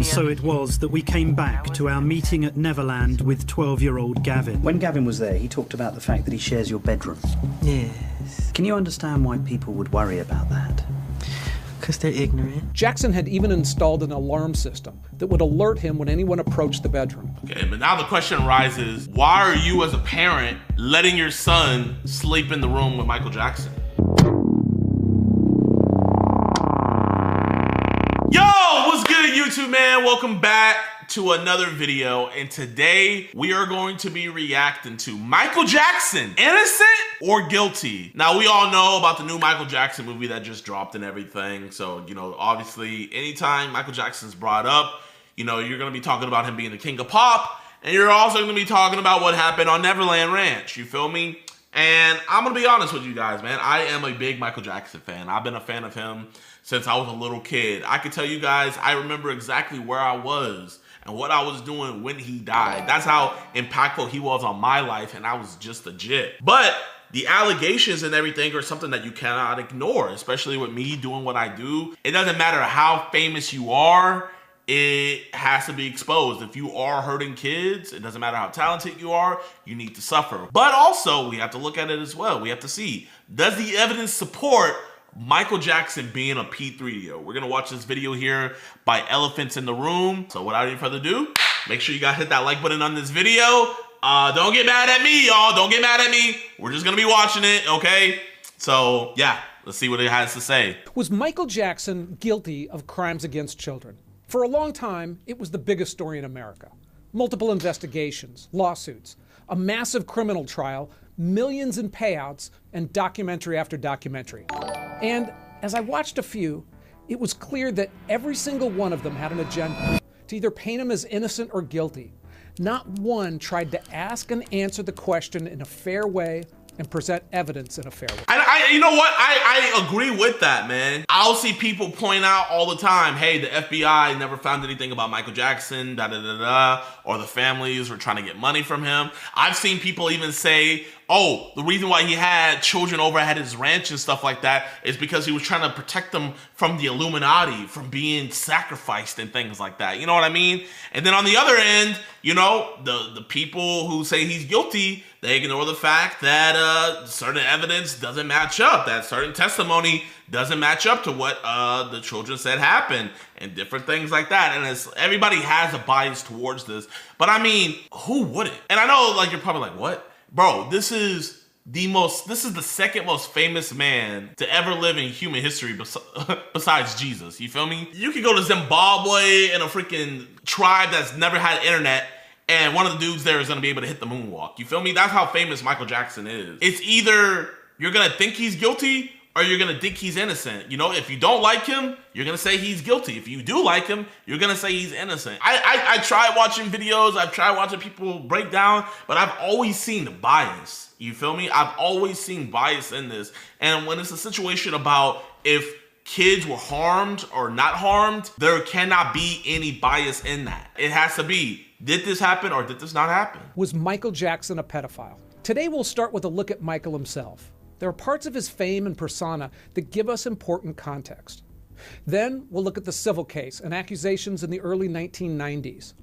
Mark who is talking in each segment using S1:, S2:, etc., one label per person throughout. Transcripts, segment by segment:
S1: And so it was that we came back to our meeting at Neverland with 12-year-old Gavin.
S2: When Gavin was there, he talked about the fact that he shares your bedroom.
S3: Yes.
S2: Can you understand why people would worry about that?
S3: Because they're ignorant.
S4: Jackson had even installed an alarm system that would alert him when anyone approached the bedroom.
S5: Okay, but now the question arises, why are you as a parent letting your son sleep in the room with Michael Jackson? Yo, what's good YouTube, man? Welcome back to another video, and today we are going to be reacting to Michael Jackson, innocent or guilty? Now, we all know about the new Michael Jackson movie that just dropped and everything, so, you know, obviously, anytime Michael Jackson's brought up, you know, you're gonna be talking about him being the king of pop, and you're also gonna be talking about what happened on Neverland Ranch, you feel me? And I'm gonna be honest with you guys, man, I am a big Michael Jackson fan. I've been a fan of him since I was a little kid. I can tell you guys, I remember exactly where I was and what I was doing when he died. That's how impactful he was on my life, and I was just a jit. But the allegations and everything are something that you cannot ignore, especially with me doing what I do. It doesn't matter how famous you are, it has to be exposed. If you are hurting kids, it doesn't matter how talented you are, you need to suffer. But also, we have to look at it as well. We have to see, does the evidence support Michael Jackson being a P3O? We're gonna watch this video here by Elephants in the Room. So without any further ado, make sure you guys hit that like button on this video. Don't get mad at me, y'all. Don't get mad at me. We're just gonna be watching it, okay? So yeah, let's see what it has to say.
S4: Was Michael Jackson guilty of crimes against children? For a long time, it was the biggest story in America. Multiple investigations, lawsuits, a massive criminal trial, millions in payouts, and documentary after documentary. And as I watched a few, it was clear that every single one of them had an agenda to either paint him as innocent or guilty. Not one tried to ask and answer the question in a fair way and present evidence in a fair way.
S5: You know what? I agree with that, man. I'll see people point out all the time, hey, the FBI never found anything about Michael Jackson, or the families were trying to get money from him. I've seen people even say, oh, the reason why he had children over at his ranch and stuff like that is because he was trying to protect them from the Illuminati, from being sacrificed and things like that. You know what I mean? And then on the other end, you know, the people who say he's guilty, they ignore the fact that certain evidence doesn't match up, that certain testimony doesn't match up to what the children said happened, and different things like that. And everybody has a bias towards this, but I mean, who wouldn't? And I know, like, you're probably like, what? Bro, this is the second most famous man to ever live in human history besides Jesus, you feel me? You could go to Zimbabwe and a freaking tribe that's never had internet, and one of the dudes there is gonna be able to hit the moonwalk, you feel me? That's how famous Michael Jackson is. It's either you're gonna think he's guilty or you're gonna think he's innocent. You know, if you don't like him, you're gonna say he's guilty. If you do like him, you're gonna say he's innocent. I tried watching videos, I've tried watching people break down, but I've always seen the bias. You feel me? I've always seen bias in this. And when it's a situation about if kids were harmed or not harmed, there cannot be any bias in that. It has to be, did this happen or did this not happen?
S4: Was Michael Jackson a pedophile? Today we'll start with a look at Michael himself. There are parts of his fame and persona that give us important context. Then we'll look at the civil case and accusations in the early 1990s,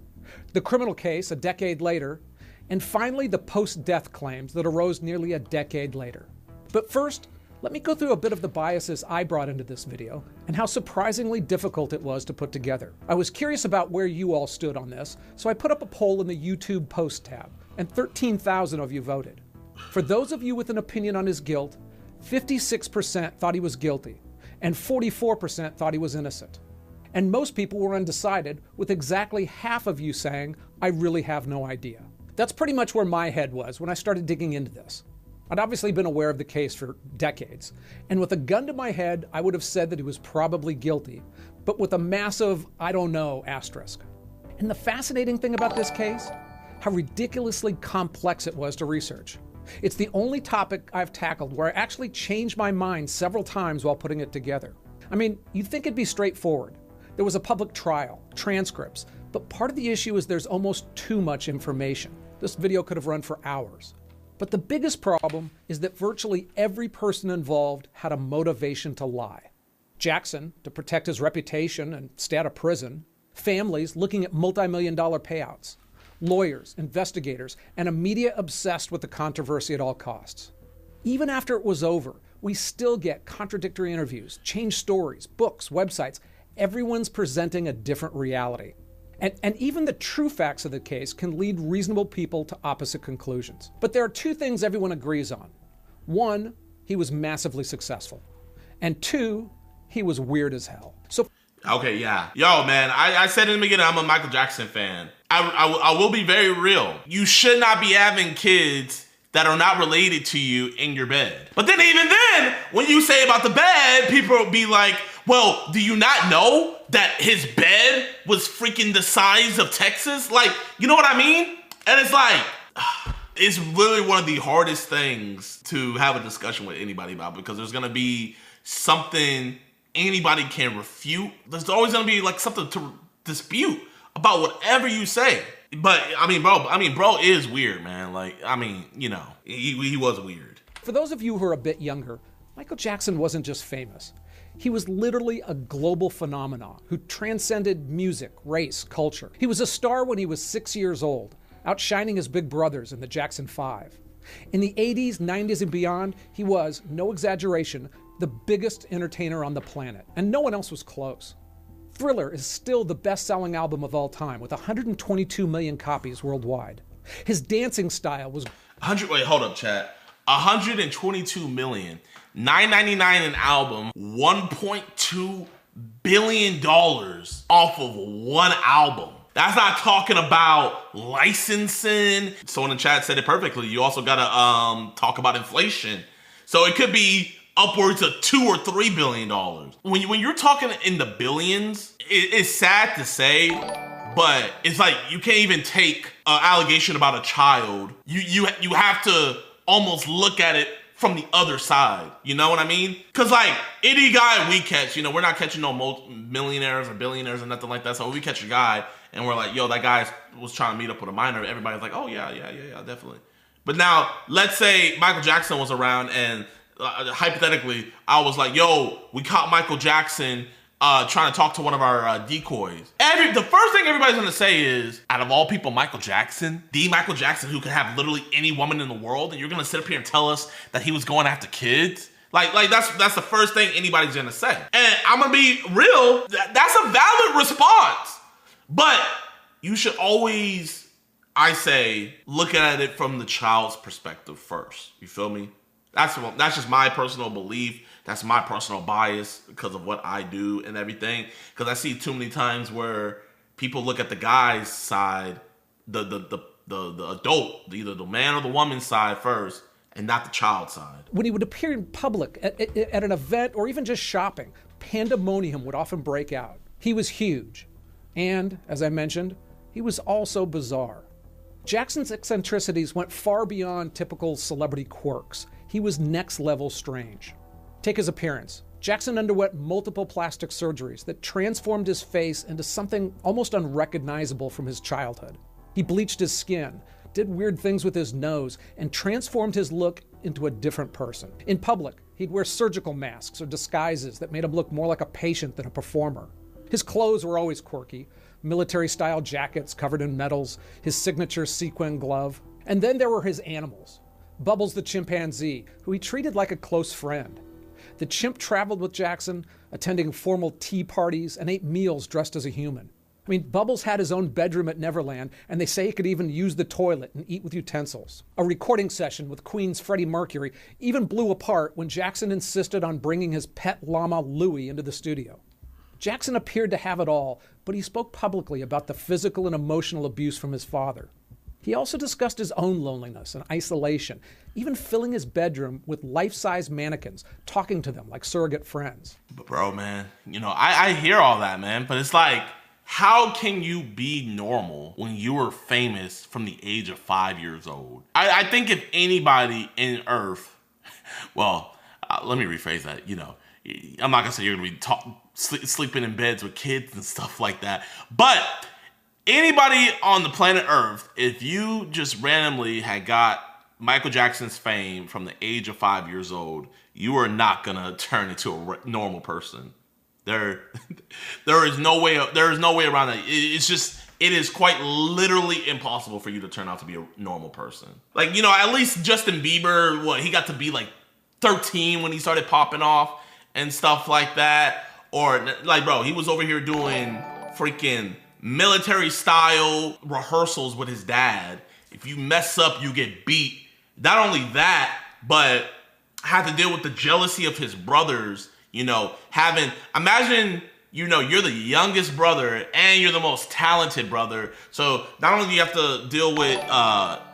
S4: the criminal case a decade later, and finally the post-death claims that arose nearly a decade later. But first, let me go through a bit of the biases I brought into this video and how surprisingly difficult it was to put together. I was curious about where you all stood on this, so I put up a poll in the YouTube post tab, and 13,000 of you voted. For those of you with an opinion on his guilt, 56% thought he was guilty, and 44% thought he was innocent. And most people were undecided, with exactly half of you saying, I really have no idea. That's pretty much where my head was when I started digging into this. I'd obviously been aware of the case for decades, and with a gun to my head, I would have said that he was probably guilty, but with a massive, I don't know, asterisk. And the fascinating thing about this case, how ridiculously complex it was to research. It's the only topic I've tackled where I actually changed my mind several times while putting it together. I mean, you'd think it'd be straightforward. There was a public trial, transcripts, but part of the issue is there's almost too much information. This video could have run for hours. But the biggest problem is that virtually every person involved had a motivation to lie. Jackson, to protect his reputation and stay out of prison. families looking at multi-million-dollar payouts, lawyers, investigators, and a media obsessed with the controversy at all costs. Even after it was over, we still get contradictory interviews, changed stories, books, websites. Everyone's presenting a different reality. And even the true facts of the case can lead reasonable people to opposite conclusions. But there are two things everyone agrees on. One, he was massively successful. And two, he was weird as hell. So,
S5: okay, yeah. Yo, man, I said in the beginning, I'm a Michael Jackson fan. I will be very real. You should not be having kids that are not related to you in your bed. But then even then, when you say about the bed, people will be like, well, do you not know that his bed was freaking the size of Texas? Like, you know what I mean? And it's like, it's really one of the hardest things to have a discussion with anybody about, because there's gonna be something anybody can refute. There's always gonna be like something to dispute about whatever you say. But I mean, bro is weird, man. Like, I mean, you know, he was weird.
S4: For those of you who are a bit younger, Michael Jackson wasn't just famous. He was literally a global phenomenon who transcended music, race, culture. He was a star when he was 6 years old, outshining his big brothers in the Jackson 5. In the 80s, 90s, and beyond, he was, no exaggeration, the biggest entertainer on the planet, and no one else was close. Thriller is still the best-selling album of all time, with 122 million copies worldwide. His dancing style was...
S5: Wait, hold up, chat. 122 million. $9.99 an album, $1.2 billion off of one album. That's not talking about licensing. Someone in chat said it perfectly. You also gotta talk about inflation. So it could be upwards of $2 or $3 billion. When you're talking in the billions, it's sad to say, but it's like you can't even take an allegation about a child. You have to almost look at it from the other side, you know what I mean? Cause like any guy we catch, you know, we're not catching no millionaires or billionaires or nothing like that. So we catch a guy and we're like, yo, that guy was trying to meet up with a minor. Everybody's like, oh yeah, definitely. But now let's say Michael Jackson was around and hypothetically, I was like, yo, we caught Michael Jackson trying to talk to one of our decoys. The first thing everybody's gonna say is, out of all people, Michael Jackson, the Michael Jackson who could have literally any woman in the world, and you're gonna sit up here and tell us that he was going after kids? Like that's the first thing anybody's gonna say. And I'm gonna be real, that's a valid response. But you should always, I say, look at it from the child's perspective first. You feel me? That's just my personal belief. That's my personal bias because of what I do and everything. Because I see too many times where people look at the guy's side, the adult, either the man or the woman's side first, and not the child's side. When
S4: he would appear in public at an event or even just shopping, pandemonium would often break out. He was huge. And, as I mentioned, he was also bizarre. Jackson's eccentricities went far beyond typical celebrity quirks. He was next level strange. Take his appearance. Jackson underwent multiple plastic surgeries that transformed his face into something almost unrecognizable from his childhood. He bleached his skin, did weird things with his nose, and transformed his look into a different person. In public, he'd wear surgical masks or disguises that made him look more like a patient than a performer. His clothes were always quirky, military-style jackets covered in medals, his signature sequin glove. And then there were his animals. Bubbles the chimpanzee, who he treated like a close friend. The chimp traveled with Jackson, attending formal tea parties, and ate meals dressed as a human. I mean, Bubbles had his own bedroom at Neverland, and they say he could even use the toilet and eat with utensils. A recording session with Queen's Freddie Mercury even blew apart when Jackson insisted on bringing his pet llama Louie into the studio. Jackson appeared to have it all, but he spoke publicly about the physical and emotional abuse from his father. He also discussed his own loneliness and isolation, even filling his bedroom with life-size mannequins, talking to them like surrogate friends.
S5: But bro, man, you know, I hear all that, man, but it's like, how can you be normal when you were famous from the age of 5 years old? I think if anybody in Earth, well, let me rephrase that, you know, I'm not gonna say you're gonna be sleeping in beds with kids and stuff like that, but anybody on the planet Earth, if you just randomly had got Michael Jackson's fame from the age of 5 years old, you are not gonna turn into a normal person. There is no way around that. It is quite literally impossible for you to turn out to be a normal person. Like, you know, at least Justin Bieber, he got to be like 13 when he started popping off and stuff like that. Or like, bro, he was over here doing freaking military style rehearsals with his dad. If you mess up, you get beat. Not only that, but had to deal with the jealousy of his brothers, you know, imagine, you know, you're the youngest brother and you're the most talented brother. So not only do you have to deal with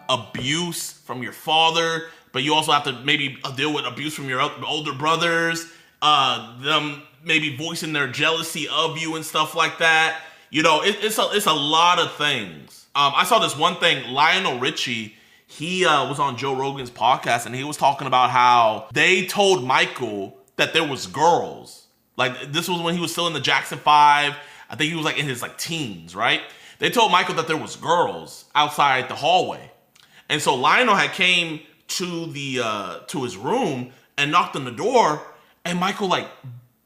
S5: abuse from your father, but you also have to maybe deal with abuse from your older brothers, them maybe voicing their jealousy of you and stuff like that. You know, it's a lot of things. I saw this one thing, Lionel Richie, he was on Joe Rogan's podcast and he was talking about how they told Michael that there was girls. Like, this was when he was still in the Jackson 5. I think he was like in his like teens, right? They told Michael that there was girls outside the hallway. And so Lionel had came to his room and knocked on the door, and Michael like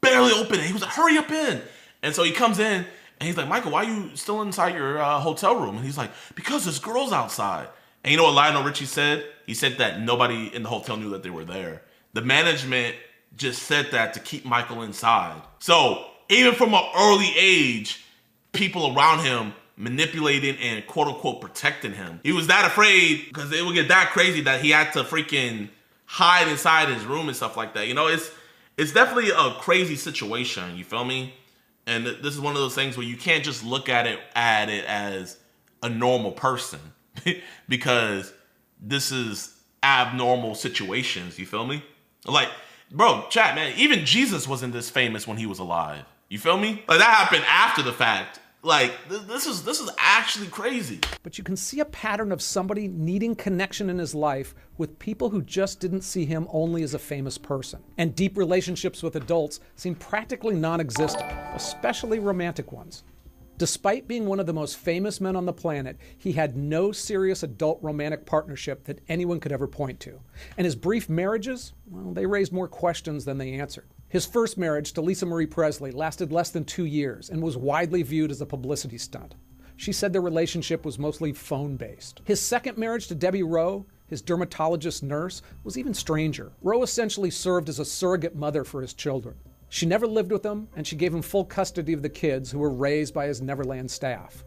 S5: barely opened it. He was like, hurry up in. And so he comes in and he's like, Michael, why are you still inside your hotel room? And he's like, because there's girls outside. And you know what Lionel Richie said? He said that nobody in the hotel knew that they were there. The management just said that to keep Michael inside. So even from an early age, people around him manipulating and quote unquote protecting him. He was that afraid because it would get that crazy that he had to freaking hide inside his room and stuff like that. You know, it's definitely a crazy situation. You feel me? And this is one of those things where you can't just look at it as a normal person because this is abnormal situations. You feel me? Like, bro, chat, man, even Jesus wasn't this famous when he was alive. You feel me? Like, that happened after the fact. Like, this is actually crazy.
S4: But you can see a pattern of somebody needing connection in his life with people who just didn't see him only as a famous person. And deep relationships with adults seem practically non-existent, especially romantic ones. Despite being one of the most famous men on the planet, he had no serious adult romantic partnership that anyone could ever point to. And his brief marriages, well, they raised more questions than they answered. His first marriage to Lisa Marie Presley lasted less than 2 years and was widely viewed as a publicity stunt. She said their relationship was mostly phone-based. His second marriage to Debbie Rowe, his dermatologist nurse, was even stranger. Rowe essentially served as a surrogate mother for his children. She never lived with him, and she gave him full custody of the kids who were raised by his Neverland staff.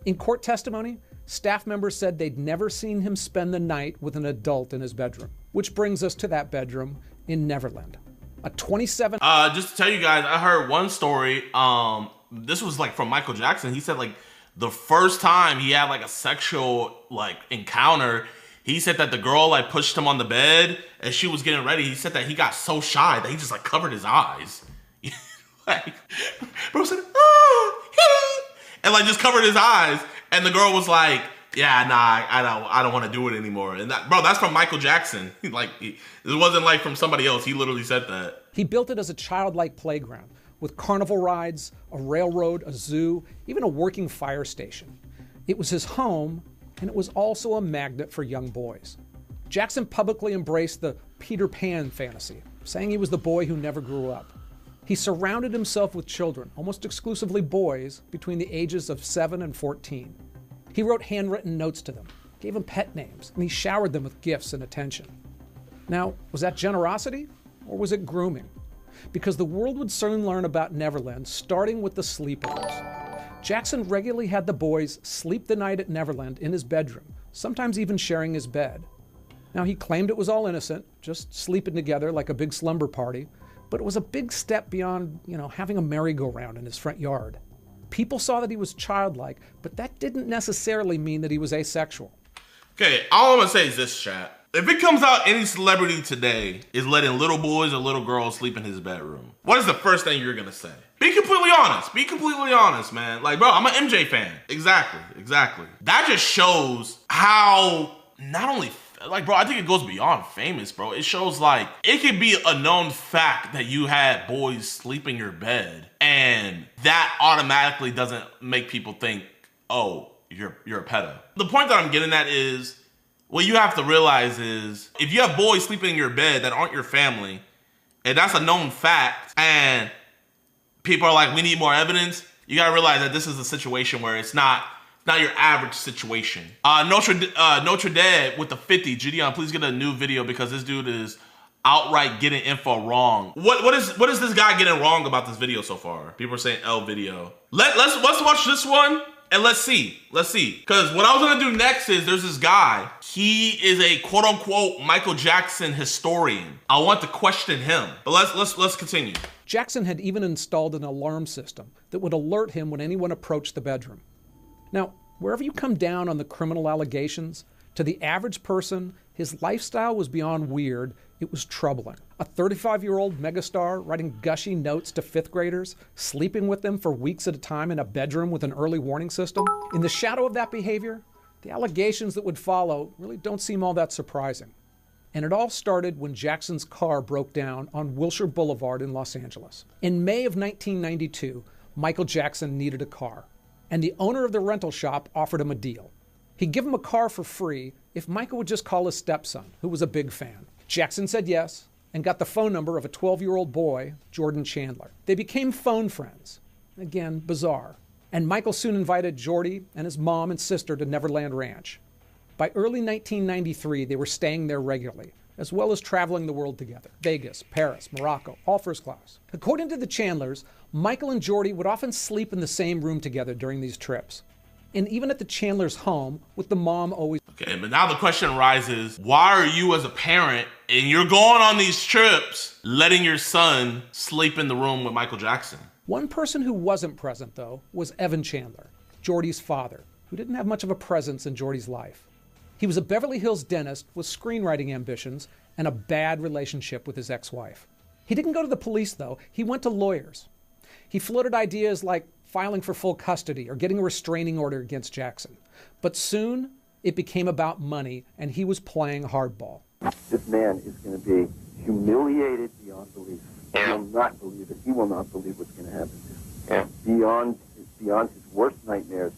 S4: In court testimony, staff members said they'd never seen him spend the night with an adult in his bedroom. Which brings us to that bedroom in Neverland. A 27...
S5: Just to tell you guys, I heard one story. This was like from Michael Jackson. He said like the first time he had like a sexual like encounter, he said that the girl like pushed him on the bed as she was getting ready. He said that he got so shy that he just like covered his eyes. Like, bro said, oh, and like just covered his eyes. And the girl was like, yeah, nah, I don't want to do it anymore. And that, bro, that's from Michael Jackson. Like, it wasn't like from somebody else. He literally said that.
S4: He built it as a childlike playground with carnival rides, a railroad, a zoo, even a working fire station. It was his home, and it was also a magnet for young boys. Jackson publicly embraced the Peter Pan fantasy, saying he was the boy who never grew up. He surrounded himself with children, almost exclusively boys, between the ages of 7 and 14. He wrote handwritten notes to them, gave them pet names, and he showered them with gifts and attention. Now, was that generosity, or was it grooming? Because the world would soon learn about Neverland, starting with the sleepovers. Jackson regularly had the boys sleep the night at Neverland in his bedroom, sometimes even sharing his bed. Now, he claimed it was all innocent, just sleeping together like a big slumber party, but it was a big step beyond, having a merry-go-round in his front yard. People saw that he was childlike, but that didn't necessarily mean that he was asexual.
S5: Okay, all I'm gonna say is this, chat. If it comes out any celebrity today is letting little boys or little girls sleep in his bedroom, what is the first thing you're gonna say? Be completely honest. Be completely honest, man. Like, bro, I'm an MJ fan. Exactly. That just shows how not only... Like, bro, I think it goes beyond famous, bro. It shows, like, it could be a known fact that you had boys sleep in your bed, and that automatically doesn't make people think, oh, you're a pedo. The point that I'm getting at is, what you have to realize is, if you have boys sleeping in your bed that aren't your family, and that's a known fact, and people are like, we need more evidence. You gotta realize that this is a situation where it's not your average situation. Notre Dame with the 50. JiDion, please get a new video because this dude is outright getting info wrong. What is this guy getting wrong about this video so far? People are saying L video. Let's watch this one and let's see. Because what I was gonna do next is there's this guy. He is a quote unquote Michael Jackson historian. I want to question him. But let's continue.
S4: Jackson had even installed an alarm system that would alert him when anyone approached the bedroom. Now, wherever you come down on the criminal allegations, to the average person, his lifestyle was beyond weird. It was troubling. A 35-year-old megastar writing gushy notes to fifth graders, sleeping with them for weeks at a time in a bedroom with an early warning system. In the shadow of that behavior, the allegations that would follow really don't seem all that surprising. And it all started when Jackson's car broke down on Wilshire Boulevard in Los Angeles. In May of 1992, Michael Jackson needed a car, and the owner of the rental shop offered him a deal. He'd give him a car for free if Michael would just call his stepson, who was a big fan. Jackson said yes and got the phone number of a 12-year-old boy, Jordan Chandler. They became phone friends. Again, bizarre. And Michael soon invited Jordy and his mom and sister to Neverland Ranch. By early 1993, they were staying there regularly, as well as traveling the world together. Vegas, Paris, Morocco, all first class. According to the Chandlers, Michael and Jordy would often sleep in the same room together during these trips. And even at the Chandlers' home, with the mom always...
S5: Okay, but now the question arises, why are you as a parent, and you're going on these trips, letting your son sleep in the room with Michael Jackson?
S4: One person who wasn't present, though, was Evan Chandler, Jordy's father, who didn't have much of a presence in Jordy's life. He was a Beverly Hills dentist with screenwriting ambitions and a bad relationship with his ex-wife. He didn't go to the police, though. He went to lawyers. He floated ideas like filing for full custody or getting a restraining order against Jackson. But soon, it became about money, and he was playing hardball.
S6: This man is going to be humiliated beyond belief. He will not believe it. He will not believe what's going to happen to him. Beyond his worst nightmares.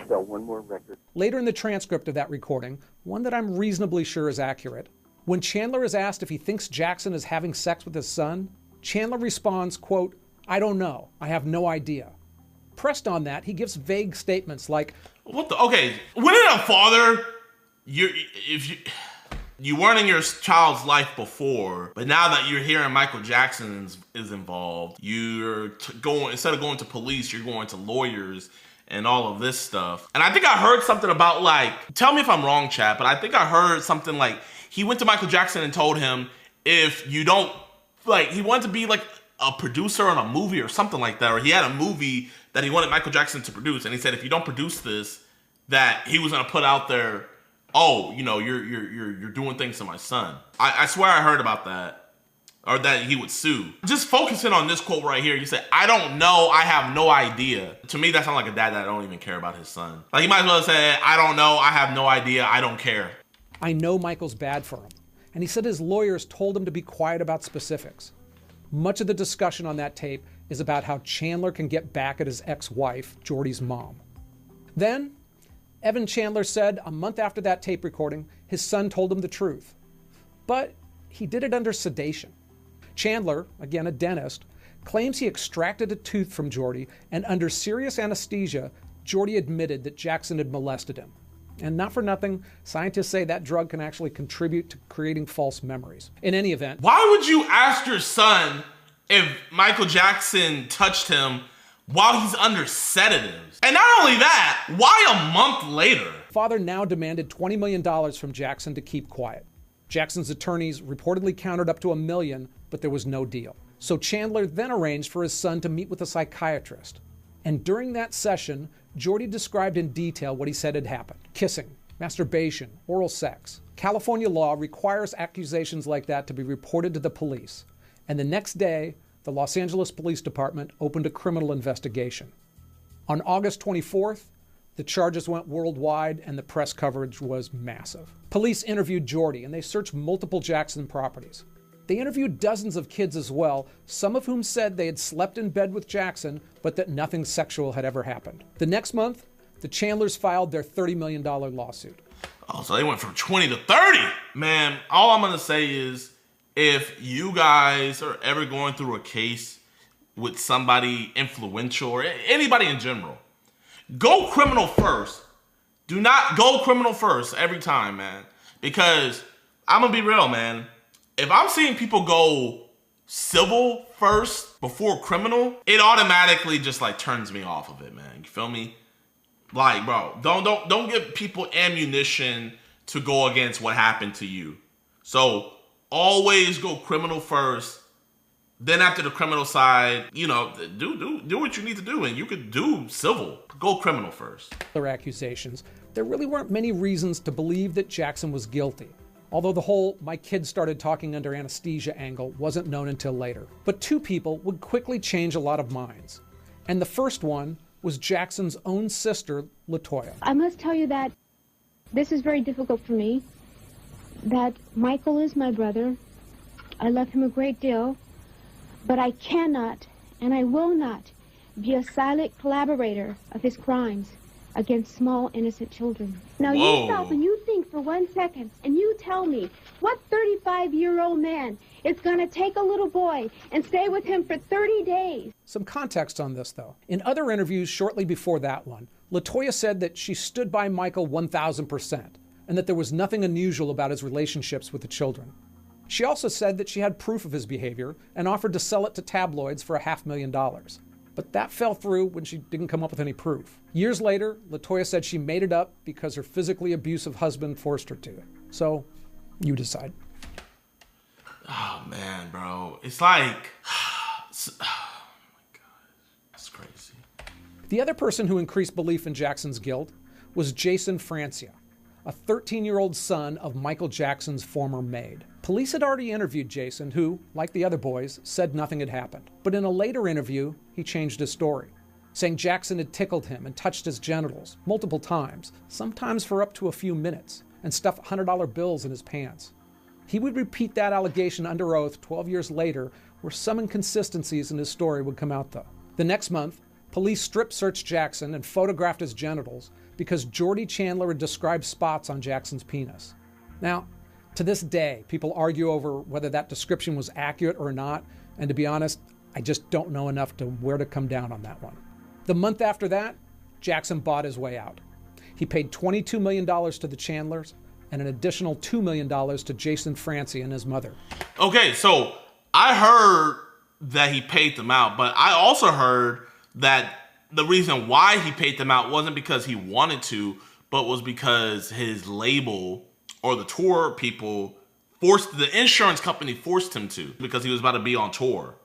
S6: Sell one more record.
S4: Later in the transcript of that recording, one that I'm reasonably sure is accurate, when Chandler is asked if he thinks Jackson is having sex with his son, Chandler responds, quote, "I don't know. I have no idea." Pressed on that, he gives vague statements like,
S5: Okay, when a father, you weren't in your child's life before, but now that you're hearing Michael Jackson is involved, you're instead of going to police, you're going to lawyers and all of this stuff. And I think I heard something about tell me if I'm wrong, chat, but I think I heard something like he went to Michael Jackson and told him if you don't, he wanted to be a producer on a movie or something like that, or he had a movie that he wanted Michael Jackson to produce, and he said if you don't produce this, that he was gonna put out there, you're doing things to my son. I swear I heard about that, or that he would sue. Just focusing on this quote right here, you said, "I don't know, I have no idea." To me, that sounds like a dad that don't even care about his son. He might as well have said, "I don't know, I have no idea, I don't care."
S4: I know Michael's bad for him, and he said his lawyers told him to be quiet about specifics. Much of the discussion on that tape is about how Chandler can get back at his ex-wife, Jordy's mom. Then, Evan Chandler said a month after that tape recording, his son told him the truth. But he did it under sedation. Chandler, again a dentist, claims he extracted a tooth from Jordy, and under serious anesthesia, Jordy admitted that Jackson had molested him. And not for nothing, scientists say that drug can actually contribute to creating false memories. In any event,
S5: why would you ask your son if Michael Jackson touched him while he's under sedatives? And not only that, why a month later?
S4: Father now demanded $20 million from Jackson to keep quiet. Jackson's attorneys reportedly countered up to $1 million, but there was no deal. So Chandler then arranged for his son to meet with a psychiatrist. And during that session, Jordy described in detail what he said had happened. Kissing, masturbation, oral sex. California law requires accusations like that to be reported to the police. And the next day, the Los Angeles Police Department opened a criminal investigation. On August 24th, the charges went worldwide and the press coverage was massive. Police interviewed Jordy and they searched multiple Jackson properties. They interviewed dozens of kids as well, some of whom said they had slept in bed with Jackson, but that nothing sexual had ever happened. The next month, the Chandlers filed their $30 million lawsuit.
S5: Oh, so they went from 20 to 30. Man, all I'm gonna say is, if you guys are ever going through a case with somebody influential or anybody in general, go criminal first. Do not go criminal first every time, man. Because I'm going to be real, man. If I'm seeing people go civil first before criminal, it automatically just like turns me off of it, man. You feel me? Like, bro, don't give people ammunition to go against what happened to you. So always go criminal first. Then after the criminal side, you know, do what you need to do, and you could do civil. Go criminal first.
S4: Other accusations, there really weren't many reasons to believe that Jackson was guilty. Although the whole "my kid started talking under anesthesia" angle wasn't known until later. But two people would quickly change a lot of minds. And the first one was Jackson's own sister, LaToya.
S7: I must tell you that this is very difficult for me, that Michael is my brother. I love him a great deal, but I cannot and I will not be a silent collaborator of his crimes against small, innocent children. Now you stop and you think for 1 second and you tell me what 35-year-old man is going to take a little boy and stay with him for 30 days.
S4: Some context on this, though. In other interviews shortly before that one, LaToya said that she stood by Michael 1,000% and that there was nothing unusual about his relationships with the children. She also said that she had proof of his behavior and offered to sell it to tabloids for $500,000. But that fell through when she didn't come up with any proof. Years later, LaToya said she made it up because her physically abusive husband forced her to. So, you decide.
S5: Oh, man, bro. It's like... oh, my God. It's crazy.
S4: The other person who increased belief in Jackson's guilt was Jason Francia, a 13-year-old son of Michael Jackson's former maid. Police had already interviewed Jason, who, like the other boys, said nothing had happened. But in a later interview, he changed his story, saying Jackson had tickled him and touched his genitals multiple times, sometimes for up to a few minutes, and stuffed $100 bills in his pants. He would repeat that allegation under oath 12 years later, where some inconsistencies in his story would come out, though. The next month, police strip-searched Jackson and photographed his genitals because Jordy Chandler had described spots on Jackson's penis. Now, to this day, people argue over whether that description was accurate or not, and to be honest, I just don't know enough to where to come down on that one. The month after that, Jackson bought his way out. He paid $22 million to the Chandlers and an additional $2 million to Jason Francia and his mother.
S5: Okay, so I heard that he paid them out, but I also heard that the reason why he paid them out wasn't because he wanted to, but was because his label or the tour people the insurance company forced him to, because he was about to be on tour.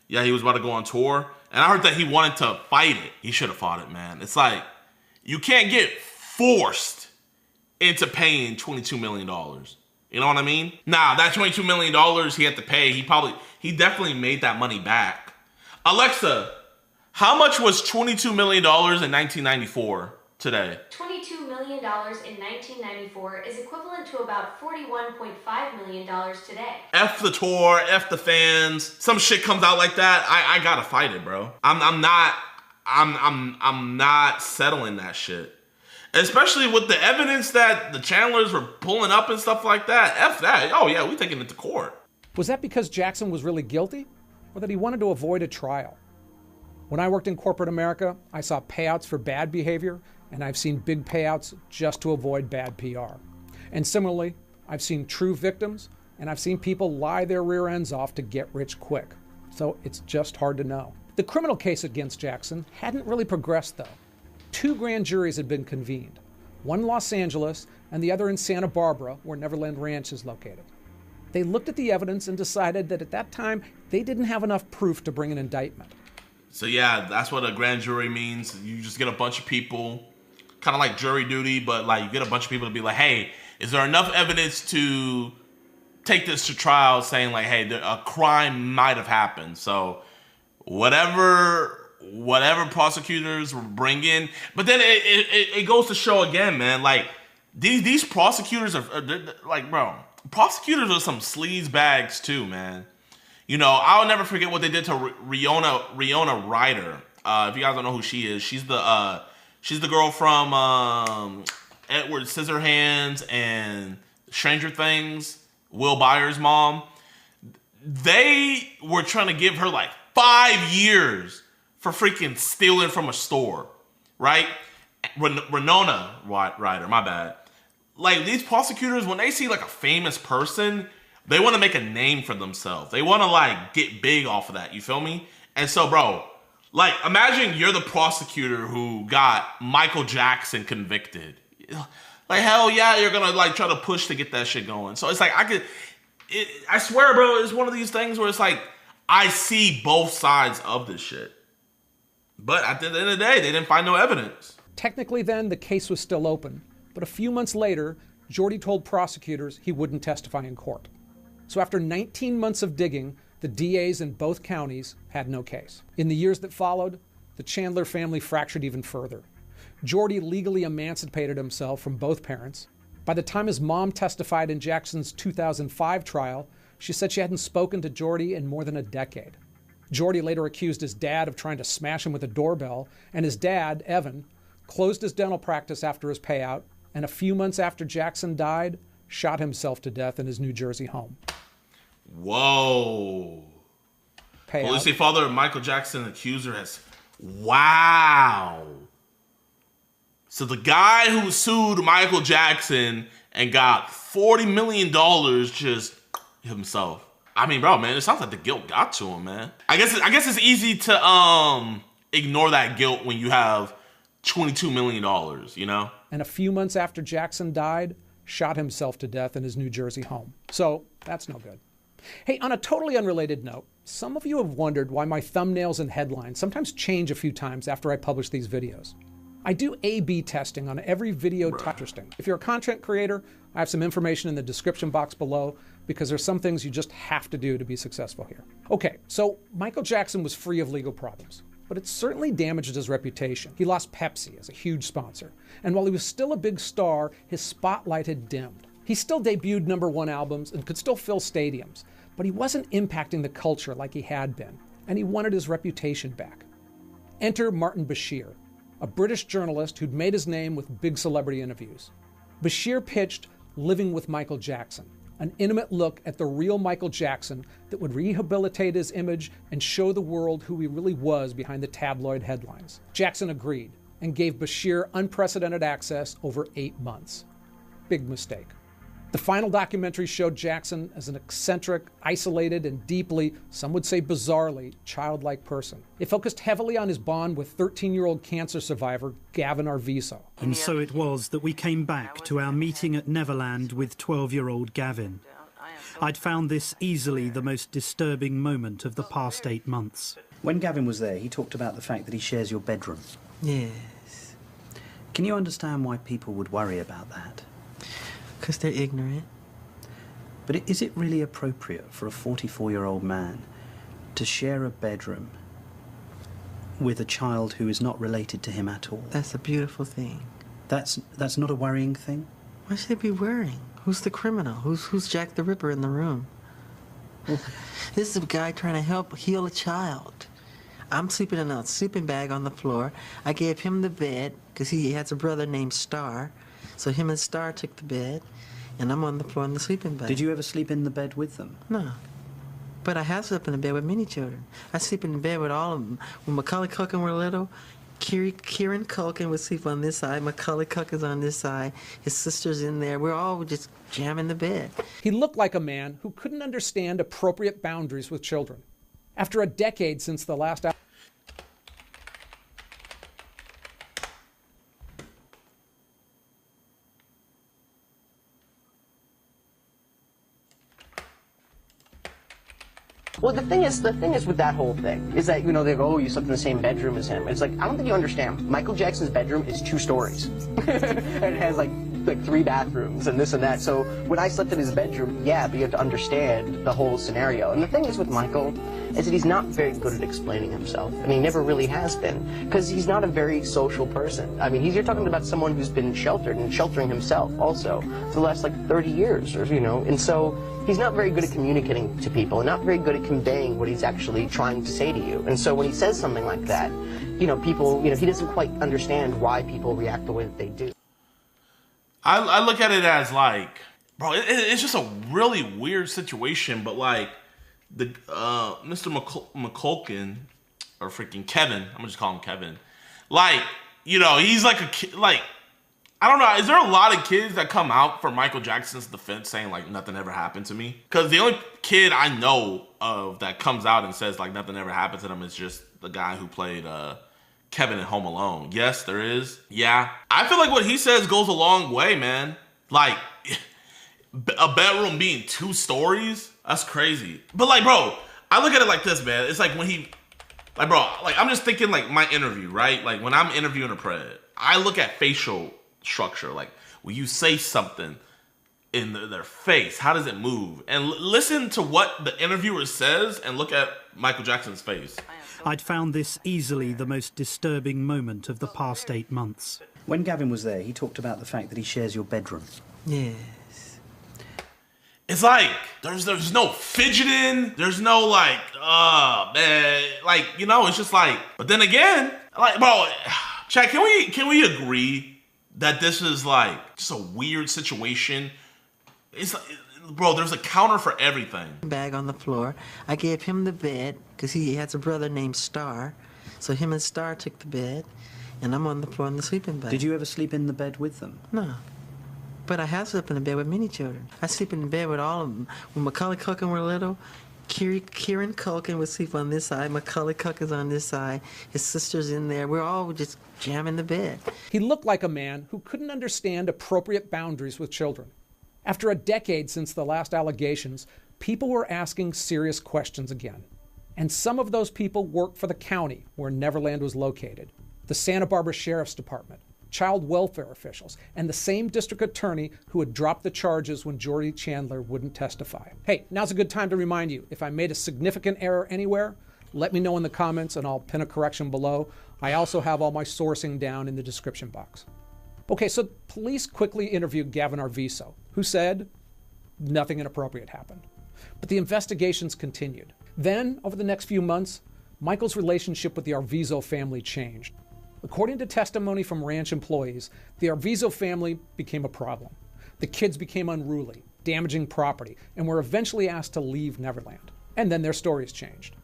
S5: Yeah, he was about to go on tour. And I heard that he wanted to fight it. He should have fought it, man. It's like, you can't get forced into paying $22 million. You know what I mean? Nah, that $22 million he had to pay, he definitely made that money back. Alexa, how much was $22 million in 1994 today?
S8: $22 million in 1994 is equivalent to about $41.5 million today.
S5: F the tour, F the fans. Some shit comes out like that, I gotta fight it, bro. I'm not settling that shit. Especially with the evidence that the Chandlers were pulling up and stuff like that. F that. Oh yeah, we taking it to court.
S4: Was that because Jackson was really guilty, or that he wanted to avoid a trial? When I worked in corporate America, I saw payouts for bad behavior, and I've seen big payouts just to avoid bad PR. And similarly, I've seen true victims, and I've seen people lie their rear ends off to get rich quick. So it's just hard to know. The criminal case against Jackson hadn't really progressed, though. 2 grand juries had been convened, one in Los Angeles and the other in Santa Barbara, where Neverland Ranch is located. They looked at the evidence and decided that at that time, they didn't have enough proof to bring an indictment.
S5: So yeah, that's what a grand jury means. You just get a bunch of people, kind of like jury duty, but like you get a bunch of people to be like, hey, is there enough evidence to take this to trial, saying like, hey, a crime might have happened. So whatever prosecutors will bring in, but then it goes to show again, man, like these prosecutors are like, bro, prosecutors are some sleaze bags too, man. You know, I'll never forget what they did to Riona Ryder. If you guys don't know who she is, she's the girl from Edward Scissorhands and Stranger Things, Will Byers' mom. They were trying to give her like 5 years for freaking stealing from a store, right? Winona Ryder, my bad. Like, these prosecutors, when they see like a famous person, they want to make a name for themselves. They want to like get big off of that. You feel me? And so, bro, like, imagine you're the prosecutor who got Michael Jackson convicted. Like, hell yeah, you're gonna like try to push to get that shit going. So it's like, I swear, bro, it's one of these things where it's like, I see both sides of this shit. But at the end of the day, they didn't find no evidence.
S4: Technically then, the case was still open. But a few months later, Jordy told prosecutors he wouldn't testify in court. So after 19 months of digging, the DAs in both counties had no case. In the years that followed, the Chandler family fractured even further. Jordy legally emancipated himself from both parents. By the time his mom testified in Jackson's 2005 trial, she said she hadn't spoken to Jordy in more than a decade. Jordy later accused his dad of trying to smash him with a doorbell, and his dad, Evan, closed his dental practice after his payout, and a few months after Jackson died, shot himself to death in his New Jersey home.
S5: Whoa.
S4: Payout.
S5: Police father of Michael Jackson accuser has... Wow. So the guy who sued Michael Jackson and got $40 million just himself. I mean, bro, man, it sounds like the guilt got to him, man. I guess it's easy to ignore that guilt when you have $22 million, you know?
S4: And a few months after Jackson died, shot himself to death in his New Jersey home. So that's no good. Hey, on a totally unrelated note, some of you have wondered why my thumbnails and headlines sometimes change a few times after I publish these videos. I do A/B testing on every video interesting. If you're a content creator, I have some information in the description box below because there's some things you just have to do to be successful here. Okay, so Michael Jackson was free of legal problems, but it certainly damaged his reputation. He lost Pepsi as a huge sponsor, and while he was still a big star, his spotlight had dimmed. He still debuted #1 albums and could still fill stadiums, but he wasn't impacting the culture like he had been, and he wanted his reputation back. Enter Martin Bashir, a British journalist who'd made his name with big celebrity interviews. Bashir pitched Living with Michael Jackson, an intimate look at the real Michael Jackson that would rehabilitate his image and show the world who he really was behind the tabloid headlines. Jackson agreed and gave Bashir unprecedented access over 8 months. Big mistake. The final documentary showed Jackson as an eccentric, isolated, and deeply, some would say bizarrely, childlike person. It focused heavily on his bond with 13-year-old cancer survivor Gavin Arvizo.
S1: And so it was that we came back to our meeting at Neverland with 12-year-old Gavin. I'd found this easily the most disturbing moment of the past 8 months.
S2: When Gavin was there, he talked about the fact that he shares your bedroom.
S3: Yes.
S2: Can you understand why people would worry about that?
S3: Because they're ignorant.
S2: But is it really appropriate for a 44-year-old man to share a bedroom with a child who is not related to him at all?
S3: That's a beautiful thing.
S2: That's not a worrying thing?
S3: Why should they be worrying? Who's the criminal? Who's Jack the Ripper in the room? This is a guy trying to help heal a child. I'm sleeping in a sleeping bag on the floor. I gave him the bed because he has a brother named Star. So him and Star took the bed, and I'm on the floor in the sleeping bag.
S2: Did you ever sleep in the bed with them?
S3: No. But I have slept in the bed with many children. I sleep in the bed with all of them. When Macaulay Culkin were little, Kieran Culkin would sleep on this side, Macaulay Culkin's on this side, his sister's in there. We're all just jamming the bed.
S4: He looked like a man who couldn't understand appropriate boundaries with children. After a decade since the last album,
S9: Well, the thing is with that whole thing is that, you know, they go, oh, you slept in the same bedroom as him. It's like, I don't think you understand. Michael Jackson's bedroom is 2 stories. And it has like 3 bathrooms and this and that. So when I slept in his bedroom, yeah, but you have to understand the whole scenario. And the thing is with Michael is that he's not very good at explaining himself. And he never really has been, because he's not a very social person. I mean, you're talking about someone who's been sheltered and sheltering himself also for the last like 30 years or, you know, and so he's not very good at communicating to people and not very good at conveying what he's actually trying to say to you. And so when he says something like that, you know, people, you know, he doesn't quite understand why people react the way that they do.
S5: I look at it as like, bro, it's just a really weird situation, but like the Mr. McCulkin, or freaking Kevin, I'm gonna just call him Kevin. Like, you know, he's like a kid, like, I don't know, is there a lot of kids that come out for Michael Jackson's defense saying like nothing ever happened to me? Because the only kid I know of that comes out and says like nothing ever happened to them is just the guy who played Kevin in Home Alone. Yes, there is. Yeah. I feel like what he says goes a long way, man. Like, a bedroom being 2 stories? That's crazy. But like, bro, I look at it like this, man. It's like when he, like, bro, like, I'm just thinking like my interview, right? Like when I'm interviewing a pred, I look at facial structure. Like, when you say something in their face, how does it move? And listen to what the interviewer says and look at Michael Jackson's face.
S1: I'd found this easily the most disturbing moment of the past 8 months.
S2: When Gavin was there, he talked about the fact that he shares your bedroom.
S3: Yes.
S5: It's like, there's no fidgeting, there's no like, man, like, you know, it's just like, but then again, like, bro, Chad, can we agree that this is like just a weird situation? It's like, bro, there's a counter for everything.
S3: Bag on the floor. I gave him the bed because he has a brother named Star. So him and Star took the bed, and I'm on the floor in the sleeping bag.
S2: Did you ever sleep in the bed with them?
S3: No. But I have slept in the bed with many children. I sleep in the bed with all of them. When Macaulay Culkin were little, Kieran Culkin would sleep on this side, Macaulay Culkin's on this side, his sister's in there. We're all just jamming the bed.
S4: He looked like a man who couldn't understand appropriate boundaries with children. After a decade since the last allegations, people were asking serious questions again. And some of those people worked for the county where Neverland was located, the Santa Barbara Sheriff's Department, child welfare officials, and the same district attorney who had dropped the charges when Jordy Chandler wouldn't testify. Hey, now's a good time to remind you, if I made a significant error anywhere, let me know in the comments and I'll pin a correction below. I also have all my sourcing down in the description box. Okay, so police quickly interviewed Gavin Arvizo, who said nothing inappropriate happened. But the investigations continued. Then, over the next few months, Michael's relationship with the Arvizo family changed. According to testimony from ranch employees, the Arvizo family became a problem. The kids became unruly, damaging property, and were eventually asked to leave Neverland. And then their stories changed.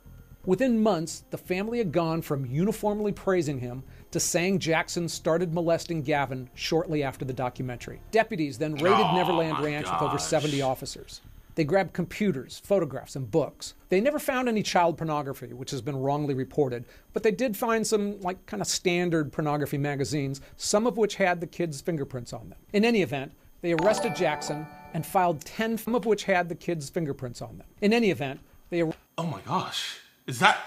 S4: Within months, the family had gone from uniformly praising him to saying Jackson started molesting Gavin shortly after the documentary. Deputies then raided Neverland Ranch with over 70 officers. They grabbed computers, photographs, and books. They never found any child pornography, which has been wrongly reported, but they did find some, like, kind of standard pornography magazines, some of which had the kids' fingerprints on them. In any event, they arrested Jackson and filed 10, some of which had the kids' fingerprints on them. In any event, they...
S5: Oh my gosh. Is that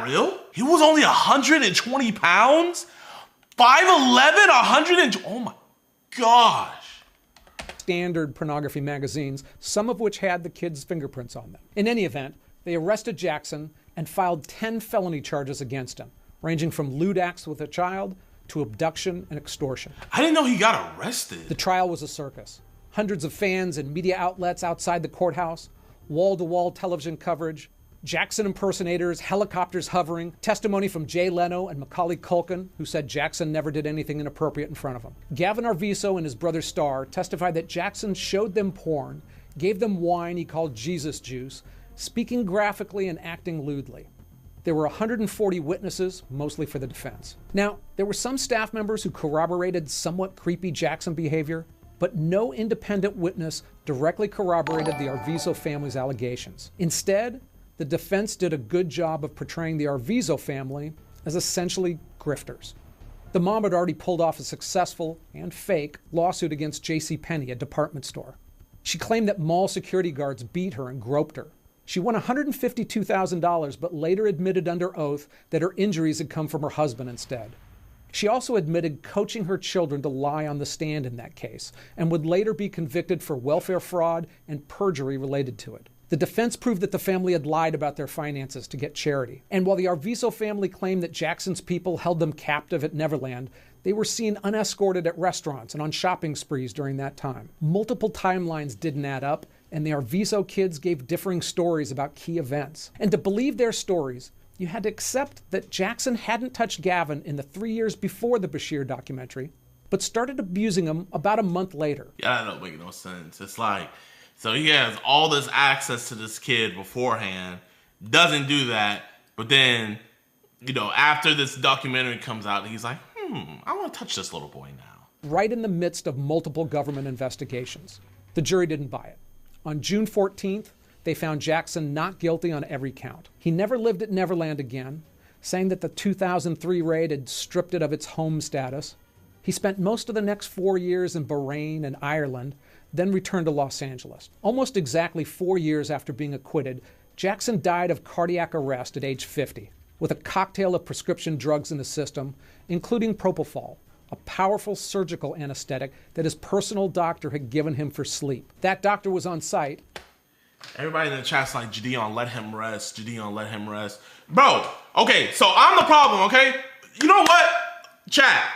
S5: real? He was only 120 pounds? 5'11", 120, oh my gosh.
S4: Standard pornography magazines, some of which had the kids' fingerprints on them. In any event, they arrested Jackson and filed 10 felony charges against him, ranging from lewd acts with a child to abduction and extortion.
S5: I didn't know he got arrested.
S4: The trial was a circus. Hundreds of fans and media outlets outside the courthouse, wall-to-wall television coverage, Jackson impersonators, helicopters hovering, testimony from Jay Leno and Macaulay Culkin, who said Jackson never did anything inappropriate in front of him. Gavin Arvizo and his brother Star testified that Jackson showed them porn, gave them wine he called Jesus juice, speaking graphically and acting lewdly. There were 140 witnesses, mostly for the defense. Now, there were some staff members who corroborated somewhat creepy Jackson behavior, but no independent witness directly corroborated the Arvizo family's allegations. Instead, the defense did a good job of portraying the Arvizo family as essentially grifters. The mom had already pulled off a successful and fake lawsuit against JCPenney, a department store. She claimed that mall security guards beat her and groped her. She won $152,000, but later admitted under oath that her injuries had come from her husband instead. She also admitted coaching her children to lie on the stand in that case, and would later be convicted for welfare fraud and perjury related to it. The defense proved that the family had lied about their finances to get charity. And while the Arvizo family claimed that Jackson's people held them captive at Neverland, they were seen unescorted at restaurants and on shopping sprees during that time. Multiple timelines didn't add up, and the Arvizo kids gave differing stories about key events. And to believe their stories, you had to accept that Jackson hadn't touched Gavin in the 3 years before the Bashir documentary, but started abusing him about a month later.
S5: Yeah, that don't make no sense. It's like, So he has all this access to this kid beforehand, doesn't do that, but then, you know, after this documentary comes out, he's like, I want to touch this little boy now.
S4: Right in the midst of multiple government investigations. The jury didn't buy it. On June 14th, they found Jackson not guilty on every count. He never lived at Neverland again, saying that the 2003 raid had stripped it of its home status. He spent most of the next 4 years in Bahrain and Ireland, then returned to Los Angeles. Almost exactly 4 years after being acquitted, Jackson died of cardiac arrest at age 50, with a cocktail of prescription drugs in his system, including propofol, a powerful surgical anesthetic that his personal doctor had given him for sleep. That doctor was on site.
S5: Everybody in the chat's like, JiDion, let him rest. JiDion, let him rest. Bro, okay, so I'm the problem, okay? You know what? Chat,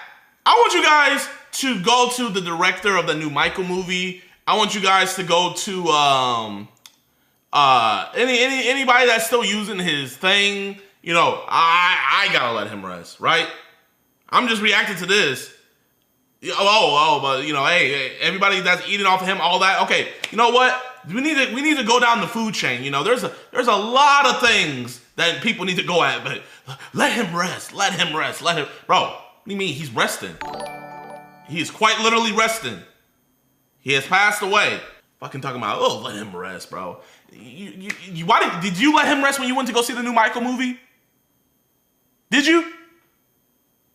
S5: I want you guys to go to the director of the new Michael movie. I want you guys to go to anybody that's still using his thing. You know, I gotta let him rest, right? I'm just reacting to this. But you know, hey, everybody that's eating off of him, all that. Okay, you know what? We need to go down the food chain. You know, there's a lot of things that people need to go at, but let him rest. Let him rest. Let him, bro. What do you mean he's resting? He is quite literally resting. He has passed away. Fucking talking about, let him rest, bro. Did you let him rest when you went to go see the new Michael movie? Did you?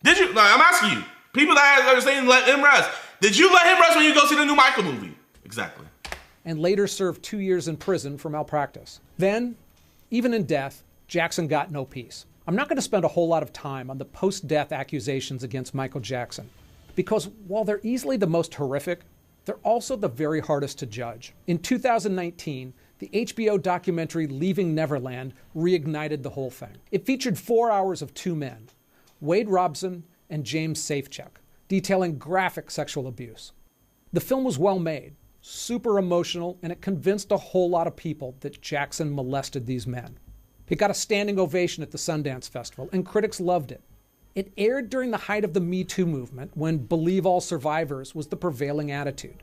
S5: Did you? No, I'm asking you. People that are saying let him rest. Did you let him rest when you go see the new Michael movie? Exactly.
S4: And later served 2 years in prison for malpractice. Then, even in death, Jackson got no peace. I'm not going to spend a whole lot of time on the post-death accusations against Michael Jackson, because while they're easily the most horrific, they're also the very hardest to judge. In 2019, the HBO documentary Leaving Neverland reignited the whole thing. It featured 4 hours of two men, Wade Robson and James Safechuck, detailing graphic sexual abuse. The film was well made, super emotional, and it convinced a whole lot of people that Jackson molested these men. It got a standing ovation at the Sundance Festival, and critics loved it. It aired during the height of the Me Too movement, when believe all survivors was the prevailing attitude.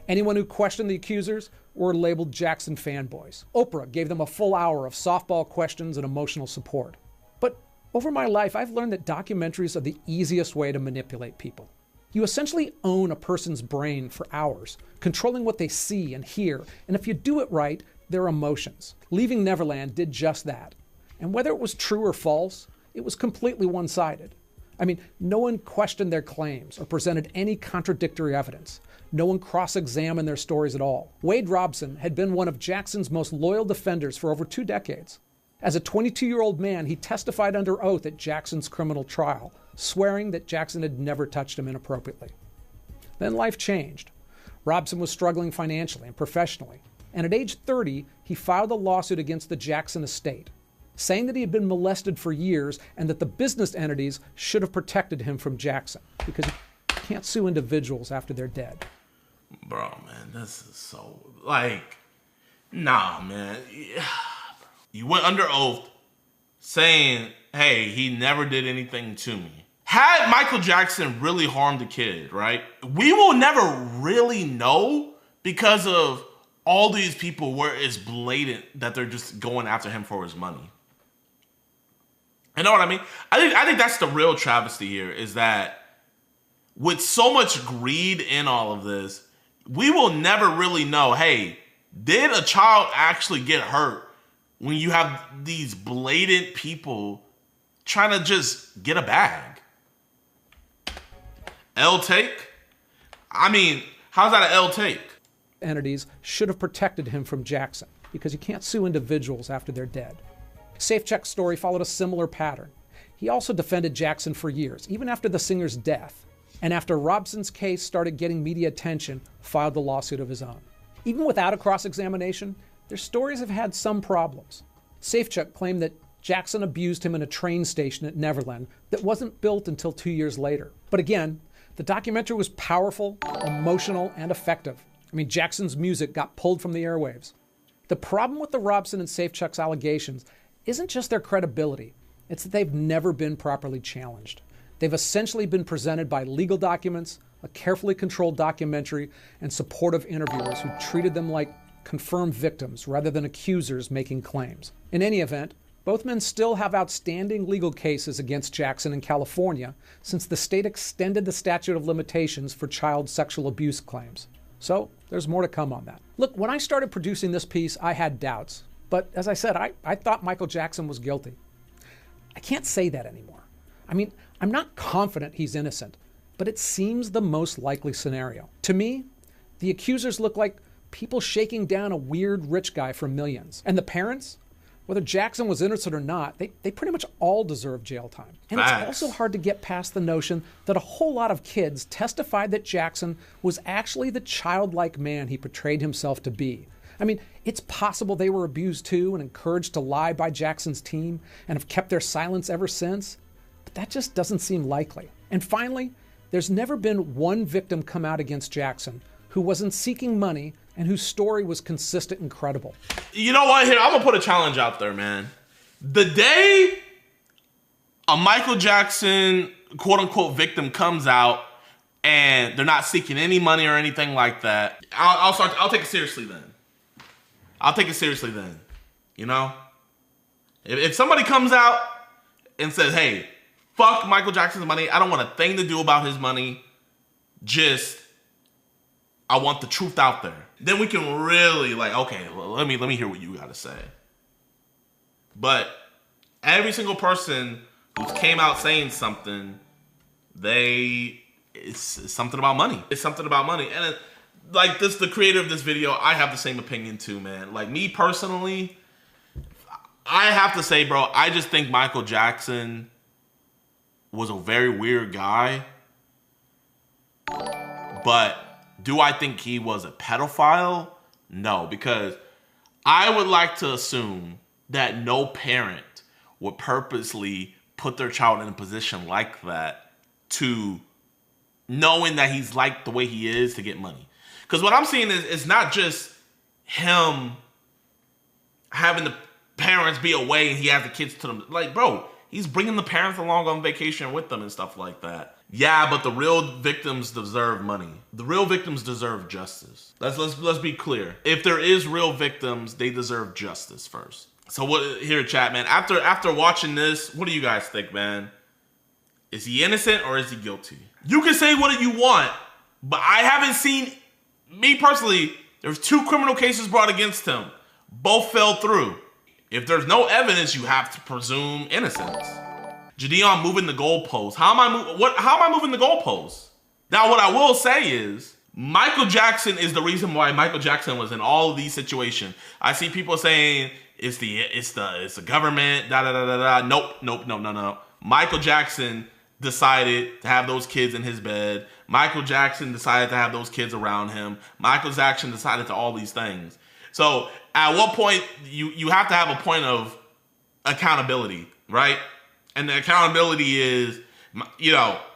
S4: Anyone who questioned the accusers were labeled Jackson fanboys. Oprah gave them a full hour of softball questions and emotional support. But over my life, I've learned that documentaries are the easiest way to manipulate people. You essentially own a person's brain for hours, controlling what they see and hear, and if you do it right, their emotions. Leaving Neverland did just that. And whether it was true or false, it was completely one-sided. I mean, no one questioned their claims or presented any contradictory evidence. No one cross-examined their stories at all. Wade Robson had been one of Jackson's most loyal defenders for over 2 decades. As a 22-year-old man, he testified under oath at Jackson's criminal trial, swearing that Jackson had never touched him inappropriately. Then life changed. Robson was struggling financially and professionally, and at age 30, he filed a lawsuit against the Jackson estate, saying that he had been molested for years and that the business entities should have protected him from Jackson, because you can't sue individuals after they're dead.
S5: Bro, man, this is so, nah, man. You went under oath saying, hey, he never did anything to me. Had Michael Jackson really harmed a kid, right? We will never really know because of all these people where it's blatant that they're just going after him for his money. You know what I mean? I think that's the real travesty here, is that with so much greed in all of this, we will never really know, hey, did a child actually get hurt when you have these blatant people trying to just get a bag? L take? I mean, how's that an L take?
S4: Entities should have protected him from Jackson, because you can't sue individuals after they're dead. Safechuck's story followed a similar pattern. He also defended Jackson for years, even after the singer's death, and after Robson's case started getting media attention, filed a lawsuit of his own. Even without a cross-examination, their stories have had some problems. Safechuck claimed that Jackson abused him in a train station at Neverland that wasn't built until 2 years later. But again, the documentary was powerful, emotional, and effective. I mean, Jackson's music got pulled from the airwaves. The problem with the Robson and Safechuck's allegations isn't just their credibility, it's that they've never been properly challenged. They've essentially been presented by legal documents, a carefully controlled documentary, and supportive interviewers who treated them like confirmed victims rather than accusers making claims. In any event, both men still have outstanding legal cases against Jackson in California since the state extended the statute of limitations for child sexual abuse claims. So there's more to come on that. Look, when I started producing this piece, I had doubts. But as I said, I thought Michael Jackson was guilty. I can't say that anymore. I mean, I'm not confident he's innocent, but it seems the most likely scenario. To me, the accusers look like people shaking down a weird rich guy for millions. And the parents, whether Jackson was innocent or not, they pretty much all deserve jail time. And it's also hard to get past the notion that a whole lot of kids testified that Jackson was actually the childlike man he portrayed himself to be. I mean, it's possible they were abused too and encouraged to lie by Jackson's team and have kept their silence ever since, but that just doesn't seem likely. And finally, there's never been one victim come out against Jackson who wasn't seeking money and whose story was consistent and credible.
S5: You know what? Here, I'm gonna put a challenge out there, man. The day a Michael Jackson quote-unquote victim comes out and they're not seeking any money or anything like that, I'll take it seriously then. I'll take it seriously then. You know? If somebody comes out and says, hey, fuck Michael Jackson's money, I don't want a thing to do about his money, just I want the truth out there. Then we can really like, okay, let me hear what you gotta say. But every single person who came out saying something, it's something about money. It's something about money. And like this, the creator of this video, I have the same opinion too, man. Like me personally, I have to say, bro, I just think Michael Jackson was a very weird guy. But do I think he was a pedophile? No, because I would like to assume that no parent would purposely put their child in a position like that to knowing that he's like the way he is to get money. Because what I'm seeing is it's not just him having the parents be away and he has the kids to them. Like, bro, he's bringing the parents along on vacation with them and stuff like that. Yeah, but the real victims deserve money. The real victims deserve justice. Let's be clear. If there is real victims, they deserve justice first. So what here, chat, man? After watching this, what do you guys think, man? Is he innocent or is he guilty? You can say what you want, but I haven't seen, me personally, there's 2 criminal cases brought against him. Both fell through. If there's no evidence, you have to presume innocence. JiDion moving the goalposts. How am I moving the goalposts? Now, what I will say is, Michael Jackson is the reason why Michael Jackson was in all of these situations. I see people saying it's the government, da da da da da. Nope. No. Michael Jackson decided to have those kids in his bed. Michael Jackson decided to have those kids around him. Michael Jackson decided to all these things. So at what point you have to have a point of accountability, right? And the accountability is,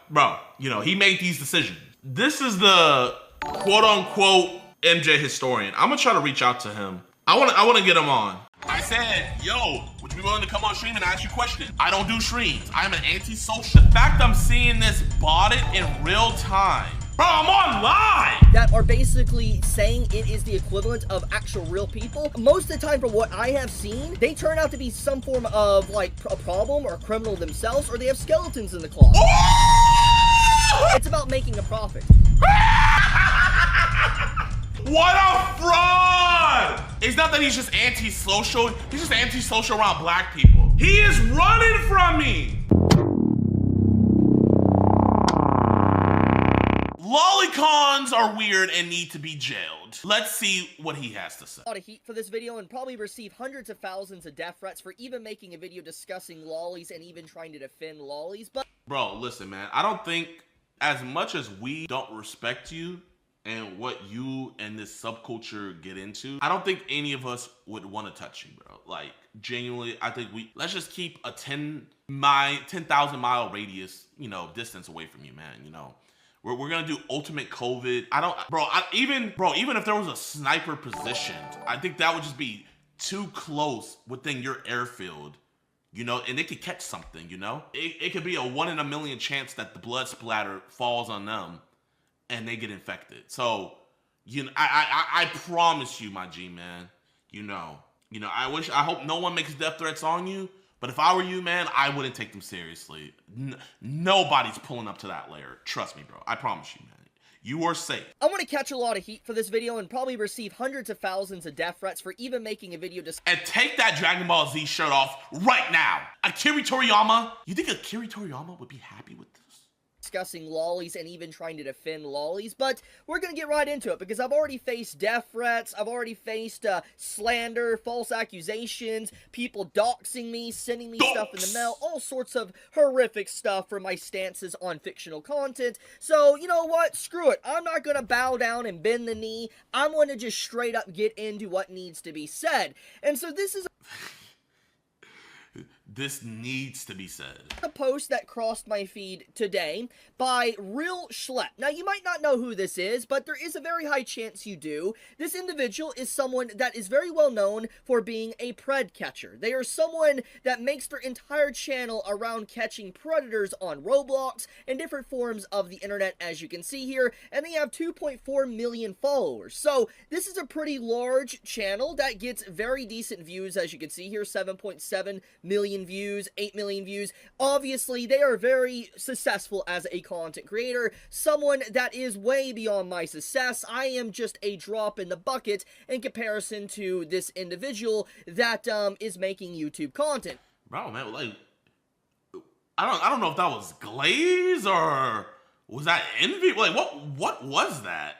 S5: bro, he made these decisions. This is the quote unquote MJ historian. I'm gonna try to reach out to him. I wanna get him on. I said, yo, would you be willing to come on stream and ask you questions? I don't do streams. I'm an anti-social. The fact I'm seeing this botted in real time. Bro, I'm on live!
S10: That are basically saying it is the equivalent of actual real people. Most of the time, from what I have seen, they turn out to be some form of, like, a problem or a criminal themselves, or they have skeletons in the closet. It's about making a profit.
S5: What a fraud! It's not that he's just anti-social. He's just anti-social around black people. He is running from me! Lolicons are weird and need to be jailed. Let's see what he has to say.
S10: A lot of heat for this video and probably receive hundreds of thousands of death threats for even making a video discussing lollies and even trying to defend lollies, but...
S5: Bro, listen, man. I don't think, as much as we don't respect you and what you and this subculture get into, I don't think any of us would want to touch you, bro. Like, genuinely, I think let's just keep a 10,000 mile radius, distance away from you, man, We're gonna do ultimate COVID. Even if there was a sniper position, I think that would just be too close within your airfield, and they could catch something, It could be a 1 in a million chance that the blood splatter falls on them and they get infected. So, You know, I promise you, my G, man. You know, I hope no one makes death threats on you. But if I were you, man, I wouldn't take them seriously. Nobody's pulling up to that layer. Trust me, bro. I promise you, man. You are safe.
S10: I'm gonna catch a lot of heat for this video and probably receive hundreds of thousands of death threats for even making a video
S5: and take that Dragon Ball Z shirt off right now. Akira Toriyama. You think Akira Toriyama would be happy with this?
S10: Discussing lollies and even trying to defend lollies, but we're gonna get right into it because I've already faced death threats, I've already faced slander, false accusations, people doxing me, sending me stuff in the mail, all sorts of horrific stuff for my stances on fictional content. So, you know what? Screw it. I'm not gonna bow down and bend the knee. I'm gonna just straight up get into what needs to be said. And so this is
S5: This needs to be said.
S10: A post that crossed my feed today by Real Schlep. Now, you might not know who this is, but there is a very high chance you do. This individual is someone that is very well known for being a pred catcher. They are someone that makes their entire channel around catching predators on Roblox and different forms of the internet, as you can see here, and they have 2.4 million followers. So, this is a pretty large channel that gets very decent views, as you can see here, 7.7 million views, 8 million views. Obviously, they are very successful as a content creator, someone that is way beyond my success. I am just a drop in the bucket in comparison to this individual that is making YouTube content.
S5: Bro, man, like, I don't know if that was glaze or was that envy? Like, what was that?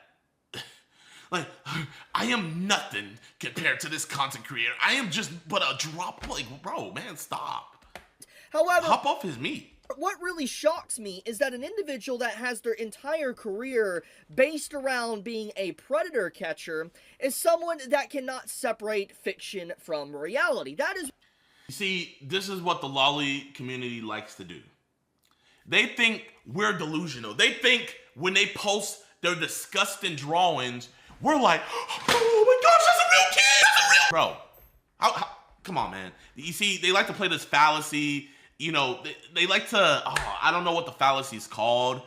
S5: Like, I am nothing compared to this content creator. I am just but a drop. Like, bro, man, stop.
S10: However,
S5: hop off his meat.
S10: What really shocks me is that an individual that has their entire career based around being a predator catcher is someone that cannot separate fiction from reality. That is...
S5: You see, this is what the lolly community likes to do. They think we're delusional. They think when they post their disgusting drawings, we're like, oh my gosh, that's a real kid! That's a real... Bro, come on, man. You see, they like to play this fallacy. You know, they like to, I don't know what the fallacy is called.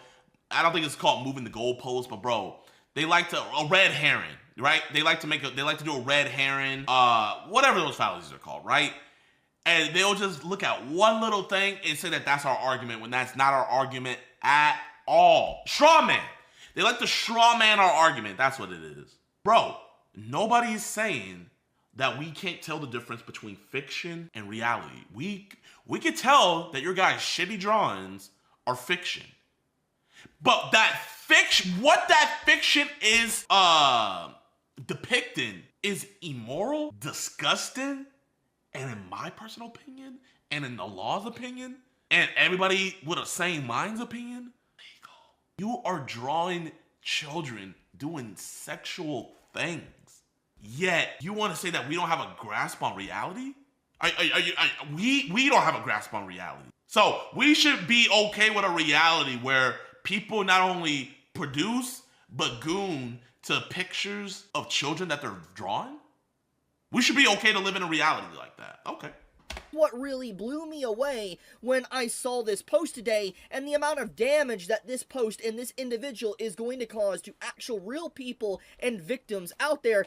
S5: I don't think it's called moving the goalpost, but bro, they like to, a red herring, right? They like to do a red herring, whatever those fallacies are called, right? And they'll just look at one little thing and say that that's our argument when that's not our argument at all. Straw man. They like to straw man our argument. That's what it is. Bro, nobody is saying that we can't tell the difference between fiction and reality. We can tell that your guys' shitty drawings are fiction. But that fiction, what that fiction is depicting is immoral, disgusting, and in my personal opinion, and in the law's opinion, and everybody with a sane mind's opinion, you are drawing children doing sexual things. Yet, you want to say that we don't have a grasp on reality? We don't have a grasp on reality. So, we should be okay with a reality where people not only produce, but goon to pictures of children that they're drawing? We should be okay to live in a reality like that. Okay.
S10: What really blew me away when I saw this post today and the amount of damage that this post and this individual is going to cause to actual real people and victims out there.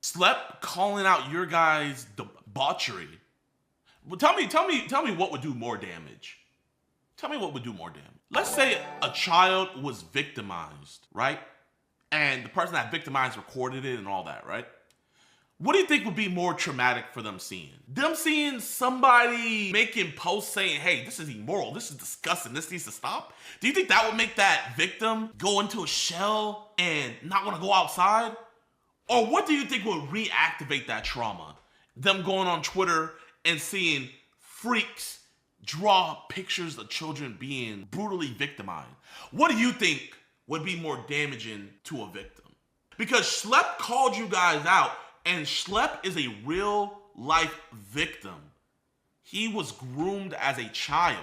S5: Slep calling out your guys' debauchery. Well, tell me what would do more damage. Tell me what would do more damage. Let's say a child was victimized, right? And the person that victimized recorded it and all that, right? What do you think would be more traumatic for them seeing? Them seeing somebody making posts saying, hey, this is immoral, this is disgusting, this needs to stop? Do you think that would make that victim go into a shell and not want to go outside? Or what do you think would reactivate that trauma? Them going on Twitter and seeing freaks draw pictures of children being brutally victimized. What do you think would be more damaging to a victim? Because Schlep called you guys out, and Schlep is a real life victim. He was groomed as a child.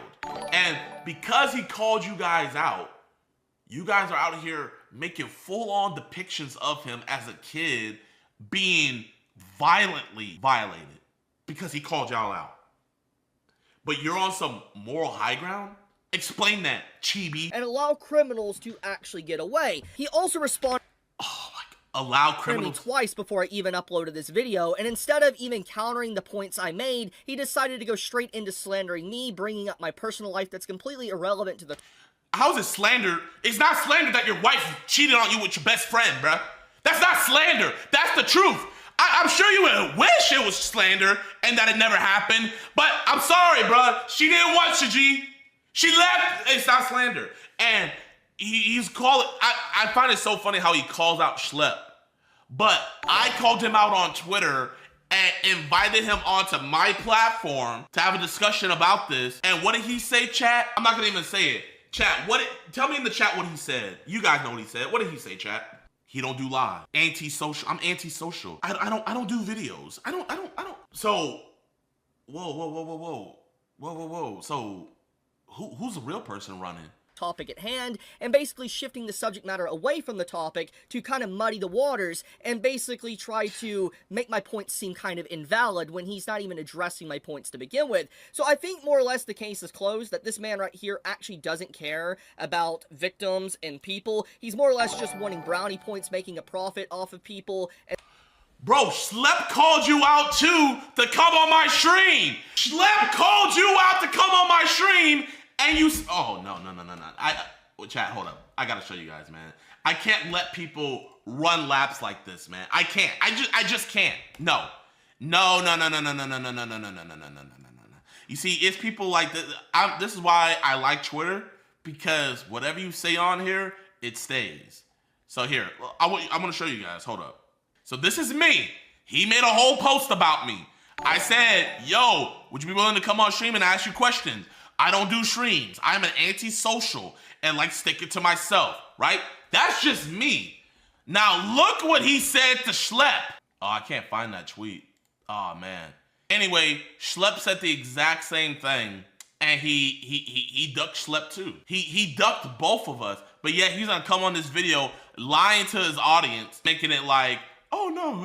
S5: And because he called you guys out, you guys are out here making full-on depictions of him as a kid being violently violated because he called y'all out. But you're on some moral high ground? Explain that, chibi.
S10: And allow criminals to actually get away. He also responded...
S5: Oh allow criminals
S10: twice before I even uploaded this video, and instead of even countering the points I made, he decided to go straight into slandering me, bringing up my personal life that's completely irrelevant to the...
S5: How is it slander? It's not slander that your wife cheated on you with your best friend, bruh. That's not slander. That's the truth. I'm sure you would wish it was slander and that it never happened, but I'm sorry, bruh. She didn't want you, G. She left. It's not slander. And he's calling... I find it so funny how he calls out Schlep. But I called him out on Twitter and invited him onto my platform to have a discussion about this. And what did he say, chat? I'm not gonna even say it. Chat, tell me in the chat what he said. You guys know what he said. What did he say, chat? He don't do live. Antisocial. I'm antisocial. I don't do videos. I don't. So, whoa. So, who's the real person running?
S10: Topic at hand, and basically shifting the subject matter away from the topic to kind of muddy the waters and basically try to make my points seem kind of invalid when he's not even addressing my points to begin with. So I think more or less the case is closed, that this man right here actually doesn't care about victims and people. He's more or less just wanting brownie points, making a profit off of people.
S5: Bro, Schlep called you out too to come on my stream. Schlep called you out to come on my stream. And you, oh, no. Chat, hold up. I gotta show you guys, man. I can't let people run laps like this, man. I can't. I just can't. No. You see, it's people like this. This is why I like Twitter, because whatever you say on here, it stays. So here, I'm gonna show you guys. Hold up. So this is me. He made a whole post about me. I said, yo, would you be willing to come on stream and ask you questions? I don't do streams. I'm an antisocial and like stick it to myself, right? That's just me. Now look what he said to Schlep. Oh, I can't find that tweet. Oh man. Anyway, Schlep said the exact same thing, and he ducked Schlep too. He ducked both of us, but yet he's gonna come on this video lying to his audience, making it like, oh no,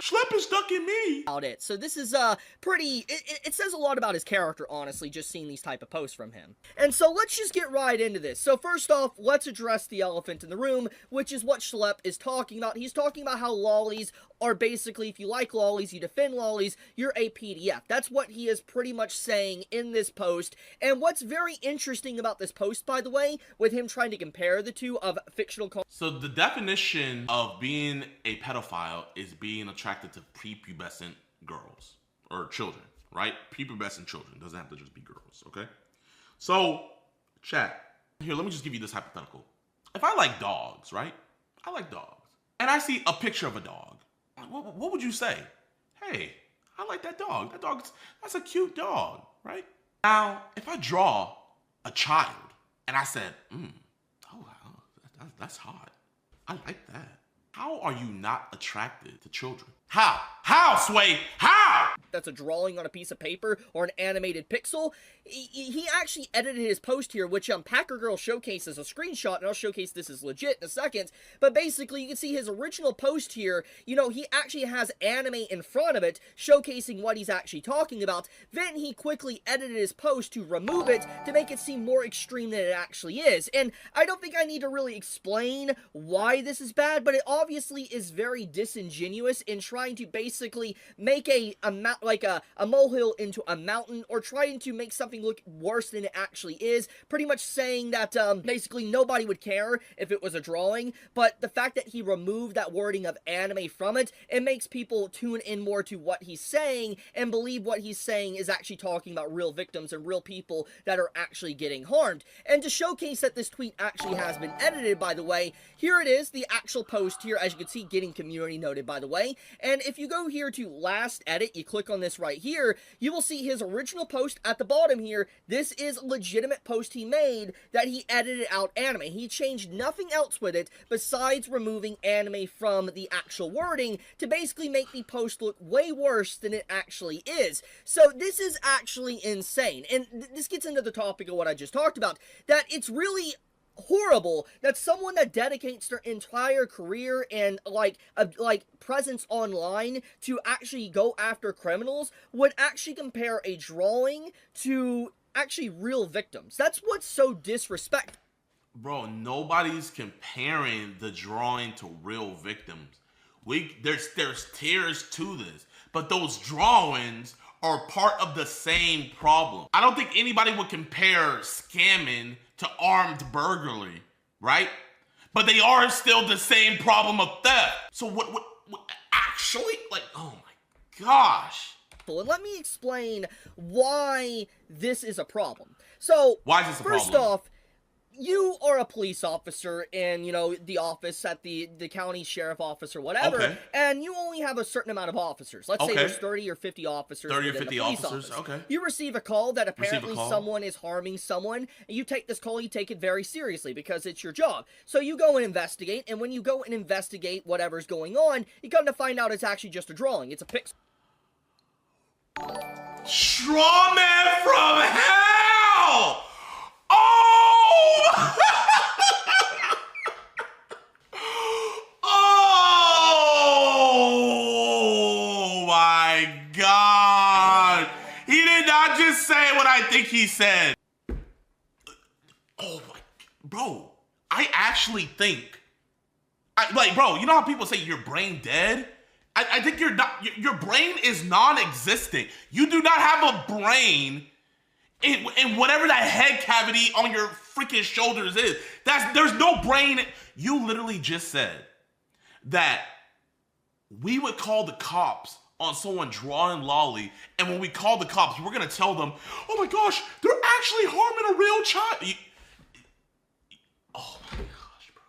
S5: Schlep is ducking me.
S10: About it. So this is pretty, it says a lot about his character, honestly, just seeing these type of posts from him. And so let's just get right into this. So first off, let's address the elephant in the room, which is what Schlep is talking about. He's talking about how lollies are basically, if you like lollies, you defend lollies, you're a PDF. That's what he is pretty much saying in this post. And what's very interesting about this post, by the way, with him trying to compare the two of fictional...
S5: So the definition of being a pedophile is being attracted to prepubescent girls or children, right? Prepubescent children. Doesn't have to just be girls, okay? So, chat. Here, let me just give you this hypothetical. If I like dogs, right? I like dogs. And I see a picture of a dog. What would you say? Hey, I like that dog. That's a cute dog, right? Now, if I draw a child and I said, oh, wow, that's hot. I like that. How are you not attracted to children? How? How, Sway? How?
S10: That's a drawing on a piece of paper or an animated pixel. He actually edited his post here, which Packer Girl showcases a screenshot, and I'll showcase this as legit in a second. But basically, you can see his original post here. You know, he actually has anime in front of it, showcasing what he's actually talking about. Then he quickly edited his post to remove it to make it seem more extreme than it actually is. And I don't think I need to really explain why this is bad, but it obviously is very disingenuous in trying to basically make a molehill into a mountain, or trying to make something look worse than it actually is, pretty much saying that basically nobody would care if it was a drawing. But the fact that he removed that wording of anime from it, it makes people tune in more to what he's saying and believe what he's saying is actually talking about real victims and real people that are actually getting harmed. And to showcase that this tweet actually has been edited, by the way, here it is, the actual post here, as you can see, getting community noted, by the way. And if you go here to last edit, you click on this right here, you will see his original post at the bottom here. This is a legitimate post he made that he edited out anime. He changed nothing else with it besides removing anime from the actual wording to basically make the post look way worse than it actually is. So this is actually insane. And this gets into the topic of what I just talked about, that it's really horrible that someone that dedicates their entire career and like presence online to actually go after criminals would actually compare a drawing to actually real victims. That's what's so disrespectful.
S5: Bro, nobody's comparing the drawing to real victims. There's tiers to this, but those drawings are part of the same problem. I don't think anybody would compare scamming to armed burglary, right? But they are still the same problem of theft. So what actually, like, oh my gosh.
S10: And let me explain why this is a problem. So,
S5: why is this a problem?
S10: First off, you are a police officer in, you know, the office at the county sheriff office or whatever,
S5: okay.
S10: And you only have a certain amount of officers. Let's say there's 30 or 50 officers.
S5: 30 or 50 officers,
S10: office.
S5: okay.
S10: You receive a call that apparently someone is harming someone, and you take this call, you take it very seriously because it's your job. So you go and investigate, and when you go and investigate whatever's going on, you come to find out it's actually just a drawing. It's a pixel.
S5: Straw man from hell! Oh! Oh my God! He did not just say what I think he said. Oh my, bro! I actually think, bro. You know how people say your brain dead? I think your brain is non-existent. You do not have a brain in whatever that head cavity on your freaking shoulders is. There's no brain. You literally just said that we would call the cops on someone drawing lolly, and when we call the cops, we're gonna tell them, oh my gosh, they're actually harming a real child. Oh my gosh, bro.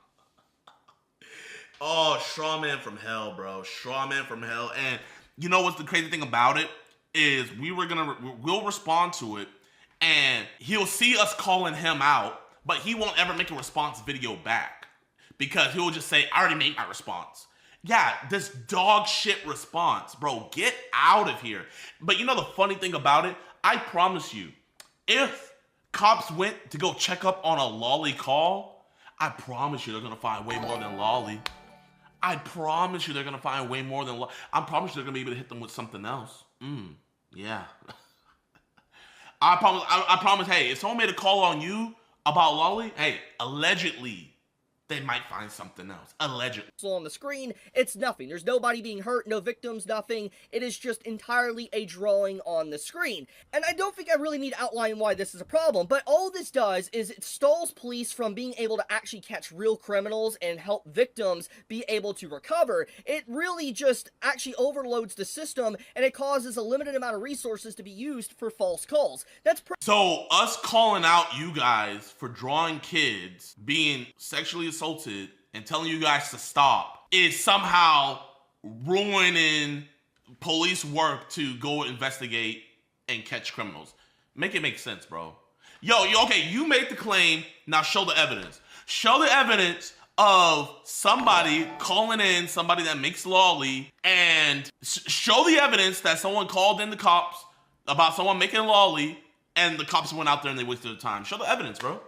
S5: Oh, straw man from hell, bro. Straw man from hell. And you know what's the crazy thing about it is we'll respond to it, and he'll see us calling him out, but he won't ever make a response video back because he'll just say, I already made my response. Yeah, this dog shit response, bro. Get out of here. But you know the funny thing about it? I promise you, if cops went to go check up on a lolly call, I promise you they're gonna find way more than lolly. I promise you they're gonna find way more than lolly. I promise you they're gonna be able to hit them with something else. Yeah. I promise, hey, if someone made a call on you about lolly, hey, allegedly, they might find something else. Allegedly.
S10: On the screen, it's nothing. There's nobody being hurt, no victims, nothing. It is just entirely a drawing on the screen. And I don't think I really need to outline why this is a problem, but all this does is it stalls police from being able to actually catch real criminals and help victims be able to recover. It really just actually overloads the system, and it causes a limited amount of resources to be used for false calls.
S5: So us calling out you guys for drawing kids being sexually assaulted and telling you guys to stop is somehow ruining police work to go investigate and catch criminals. Make it make sense, bro. Yo, okay, you made the claim, now show the evidence. Show the evidence of somebody calling in somebody that makes lolly, and show the evidence that someone called in the cops about someone making lolly, and the cops went out there and they wasted their time. Show the evidence, bro.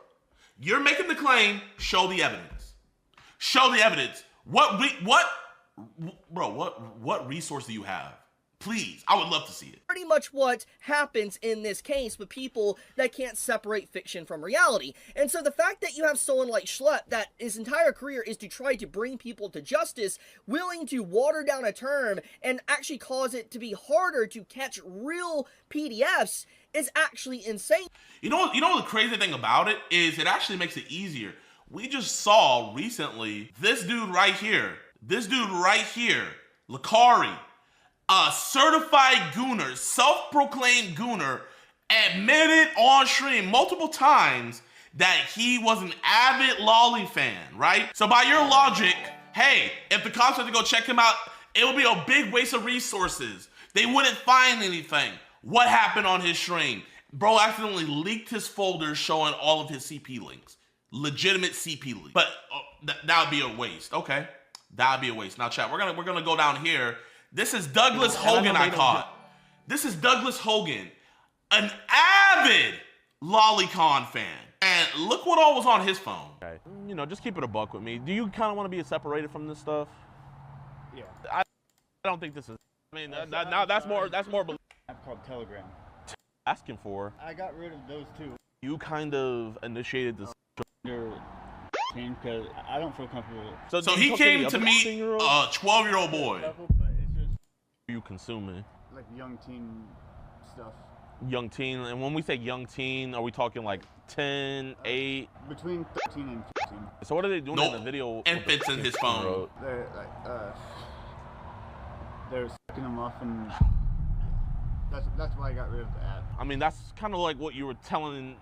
S5: You're making the claim, show the evidence. Show the evidence. What resource do you have? Please, I would love to see it.
S10: Pretty much what happens in this case with people that can't separate fiction from reality. And so the fact that you have someone like Schlepp that his entire career is to try to bring people to justice, willing to water down a term and actually cause it to be harder to catch real PDFs is actually insane.
S5: You know the crazy thing about it is it actually makes it easier. We just saw recently this dude right here, Lakari, a certified gooner, self-proclaimed gooner, admitted on stream multiple times that he was an avid lolly fan, right? So by your logic, hey, if the cops had to go check him out, it would be a big waste of resources. They wouldn't find anything. What happened on his stream? Bro accidentally leaked his folders showing all of his CP links. Legitimate CP links. But that would be a waste. Okay, that would be a waste. Now, chat, we're gonna go down here. This is Douglas Hogan I caught. This is Douglas Hogan, an avid Lolicon fan. And look what all was on his phone.
S11: Okay. You know, just keep it a buck with me. Do you kind of want to be separated from this stuff?
S12: Yeah.
S11: I don't think this is. I mean, now that's more. That's more.
S12: App called Telegram.
S11: Asking for.
S12: I got rid of those two.
S11: You kind of initiated this.
S12: because I don't feel comfortable.
S5: So he came to meet a 12-year-old boy.
S12: But it's just
S11: You consuming
S12: like young teen stuff.
S11: young teen, and when we say young teen, are we talking like 10, 8?
S12: Between 13 and 15.
S11: So what are they doing in the video?
S5: Infants in his phone.
S12: They're like, they're sucking them off, and that's why I got rid of the ad.
S11: I mean, that's kind of like what you were telling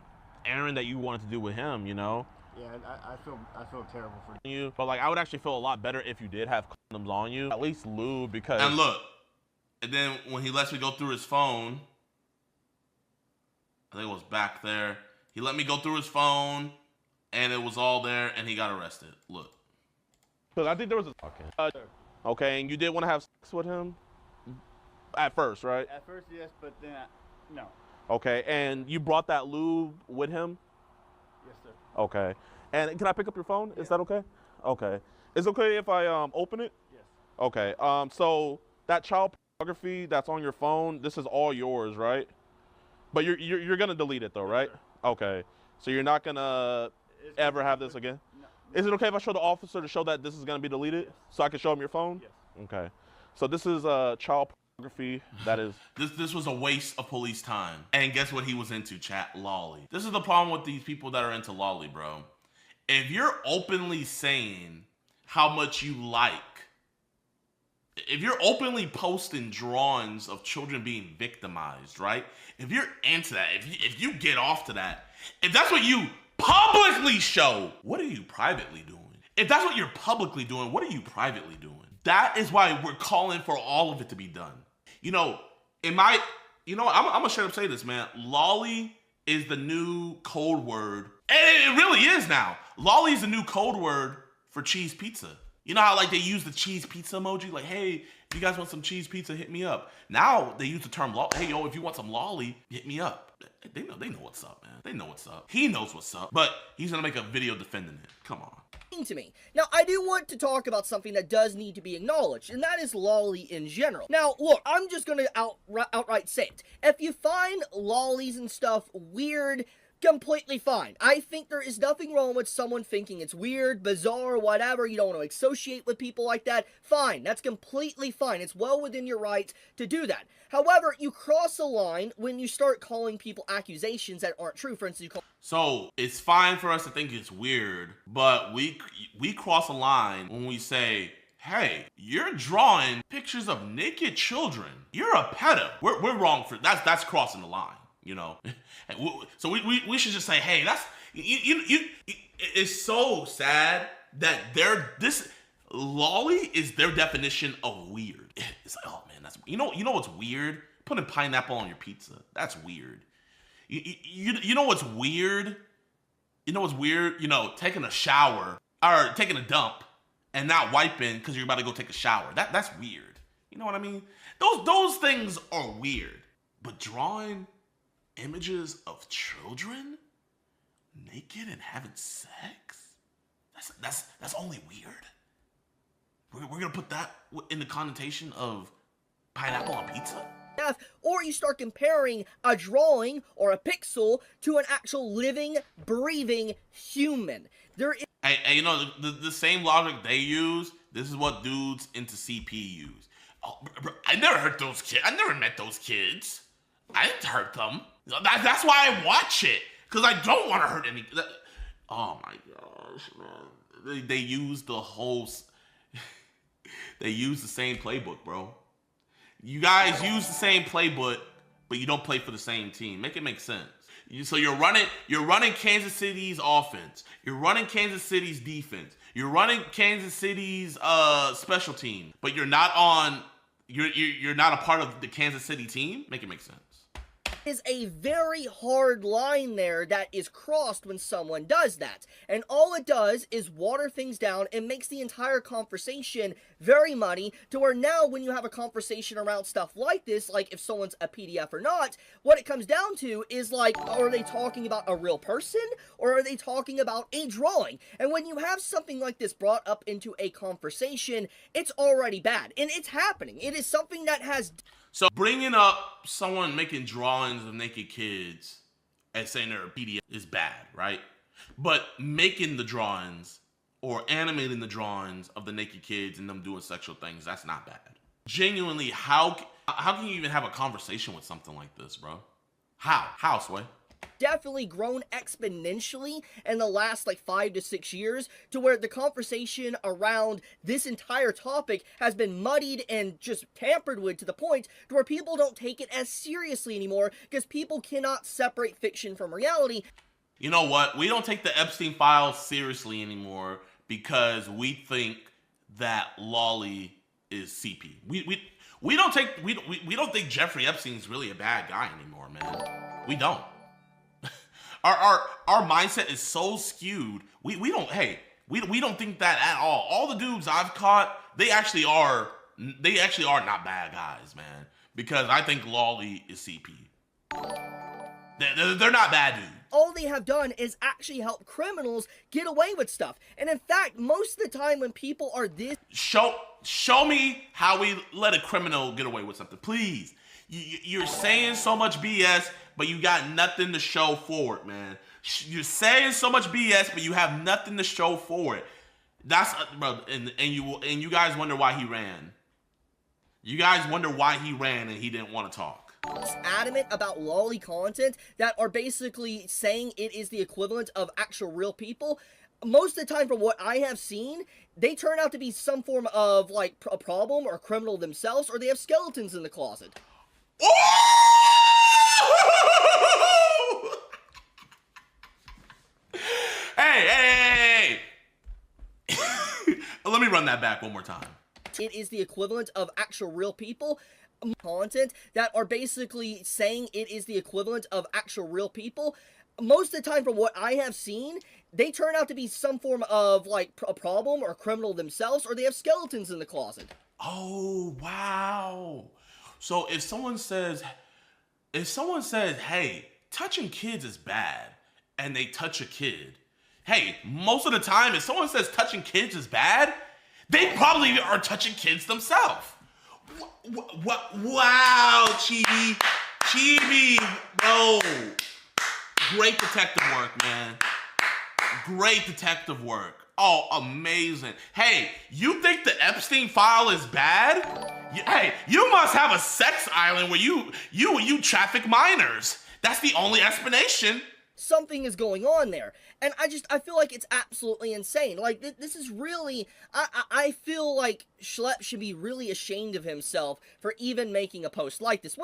S11: Aaron that you wanted to do with him, you know?
S12: Yeah, I feel terrible for
S11: you. But like, I would actually feel a lot better if you did have condoms on you, at least lube, because.
S5: And look, and then when he lets me go through his phone, I think it was back there. He let me go through his phone, and it was all there, and he got arrested. Look.
S11: Because I think there was a. Okay, and you did want to have sex with him at first, right?
S12: At first, yes, but then no.
S11: Okay, and you brought that lube with him?
S12: Yes, sir.
S11: Okay. And can I pick up your phone? Is that okay? Okay. Is it okay if I open it?
S12: Yes.
S11: Okay. So that child pornography that's on your phone, this is all yours, right? But you're gonna delete it though, right? Okay. So you're not gonna ever have this again?
S12: No.
S11: Is it okay if I show the officer to show that this is gonna be deleted?
S12: Yes.
S11: So I can show him your phone?
S12: Yes.
S11: Okay. So this is child pornography that is.
S5: This was a waste of police time. And guess what he was into, chat? Lolly. This is the problem with these people that are into lolly, bro. If you're openly saying how much you like, if you're openly posting drawings of children being victimized, right? If you're into that, if you get off to that, if that's what you publicly show, what are you privately doing? If that's what you're publicly doing, what are you privately doing? That is why we're calling for all of it to be done. You know, I'm gonna straight up say this, man. Lolly is the new code word. And it really is now. Lolly is the new code word for cheese pizza. You know how like they use the cheese pizza emoji? Like, hey, if you guys want some cheese pizza, hit me up. Now they use the term lolly. Hey, yo, if you want some lolly, hit me up. They know what's up, man. They know what's up. He knows what's up, but he's gonna make a video defending it. Come on.
S10: To me. Now, I do want to talk about something that does need to be acknowledged, and that is lolly in general. Now, look, I'm just gonna outright say it. If you find lollies and stuff weird, completely fine. I think there is nothing wrong with someone thinking it's weird, bizarre, whatever, you don't want to associate with people like that. Fine, that's completely fine. It's well within your right to do that. However, you cross a line when you start calling people accusations that aren't true. For instance, you call...
S5: So, it's fine for us to think it's weird, but we cross a line when we say, hey, you're drawing pictures of naked children. You're a pedo. We're wrong for that's crossing the line. You know, so we should just say, hey, that's it's so sad that this lolly is their definition of weird. It's like, oh man, that's you know what's weird? Putting pineapple on your pizza. That's weird. You know what's weird? You know what's weird? You know, taking a shower or taking a dump and not wiping because you're about to go take a shower. That's weird. You know what I mean? Those things are weird. But drawing images of children naked and having sex, that's only weird. We're gonna put that in the connotation of pineapple on pizza?
S10: Or you start comparing a drawing or a pixel to an actual living, breathing human. There is...
S5: Hey, you know, the same logic they use, this is what dudes into CP use. Oh, bro, I never hurt those kids. I never met those kids. I didn't hurt them. That's why I watch it, because I don't want to hurt any. Oh my gosh, man! They use the whole. They use the same playbook, bro. You guys use the same playbook, but you don't play for the same team. Make it make sense. So you're running Kansas City's offense. You're running Kansas City's defense. You're running Kansas City's special team, but you're not on. You're not a part of the Kansas City team. Make it make sense.
S10: Is a very hard line there that is crossed when someone does that. And all it does is water things down and makes the entire conversation very muddy, to where now when you have a conversation around stuff like this, like if someone's a PDF or not, what it comes down to is like, are they talking about a real person or are they talking about a drawing? And when you have something like this brought up into a conversation, it's already bad. And it's happening. It is something that has...
S5: So bringing up someone making drawings of naked kids and saying they're a PDF is bad, right? But making the drawings or animating the drawings of the naked kids and them doing sexual things, that's not bad. Genuinely, how can you even have a conversation with something like this, bro? How, Sway?
S10: Definitely grown exponentially in the last like 5 to 6 years, to where the conversation around this entire topic has been muddied and just tampered with to the point to where people don't take it as seriously anymore because people cannot separate fiction from reality.
S5: You know what? We don't take the Epstein files seriously anymore because we think that Lolly is CP. We don't think Jeffrey Epstein's really a bad guy anymore, man. We don't. Our mindset is so skewed. We don't think that at all. All the dudes I've caught, they actually are not bad guys, man. Because I think Lolly is CP. They're not bad dudes.
S10: All they have done is actually help criminals get away with stuff. And in fact, most of the time when people are this...
S5: Show me how we let a criminal get away with something, please. You're saying so much BS, but you got nothing to show for it, man. You're saying so much BS, but you have nothing to show for it. That's bro, and you guys wonder why he ran. You guys wonder why he ran and he didn't want to talk.
S10: Adamant about lolly content that are basically saying it is the equivalent of actual real people. Most of the time, from what I have seen, they turn out to be some form of like a problem or a criminal themselves, or they have skeletons in the closet.
S5: Hey. Let me run that back one more time.
S10: It is the equivalent of actual real people. Content that are basically saying it is the equivalent of actual real people. Most of the time, from what I have seen, they turn out to be some form of like a problem or a criminal themselves, or they have skeletons in the closet.
S5: Oh, wow. So if someone says, hey, touching kids is bad, and they touch a kid, hey, most of the time, if someone says touching kids is bad, they probably are touching kids themselves. Wow, Chibi, no. Great detective work, man. Great detective work. Oh, amazing. Hey, you think the Epstein file is bad? Hey, you must have a sex island where you traffic minors. That's the only explanation.
S10: Something is going on there. And I feel like it's absolutely insane. Like, this is really, I feel like Schlepp should be really ashamed of himself for even making a post like this.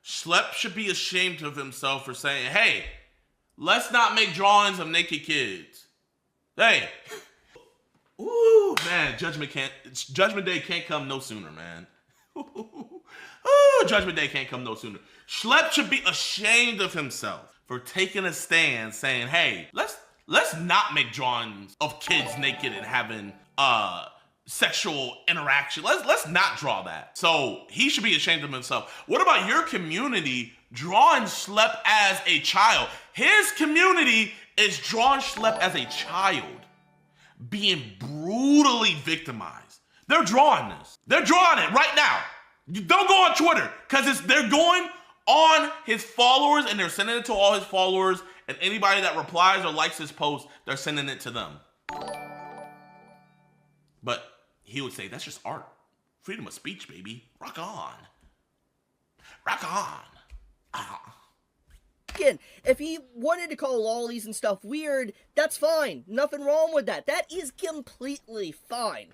S5: Schlepp should be ashamed of himself for saying, hey, let's not make drawings of naked kids. Hey. Ooh, man, Judgment Day can't come no sooner, man. Ooh, Judgment Day can't come no sooner. Schlepp should be ashamed of himself for taking a stand saying, hey, let's not make drawings of kids naked and having sexual interaction. Let's not draw that. So he should be ashamed of himself. What about your community drawing Schlepp as a child? His community is drawing Schlepp as a child being brutally victimized. They're drawing this. They're drawing it right now. Don't go on Twitter, because they're going on his followers and they're sending it to all his followers, and anybody that replies or likes his post, they're sending it to them. But he would say, that's just art. Freedom of speech, baby. Rock on. Rock on.
S10: Again, if he wanted to call lollies and stuff weird, that's fine. Nothing wrong with that. That is completely fine.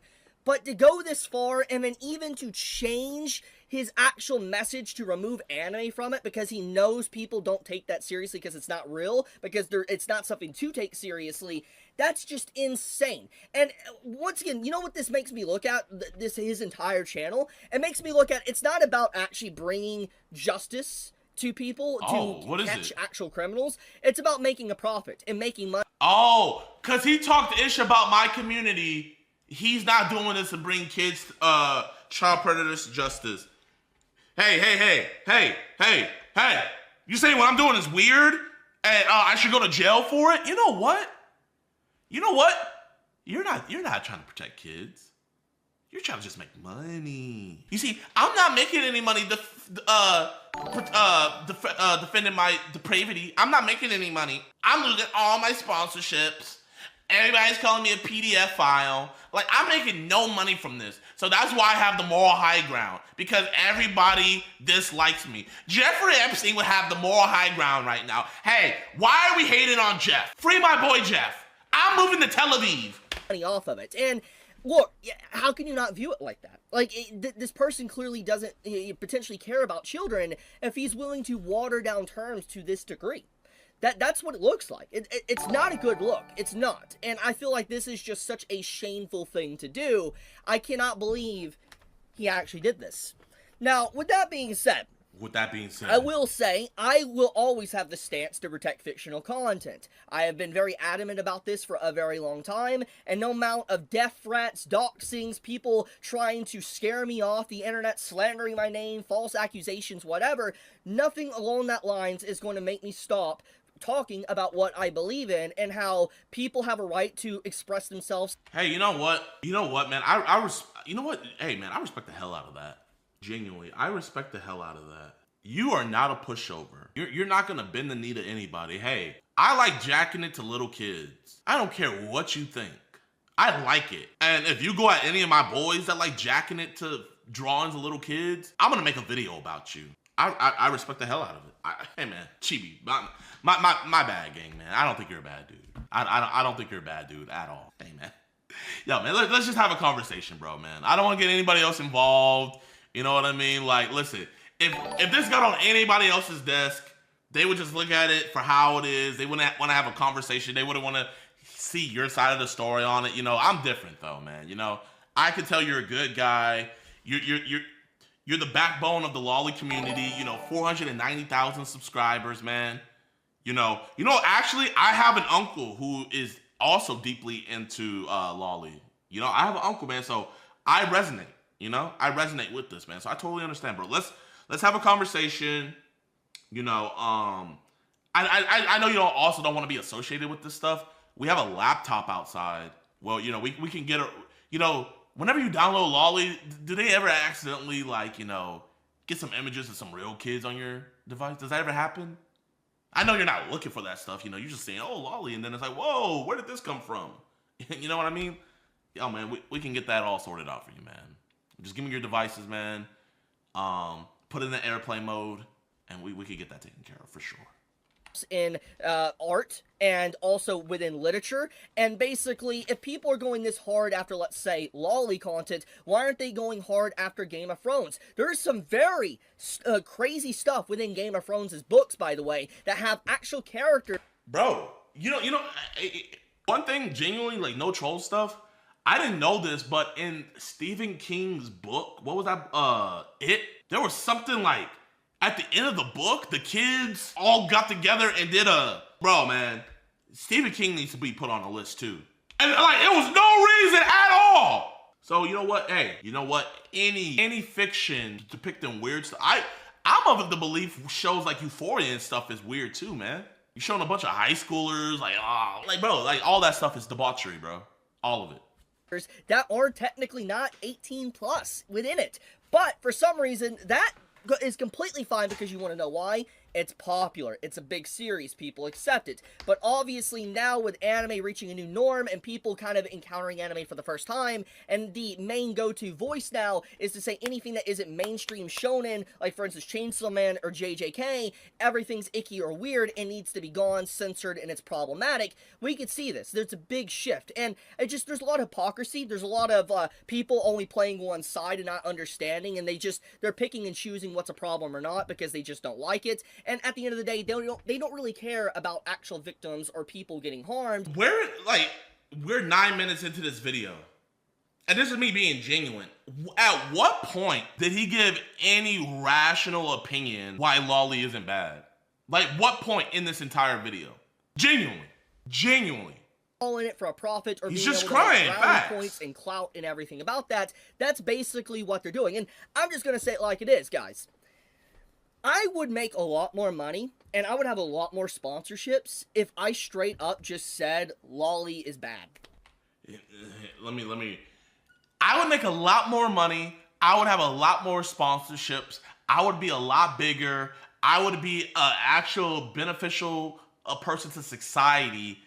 S10: But to go this far and then even to change his actual message to remove anime from it because he knows people don't take that seriously because it's not real, because it's not something to take seriously, that's just insane. And once again, you know what this makes me look at, his entire channel? It makes me look at, it's not about actually bringing justice to people to catch actual criminals. It's about making a profit and making money.
S5: Oh, because he talked ish about my community. He's not doing this to bring kids, child predators to justice. Hey. You saying what I'm doing is weird and I should go to jail for it? You know what? You're not trying to protect kids. You're trying to just make money. You see, I'm not making any money defending my depravity. I'm not making any money. I'm losing all my sponsorships. Everybody's calling me a PDF file. Like, I'm making no money from this. So that's why I have the moral high ground. Because everybody dislikes me. Jeffrey Epstein would have the moral high ground right now. Hey, why are we hating on Jeff? Free my boy Jeff. I'm moving to Tel Aviv.
S10: Money off of it. And look, how can you not view it like that? Like, this person clearly doesn't potentially care about children if he's willing to water down terms to this degree. That's what it looks like. It's not a good look. It's not. And I feel like this is just such a shameful thing to do. I cannot believe he actually did this. Now, with that being said, I will say, I will always have the stance to protect fictional content. I have been very adamant about this for a very long time, and no amount of death threats, doxings, people trying to scare me off the internet, slandering my name, false accusations, whatever, nothing along that lines is going to make me stop talking about what I believe in and how people have a right to express themselves.
S5: Hey, you know what, man? You know what? Hey, man, I respect the hell out of that. Genuinely, I respect the hell out of that. You are not a pushover. You're not gonna bend the knee to anybody. Hey, I like jacking it to little kids. I don't care what you think. I like it. And if you go at any of my boys that like jacking it to drawings of little kids, I'm gonna make a video about you. I respect the hell out of it. Hey man, Chibi, my bad, gang, man. I don't think you're a bad dude. I don't think you're a bad dude at all. Hey man, yo man, let's just have a conversation, bro, man. I don't want to get anybody else involved. You know what I mean? Like, listen, if this got on anybody else's desk, they would just look at it for how it is. They wouldn't want to have a conversation. They wouldn't want to see your side of the story on it. You know, I'm different though, man. You know, I can tell you're a good guy. You're the backbone of the lolly community. You know, 490,000 subscribers, man. You know. Actually, I have an uncle who is also deeply into lolly. You know, I have an uncle, man. So I resonate. You know, I resonate with this, man. So I totally understand, bro. Let's have a conversation. You know, I know you also don't want to be associated with this stuff. We have a laptop outside. Well, you know, we can get a, you know, whenever you download Lolly, do they ever accidentally, like, you know, get some images of some real kids on your device? Does that ever happen? I know you're not looking for that stuff. You know, you're just saying, oh, Lolly, and then it's like, whoa, where did this come from? You know what I mean? Yo, man, we can get that all sorted out for you, man. Just give me your devices, man. Put it in the airplane mode, and we could get that taken care of for sure.
S10: In art and also within literature, and basically if people are going this hard after, let's say, lolly content, why aren't they going hard after Game of Thrones? There is some very crazy stuff within Game of Thrones' books, by the way, that have actual characters.
S5: Bro, you know, one thing, genuinely, like, no troll stuff, I didn't know this, but in Stephen King's book, what was that, there was something like, at the end of the book, the kids all got together and did bro, man, Stephen King needs to be put on a list too. And like, it was no reason at all. So you know what? Hey, you know what? Any fiction depicting weird stuff, I'm of the belief shows like Euphoria and stuff is weird too, man. You're showing a bunch of high schoolers, like bro, like all that stuff is debauchery, bro. All of it.
S10: That are technically not 18 plus within it. But for some reason, that is completely fine, because you want to know why? It's popular. It's a big series. People accept it. But obviously now with anime reaching a new norm and people kind of encountering anime for the first time, and the main go-to voice now is to say anything that isn't mainstream shonen, like for instance Chainsaw Man or JJK, everything's icky or weird and needs to be gone, censored, and it's problematic. We could see this. There's a big shift. And there's a lot of hypocrisy. There's a lot of people only playing one side and not understanding, and they're picking and choosing what's a problem or not because they just don't like it. And at the end of the day, they don't really care about actual victims or people getting harmed.
S5: We're 9 minutes into this video, and this is me being genuine. At what point did he give any rational opinion why lolly isn't bad? Like, what point in this entire video? Genuinely.
S10: All in it for a profit, or
S5: he's
S10: being
S5: just
S10: able
S5: crying
S10: to get brownie points and clout and everything about that. That's basically what they're doing. And I'm just gonna say it like it is, guys. I would make a lot more money, and I would have a lot more sponsorships if I straight up just said lolly is bad.
S5: Let me. I would make a lot more money. I would have a lot more sponsorships. I would be a lot bigger. I would be an actual beneficial person to society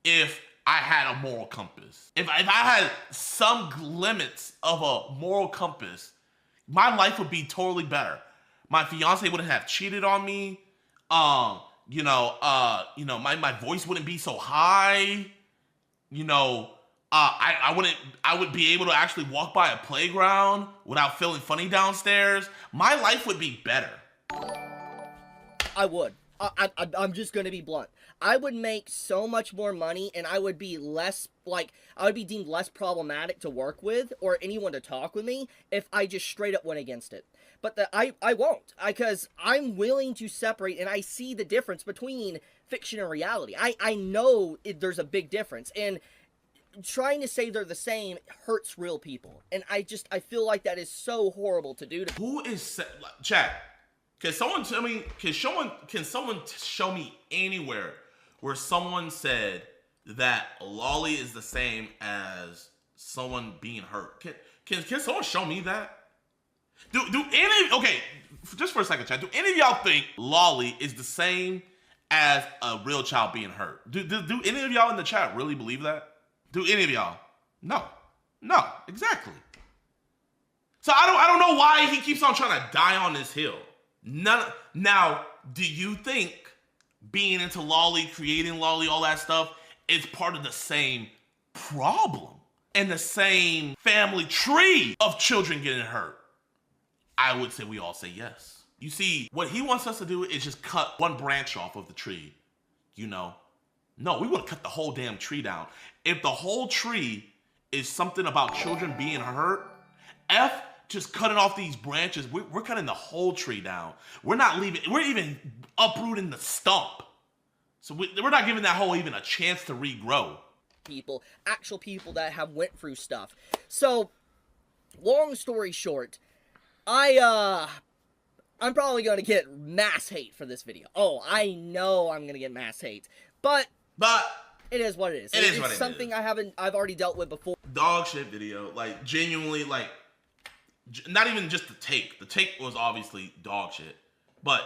S5: if I had a moral compass. If I had some limits of a moral compass, my life would be totally better. My fiance wouldn't have cheated on me. My voice wouldn't be so high. I would be able to actually walk by a playground without feeling funny downstairs. My life would be better.
S10: I would. I'm just gonna be blunt. I would make so much more money, and I would be I would be deemed less problematic to work with or anyone to talk with me if I just straight up went against it. But I won't, because I'm willing to separate, and I see the difference between fiction and reality. I know there's a big difference, and trying to say they're the same hurts real people, and I feel like that is so horrible to do.
S5: Who is chat? Can someone tell me? Can someone show me anywhere where someone said that lolly is the same as someone being hurt? Can someone show me that? Do any, okay, just for a second, chat. Do any of y'all think lolly is the same as a real child being hurt? Do any of y'all in the chat really believe that? Do any of y'all? No, exactly. So I don't know why he keeps on trying to die on this hill. Now, do you think being into lolly, creating lolly, all that stuff is part of the same problem and the same family tree of children getting hurt? I would say we all say yes. You see, what he wants us to do is just cut one branch off of the tree, No, we want to cut the whole damn tree down. If the whole tree is something about children being hurt, just cutting off these branches, we're cutting the whole tree down. We're even uprooting the stump. So we're not giving that whole even a chance to regrow.
S10: Actual people that have went through stuff. So, long story short, I'm probably going to get mass hate for this video. Oh, I know I'm going to get mass hate. But it is what it is. It's something I've already dealt with before.
S5: Dog shit video, genuinely, not even just the take. The take was obviously dog shit, but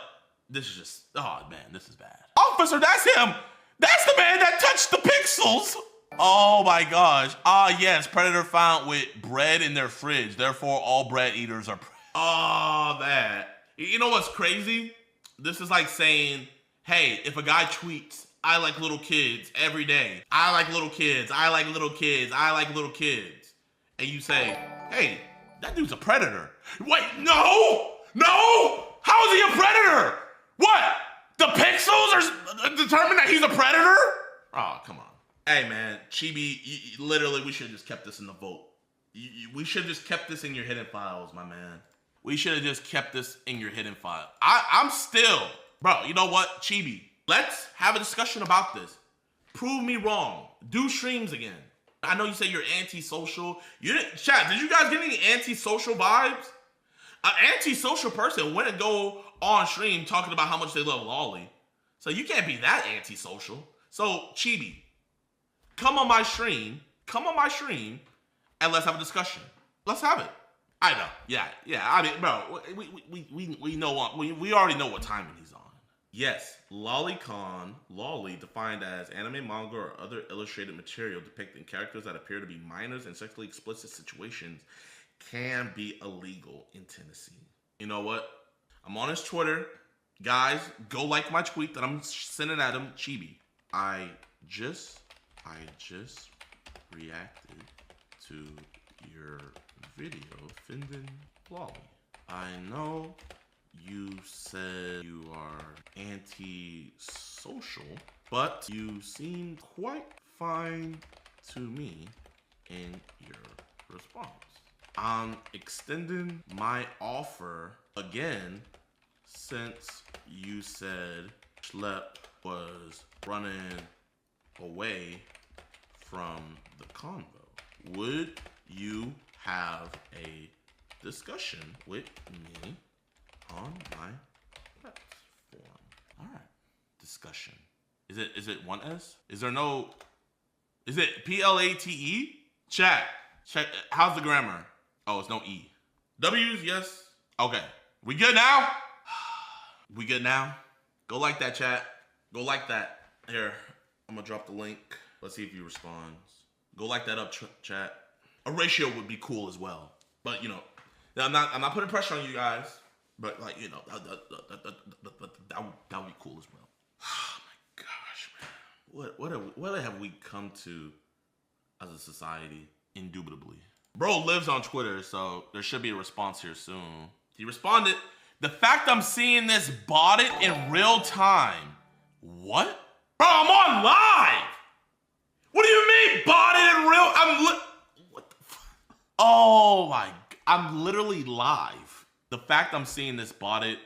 S5: this is just, oh man, this is bad. Officer, that's him. That's the man that touched the pixels. Oh my gosh. Yes, predator found with bread in their fridge. Therefore, all bread eaters are. Oh man. You know what's crazy? This is like saying, hey, if a guy tweets, I like little kids every day. I like little kids. I like little kids. I like little kids. And you say, hey, that dude's a predator. Wait, no! How is he a predator? What? The pixels are determined that he's a predator? Oh, come on. Hey, man, Chibi, literally, we should have just kept this in the vote. We should have just kept this in your hidden files, my man. We should have just kept this in your hidden file. I'm still, bro, you know what, Chibi? Let's have a discussion about this. Prove me wrong. Do streams again. I know you say you're antisocial. Chat, did you guys get any antisocial vibes? An antisocial person wouldn't go on stream talking about how much they love lolly. So you can't be that antisocial. So, Chibi, come on my stream, and let's have a discussion. Let's have it. I know. Yeah. I mean, bro, we know we already know what timing he's on. Yes, lolicon, lolly, defined as anime, manga, or other illustrated material depicting characters that appear to be minors in sexually explicit situations, can be illegal in Tennessee. You know what? I'm on his Twitter. Guys, go like my tweet that I'm sending at him, Chibi. I just reacted to your video, Fandom lolly. I know you said you are anti-social, but you seem quite fine to me in your response. I'm extending my offer again since you said Schlep was running away from the convo. Would you have a discussion with me on my platform? All right, discussion. Is it one S? Is it PLATE? Chat. Check. How's the grammar? Oh, it's no E. W's, yes. Okay. We good now? We good now? Go like that, chat. Go like that. Here, I'm gonna drop the link. Let's see if he responds. Go like that up, chat. A ratio would be cool as well. But, you know, I'm not putting pressure on you guys. But, like, you know, that would be cool as well. Oh, my gosh, man. What have we come to as a society? Indubitably. Bro lives on Twitter, so there should be a response here soon. He responded, the fact I'm seeing this botted in real time. What? Bro, I'm on live! What do you mean botted in real? What the fuck? Oh my, I'm literally live. The fact I'm seeing this botted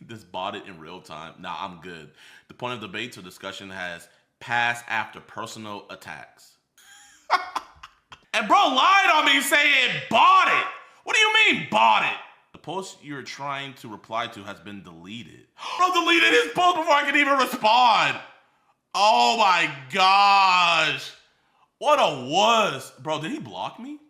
S5: in real time. Nah, I'm good. The point of debates or discussion has passed after personal attacks. And bro lied on me saying bought it. What do you mean bought it? The post you're trying to reply to has been deleted. Bro deleted his post before I could even respond. Oh my gosh. What a wuss. Bro, did he block me?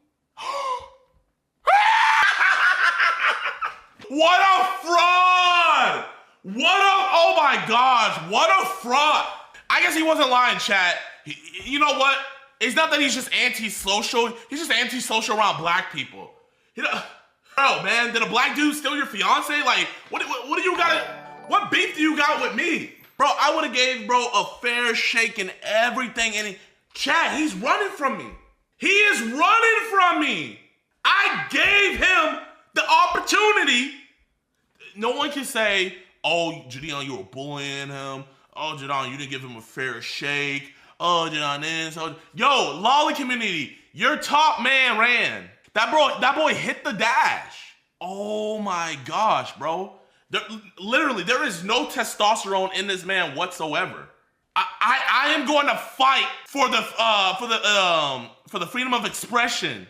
S5: What a fraud. Oh my gosh, what a fraud. I guess he wasn't lying, chat. You know what? It's not that he's just anti-social. He's just anti-social around black people. You know, bro, man, did a black dude steal your fiance? Like, what do you got? What beef do you got with me? Bro, I would have gave bro a fair shake and everything. And chat, he's running from me. He is running from me. I gave him the opportunity. No one can say, oh, JiDion, you were bullying him. Oh, JiDion, you didn't give him a fair shake. Oh, JiDon this. Oh. Yo, lolly community, your top man ran. That boy hit the dash. Oh my gosh, bro. Literally, there is no testosterone in this man whatsoever. I am going to fight for the freedom of expression.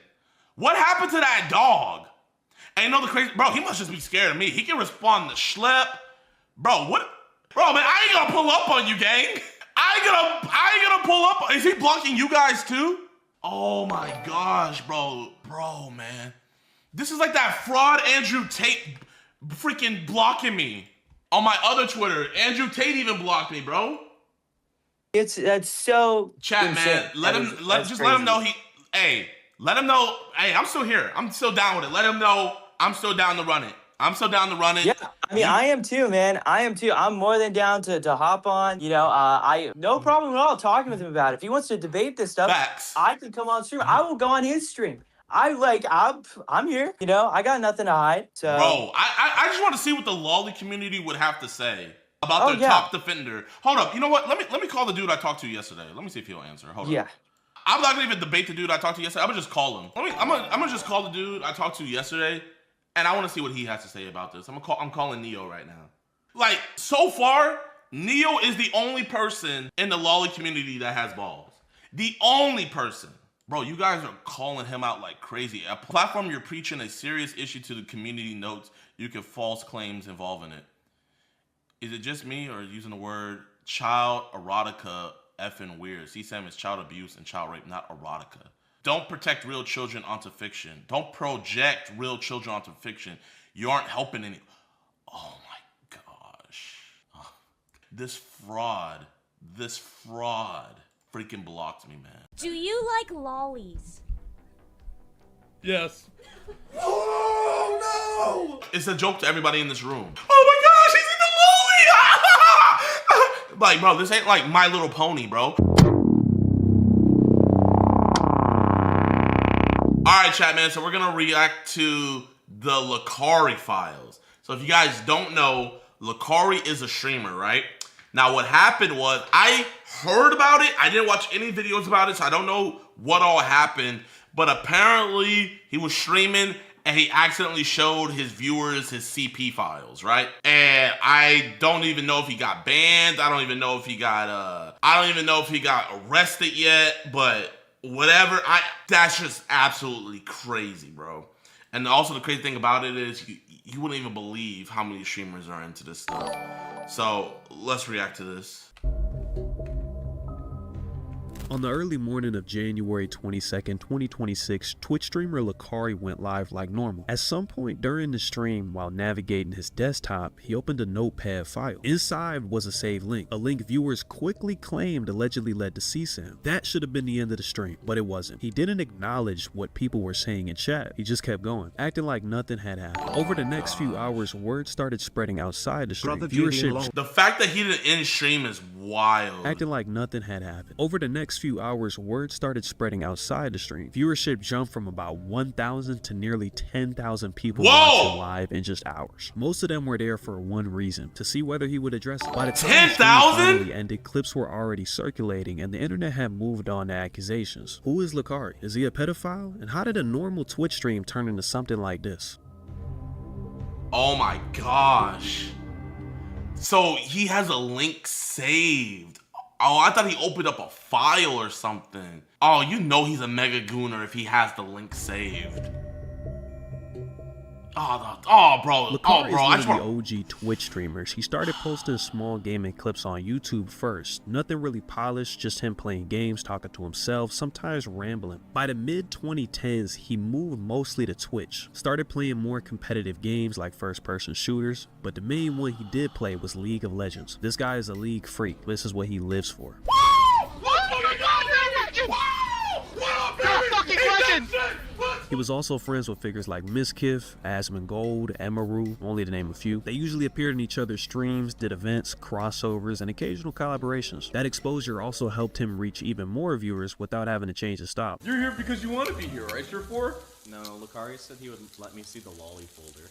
S5: What happened to that dog? And you know the crazy, bro, he must just be scared of me. He can respond to schlep. Bro, what? Bro, man, I ain't gonna pull up on you, gang. I ain't gonna pull up. Is he blocking you guys too? Oh my gosh, bro. Bro, man. This is like that fraud Andrew Tate freaking blocking me on my other Twitter. Andrew Tate even blocked me, bro.
S13: That's so
S5: chat,
S13: insane.
S5: man. Let him know let him know, hey, I'm still here. I'm still down with it. Let him know I'm still down to run it. Yeah,
S13: I mean, I am too, man. I am too. I'm more than down to hop on. You know, no problem at all talking with him about it. If he wants to debate this stuff,
S5: facts.
S13: I can come on stream. I will go on his stream. I'm here. You know, I got nothing to hide. So,
S5: bro, I just want to see what the lolly community would have to say about their top defender. Hold up, you know what? Let me call the dude I talked to yesterday. Let me see if he'll answer. Hold up. I'm not gonna even debate the dude I talked to yesterday. I'm gonna just call him. I'm gonna just call the dude I talked to yesterday, and I want to see what he has to say about this. I'm calling Neo right now. Like, so far, Neo is the only person in the lolly community that has balls. The only person. Bro, you guys are calling him out like crazy. A platform you're preaching a serious issue to the community notes you can false claims involving it. Is it just me or using the word child erotica effing weird? CSAM is child abuse and child rape, not erotica. Don't protect real children onto fiction. Don't project real children onto fiction. You aren't helping any. Oh my gosh. Oh, this fraud freaking blocked me, man.
S14: Do you like lollies?
S5: Yes. Oh no! It's a joke to everybody in this room. Oh my gosh, he's in the lolly! Like, bro, this ain't like My Little Pony, bro. Alright, chat, man, so we're gonna react to the Lakari files. So if you guys don't know, Lakari is a streamer, right? Now, what happened was, I heard about it. I didn't watch any videos about it, so I don't know what all happened. But apparently, he was streaming, and he accidentally showed his viewers his CP files, right? And I don't even know if he got banned. I don't even know if he got arrested yet. But whatever, that's just absolutely crazy, bro. And also, the crazy thing about it is, you wouldn't even believe how many streamers are into this stuff. So let's react to this.
S15: On the early morning of January 22nd, 2026, Twitch streamer Lakari went live like normal. At some point during the stream, while navigating his desktop, he opened a notepad file. Inside was a saved link, a link viewers quickly claimed allegedly led to CSAM. That should have been the end of the stream, but it wasn't. He didn't acknowledge what people were saying in chat. He just kept going, acting like nothing had happened. Over the next few hours, word started spreading outside the stream.
S5: The fact that he didn't end stream is wild.
S15: Acting like nothing had happened. Over the next few hours, word started spreading outside the stream. Viewership jumped from about 1,000 to nearly 10,000 people watching live in just hours. Most of them were there for one reason, to see whether he would address it. By the time 10,000 finally ended, clips were already circulating and the internet had moved on to accusations. Who is Lakari? Is he a pedophile? And how did a normal Twitch stream turn into something like this?
S5: Oh my gosh. So he has a link saved. Oh, I thought he opened up a file or something. Oh, you know he's a mega gooner if he has the link saved. Oh, bro.
S15: Lakari is one of the OG Twitch streamers. He started posting small gaming clips on YouTube first. Nothing really polished, just him playing games, talking to himself, sometimes rambling. By the mid-2010s, he moved mostly to Twitch. Started playing more competitive games like first-person shooters, but the main one he did play was League of Legends. This guy is a league freak. This is what he lives for. He was also friends with figures like Miskiff, Asmongold, Emaru, only to name a few. They usually appeared in each other's streams, did events, crossovers, and occasional collaborations. That exposure also helped him reach even more viewers without having to change his style.
S16: You're here because you want to be here, right, Sure?
S17: No, Lakari said he would let me see the lolly folder.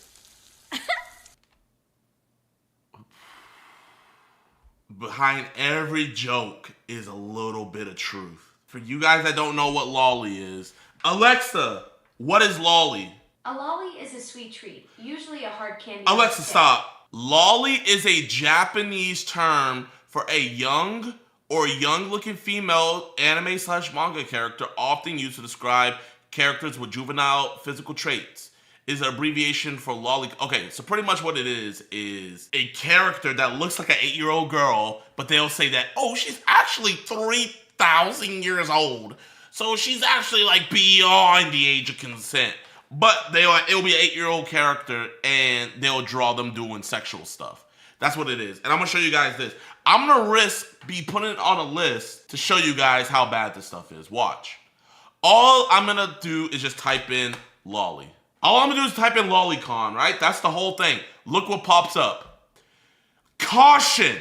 S5: Behind every joke is a little bit of truth. For you guys that don't know what lolly is, Alexa, what is lolly?
S8: A lolly is a sweet treat, usually a hard candy.
S5: Alexa, stop. Lolly is a Japanese term for a young or young-looking female anime/manga character, often used to describe characters with juvenile physical traits. Is an abbreviation for lolly. Okay, so pretty much what it is a character that looks like an 8-year-old girl, but they'll say that, oh, she's actually 3,000 years old. So she's actually like beyond the age of consent. But it'll be an 8-year-old character and they'll draw them doing sexual stuff. That's what it is. And I'm gonna show you guys this. I'm gonna be putting it on a list to show you guys how bad this stuff is. Watch. All I'm gonna do is just type in lolly. All I'm gonna do is type in lolicon, right? That's the whole thing. Look what pops up. Caution.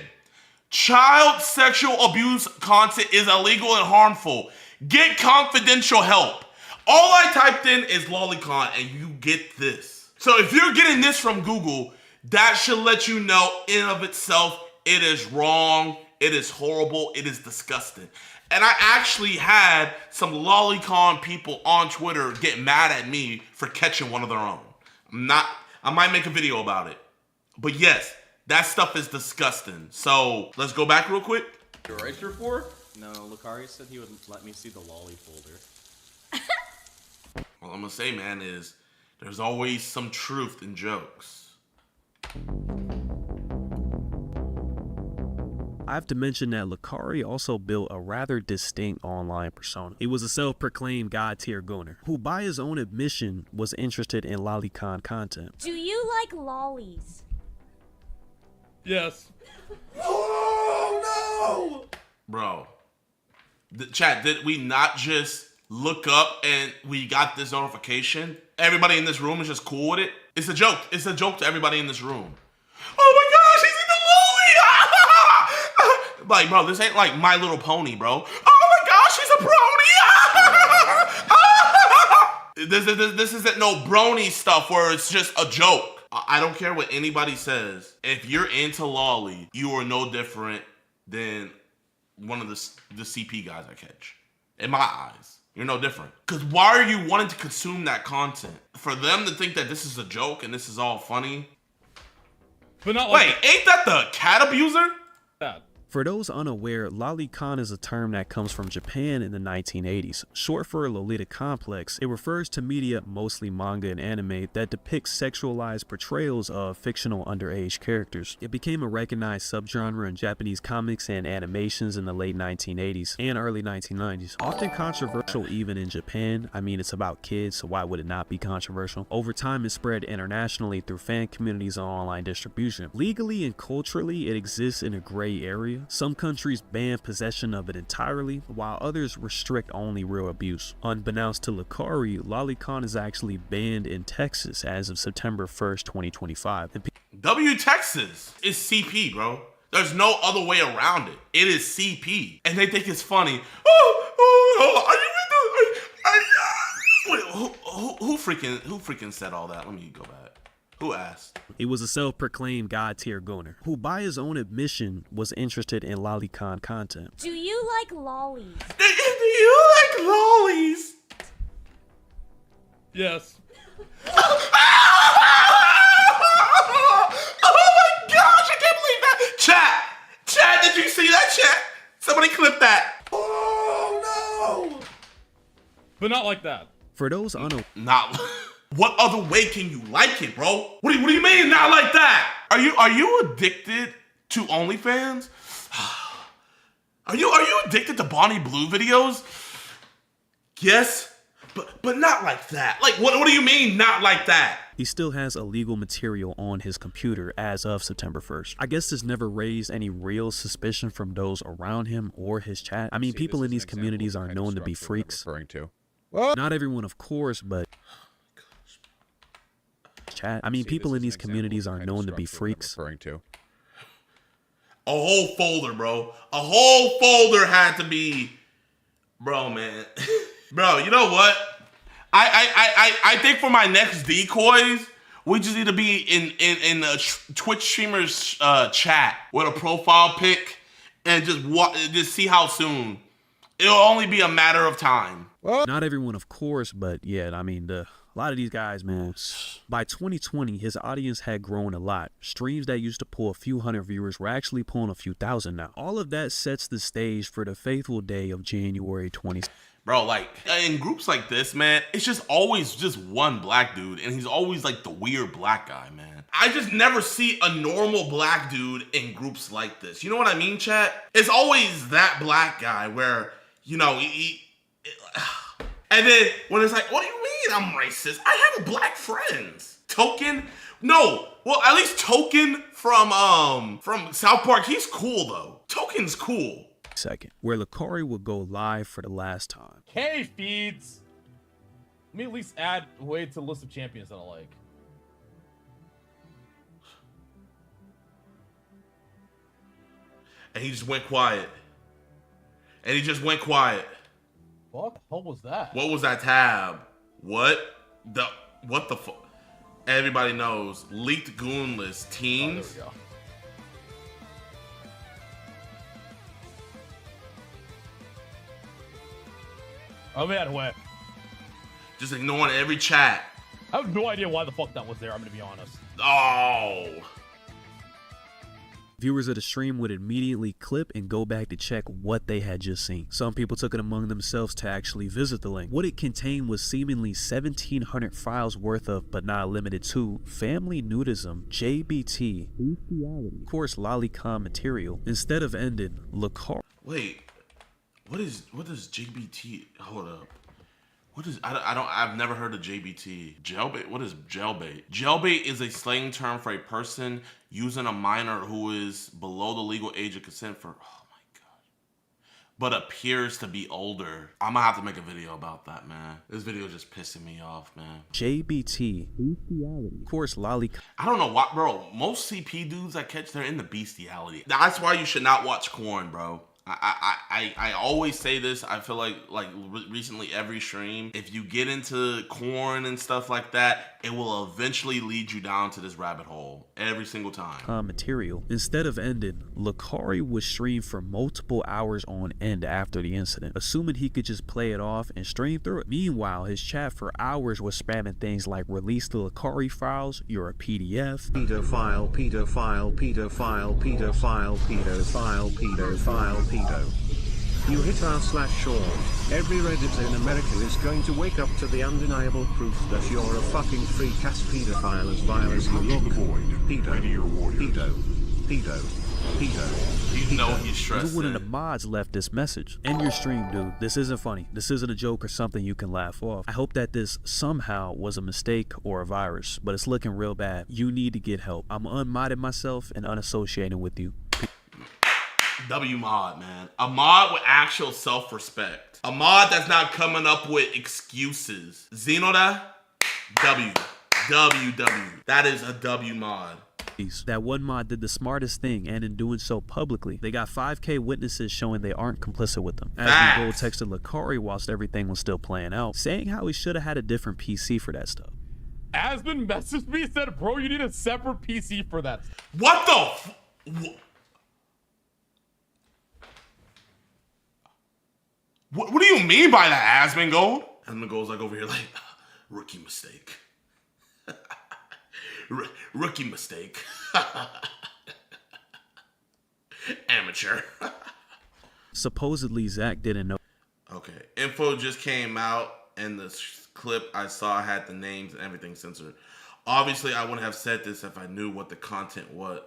S5: Child sexual abuse content is illegal and harmful. Get confidential help. All I typed in is lolicon and you get this. So if you're getting this from Google, that should let you know in and of itself, it is wrong, it is horrible, it is disgusting. And I actually had some lolicon people on Twitter get mad at me for catching one of their own. I might make a video about it. But yes, that stuff is disgusting. So let's go back real quick.
S16: You're right, Sure?
S17: No, Lakari said he would let me see the lolly folder.
S5: All I'm gonna say, man, is there's always some truth in jokes.
S15: I have to mention that Lakari also built a rather distinct online persona. He was a self-proclaimed god-tier gooner, who by his own admission was interested in lolicon content.
S14: Do you like lollies?
S16: Yes.
S5: Oh no! Bro. Chat, did we not just look up and we got this notification? Everybody in this room is just cool with it? It's a joke. It's a joke to everybody in this room. Oh my gosh, he's in the lolly! Like, bro, this ain't like My Little Pony, bro. Oh my gosh, he's a brony! This isn't no brony stuff where it's just a joke. I don't care what anybody says. If you're into lolly, you are no different than one of the CP guys I catch. In my eyes, you're no different. Because why are you wanting to consume that content? For them to think that this is a joke and this is all funny?
S16: But not like
S5: Wait, ain't that the cat abuser?
S16: that.
S15: For those unaware, lolicon is a term that comes from Japan in the 1980s. Short for Lolita complex, it refers to media, mostly manga and anime, that depicts sexualized portrayals of fictional underage characters. It became a recognized subgenre in Japanese comics and animations in the late 1980s and early 1990s. Often controversial even in Japan. I mean, it's about kids, so why would it not be controversial? Over time, it spread internationally through fan communities and online distribution. Legally and culturally, it exists in a gray area. Some countries ban possession of it entirely, while others restrict only real abuse. Unbeknownst to Lucari, lolicon is actually banned in Texas as of September 1st, 2025.
S5: Texas is CP, bro. There's no other way around it. It is CP. And they think it's funny. Are you with the... Wait, who freaking said all that? Let me go back. Who asked?
S15: It was a self-proclaimed god-tier goner, who by his own admission was interested in lolicon content.
S14: Do you like lollies?
S5: Do you like lollies?
S16: Yes.
S5: Oh my gosh, I can't believe that. Chat, did you see that, chat? Somebody clip that. Oh no.
S16: But not like that.
S15: For those
S5: not what other way can you like it, bro? What do you mean not like that? Are you addicted to OnlyFans? Are you addicted to Bonnie Blue videos? Yes, but not like that. Like what do you mean not like that?
S15: He still has illegal material on his computer as of September 1st. I guess this never raised any real suspicion from those around him or his chat. I mean, people in these communities are known to be freaks. Not everyone, of course, but people in these communities are known to be freaks.
S5: A whole folder, bro. A whole folder had to be, bro, man. Bro, you know what? I think for my next decoys, we just need to be in the Twitch streamers chat with a profile pic and just see how soon. It'll only be a matter of time.
S15: Not everyone, of course, but yeah, I mean, a lot of these guys, man. By 2020, his audience had grown a lot. Streams that used to pull a few hundred viewers were actually pulling a few thousand now. All of that sets the stage for the fateful day of January 20.
S5: Bro, like, in groups like this, man, it's just always just one black dude, and he's always like the weird black guy, man. I just never see a normal black dude in groups like this. You know what I mean, chat? It's always that black guy where, you know, and then when it's like, what do you mean I'm racist? I have black friends. Token? No. Well, at least Token from South Park, he's cool though. Token's cool.
S15: Second, where Lucari would go live for the last time.
S16: Hey, feeds. Let me at least add way to the list of champions that I like.
S5: And he just went quiet. And he just went quiet.
S16: What the hell was that?
S5: What was that tab? What the fuck? Everybody knows. Leaked goon list. Teens.
S16: Oh, there we go. Oh man, what?
S5: Just ignoring every chat.
S16: I have no idea why the fuck that was there, I'm gonna be honest.
S5: Oh.
S15: Viewers of the stream would immediately clip and go back to check what they had just seen. Some people took it among themselves to actually visit the link. What it contained was seemingly 1,700 files worth of, but not limited to, family nudism, JBT, bestiality, of course, lolicon material. Instead of ending, Lucari.
S5: Wait. What is JBT? Hold up. What is I've never heard of JBT. Jailbait? What is jailbait? Jailbait is a slang term for a person using a minor who is below the legal age of consent for, oh my god, but appears to be older. I'm gonna have to make a video about that, man. This video is just pissing me off, man.
S15: JBT, bestiality, of course, lolicon.
S5: I don't know why, bro. Most CP dudes I catch, they're in the bestiality. That's why you should not watch corn, bro. I always say this. I feel like recently every stream, if you get into corn and stuff like that, it will eventually lead you down to this rabbit hole every single time.
S15: Material. Instead of ending, Lucari would stream for multiple hours on end after the incident, assuming he could just play it off and stream through it. Meanwhile, his chat for hours was spamming things like release the Lucari files, you're a PDF.
S18: Pedophile, pedophile, pedophile, pedophile, pedophile, pedophile, pedo. You hit r/Sean. Every Reddit in America is going to wake up to the undeniable proof that you're a fucking freak-ass pedophile as vile as you look. Pedo, pedo, pedo, pedo.
S5: You know he's stressed.
S15: Even one of the mods left this message. End your stream, dude. This isn't funny. This isn't a joke or something you can laugh off. I hope that this somehow was a mistake or a virus, but it's looking real bad. You need to get help. I'm unmodding myself and unassociating with you.
S5: W mod, man. A mod with actual self-respect. A mod that's not coming up with excuses. Xenoda, W. That is a W mod.
S15: That one mod did the smartest thing, and in doing so publicly, they got 5K witnesses showing they aren't complicit with them. As Gold texted Lucari whilst everything was still playing out, saying how he should have had a different PC for that stuff.
S16: Asbin messaged me and said, bro, you need a separate PC for that.
S5: What the What do you mean by that, Asbin Gold? Asbin Gold's like over here like, rookie mistake. Rookie mistake. Amateur.
S15: Supposedly, Zach didn't know.
S5: Okay, info just came out, and the clip I saw had the names and everything censored. Obviously, I wouldn't have said this if I knew what the content was.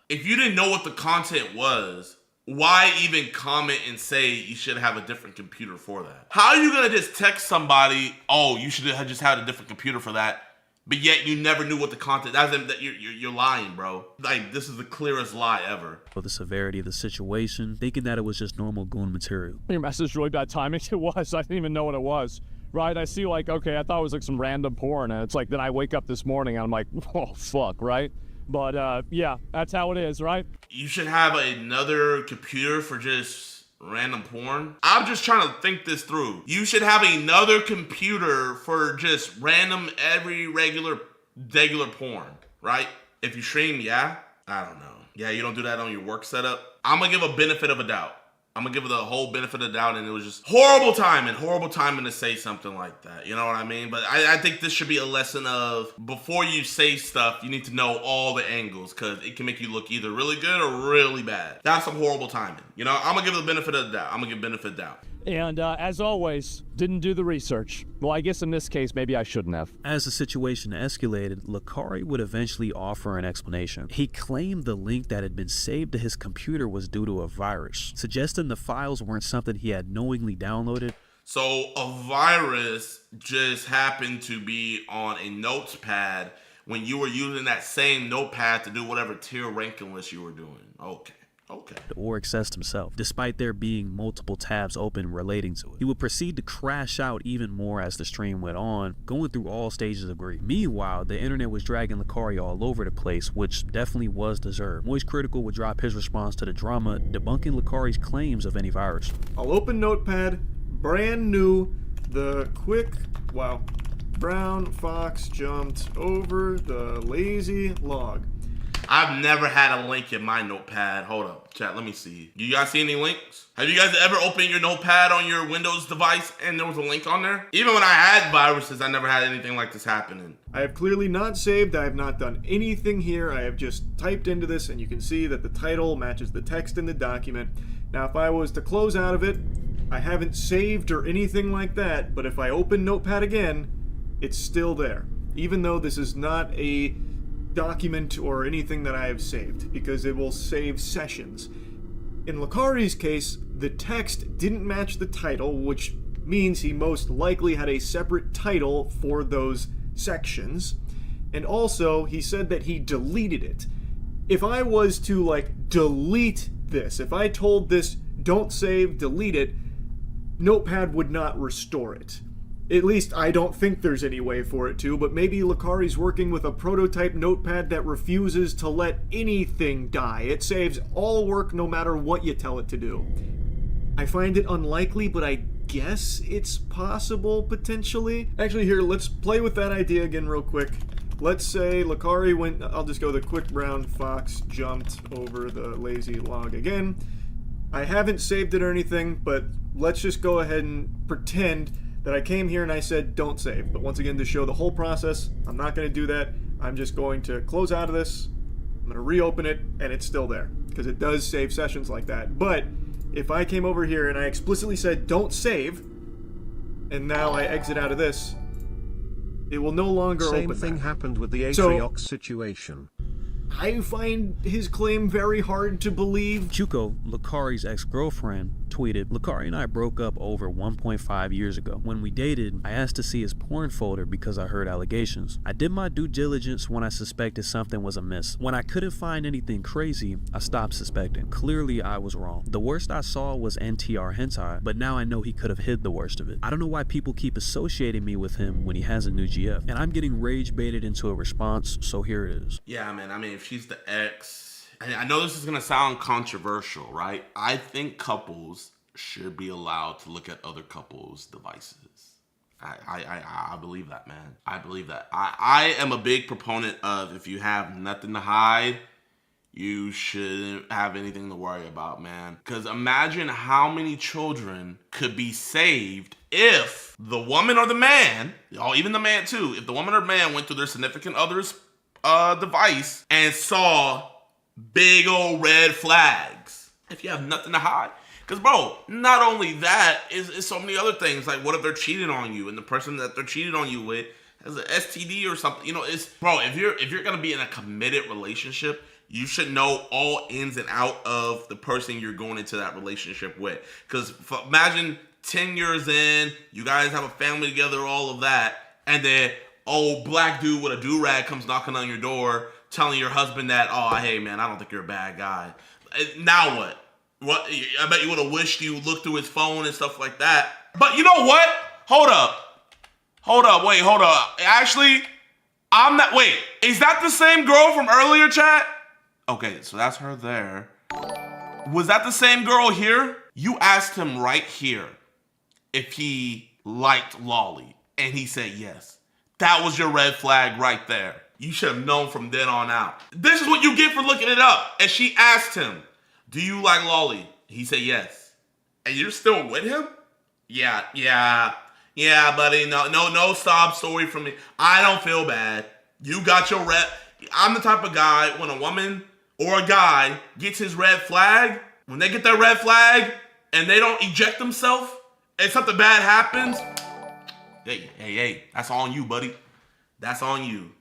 S5: If you didn't know what the content was, why even comment and say you should have a different computer for that? How are you gonna just text somebody, oh, you should have just had a different computer for that, but yet you never knew what the content? You're lying, bro. Like, this is the clearest lie ever.
S15: For the severity of the situation, thinking that it was just normal goon material.
S19: Your message really bad timing. It was. I didn't even know what it was. Right? I see, like, okay, I thought it was like some random porn, and it's like, then I wake up this morning and I'm like, oh fuck, right? But yeah, that's how it is, right?
S5: You should have another computer for just random porn. I'm just trying to think this through. You should have another computer for just random, regular porn, right? If you stream, yeah? I don't know. Yeah, you don't do that on your work setup? I'm gonna give a benefit of a doubt. I'm gonna give it the whole benefit of the doubt, and it was just horrible timing to say something like that. You know what I mean? But I think this should be a lesson of, before you say stuff, you need to know all the angles, because it can make you look either really good or really bad. That's some horrible timing. You know, I'm gonna give it the benefit of the doubt. I'm gonna give benefit of the doubt.
S19: And as always, didn't do the research. Well, I guess in this case, maybe I shouldn't have.
S15: As the situation escalated, Lucari would eventually offer an explanation. He claimed the link that had been saved to his computer was due to a virus, suggesting the files weren't something he had knowingly downloaded.
S5: So a virus just happened to be on a notepad when you were using that same notepad to do whatever tier ranking list you were doing. Okay.
S15: Or accessed himself, despite there being multiple tabs open relating to it. He would proceed to crash out even more as the stream went on, going through all stages of grief. Meanwhile, the internet was dragging Lucari all over the place, which definitely was deserved. Moist Critical would drop his response to the drama, debunking Lucari's claims of any virus.
S20: I'll open Notepad, brand new, the quick, wow, brown fox jumped over the lazy log.
S5: I've never had a link in my notepad. Hold up, chat, let me see. You guys see any links? Have you guys ever opened your notepad on your Windows device and there was a link on there? Even when I had viruses, I never had anything like this happening.
S20: I have clearly not saved. I have not done anything here. I have just typed into this, and you can see that the title matches the text in the document. Now, if I was to close out of it, I haven't saved or anything like that, but if I open Notepad again, it's still there. Even though this is not a document or anything that I have saved, because it will save sessions. In Lucari's case, the text didn't match the title, which means he most likely had a separate title for those sections. And also, he said that he deleted it. If I was to, like, delete this, if I told this, don't save, delete it, Notepad would not restore it. At least I don't think there's any way for it to, but maybe Lucari's working with a prototype notepad that refuses to let anything die. It saves all work no matter what you tell it to do. I find it unlikely, but I guess it's possible, potentially. Actually, here, let's play with that idea again real quick. Let's say Lucari went, I'll just go the quick brown fox jumped over the lazy log again. I haven't saved it or anything, but let's just go ahead and pretend that I came here and I said don't save. But once again, to show the whole process, I'm not going to do that. I'm just going to close out of this. I'm going to reopen it, and it's still there, because it does save sessions like that. But if I came over here and I explicitly said don't save, and now I exit out of this, it will no longer open.
S18: Same thing happened with the
S20: So-
S18: Atriox situation.
S20: I find his claim very hard to believe.
S15: Chuko, Lucari's ex-girlfriend, tweeted, Lucari and I broke up over 1.5 years ago. When we dated, I asked to see his porn folder because I heard allegations. I did my due diligence when I suspected something was amiss. When I couldn't find anything crazy, I stopped suspecting. Clearly, I was wrong. The worst I saw was NTR hentai, but now I know he could have hid the worst of it. I don't know why people keep associating me with him when he has a new GF, and I'm getting rage baited into a response, so here it is.
S5: Yeah, man, I mean, if she's the ex, and I know this is gonna sound controversial, right? I think couples should be allowed to look at other couples' devices. I believe that, man. I believe that. I am a big proponent of, if you have nothing to hide, you shouldn't have anything to worry about, man. Because imagine how many children could be saved if the woman or the man, or even the man too, if the woman or man went to their significant other's device and saw big old red flags. If you have nothing to hide. Because, bro, not only that, is so many other things. Like, what if they're cheating on you and the person that they're cheating on you with has an STD or something? You know, it's, bro, if you're going to be in a committed relationship, you should know all ins and out of the person you're going into that relationship with. Because imagine 10 years in, you guys have a family together, all of that, and then old black dude with a do-rag comes knocking on your door telling your husband that, oh, hey, man, I don't think you're a bad guy. Now what? What? I bet you would have wished you looked through his phone and stuff like that. But you know what? Hold up. Wait, hold up. Actually, I'm not. Wait, is that the same girl from earlier, chat? Okay, so that's her there. Was that the same girl here? You asked him right here if he liked Lolly, and he said yes. That was your red flag right there. You should have known from then on out. This is what you get for looking it up. And she asked him, do you like Lolly? He said yes. And you're still with him? Yeah, buddy. No sob story from me. I don't feel bad. You got your red. I'm the type of guy, when a woman or a guy gets his red flag, when they get their red flag and they don't eject themselves and something bad happens, hey, that's on you, buddy. That's on you.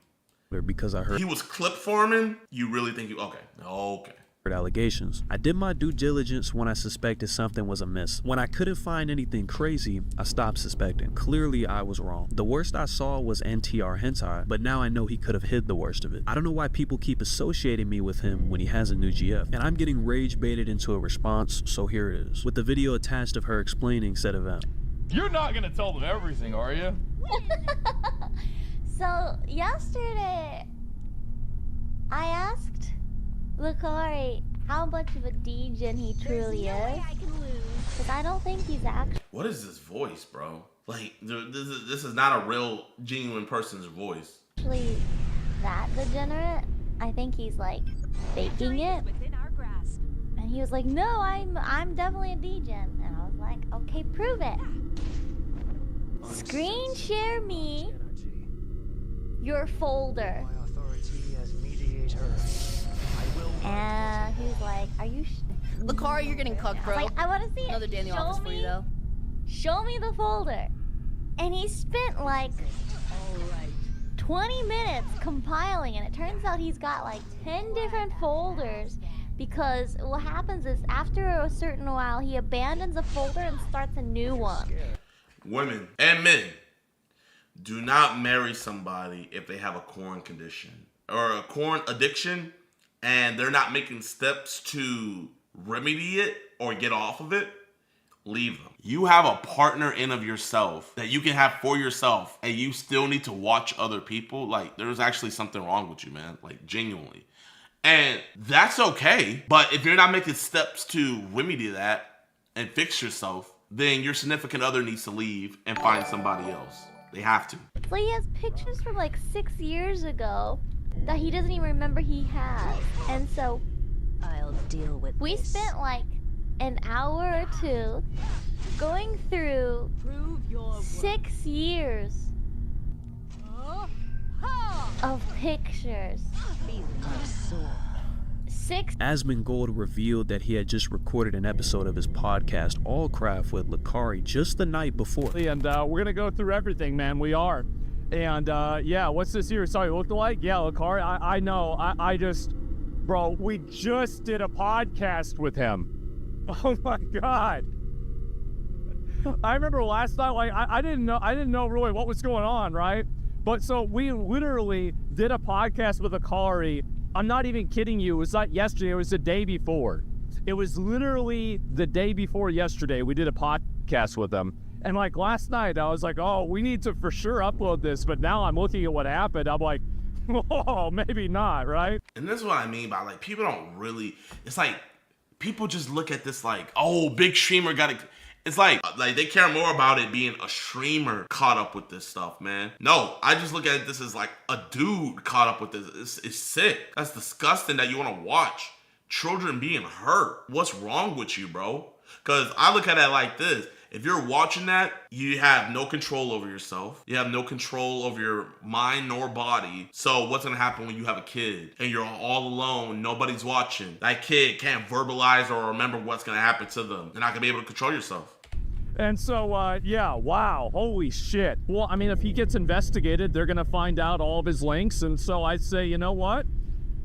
S15: Because I heard
S5: he was clip farming. You really think you okay.
S15: Allegations. I did my due diligence when I suspected something was amiss. When I couldn't find anything crazy, I stopped suspecting. Clearly, I was wrong. The worst I saw was NTR hentai, but now I know he could have hid the worst of it. I don't know why people keep associating me with him when he has a new GF, and I'm getting rage baited into a response, so here it is, with the video attached of her explaining said event.
S16: You're not gonna tell them everything, are you?
S14: So, yesterday, I asked Lucari how much of a degen he truly is. Because I don't think he's actually.
S5: What is this voice, bro? Like, this is not a real, genuine person's voice.
S14: Actually, that degenerate. I think he's like faking it. And he was like, "No, I'm definitely a degen." And I was like, "Okay, prove it. Screen share me your folder." And he was like, "Are you?"
S10: Lucari, you're getting cucked, bro.
S14: Like, I want to see it.
S10: Another day in the office for you, though.
S14: Show me the folder. And he spent like 20 minutes compiling, and it turns out he's got like 10 different folders, because what happens is after a certain while he abandons a folder and starts a new one.
S5: Women and men, do not marry somebody if they have a corn condition or a corn addiction and they're not making steps to remedy it or get off of it. leave them. You have a partner in of yourself that you can have for yourself, and you still need to watch other people. Like, there's actually something wrong with you, man. Like, genuinely. And that's okay. But if you're not making steps to remedy that and fix yourself, then your significant other needs to leave and find somebody else. They have to.
S14: So he has pictures from like 6 years ago that he doesn't even remember he has. And so
S21: I'll deal with
S14: we
S21: this.
S14: spent like an hour or two going through 6 years of pictures.
S15: Asmongold revealed that he had just recorded an episode of his podcast, Allcraft, with Lakari just the night before.
S19: And we're gonna go through everything, man. We are. And yeah, what's this here? Sorry, look alike? Yeah, Lakari, I know. I just, bro, we just did a podcast with him. Oh my God. I remember last night, like, I didn't know really what was going on, right? But so we literally did a podcast with Akari. I'm not even kidding you. It was not yesterday. It was the day before. It was literally the day before yesterday. We did a podcast with them. And like last night, I was like, oh, we need to for sure upload this. But now I'm looking at what happened. I'm like, oh, maybe not, right?
S5: And this is what I mean by, like, people don't really, it's like, people just look at this like, oh, big streamer got it. It's like they care more about it being a streamer caught up with this stuff, man. No, I just look at this as like a dude caught up with this. It's sick. That's disgusting that you want to watch children being hurt. What's wrong with you, bro? Because I look at it like this. If you're watching that, you have no control over yourself. You have no control over your mind nor body. So what's going to happen when you have a kid and you're all alone, nobody's watching? That kid can't verbalize or remember what's going to happen to them. They're not going to be able to control yourself.
S19: And so, yeah, wow, holy shit. Well, I mean, if he gets investigated, they're going to find out all of his links. And so I say, you know what?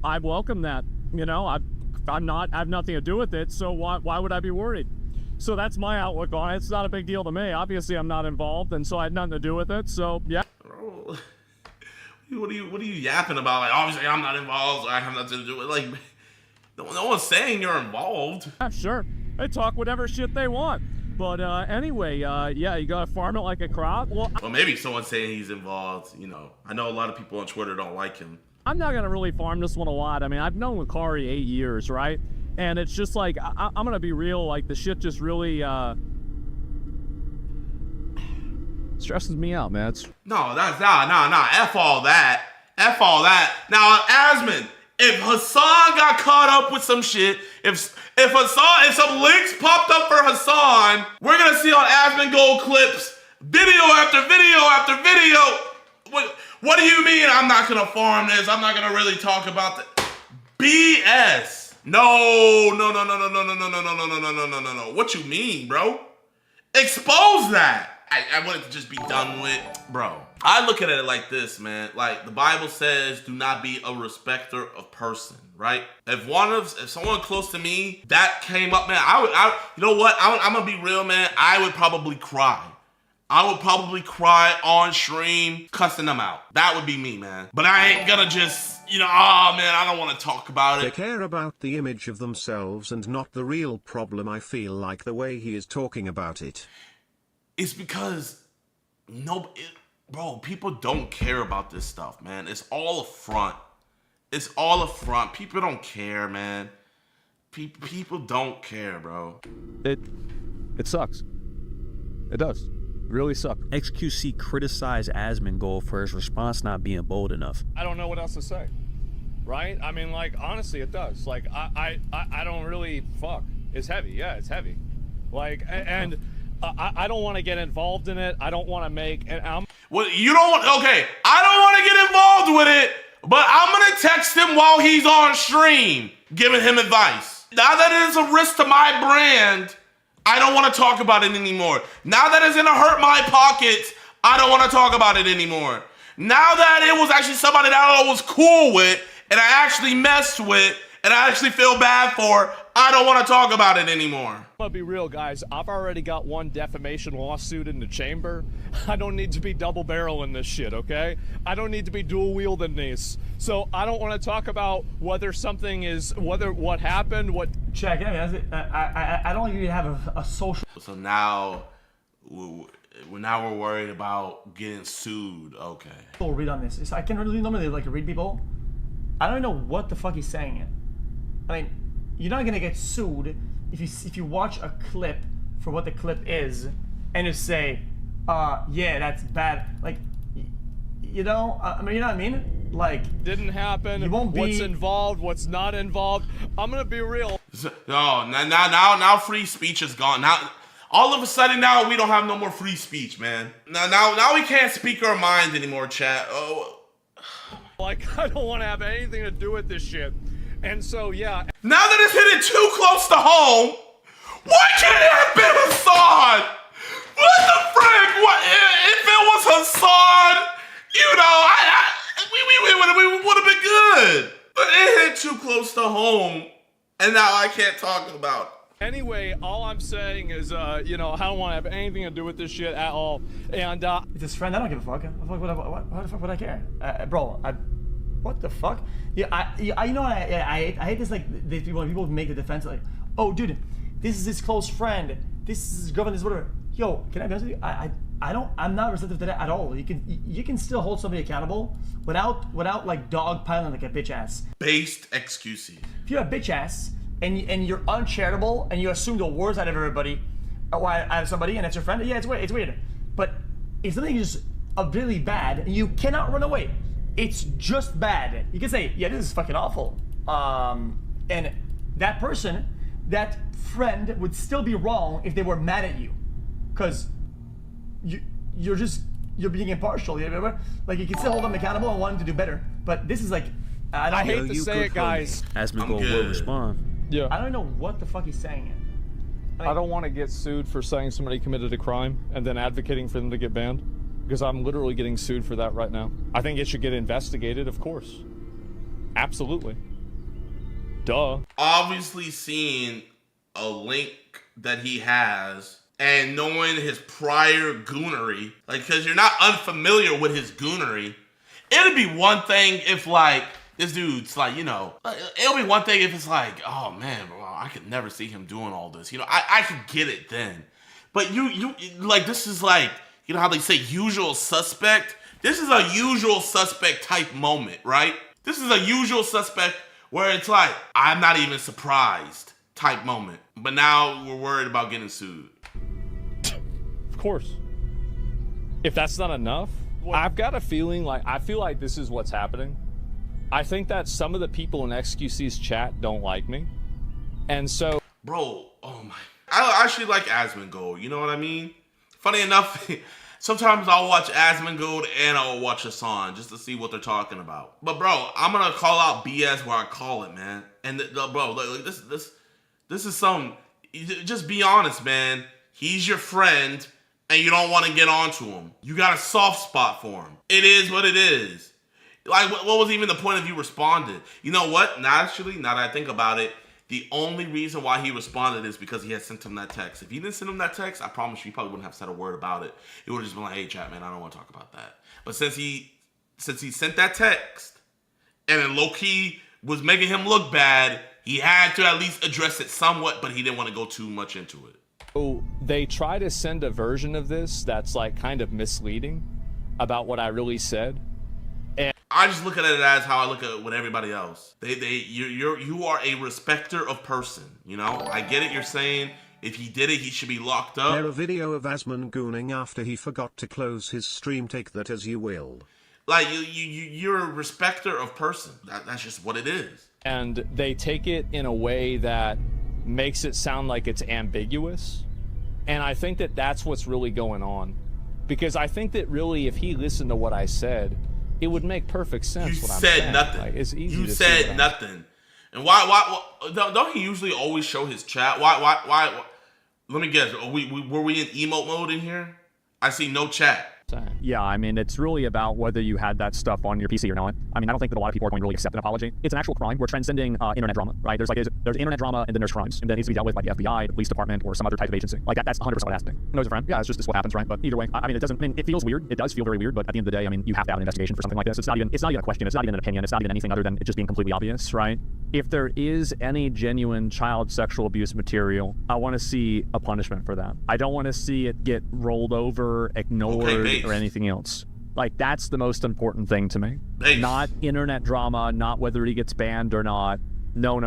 S19: I welcome that. You know, I have nothing to do with it. So why would I be worried? So that's my outlook on it. It's not a big deal to me. Obviously, I'm not involved, and so I had nothing to do with it. So, yeah.
S5: Bro, what are you yapping about? Like, obviously, I'm not involved. So I have nothing to do with it. Like, no one's saying you're involved.
S19: Yeah, sure. They talk whatever shit they want. But anyway, yeah, you gotta farm it like a crop. Well,
S5: maybe someone's saying he's involved. You know, I know a lot of people on Twitter don't like him.
S19: I'm not gonna really farm this one a lot. I mean, I've known Lakari 8 years, right? And it's just like, I'm gonna be real, like, the shit just really, stresses me out, man.
S5: No, that's, nah, F all that. F all that. Now, Asmon, if Hassan got caught up with some shit, if some links popped up for Hassan, we're gonna see on Asmongold clips, video after video after video. What do you mean I'm not gonna farm this? I'm not gonna really talk about the BS. No. What you mean, bro? Expose that. I want it to just be done with, bro. I look at it like this, man. Like the Bible says, do not be a respecter of person, right? If someone close to me that came up, man, you know what? I'm gonna be real, man. I would probably cry. I would probably cry on stream, cussing them out. That would be me, man. But I ain't gonna just, you know, oh man, I don't want to talk about it.
S18: They care about the image of themselves and not the real problem. I feel like the way he is talking about it.
S5: It's because bro, people don't care about this stuff, man. It's all a front. It's all a front. People don't care, man. People don't care, bro.
S19: It sucks. It does. Really sucks.
S15: XQC criticized Asmongold for his response not being bold enough.
S19: I don't know what else to say, right? I mean, like, honestly, it does. Like, I don't really fuck. It's heavy. Yeah, it's heavy. Like, and I don't want to get involved in it. I don't want to make.
S5: Well, you don't want. Okay, I don't want to get involved with it, but I'm gonna text him while he's on stream, giving him advice. Now that it is a risk to my brand, I don't want to talk about it anymore. Now that it's gonna hurt my pockets, I don't want to talk about it anymore. Now that it was actually somebody that I was cool with, and I actually messed with, and I actually feel bad for, I don't want to talk about it anymore.
S19: I'm gonna be real, guys. I've already got one defamation lawsuit in the chamber. I don't need to be double barreling this shit, okay? I don't need to be dual wielding this. So I don't want to talk about whether something is, what happened, what.
S6: Check. I don't even have a social.
S5: So now, we're worried about getting sued. Okay.
S6: Read on this. I can really normally like read people. I don't know what the fuck he's saying. I mean, you're not gonna get sued if you watch a clip for what the clip is and just say, yeah, that's bad. Like, you know, I mean, you know what I mean? Like,
S19: didn't happen.
S6: You won't be.
S19: What's involved? What's not involved? I'm gonna be real.
S5: No, now free speech is gone. Now, all of a sudden, now we don't have no more free speech, man. Now we can't speak our minds anymore, chat. Oh.
S19: Like, I don't want to have anything to do with this shit. And so, yeah.
S5: Now that it's hitting too close to home, why can't it have been Hassan? What the frick? What if it was Hassan? You know, we would have been good. But it hit too close to home, and now I can't talk about it.
S19: Anyway, all I'm saying is, you know, I don't want to have anything to do with this shit at all. And
S6: it's his friend. I don't give a fuck. Why the fuck would I care, bro? What the fuck? Yeah, you know, I hate this. Like, these people, when people make the defense, like, oh, dude, this is his close friend. This is his girlfriend. This is whatever. Yo, can I be honest with you? I'm not receptive to that at all. You can still hold somebody accountable without like dogpiling like a bitch ass.
S5: Based excuses.
S6: If you're a bitch ass and you're uncharitable and you assume the worst out of everybody, out of somebody, and it's your friend, yeah, it's weird. But if something is just really bad and you cannot run away, it's just bad. You can say, yeah, this is fucking awful. And that person, that friend would still be wrong if they were mad at you. Because you're being impartial. You know? Like, you can still hold them accountable and want them to do better. But this is like,
S19: I hate to say it, guys.
S15: Asmongold will respond.
S19: Yeah.
S6: I don't know what the fuck he's saying.
S19: I don't want to get sued for saying somebody committed a crime and then advocating for them to get banned. Because I'm literally getting sued for that right now. I think it should get investigated, of course. Absolutely. Duh.
S5: Obviously seeing a link that he has and knowing his prior goonery, like, because you're not unfamiliar with his goonery, it'd be one thing if, like, this dude's like, you know, it'll be one thing if it's like, oh man, bro, I could never see him doing all this. You know, I could get it then. But you like, this is like, you know how they say usual suspect? This is a usual suspect type moment, right? This is a usual suspect where it's like, I'm not even surprised type moment. But now we're worried about getting sued.
S19: Of course. If that's not enough, I've got a feeling like, I feel like this is what's happening. I think that some of the people in XQC's chat don't like me. And so...
S5: Bro, oh my... I actually like Asmongold, you know what I mean? Funny enough, sometimes I'll watch Asmongold and I'll watch Hassan just to see what they're talking about. But bro, I'm gonna call out BS where I call it, man. And bro, like this is some. Just be honest, man. He's your friend, and you don't want to get onto him. You got a soft spot for him. It is what it is. Like, what was even the point of you responded? You know what? Naturally, now that I think about it, the only reason why he responded is because he had sent him that text. If he didn't send him that text, I promise you, he probably wouldn't have said a word about it. It would have just been like, hey, chat, man, I don't want to talk about that. But since he sent that text, and then low-key was making him look bad, he had to at least address it somewhat, but he didn't want to go too much into it.
S19: So they try to send a version of this that's like kind of misleading about what I really said. And
S5: I just look at it as how I look at it with everybody else. You are a respecter of person, you know? I get it, you're saying if he did it, he should be locked up.
S18: There a video of Asmon gooning after he forgot to close his stream, take that as you will.
S5: Like, you're a respecter of person. That's just what it is.
S19: And they take it in a way that makes it sound like it's ambiguous. And I think that that's what's really going on. Because I think that really, if he listened to what I said, it would make perfect sense.
S5: You
S19: what
S5: said
S19: I'm saying.
S5: nothing.
S19: Like, it's easy
S5: you
S19: to
S5: said nothing. And why don't he usually always show his chat? Why let me guess. Were we in emote mode in here? I see no chat.
S19: yeah, I mean, it's really about whether you had that stuff on your PC or not. I mean, I don't think that a lot of people are going to really accept an apology. It's an actual crime. We're transcending internet drama, right? There's internet drama and then there's crimes, and that needs to be dealt with by the FBI, the police department, or some other type of agency. Like that's 100% what has to be. Knows a friend. Yeah, it's just what happens, right? But either way, I mean, it feels weird. It does feel very weird, but at the end of the day, I mean, you have to have an investigation for something like this. It's not even a question. It's not even an opinion. It's not even anything other than it just being completely obvious, right? If there is any genuine child sexual abuse material, I want to see a punishment for that. I don't want to see it get rolled over, ignored, or anything else. Like, that's the most important thing to me. Not internet drama, not whether he gets banned or not. No.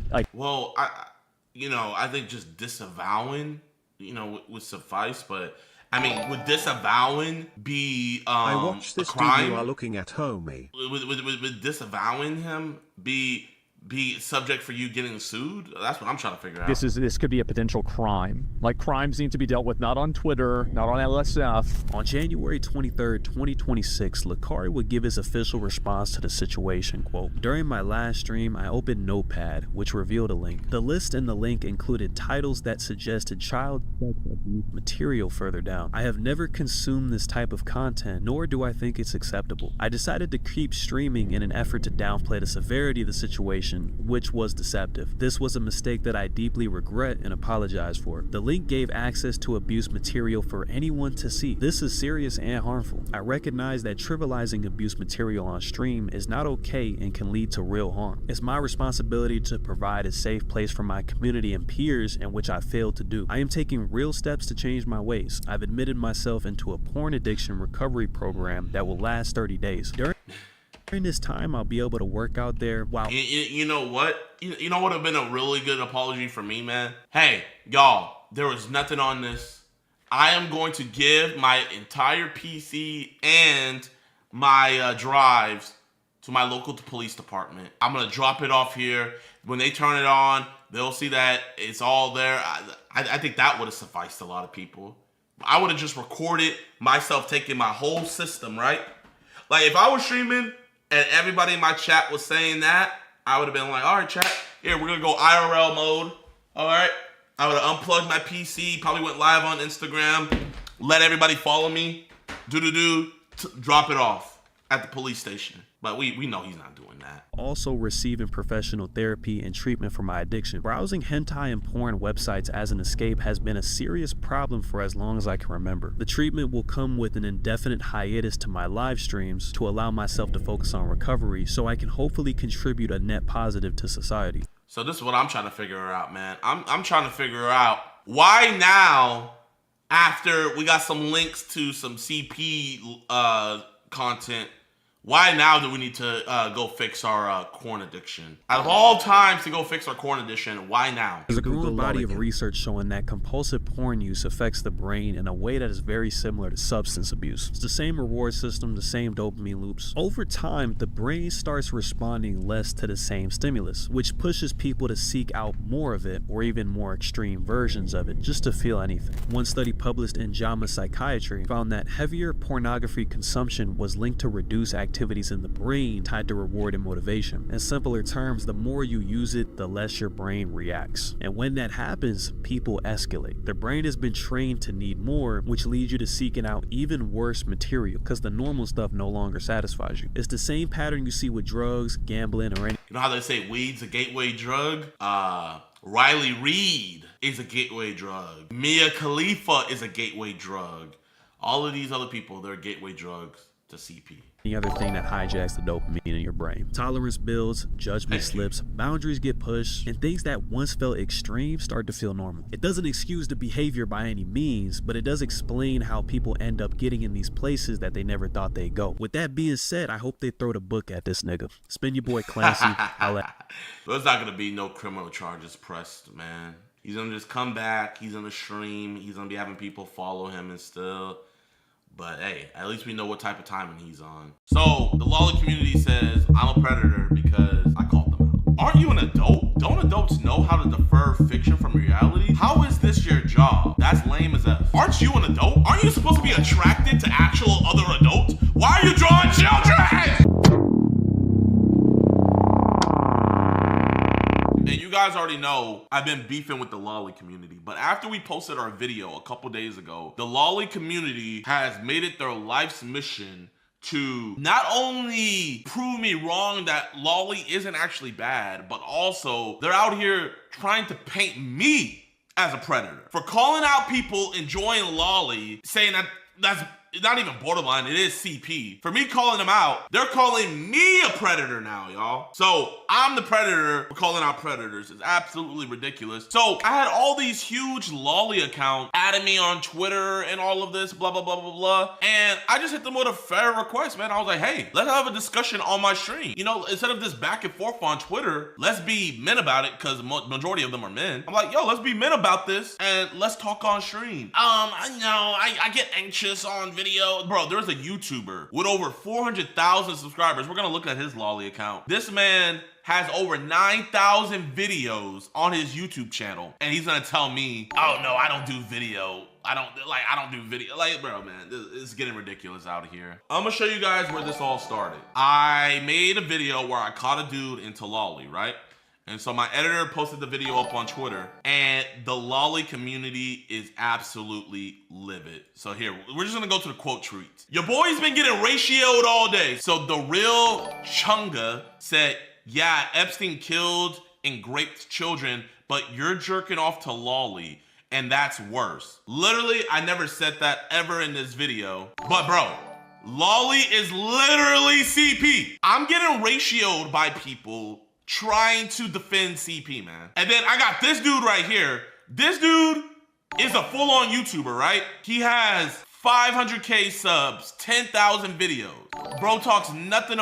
S19: Like,
S5: well, I think just disavowing, would suffice. But I mean, would disavowing be
S18: I watched this
S5: a crime?
S18: You are looking at homie.
S5: Would disavowing him be subject for you getting sued? That's what I'm trying to figure out.
S19: This could be a potential crime. Like, crimes need to be dealt with not on Twitter, not on LSF.
S15: On January 23rd, 2026, Lakari would give his official response to the situation, quote, "During my last stream, I opened Notepad, which revealed a link. The list in the link included titles that suggested child abuse material further down. I have never consumed this type of content, nor do I think it's acceptable. I decided to keep streaming in an effort to downplay the severity of the situation, which was deceptive. This was a mistake that I deeply regret and apologize for. The link gave access to abuse material for anyone to see. This is serious and harmful. I recognize that trivializing abuse material on stream is not okay and can lead to real harm. It's my responsibility to provide a safe place for my community and peers, in which I failed to do. I am taking real steps to change my ways. I've admitted myself into a porn addiction recovery program that will last 30 days. During this time, I'll be able to work out there while..."
S5: You know what? You know what would have been a really good apology for me, man? Hey, y'all, there was nothing on this. I am going to give my entire PC and my drives to my local police department. I'm going to drop it off here. When they turn it on, they'll see that it's all there. I think that would have sufficed a lot of people. I would have just recorded myself taking my whole system, right? Like, if I was streaming and everybody in my chat was saying that, I would have been like, all right, chat, here, we're going to go IRL mode. All right. I would have unplugged my PC, probably went live on Instagram, let everybody follow me, drop it off at the police station. But we know he's not doing that.
S15: Also receiving professional therapy and treatment for my addiction. Browsing hentai and porn websites as an escape has been a serious problem for as long as I can remember. The treatment will come with an indefinite hiatus to my live streams to allow myself to focus on recovery, so I can hopefully contribute a net positive to society.
S5: So this is what I'm trying to figure out, man. I'm trying to figure out why now, after we got some links to some CP content, why now do we need to go fix our corn addiction? Out of all times to go fix our corn addiction, why now?
S15: There's a growing body of research showing that compulsive porn use affects the brain in a way that is very similar to substance abuse. It's the same reward system, the same dopamine loops. Over time, the brain starts responding less to the same stimulus, which pushes people to seek out more of it, or even more extreme versions of it, just to feel anything. One study published in JAMA Psychiatry found that heavier pornography consumption was linked to reduced activities in the brain tied to reward and motivation. In simpler terms, the more you use it, the less your brain reacts. And when that happens, people escalate. The brain has been trained to need more, which leads you to seeking out even worse material, because the normal stuff no longer satisfies you. It's the same pattern you see with drugs, gambling, or anything.
S5: You know how they say weed's a gateway drug? Riley Reid is a gateway drug. Mia Khalifa is a gateway drug. All of these other people, they're gateway drugs to CP.
S15: The other thing that hijacks the dopamine in your brain. Tolerance builds, judgment slips, boundaries get pushed, and things that once felt extreme start to feel normal. It doesn't excuse the behavior by any means, but it does explain how people end up getting in these places that they never thought they'd go. With that being said, I hope they throw the book at this nigga. Spin your boy Clancy.
S5: There's not gonna be no criminal charges pressed, man. He's gonna just come back, he's gonna stream, he's gonna be having people follow him and still. But hey, at least we know what type of timing he's on. So the lolly community says I'm a predator because I called them out. Aren't you an adult? Don't adults know how to defer fiction from reality? How is this your job? That's lame as F. Aren't you an adult? Aren't you supposed to be attracted to actual other adults? Why are you drawing children? And you guys already know I've been beefing with the lolly community, but after we posted our video a couple days ago, the lolly community has made it their life's mission to not only prove me wrong that lolly isn't actually bad, but also they're out here trying to paint me as a predator for calling out people enjoying lolly, saying that that's not even borderline, it is CP. For me calling them out, they're calling me a predator now, y'all. So I'm the predator for calling out predators. It's absolutely ridiculous. So I had all these huge lolly accounts adding me on Twitter and all of this, blah, blah, blah, blah, blah. And I just hit them with a fair request, man. I was like, hey, let's have a discussion on my stream. You know, instead of this back and forth on Twitter, let's be men about it, because majority of them are men. I'm like, yo, let's be men about this and let's talk on stream. I get anxious on video. Bro, there's a YouTuber with over 400,000 subscribers. We're gonna look at his lolly account. This man has over 9,000 videos on his YouTube channel, and he's gonna tell me, oh no, I don't do video. I don't do video. Like, bro, man, it's getting ridiculous out here. I'm gonna show you guys where this all started. I made a video where I caught a dude into lolly, right? And so my editor posted the video up on Twitter, and the lolly community is absolutely livid. So here, we're just gonna go to the quote tweets. Your boy's been getting ratioed all day. So the real Chunga said, yeah, Epstein killed and raped children, but you're jerking off to lolly, and that's worse. Literally, I never said that ever in this video, but bro, lolly is literally CP. I'm getting ratioed by people trying to defend CP, man. And then I got this dude right here. This dude is a full-on YouTuber, right? He has 500K subs, 10,000 videos. Bro talks nothing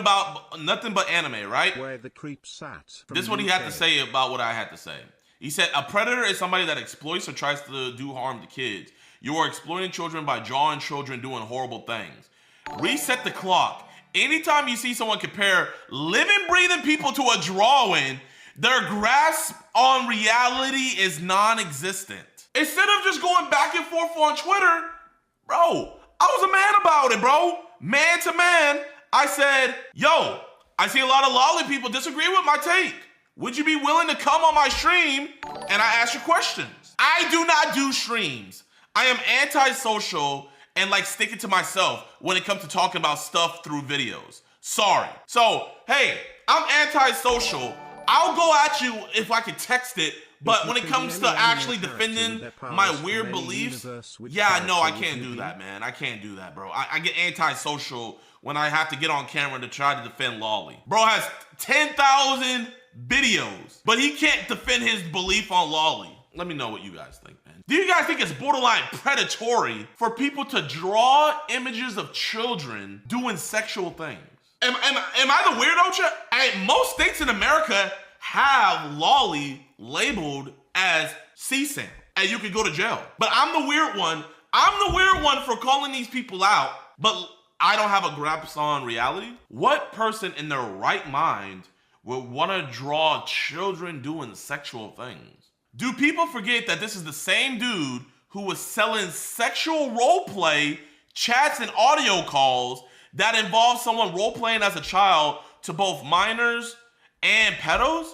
S5: but anime, right?
S18: Where the creep sat.
S5: This is what he had to say about what I had to say. He said, a predator is somebody that exploits or tries to do harm to kids. You are exploiting children by drawing children doing horrible things. Reset the clock. Anytime you see someone compare living, breathing people to a drawing, their grasp on reality is non-existent. Instead of just going back and forth on Twitter, bro, I was a man about it, bro. Man to man, I said, yo, I see a lot of lolly people disagree with my take. Would you be willing to come on my stream and I ask you questions? I do not do streams. I am anti-social and like sticking to myself when it comes to talking about stuff through videos. Sorry. So, hey, I'm anti-social. I'll go at you if I can text it, but when it comes to actually defending my weird beliefs, yeah, no, I can't do that, man. I can't do that, bro. I get anti-social when I have to get on camera to try to defend lolly. Bro has 10,000 videos, but he can't defend his belief on lolly. Let me know what you guys think, man. Do you guys think it's borderline predatory for people to draw images of children doing sexual things? Am I the weirdo? Most states in America have lolly labeled as CSAM, and you could go to jail. But I'm the weird one. I'm the weird one for calling these people out, but I don't have a grasp on reality. What person in their right mind would want to draw children doing sexual things? Do people forget that this is the same dude who was selling sexual roleplay chats and audio calls that involve someone role-playing as a child to both minors and pedos?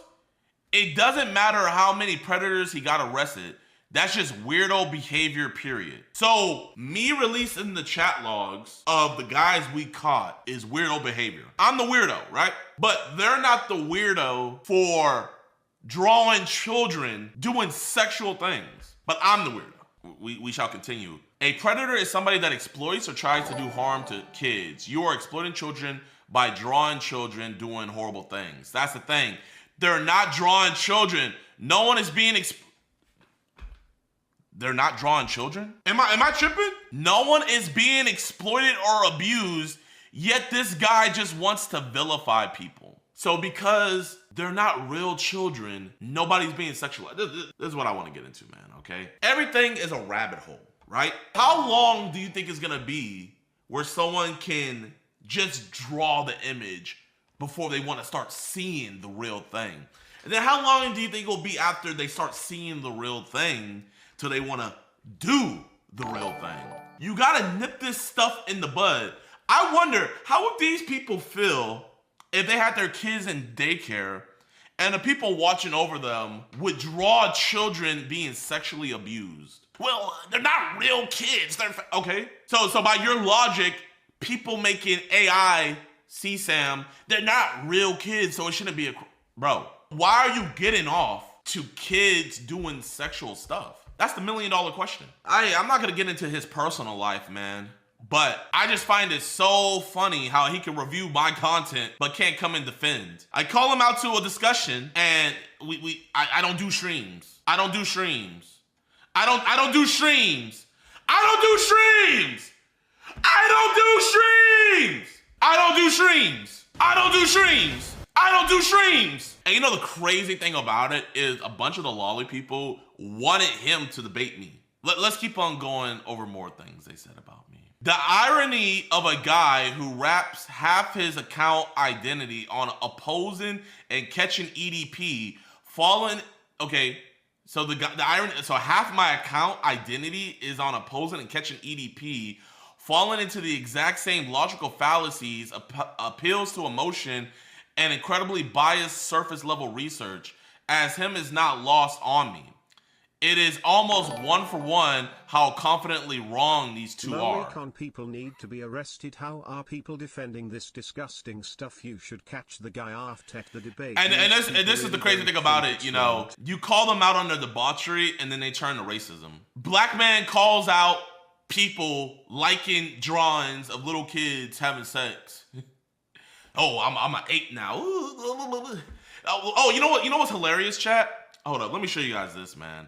S5: It doesn't matter how many predators he got arrested. That's just weirdo behavior, period. So me releasing the chat logs of the guys we caught is weirdo behavior. I'm the weirdo, right? But they're not the weirdo for drawing children doing sexual things. But I'm the weirdo. We shall continue. A predator is somebody that exploits or tries to do harm to kids. You are exploiting children by drawing children doing horrible things. That's the thing. They're not drawing children. No one is being They're not drawing children? Am I tripping? No one is being exploited or abused, yet this guy just wants to vilify people. So because they're not real children, nobody's being sexualized. This is what I want to get into, man, okay? Everything is a rabbit hole, right? How long do you think it's gonna be where someone can just draw the image before they want to start seeing the real thing? And then how long do you think it'll be after they start seeing the real thing till they want to do the real thing? You gotta nip this stuff in the bud. I wonder, how would these people feel if they had their kids in daycare and the people watching over them would draw children being sexually abused. Well, they're not real kids. They're okay. So by your logic, people making AI CSAM, they're not real kids, so it shouldn't be a bro. Why are you getting off to kids doing sexual stuff? That's the $1 million question. I'm not gonna get into his personal life, man. But I just find it so funny how he can review my content but can't come and defend. I call him out to a discussion and I don't do streams. I don't do streams. I don't do streams. I don't do streams. I don't do streams. I don't do streams. I don't do streams. I don't do streams. And you know the crazy thing about it is a bunch of the lolly people wanted him to debate me. Let's keep on going over more things they said about me. The irony of a guy who wraps half his account identity on opposing and catching EDP, so the irony, so half my account identity is on opposing and catching EDP, falling into the exact same logical fallacies, appeals to emotion, and incredibly biased surface level research, as him is not lost on me. It is almost one for one how confidently wrong these two are.
S18: Con people need to be arrested. How are people defending this disgusting stuff? You should catch the guy after the debate.
S5: And this is the crazy thing about it, you know, you call them out on their debauchery and then they turn to racism. Black man calls out people liking drawings of little kids having sex. Oh, I'm an 8 now. Oh, you know what's hilarious, chat? Hold up, let me show you guys this, man.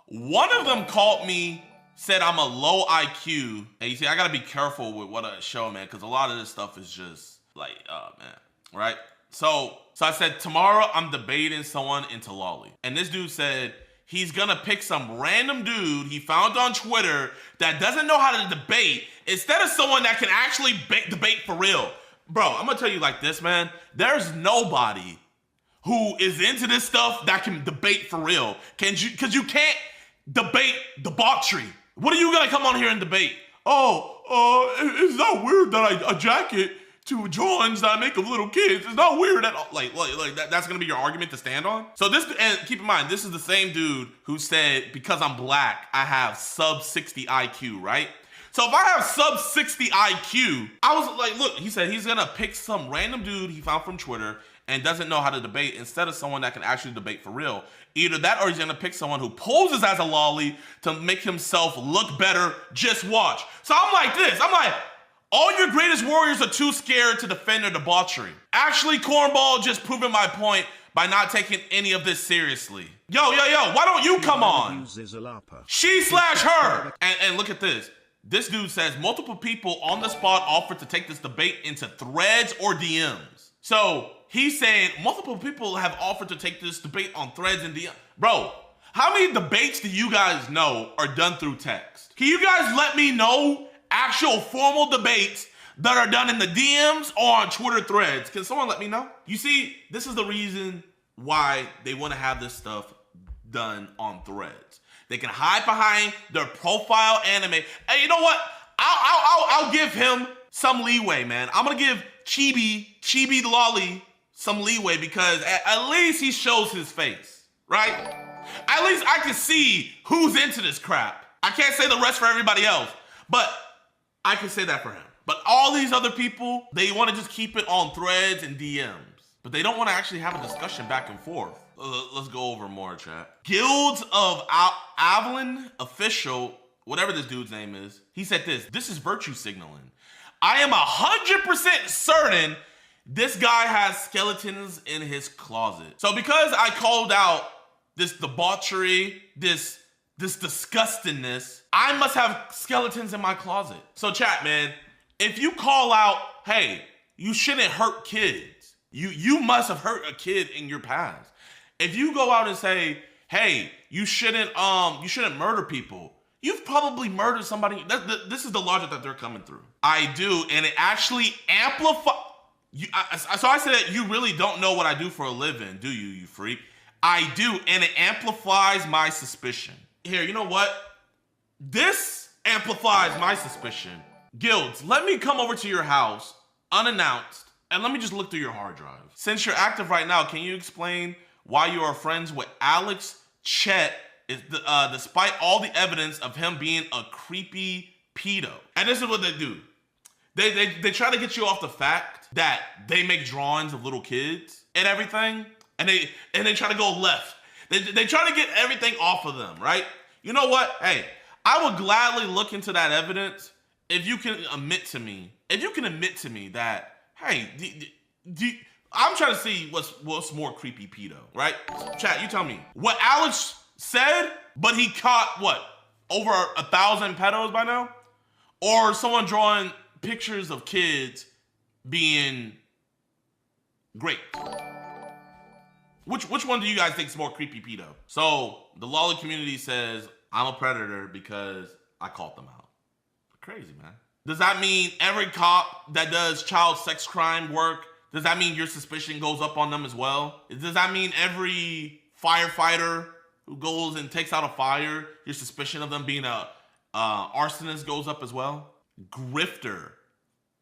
S5: One of them called me, said I'm a low IQ. And you see, I gotta be careful with what I show, man, because a lot of this stuff is just like, man, right? So I said, tomorrow I'm debating someone into lolly. And this dude said he's gonna pick some random dude he found on Twitter that doesn't know how to debate instead of someone that can actually debate for real. Bro, I'm gonna tell you like this, man. There's nobody who is into this stuff that can debate for real. Because you can't debate debauchery. What are you gonna come on here and debate? It's not weird that I jacket to drawings that I make of little kids. It's not weird at all. Like that's gonna be your argument to stand on? So this, and keep in mind, this is the same dude who said, because I'm black, I have sub 60 IQ, right? So if I have sub 60 IQ, I was like, look, he said he's gonna pick some random dude he found from Twitter and doesn't know how to debate instead of someone that can actually debate for real. Either that or he's gonna pick someone who poses as a lolly to make himself look better. Just watch. So I'm like this, I'm like, all your greatest warriors are too scared to defend their debauchery. Actually, Cornball just proving my point by not taking any of this seriously. Yo, why don't you come on? She/her. And look at this. This dude says multiple people on the spot offered to take this debate into threads or DMs. So he's saying multiple people have offered to take this debate on threads and DMs. Bro, how many debates do you guys know are done through text? Can you guys let me know actual formal debates that are done in the DMs or on Twitter threads? Can someone let me know? You see, this is the reason why they want to have this stuff done on threads. They can hide behind their profile anime. Hey, you know what? I'll give him some leeway, man. I'm gonna give Chibi the Lolly some leeway because at least he shows his face, right? At least I can see who's into this crap. I can't say the rest for everybody else, but I can say that for him. But all these other people, they want to just keep it on threads and DMs, but they don't want to actually have a discussion back and forth. Let's go over more, chat. Guilds of Avalon official, whatever this dude's name is, he said this is virtue signaling. I am 100% certain this guy has skeletons in his closet. So because I called out this debauchery, this disgustingness, I must have skeletons in my closet. So chat, man, if you call out, hey, you shouldn't hurt kids, you must have hurt a kid in your past. If you go out and say, hey, you shouldn't murder people, you've probably murdered somebody. This is the logic that they're coming through. I do, and it actually amplifies. So I said that you really don't know what I do for a living, do you, you freak? I do, and it amplifies my suspicion. Here, you know what? This amplifies my suspicion. Guilds, let me come over to your house unannounced, and let me just look through your hard drive. Since you're active right now, can you explain why you are friends with Alex Chet is despite all the evidence of him being a creepy pedo. And this is what they do. They try to get you off the fact that they make drawings of little kids and everything, and they try to go left. They try to get everything off of them, right? You know what? Hey, I would gladly look into that evidence if you can admit to me that, hey, I'm trying to see what's more creepy pedo, right? Chat, you tell me. What Alex said, but he caught, what, over 1,000 pedos by now? Or someone drawing pictures of kids being great? Which one do you guys think is more creepy pedo? So the lolly community says, I'm a predator because I caught them out. Crazy, man. Does that mean every cop that does child sex crime work, does that mean your suspicion goes up on them as well? Does that mean every firefighter who goes and takes out a fire, your suspicion of them being a arsonist goes up as well? Grifter.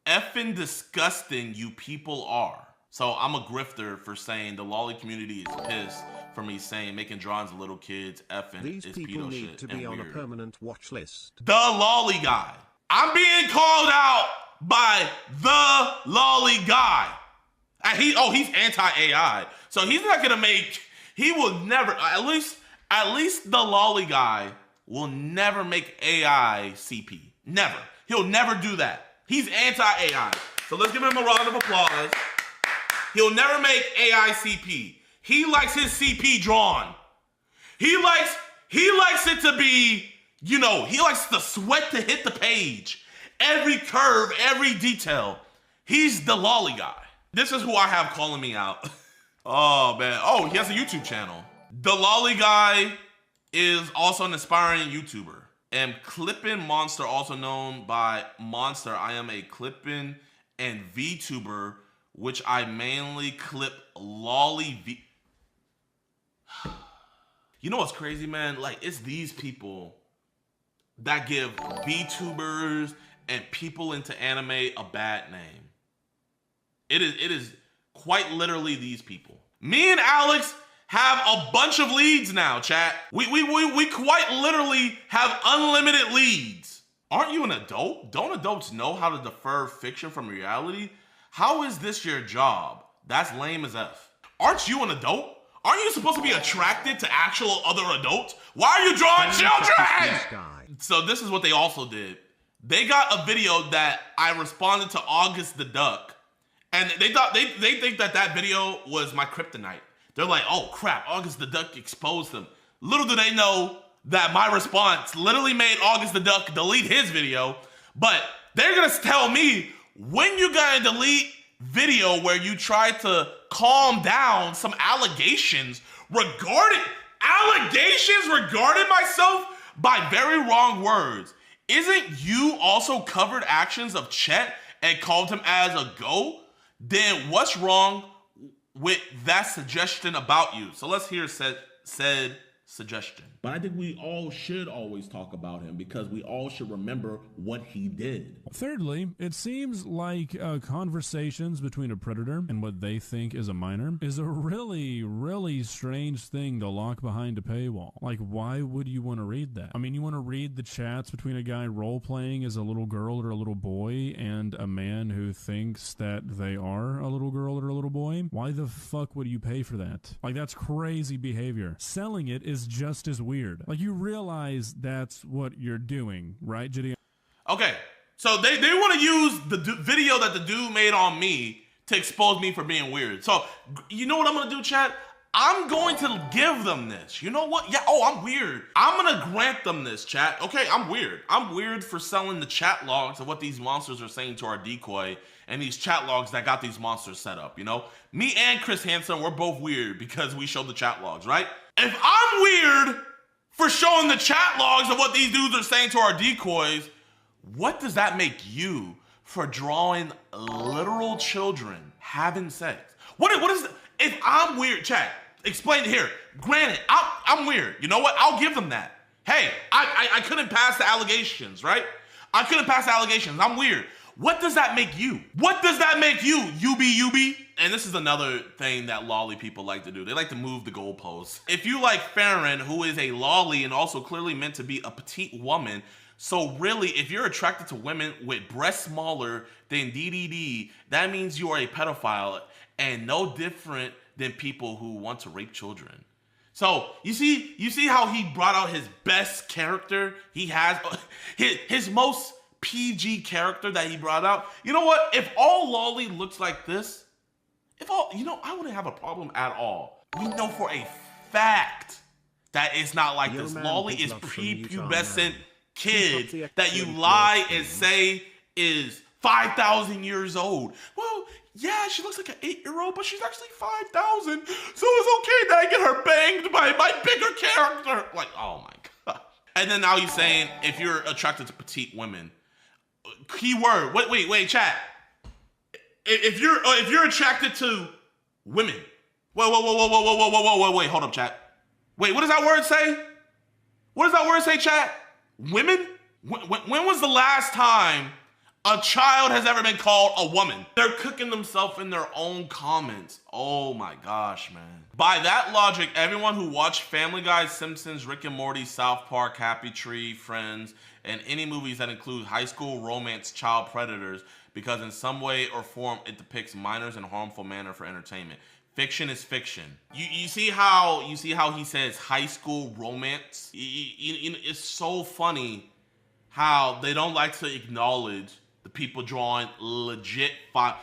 S5: Effing disgusting you people are. So I'm a grifter for saying the lolly community is pissed for me saying making drawings of little kids effing
S18: These
S5: is
S18: people
S5: pedo
S18: need
S5: shit
S18: to be on
S5: weird.
S18: a permanent watch list.
S5: The lolly guy. I'm being called out by the lolly guy. And he's anti-AI. So he's not gonna he will never, at least the lolly guy will never make AI CP. Never. He'll never do that. He's anti-AI. So let's give him a round of applause. He'll never make AI CP. He likes his CP drawn. He likes it to be, he likes the sweat to hit the page. Every curve, every detail. He's the lolly guy. This is who I have calling me out. Oh, man. Oh, he has a YouTube channel. The lolly guy is also an aspiring YouTuber. And Clippin' Monster, also known by Monster. I am a Clippin' and VTuber, which I mainly clip lolly V. You know what's crazy, man? Like, it's these people that give VTubers and people into anime a bad name. It is quite literally these people. Me and Alex have a bunch of leads now, chat. We quite literally have unlimited leads. Aren't you an adult? Don't adults know how to defer fiction from reality? How is this your job? That's lame as F. Aren't you an adult? Aren't you supposed to be attracted to actual other adults? Why are you drawing children? So this is what they also did. They got a video that I responded to August the Duck, and they think that video was my kryptonite. They're like, oh crap, August the Duck exposed them. Little do they know that my response literally made August the Duck delete his video, but they're gonna tell me, when you gonna delete video where you try to calm down some allegations regarding myself by very wrong words? Isn't you also covered actions of Chet and called him as a go? Then what's wrong with that suggestion about you? So let's hear said suggestion.
S7: But I think we all should always talk about him because we all should remember what he did.
S22: Thirdly, it seems like conversations between a predator and what they think is a minor is a really, really strange thing to lock behind a paywall. Like, why would you want to read that? I mean, you want to read the chats between a guy role-playing as a little girl or a little boy and a man who thinks that they are a little girl or a little boy? Why the fuck would you pay for that? Like, that's crazy behavior. Selling it is just as weird. Like, you realize that's what you're doing, right, JiDion?
S5: Okay, so they want to use the video that the dude made on me to expose me for being weird. So, you know what I'm going to do, chat? I'm going to give them this. You know what? Yeah, oh, I'm weird. I'm going to grant them this, chat. Okay, I'm weird. I'm weird for selling the chat logs of what these monsters are saying to our decoy and these chat logs that got these monsters set up, you know? Me and Chris Hansen, we're both weird because we showed the chat logs, right? If I'm weird for showing the chat logs of what these dudes are saying to our decoys, what does that make you for drawing literal children having sex? What is if I'm weird, chat, explain it here. Granted, I'm weird. You know what? I'll give them that. Hey, I couldn't pass the allegations, right? I couldn't pass the allegations. I'm weird. What does that make you? What does that make you, UB? And this is another thing that lolly people like to do. They like to move the goalposts. If you like Farron, who is a lolly and also clearly meant to be a petite woman, so really, if you're attracted to women with breasts smaller than DDD, that means you are a pedophile and no different than people who want to rape children. So you see how he brought out his best character he has, his most PG character that he brought out. You know what? If all lolly looks like this, I wouldn't have a problem at all. We know for a fact that it's not like this. Lolly is prepubescent kids that you lie and say is 5,000 years old. Well, yeah, she looks like an 8-year-old, but she's actually 5,000. So it's okay that I get her banged by my bigger character. Like, oh my God. And then now he's saying if you're attracted to petite women, keyword. Wait, chat. If you're attracted to women, wait, hold up, chat. Wait, what does that word say? What does that word say, chat? Women? When was the last time a child has ever been called a woman? They're cooking themselves in their own comments. Oh my gosh, man. By that logic, everyone who watched Family Guy, Simpsons, Rick and Morty, South Park, Happy Tree, Friends, and any movies that include high school romance child predators, because in some way or form it depicts minors in a harmful manner for entertainment. Fiction is fiction. You see how he says high school romance? It's so funny how they don't like to acknowledge the people drawing legit fine.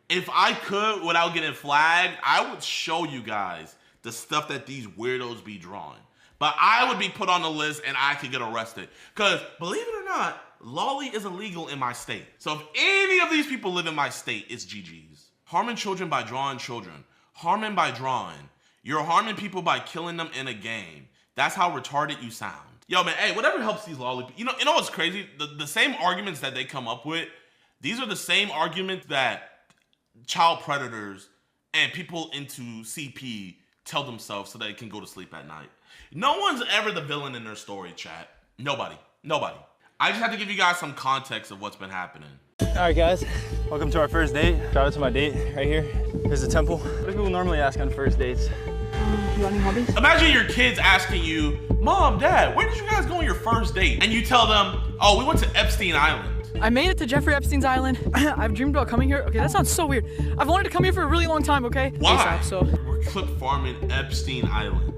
S5: If I could, without getting flagged, I would show you guys the stuff that these weirdos be drawing. But I would be put on the list and I could get arrested. Because, believe it or not, lolly is illegal in my state. So if any of these people live in my state, it's GG's. Harming children by drawing children. Harming by drawing. You're harming people by killing them in a game. That's how retarded you sound. Yo, man, hey, whatever helps these lolly people. You know what's crazy? The same arguments that they come up with, these are the same arguments that child predators and people into CP tell themselves so they can go to sleep at night. No one's ever the villain in their story, chat. Nobody. I just have to give you guys some context of what's been happening.
S1: All right, guys, welcome to our first date. Shout out to my date right here. Here's the temple. What do people normally ask on first dates?
S9: You want any hobbies?
S5: Imagine your kids asking you, Mom, Dad, where did you guys go on your first date? And you tell them, oh, we went to Epstein Island.
S9: I made it to Jeffrey Epstein's island. I've dreamed about coming here. Okay, that sounds so weird. I've wanted to come here for a really long time, okay?
S5: Why?
S9: ASAP, so.
S5: We're clip farming Epstein Island.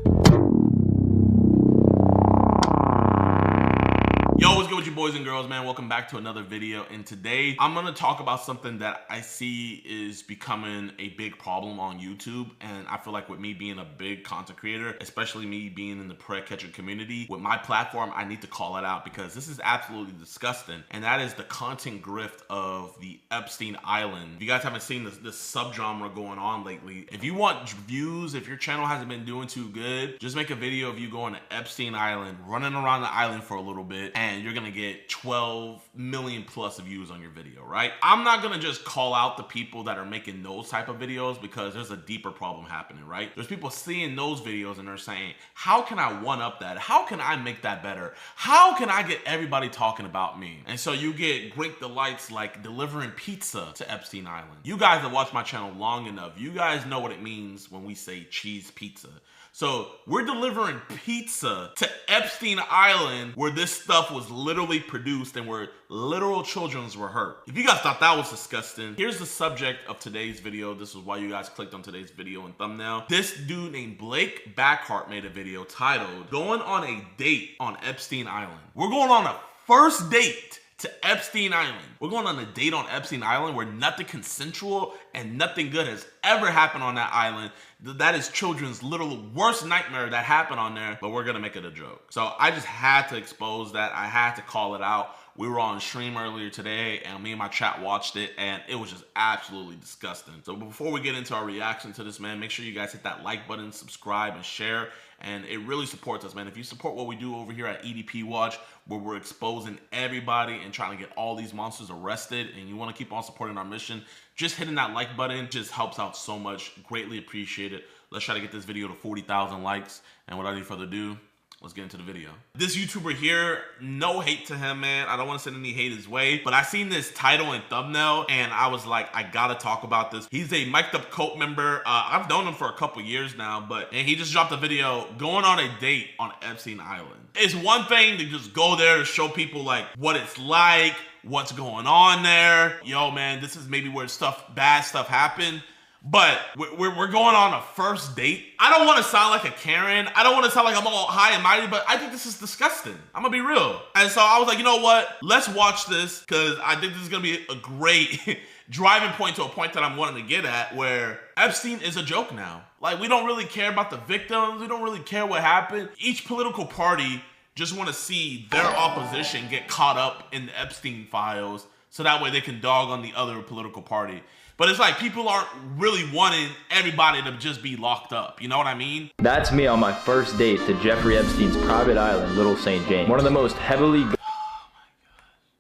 S5: Yo, what's good with you boys and girls, man? Welcome back to another video. And today, I'm gonna talk about something that I see is becoming a big problem on YouTube. And I feel like with me being a big content creator, especially me being in the pred catcher community, with my platform, I need to call it out because this is absolutely disgusting. And that is the content grift of the Epstein Island. If you guys haven't seen this subgenre going on lately, if you want views, if your channel hasn't been doing too good, just make a video of you going to Epstein Island, running around the island for a little bit, and you're gonna get 12 million plus views on your video, right? I'm not gonna just call out the people that are making those type of videos because there's a deeper problem happening, right? There's people seeing those videos and they're saying, how can I one up that? How can I make that better? How can I get everybody talking about me? And so you get great delights like delivering pizza to Epstein Island. You guys have watched my channel long enough. You guys know what it means when we say cheese pizza. So we're delivering pizza to Epstein Island where this stuff was literally produced and where literal children were hurt. If you guys thought that was disgusting, here's the subject of today's video. This is why you guys clicked on today's video and thumbnail. This dude named Blake Backhart made a video titled, Going on a Date on Epstein Island. We're going on a first date to Epstein Island. We're going on a date on Epstein Island where nothing consensual and nothing good has ever happened on that island. That is children's literal worst nightmare that happened on there, but we're gonna make it a joke. So I just had to expose that. I had to call it out. We were on stream earlier today and me and my chat watched it and it was just absolutely disgusting. So before we get into our reaction to this, man, make sure you guys hit that like button, subscribe, and share. And it really supports us, man. If you support what we do over here at EDP Watch, where we're exposing everybody and trying to get all these monsters arrested, and you want to keep on supporting our mission, just hitting that like button just helps out so much. Greatly appreciate it. Let's try to get this video to 40,000 likes. And without any further ado, Let's get into the video. This YouTuber here, no hate to him, man. I don't want to send any hate his way, but I seen this title and thumbnail and I was like, I gotta talk about this. He's a mic'd up cult member. I've known him for a couple years now, and he just dropped a video going on a date on Epstein Island. It's one thing to just go there to show people like what it's like, what's going on there. Yo, man, this is maybe where bad stuff happened. But we're going on a first date. I don't want to sound like a Karen. I don't want to sound like I'm all high and mighty, but I think this is disgusting. I'm gonna be real. And so I was like, you know what? Let's watch this because I think this is gonna be a great driving point to a point that I'm wanting to get at where Epstein is a joke now. Like, we don't really care about the victims. We don't really care what happened. Each political party just want to see their opposition get caught up in the Epstein files so that way they can dog on the other political party. But it's like people aren't really wanting everybody to just be locked up. You know what I mean?
S2: That's me on my first date to Jeffrey Epstein's private island, Little St. James. One of the most heavily... Oh my God.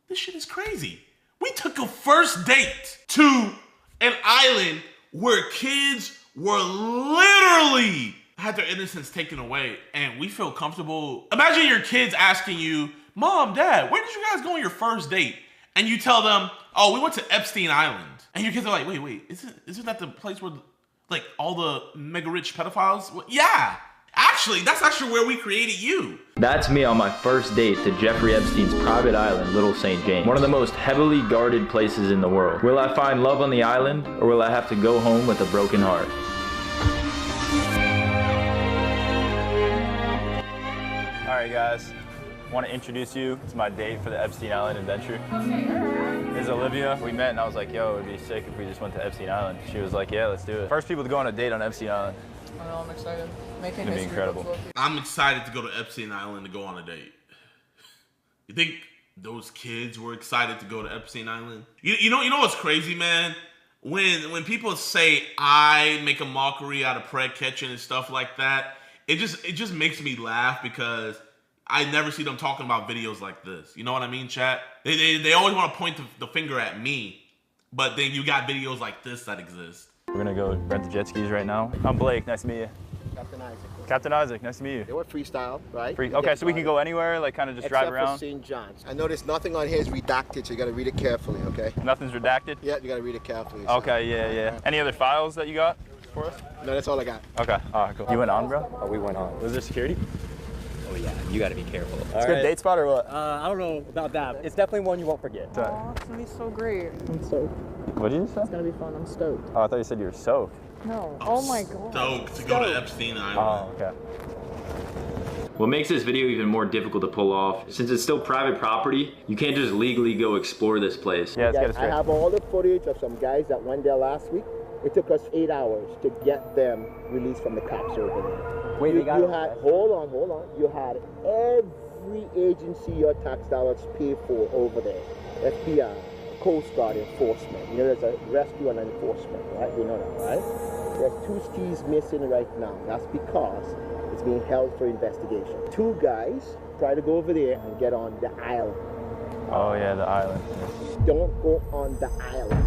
S5: This shit is crazy. We took a first date to an island where kids were literally had their innocence taken away and we feel comfortable. Imagine your kids asking you, Mom, Dad, where did you guys go on your first date? And you tell them, oh, we went to Epstein Island. And your kids are like, wait, isn't that the place where like all the mega rich pedophiles? Well, yeah, actually, that's actually where we created you.
S2: That's me on my first date to Jeffrey Epstein's private island, Little St. James. One of the most heavily guarded places in the world. Will I find love on the island or will I have to go home with a broken heart?
S1: All right, guys. I want to introduce you to my date for the Epstein Island adventure. This is Olivia. We met and I was like, yo, it'd be sick if we just went to Epstein Island. She was like, yeah, let's do it. First people to go on a date on Epstein Island.
S9: I know, I'm excited. Making
S1: It's gonna be incredible.
S5: I'm excited to go to Epstein Island to go on a date. You think those kids were excited to go to Epstein Island? You know what's crazy, man? When people say I make a mockery out of preg catching and stuff like that, it just makes me laugh because I never see them talking about videos like this. You know what I mean, chat? They always want to point the finger at me, but then you got videos like this that exist.
S1: We're gonna go rent the jet skis right now. I'm Blake, nice to meet you.
S3: Captain Isaac.
S1: Captain Isaac, nice to meet you.
S3: They were freestyle, right?
S1: Okay, so we can go anywhere, like kind of just drive around?
S3: Except for St. John's. I noticed nothing on here is redacted, so you gotta read it carefully, okay?
S1: Nothing's redacted?
S3: Yeah, you gotta read it carefully.
S1: Okay, yeah. Any other files that you got for us?
S3: No, that's all I got.
S1: Okay, all right, cool. You went on, bro?
S23: Oh, we went on.
S1: Was there security?
S23: Oh yeah, you gotta be careful.
S1: It's a good date spot or what?
S23: I don't know about that. It's definitely one you won't forget.
S9: Oh, it's gonna be so great. I'm stoked.
S1: What did you say?
S9: It's gonna be fun. I'm stoked.
S1: Oh, I thought you said you were soaked.
S9: No. Oh my God.
S5: Stoked to go to Epstein Island.
S1: Oh, okay.
S2: What makes this video even more difficult to pull off, since it's still private property, you can't just legally go explore this place.
S1: Yeah, let's get it straight.
S3: I have all the footage of some guys that went there last week. It took us 8 hours to get them released from the cops over there.
S23: Wait,
S3: you had, hold on. You had every agency your tax dollars pay for over there. FBI, Coast Guard enforcement. You know, there's a rescue and enforcement, right? You know that, right? There's 2 skis missing right now. That's because it's being held for investigation. 2 guys try to go over there and get on the island.
S1: Oh yeah, the island.
S3: Don't go on the island.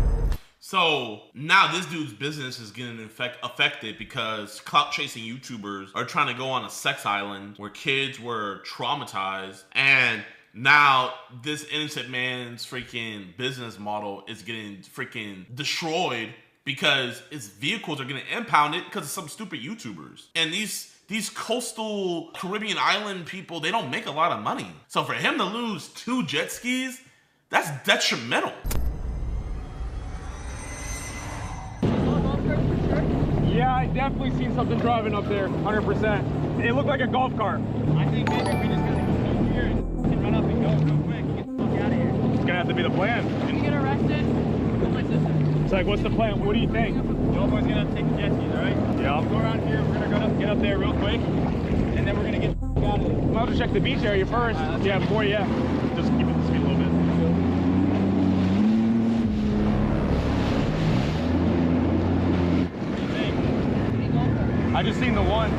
S5: So now this dude's business is getting affected because clout chasing YouTubers are trying to go on a sex island where kids were traumatized, and now this innocent man's freaking business model is getting freaking destroyed because his vehicles are getting impounded because of some stupid YouTubers. And these coastal Caribbean island people, they don't make a lot of money. So for him to lose 2 jet skis, that's detrimental.
S19: Yeah, I definitely seen something driving up there, 100%. It looked like a golf cart.
S24: I think maybe we just gotta go here and run up and go real quick and get the fuck out of here.
S19: It's gonna have to be the plan.
S9: You get arrested? With my sister.
S19: It's like, what's the plan? What do you think?
S24: Jayoma's gonna take the jet skis, alright?
S19: Yeah.
S24: We'll go around here, we're gonna get up there real quick, and then we're gonna get the fuck out of here.
S19: I'll just check the beach area first. Yeah, before, just keep it the speed a little bit. I just seen the one.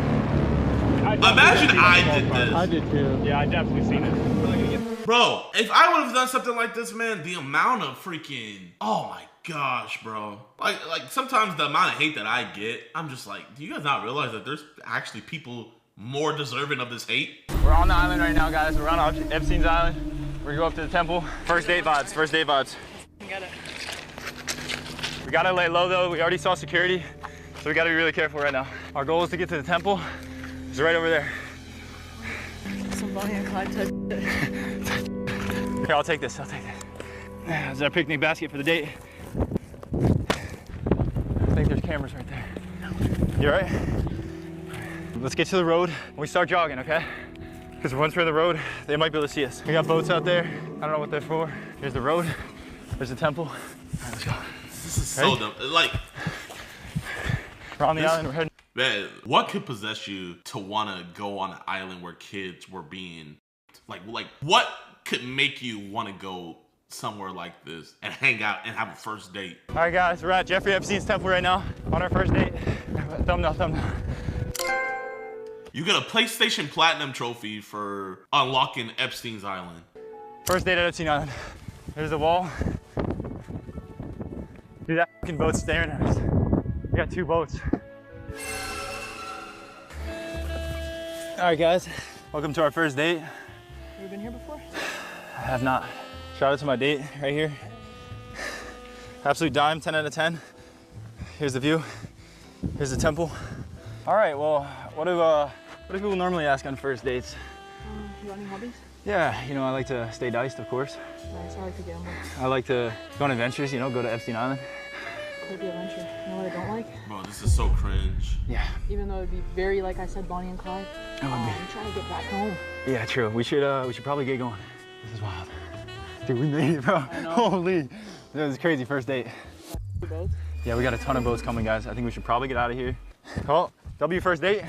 S5: Imagine I did this.
S19: I did too. Yeah, I definitely seen it.
S5: Bro, if I would have done something like this, man, the amount of freaking, oh my gosh, bro. Like sometimes the amount of hate that I get, I'm just like, do you guys not realize that there's actually people more deserving of this hate.
S1: We're on the island right now, guys. We're on Epstein's Island. We're gonna go up to the temple. First date vibes, first date vibes. We gotta lay low though. We already saw security, so we gotta be really careful right now. Our goal is to get to the temple. It's right over there.
S9: Some Bonnie and Clyde type shit.
S1: Here, I'll take this, I'll take this. This is our picnic basket for the date. I think there's cameras right there. You all right? Let's get to the road and we start jogging, okay? Because once we're on the road, they might be able to see us. We got boats out there. I don't know what they're for. Here's the road. There's the temple. All right, let's go.
S5: This is so dumb. Like,
S1: we're on the island, we're heading.
S5: Man, what could possess you to want to go on an island where kids were being, like what could make you want to go somewhere like this and hang out and have a first date?
S1: All right, guys, we're at Jeffrey Epstein's temple right now on our first date. Thumbnail, thumbnail.
S5: You get a PlayStation Platinum trophy for unlocking Epstein's Island.
S1: First date at Epstein Island. There's the wall. Dude, that fucking boat's staring at us. We got 2 boats. All right, guys, welcome to our first date.
S9: Have you been here before?
S1: I have not. Shout out to my date right here. Absolute dime, 10 out of 10. Here's the view. Here's the temple. All right, well, what do people normally ask on first dates?
S9: You got any hobbies?
S1: Yeah, you know, I like to stay diced, of course.
S9: Nice, I like to gamble.
S1: I like to go on adventures, you know, go to Epstein Island.
S9: Could be adventure. You know what I don't like?
S5: Bro, this is so cringe.
S1: Yeah.
S9: Even though it'd be very, like I said, Bonnie and Clyde. I'm trying to get back home.
S1: Yeah, true. We should probably get going. This is wild. Dude, we made it, bro. Holy. That was a crazy first date.
S9: Boats?
S1: Yeah, we got a ton of boats coming, guys. I think we should probably get out of here. Well, W first date.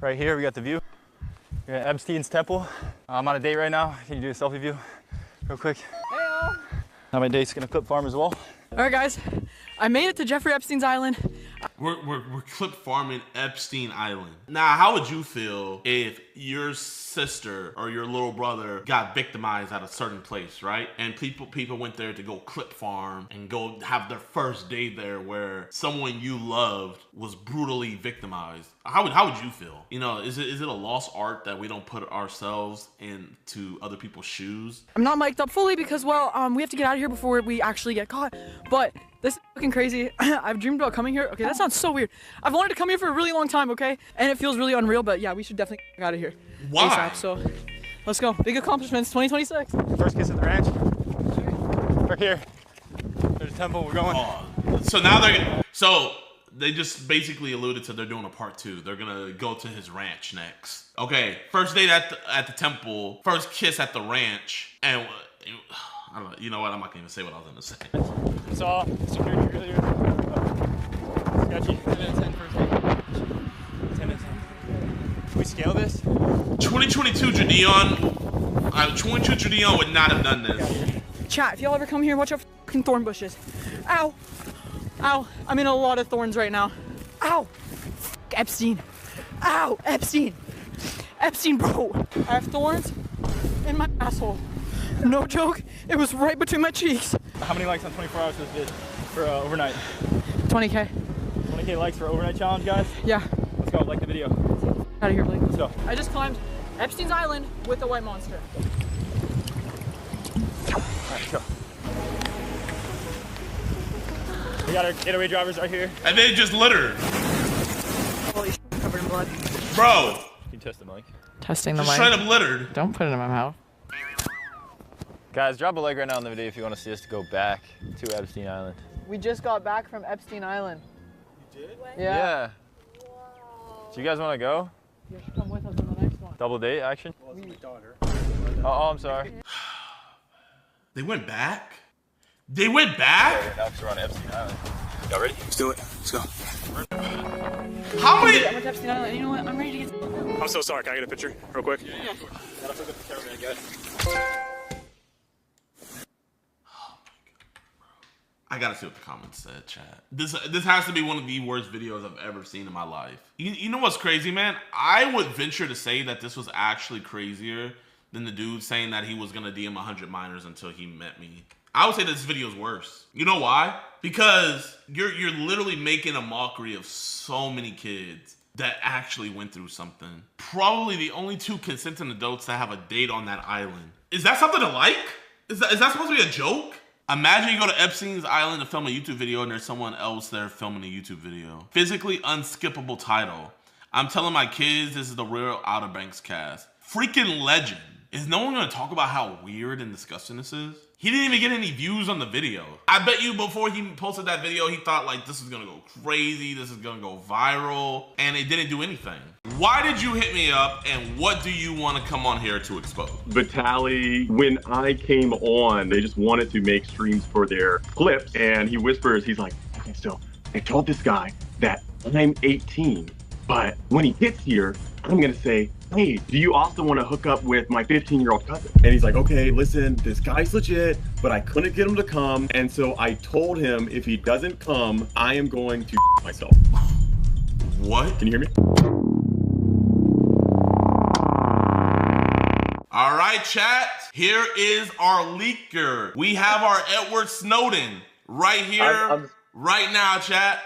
S1: Right here, we got the view. We're at Epstein's temple. I'm on a date right now. Can you do a selfie view real quick?
S9: Hey-o.
S1: Now my date's gonna clip farm as well.
S9: All right, guys. I made it to Jeffrey Epstein's Island.
S5: We're clip farming Epstein Island. Now, how would you feel if your sister or your little brother got victimized at a certain place, right? And people went there to go clip farm and go have their first day there where someone you loved was brutally victimized. How would you feel? You know, is it a lost art that we don't put ourselves into other people's shoes?
S9: I'm not mic'd up fully because, well, we have to get out of here before we actually get caught. But this is fucking crazy. I've dreamed about coming here. Okay, that sounds so weird. I've wanted to come here for a really long time, okay? And it feels really unreal, but yeah, we should definitely get out of here.
S5: Why?
S9: ASAP, so let's go. Big accomplishments, 2026.
S1: First kiss at the ranch. We're here. There's a temple, we're going.
S5: So now they just basically alluded to they're doing a part 2. They're gonna go to his ranch next. Okay, first date at the temple, first kiss at the ranch, and I don't know, you know what? I'm not gonna even say what I was gonna say.
S1: Saw security earlier. Sketchy. 10 out of 10 first date. 10 out of 10. Can we scale this?
S5: 2022 JiDion. 2022 JiDion would not have done this.
S9: Chat, if y'all ever come here, watch out for fucking thorn bushes. Ow! Ow! I'm in a lot of thorns right now. Ow! Epstein. Ow! Epstein! Epstein, bro! I have thorns in my asshole. No joke, it was right between my cheeks.
S1: How many likes on 24 hours this vid for overnight?
S9: 20K.
S1: 20K likes for overnight challenge, guys?
S9: Yeah.
S1: Let's go, like the video.
S9: Out of here, Blake.
S1: Let's go.
S9: I just climbed Epstein's Island with a white monster.
S1: All right, let's go. We got our getaway drivers right here.
S5: And they just littered.
S9: Holy shit, covered in blood.
S5: Bro.
S1: Can you test the mic?
S9: Testing the mic.
S5: Just straight up littered.
S9: Don't put it in my mouth.
S1: Guys, drop a like right now in the video if you want to see us to go back to Epstein Island.
S9: We just got back from Epstein Island.
S1: You did?
S9: Yeah.
S1: Do you guys want to go?
S9: You should come with us on the next one.
S1: Double date action?
S9: Well, it's my daughter.
S1: Oh, I'm sorry.
S5: They went back? They went back?
S1: Yeah, now we're on Epstein Island. Y'all ready? Let's do it. Let's go.
S5: How many?
S9: I'm at Epstein Island. You know what? I'm ready to get.
S19: I'm so sorry. Can I get a picture real quick?
S9: Yeah.
S5: I gotta see what the comments said, chat. This has to be one of the worst videos I've ever seen in my life. You know what's crazy, man? I would venture to say that this was actually crazier than the dude saying that he was gonna DM 100 minors until he met me. I would say this video is worse. You know why? Because you're literally making a mockery of so many kids that actually went through something. Probably the only 2 consenting adults that have a date on that island. Is that something to like? Is that supposed to be a joke? Imagine you go to Epstein's Island to film a YouTube video and there's someone else there filming a YouTube video. Physically unskippable title. I'm telling my kids this is the real Outer Banks cast. Freaking legend. Is no one gonna talk about how weird and disgusting this is? He didn't even get any views on the video. I bet you before he posted that video, he thought like this is gonna go crazy, this is gonna go viral, and it didn't do anything. Why did you hit me up, and what do you wanna come on here to expose?
S4: Vitaly, when I came on, they just wanted to make streams for their clips, and he whispers, he's like, okay, so they told this guy that I'm 18, but when he gets here, I'm gonna say, hey, do you also want to hook up with my 15-year-old cousin? And he's like, okay, listen, this guy's legit, but I couldn't get him to come. And so I told him if he doesn't come, I am going to myself.
S5: What?
S4: Can you hear me?
S5: All right, chat. Here is our leaker. We have our Edward Snowden right here, right now, chat.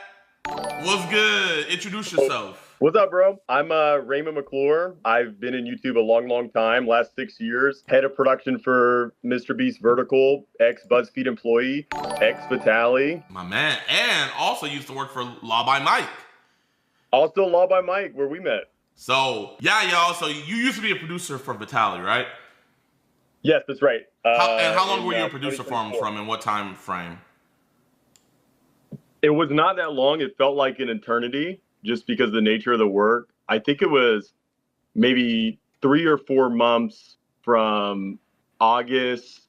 S5: What's good? Introduce yourself.
S4: What's up, bro? I'm Raymond McClure. I've been in YouTube a long time, last 6 years. Head of production for MrBeast Vertical, ex-BuzzFeed employee, ex-Vitaly.
S5: My man, and also used to work for Law by Mike.
S4: Also Law by Mike, where we met.
S5: So, yeah, y'all, so you used to be a producer for Vitaly, right?
S4: Yes, that's right.
S5: And how long were you a producer from and what time frame?
S4: It was not that long. It felt like an eternity. Just because of the nature of the work. I think it was maybe 3 or 4 months from August.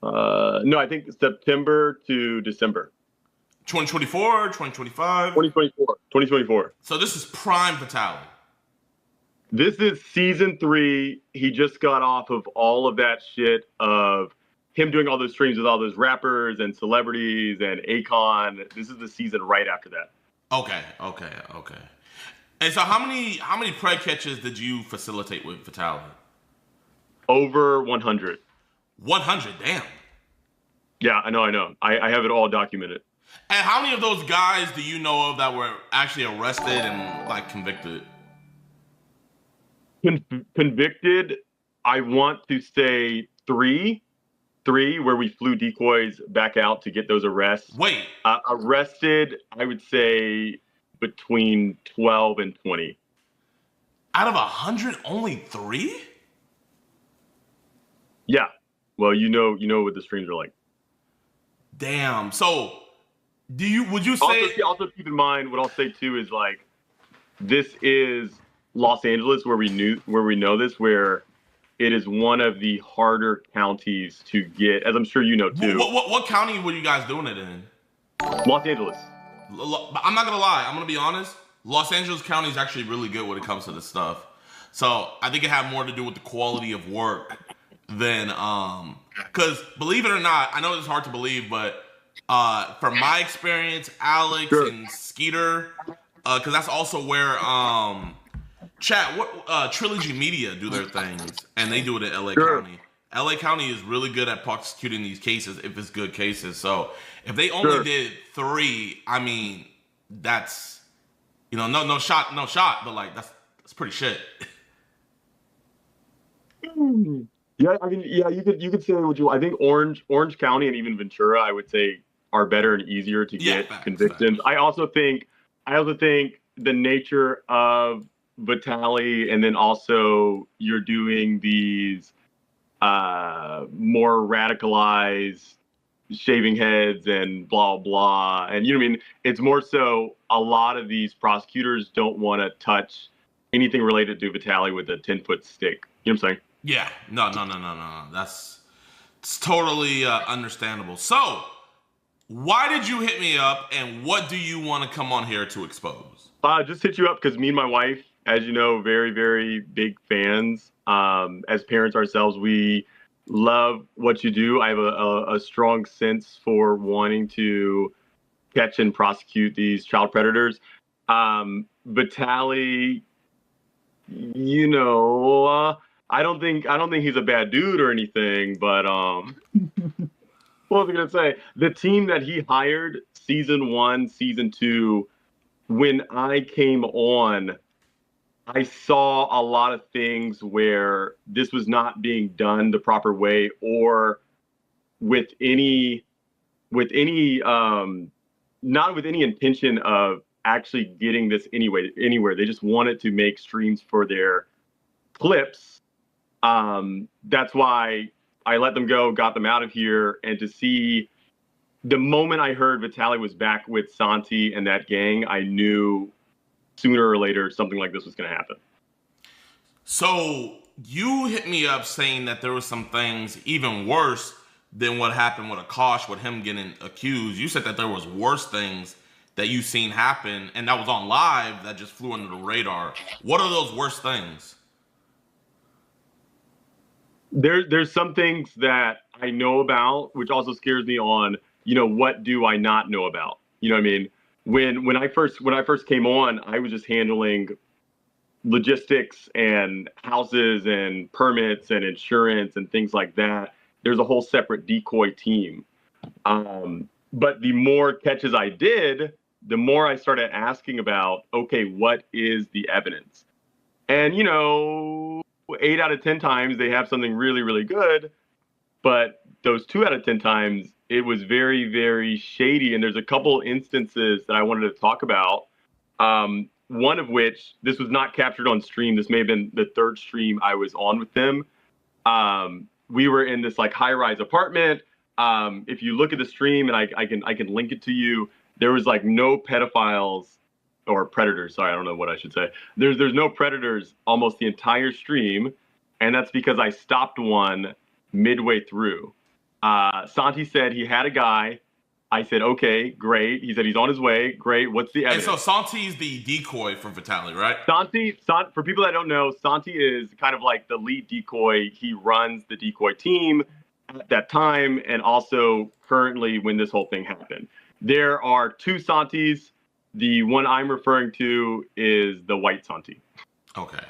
S4: No, I think September to December.
S5: 2024, 2025?
S4: 2024.
S5: So this is prime Vitaly.
S4: This is season 3. He just got off of all of that shit of him doing all those streams with all those rappers and celebrities and Akon. This is the season right after that.
S5: Okay. And so how many preg catches did you facilitate with Vitaly?
S4: Over 100.
S5: 100, damn.
S4: Yeah, I know. I have it all documented.
S5: And how many of those guys do you know of that were actually arrested and like convicted?
S4: Convicted, I want to say 3, where we flew decoys back out to get those arrests.
S5: Wait.
S4: Arrested, I would say between 12 and 20.
S5: Out of 100, only 3?
S4: Yeah. Well, you know what the streams are like.
S5: Damn. So, would you say?
S4: Also keep in mind, what I'll say too is like, this is Los Angeles, where we know this, where it is one of the harder counties to get, as I'm sure you know too.
S5: What county were you guys doing it in?
S4: Los Angeles.
S5: I'm not gonna lie. I'm gonna be honest. Los Angeles County is actually really good when it comes to this stuff. So I think it had more to do with the quality of work than because believe it or not, I know it's hard to believe, but from my experience, Alex and Skeeter, because that's also where chat, Trilogy Media do their things, and they do it in LA County. LA County is really good at prosecuting these cases if it's good cases. So if they only did 3, I mean, that's, no shot, but like that's pretty shit.
S4: Yeah, I mean, yeah, you could say what you. I think Orange County and even Ventura, I would say, are better and easier to get convictions. I also think the nature of Vitaly, and then also you're doing these more radicalized shaving heads and blah blah, and you know what I mean. It's more so a lot of these prosecutors don't want to touch anything related to Vitaly with a 10-foot stick. You know what I'm saying?
S5: Yeah, no. It's totally understandable. So, why did you hit me up, and what do you want to come on here to expose?
S4: Just hit you up because me and my wife, as you know, very, very big fans. As parents ourselves, we love what you do. I have a strong sense for wanting to catch and prosecute these child predators. Vitaly, I don't think he's a bad dude or anything, but what was I gonna say? The team that he hired, season 1, season 2, when I came on, I saw a lot of things where this was not being done the proper way, or with any not with any intention of actually getting this anywhere. They just wanted to make streams for their clips. That's why I let them go, got them out of here, and to see the moment I heard Vitaly was back with Santi and that gang, I knew sooner or later something like this was going to happen.
S5: So you hit me up saying that there was some things even worse than what happened with Akash, with him getting accused. You said that there was worse things that you seen happen, and that was on live, that just flew under the radar. What are those worst things?
S4: There's some things that I know about, which also scares me on, what do I not know about? You know what I mean? When I first came on, I was just handling logistics and houses and permits and insurance and things like that. There's a whole separate decoy team. But the more catches I did, the more I started asking about, okay, what is the evidence? And 8 out of 10 times they have something really, really good, but those 2 out of 10 times it was very, very shady. And there's a couple instances that I wanted to talk about. One of which, this was not captured on stream. This may have been the 3rd stream I was on with them. We were in this like high-rise apartment. If you look at the stream, and I can link it to you, there was like no pedophiles or predators. Sorry, I don't know what I should say. There's no predators almost the entire stream, and that's because I stopped one midway through. Santi said he had a guy. I said, okay, great. He said he's on his way. Great. What's the evidence?
S5: And so Santi's the decoy for Vitaly, right?
S4: Santi, for people that don't know, Santi is kind of like the lead decoy. He runs the decoy team at that time, and also currently when this whole thing happened. There are 2 Santis. The one I'm referring to is the white Santi.
S5: Okay.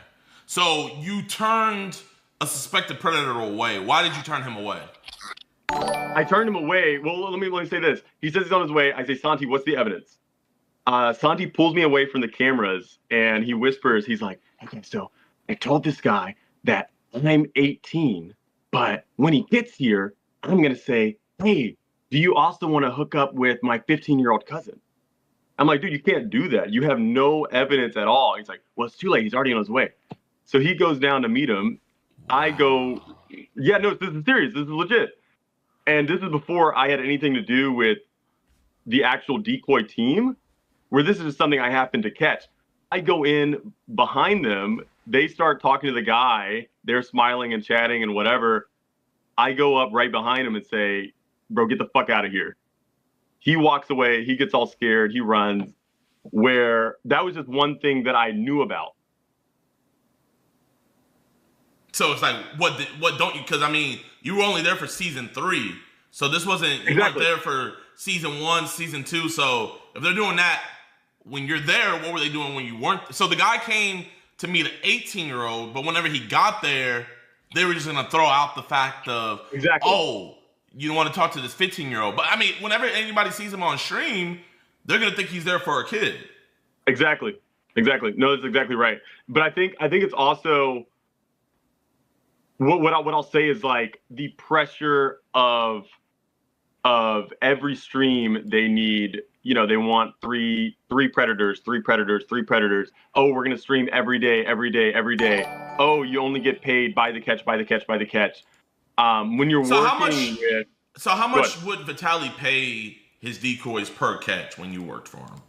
S5: So you turned a suspected predator away. Why did you turn him away?
S4: I turned him away. Well, let me say this. He says he's on his way. I say, Santi, what's the evidence? Santi pulls me away from the cameras, and he whispers, he's like, okay, so I told this guy that I'm 18, but when he gets here, I'm going to say, hey, do you also want to hook up with my 15-year-old cousin? I'm like, dude, you can't do that. You have no evidence at all. He's like, well, it's too late. He's already on his way. So he goes down to meet him. I go, yeah, no, this is serious. This is legit. And this is before I had anything to do with the actual decoy team, where this is just something I happened to catch. I go in behind them. They start talking to the guy. They're smiling and chatting and whatever. I go up right behind him and say, bro, get the fuck out of here. He walks away. He gets all scared. He runs. Where that was just one thing that I knew about.
S5: So it's like, what don't you, because I mean, you were only there for season 3. So this wasn't, you weren't there for season 1, season 2. So if they're doing that when you're there, what were they doing when you weren't? So the guy came to meet an 18-year-old, but whenever he got there, they were just going to throw out the fact of, oh, you don't want to talk to this 15-year-old. But I mean, whenever anybody sees him on stream, they're going to think he's there for a kid.
S4: Exactly. No, that's exactly right. But I think it's also, what I'll say is like the pressure of every stream they need, they want three predators. Oh, we're going to stream every day. Oh, you only get paid by the catch. When you're working with...
S5: So how much would Vitaly pay his decoys per catch when you worked for him?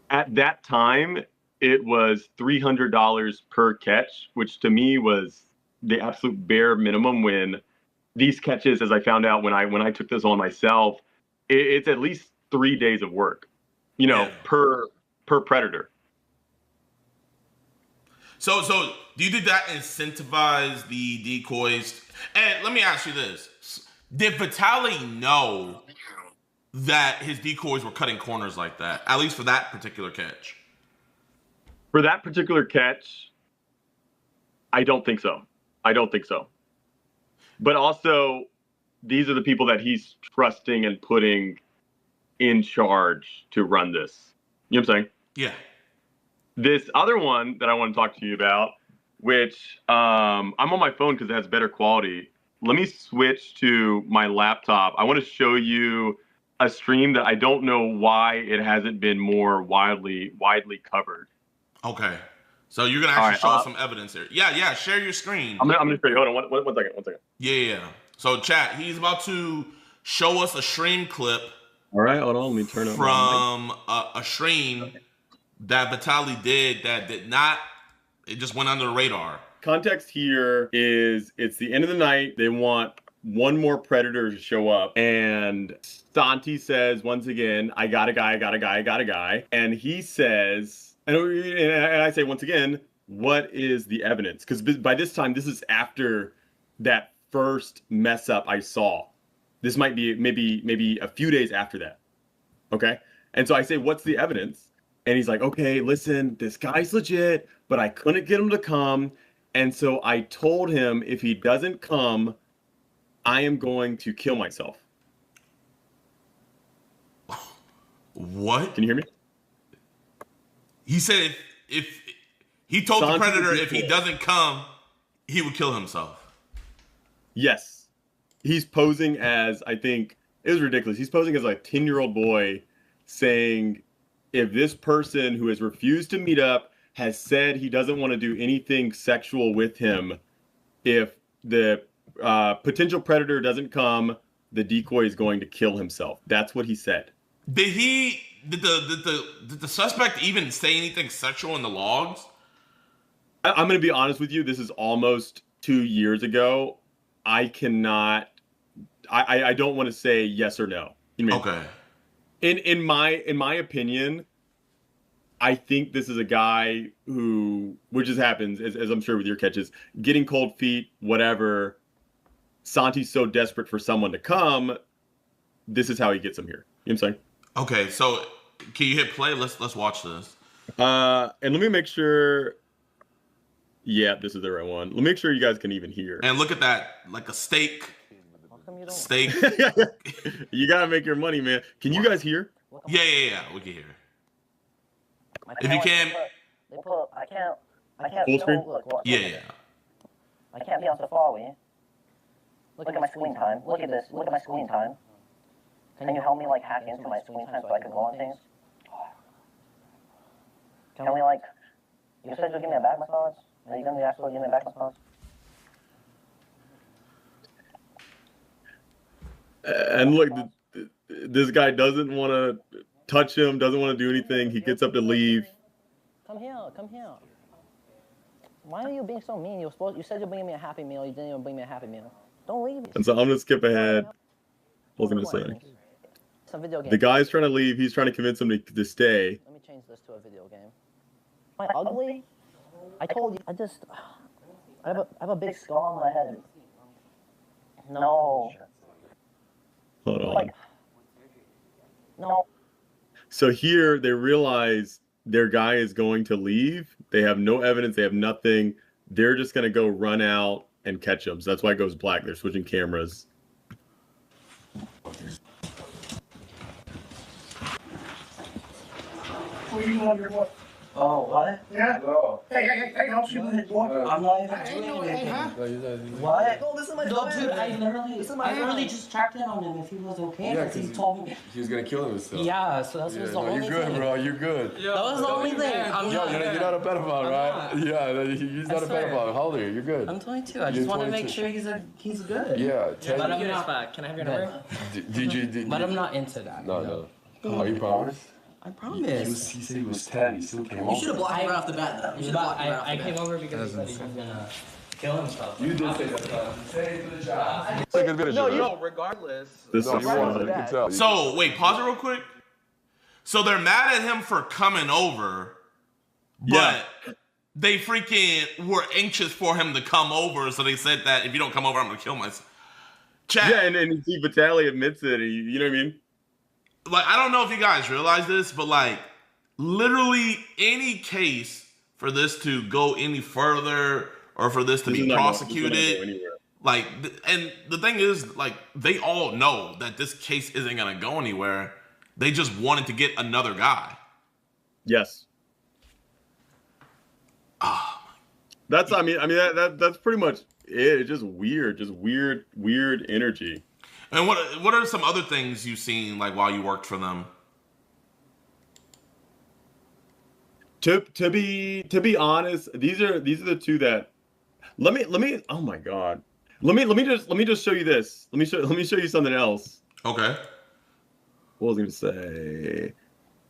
S4: At that time, it was $300 per catch, which to me was the absolute bare minimum. When these catches, as I found out when I took this on myself, it's at least 3 days of work, per predator.
S5: So do you think that incentivize the decoys? And let me ask you this. Did Vitaly know that his decoys were cutting corners like that, at least for that particular catch?
S4: For that particular catch, I don't think so. But also, these are the people that he's trusting and putting in charge to run this. You know what I'm saying?
S5: Yeah.
S4: This other one that I want to talk to you about, which I'm on my phone because it has better quality. Let me switch to my laptop. I want to show you a stream that I don't know why it hasn't been more widely covered.
S5: Okay. So you're gonna actually show us some evidence here. Yeah. Share your screen.
S4: I'm gonna show you. Hold on, one second.
S5: Yeah. So chat, he's about to show us a stream clip.
S4: All right, hold on. Let me turn it
S5: from a stream that Vitali did that did not. It just went under the radar.
S4: Context here is it's the end of the night. They want one more predator to show up. And Santi says, once again, I got a guy. And he says, and I say once again, what is the evidence? Because by this time, this is after that first mess up I saw. This might be maybe a few days after that. Okay. And so I say, what's the evidence? And he's like, okay, listen, this guy's legit, but I couldn't get him to come. And so I told him if he doesn't come, I am going to kill myself.
S5: What?
S4: Can you hear me?
S5: He said if he told the predator if he doesn't come, he would kill himself.
S4: Yes. He's posing as, I think, it was ridiculous. He's posing as like a 10-year-old boy saying, if this person who has refused to meet up has said he doesn't want to do anything sexual with him, if the potential predator doesn't come, the decoy is going to kill himself. That's what he said.
S5: Did the suspect even say anything sexual in the logs?
S4: I'm going to be honest with you. This is almost 2 years ago. I cannot. I don't want to say yes or no. You know what I mean?
S5: Okay.
S4: In my opinion, I think this is a guy who, which just happens, as I'm sure with your catches, getting cold feet, whatever. Santi's so desperate for someone to come. This is how he gets him here. You know what I'm saying?
S5: Okay, so can you hit play? Let's watch this.
S4: And let me make sure. Yeah, this is the right one. Let me make sure you guys can even hear.
S5: And look at that, like a steak. Steak.
S4: You gotta make your money, man. Can you guys hear?
S5: Yeah. We can hear. If you can.
S8: I can't.
S4: Full screen?
S5: Yeah.
S8: I can't be on Safari. Look at my screen time. Look at this. Look at my screen time. Can you help me like hack into my screen time so I can go on things? Can we like? You said you'll give me a back massage. Are you gonna actually give me a back massage?
S4: And look, this guy doesn't want to touch him, doesn't want to do anything. He gets up to leave.
S8: Come here. Why are you being so mean? You said you're bringing me a Happy Meal. You didn't even bring me a Happy Meal. Don't leave.
S4: And so I'm gonna skip ahead. What was I gonna say?
S8: It's a video game.
S4: The guy's trying to leave. He's trying to convince him to stay.
S8: Let me change this to a video game. Am I ugly? I told you. I have a big scar on my head. No.
S4: Hold on.
S8: No.
S4: So here they realize their guy is going to leave. They have no evidence. They have nothing. They're just going to go run out and catch him. So that's why it goes black. They're switching cameras.
S8: Oh, what?
S11: Yeah.
S8: No.
S11: Hey, don't shoot me, boy.
S8: I'm not even doing anything. What? No, this is my friend. Dude, I literally just checked in on him if he was okay.
S12: Yeah,
S8: because he told me.
S12: He was gonna kill himself.
S8: Yeah, so that's the only thing.
S12: You're good, bro. You're good.
S8: That was the only thing.
S12: You're not a pedophile, right? Yeah, he's not a pedophile. How old are you? You're good.
S8: I'm 22. I just want to make sure he's good.
S12: Yeah.
S8: But I'm not. Can I have your number? But I'm not into that.
S12: No. Are you promised?
S8: I promise.
S12: He said he was 10. He still came over.
S8: You should have blocked him right off the bat, though. You should have blocked him right off the bat. I came over because he said he was gonna kill himself.
S12: You did say that. Say it to the job.
S8: Regardless.
S5: So wait, pause it real quick. So they're mad at him for coming over, but they freaking were anxious for him to come over. So they said that if you don't come over, I'm gonna kill myself. Chat.
S4: Yeah, and see, Vitali admits it. You know what I mean?
S5: Like, I don't know if you guys realize this, but like, literally any case for this to go any further or for this to be prosecuted, like, and the thing is, like, they all know that this case isn't gonna go anywhere. They just wanted to get another guy.
S4: Yes. That's that's pretty much it. It's just weird energy.
S5: And what are some other things you've seen like while you worked for them?
S4: To be honest, these are the two that let me oh my god. Let me just show you this. Let me show you something else.
S5: Okay.
S4: What was I gonna say?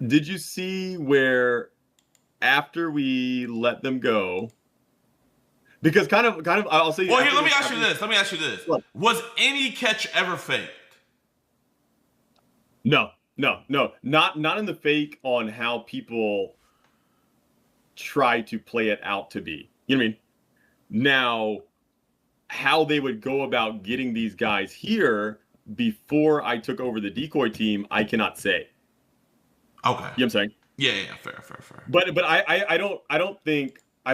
S4: Did you see where after we let them go? Because kind of I'll say.
S5: Well, here, let me ask you this.
S4: What?
S5: Was any catch ever faked?
S4: No. Not in the fake on how people try to play it out to be. You know what I mean? Now, how they would go about getting these guys here before I took over the decoy team, I cannot say.
S5: Okay.
S4: You know what I'm saying?
S5: Yeah, fair.
S4: But I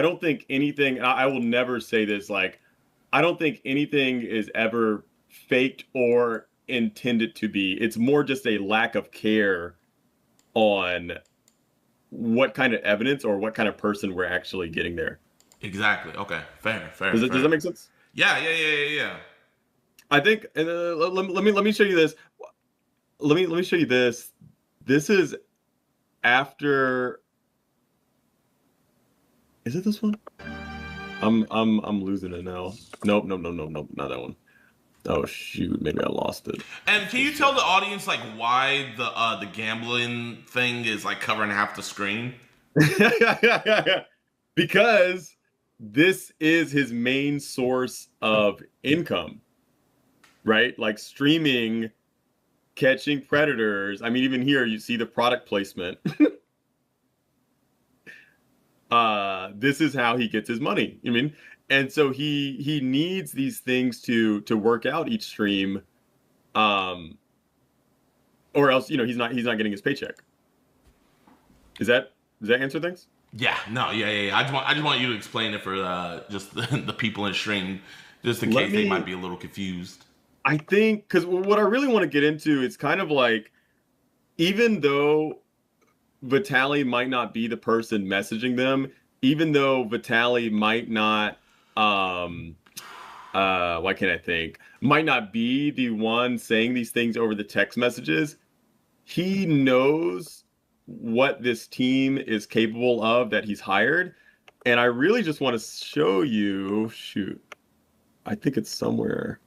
S4: don't think anything, I will never say this, like, I don't think anything is ever faked or intended to be. It's more just a lack of care on what kind of evidence or what kind of person we're actually getting there.
S5: Exactly. Okay. Fair.
S4: Does that make sense?
S5: Yeah.
S4: I think, and let me show you this. Let me show you this. This is after. Is it this one? I'm losing it now. Nope, not that one. Oh shoot, maybe I lost it.
S5: And can you tell the audience like why the gambling thing is like covering half the screen?
S4: Because this is his main source of income, right? Like streaming, catching predators. I mean, even here you see the product placement. This is how he gets his money. You know what I mean? And so he needs these things to work out each stream, or else he's not getting his paycheck. Does that answer things?
S5: Yeah. I just want you to explain it for just the people in stream, just in case they might be a little confused.
S4: I think because what I really want to get into is kind of like, even though Vitaly might not be the person messaging them, even though Vitaly might not, why can't I think? Might not be the one saying these things over the text messages, he knows what this team is capable of that he's hired. And I really just want to show you, shoot, I think it's somewhere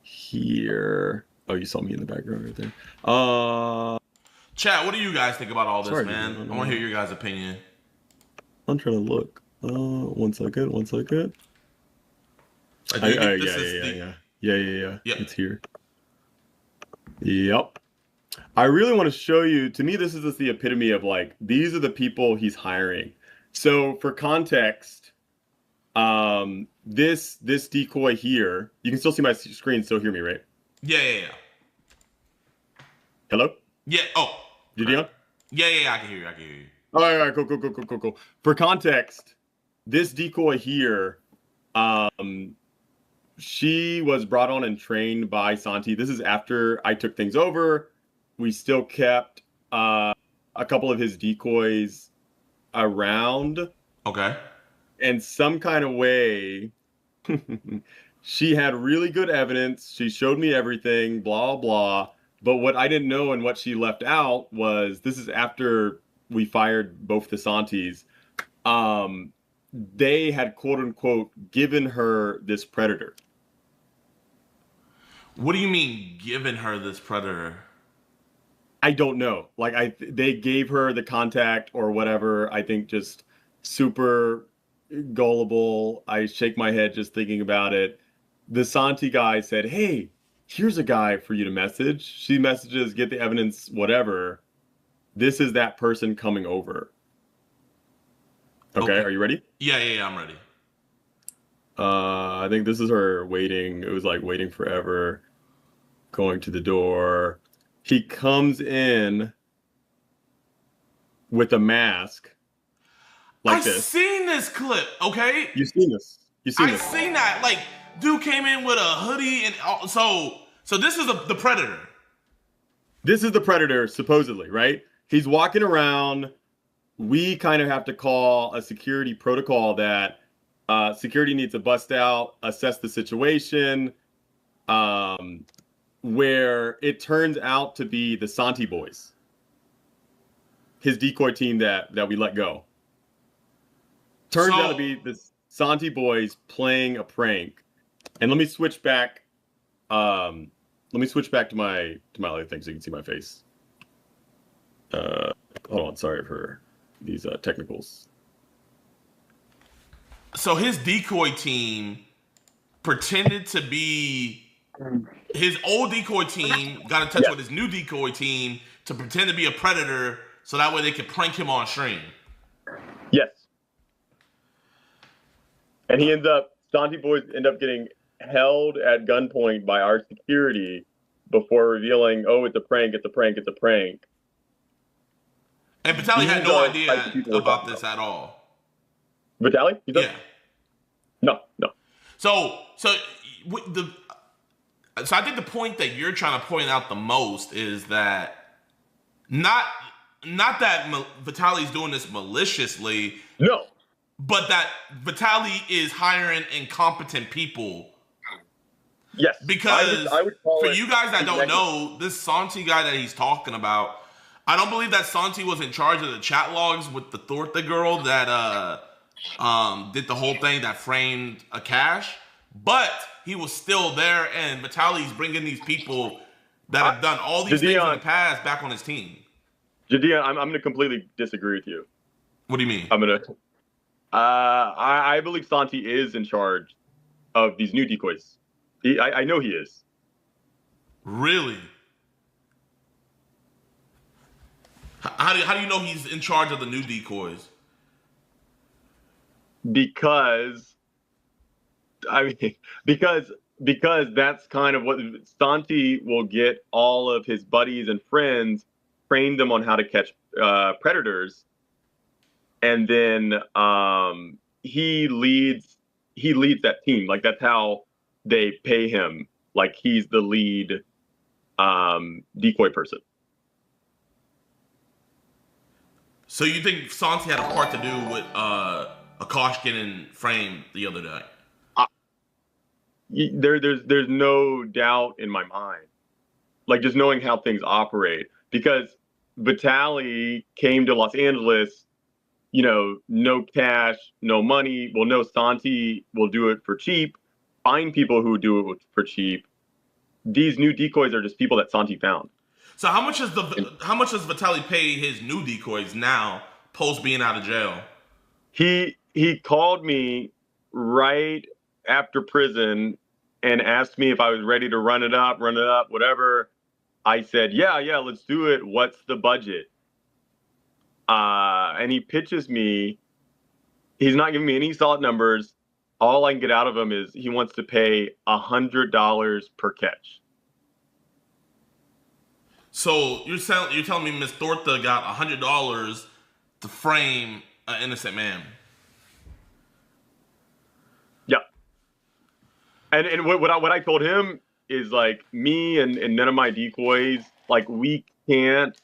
S4: here. Oh, you saw me in the background right there.
S5: Chat, what do you guys think about all this, man? I want to hear your guys' opinion.
S4: I'm trying to look. One second. Yeah. It's here. Yep. I really want to show you. To me, this is just the epitome of like, these are the people he's hiring. So for context, this decoy here, you can still see my screen, still hear me, right?
S5: Yeah. Yeah. Oh.
S4: JiDion?
S5: Yeah. I can hear you.
S4: All right. Cool. For context, this decoy here, she was brought on and trained by Santi. This is after I took things over. We still kept a couple of his decoys around.
S5: Okay.
S4: In some kind of way, she had really good evidence. She showed me everything, blah, blah. But what I didn't know and what she left out was, this is after we fired both the Santis. They had, quote unquote, given her this predator.
S5: What do you mean, given her this predator?
S4: I don't know. Like, they gave her the contact or whatever. I think just super gullible. I shake my head just thinking about it. The Santi guy said, hey, here's a guy for you to message. She messages, get the evidence, whatever. This is that person coming over. Okay. Are you ready?
S5: Yeah, I'm ready.
S4: I think this is her waiting. It was like waiting forever, going to the door. He comes in with a mask like this.
S5: I've seen this clip, okay?
S4: You've seen this.
S5: I've seen that. Like, dude came in with a hoodie and so this is the predator.
S4: This is the predator, supposedly, right? He's walking around. we kind of have to call a security protocol that security needs to bust out, assess the situation, where it turns out to be the Santi boys, his decoy team that we let go. Turns out to be the Santi boys playing a prank. And let me switch back. Let me switch back to my other thing so you can see my face. Hold on, sorry for these technicals.
S5: So his decoy team pretended to be his old decoy team, got in touch with his new decoy team to pretend to be a predator so that way they could prank him on stream.
S4: Yes. And Santi boys end up getting held at gunpoint by our security before revealing, oh, it's a prank, it's a prank, it's a prank.
S5: And Vitaly had no idea about this at all.
S4: Vitaly?
S5: Yeah.
S4: No.
S5: So I think the point that you're trying to point out the most is that not that Vitaly's doing this maliciously.
S4: No.
S5: But that Vitaly is hiring incompetent people.
S4: Yes.
S5: Because
S4: I would call
S5: for
S4: it
S5: you guys that don't
S4: executive.
S5: know, this Santi guy that he's talking about, I don't believe that Santi was in charge of the chat logs with the Thortha girl that did the whole thing that framed a cache. But he was still there, and Vitaly's bringing these people that have done all these things in the past back on his team.
S4: JiDion, I'm going to completely disagree with you.
S5: What do you mean?
S4: I believe Santi is in charge of these new decoys. I know he is.
S5: Really? How do you know he's in charge of the new decoys?
S4: Because that's kind of what Santi will get all of his buddies and friends, train them on how to catch predators, and then he leads that team. Like, that's how they pay him. Like, he's the lead decoy person.
S5: So you think Santi had a part to do with Akash getting framed the other day?
S4: There's no doubt in my mind. Like, just knowing how things operate, because Vitaly came to Los Angeles, no cash, no money. Well, no, Santi will do it for cheap. Find people who do it for cheap. These new decoys are just people that Santi found.
S5: So how much does Vitaly pay his new decoys now, post being out of jail?
S4: He called me right after prison and asked me if I was ready to run it up, whatever. I said, yeah, let's do it. What's the budget? And he pitches me. He's not giving me any solid numbers. All I can get out of him is he wants to pay $100 per catch.
S5: So you're telling me Miss Thortha got $100 to frame an innocent man?
S4: Yeah. And what I told him is, like, me and none of my decoys, like, we can't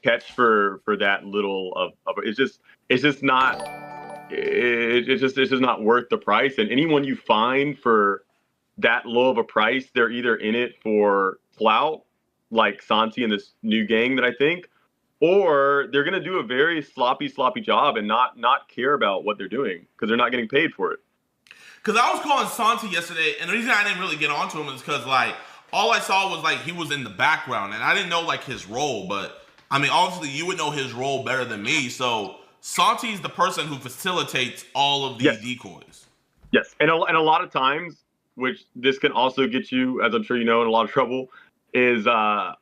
S4: catch for that little of it's just not worth the price. And anyone you find for that low of a price, they're either in it for clout, like Santi and this new gang that I think, or they're gonna do a very sloppy job and not care about what they're doing because they're not getting paid for it.
S5: Because I was calling Santi yesterday, and the reason I didn't really get onto him is because, like, all I saw was, like, he was in the background, and I didn't know, like, his role. But I mean, obviously, you would know his role better than me. So Santi's the person who facilitates all of these decoys.
S4: Yes, and a lot of times, which this can also get you, as I'm sure you know, in a lot of trouble, is a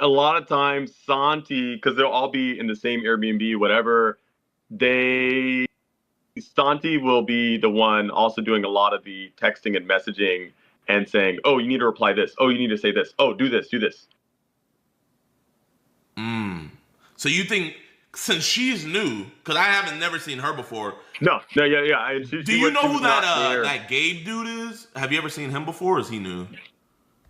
S4: lot of times Santi, because they'll all be in the same Airbnb, whatever, Santi will be the one also doing a lot of the texting and messaging and saying, oh, you need to reply this. Oh, you need to say this. Oh, do this.
S5: So you think, since she's new, because I haven't never seen her before.
S4: No, yeah.
S5: Do you know who that Gabe dude is? Have you ever seen him before, or is he new?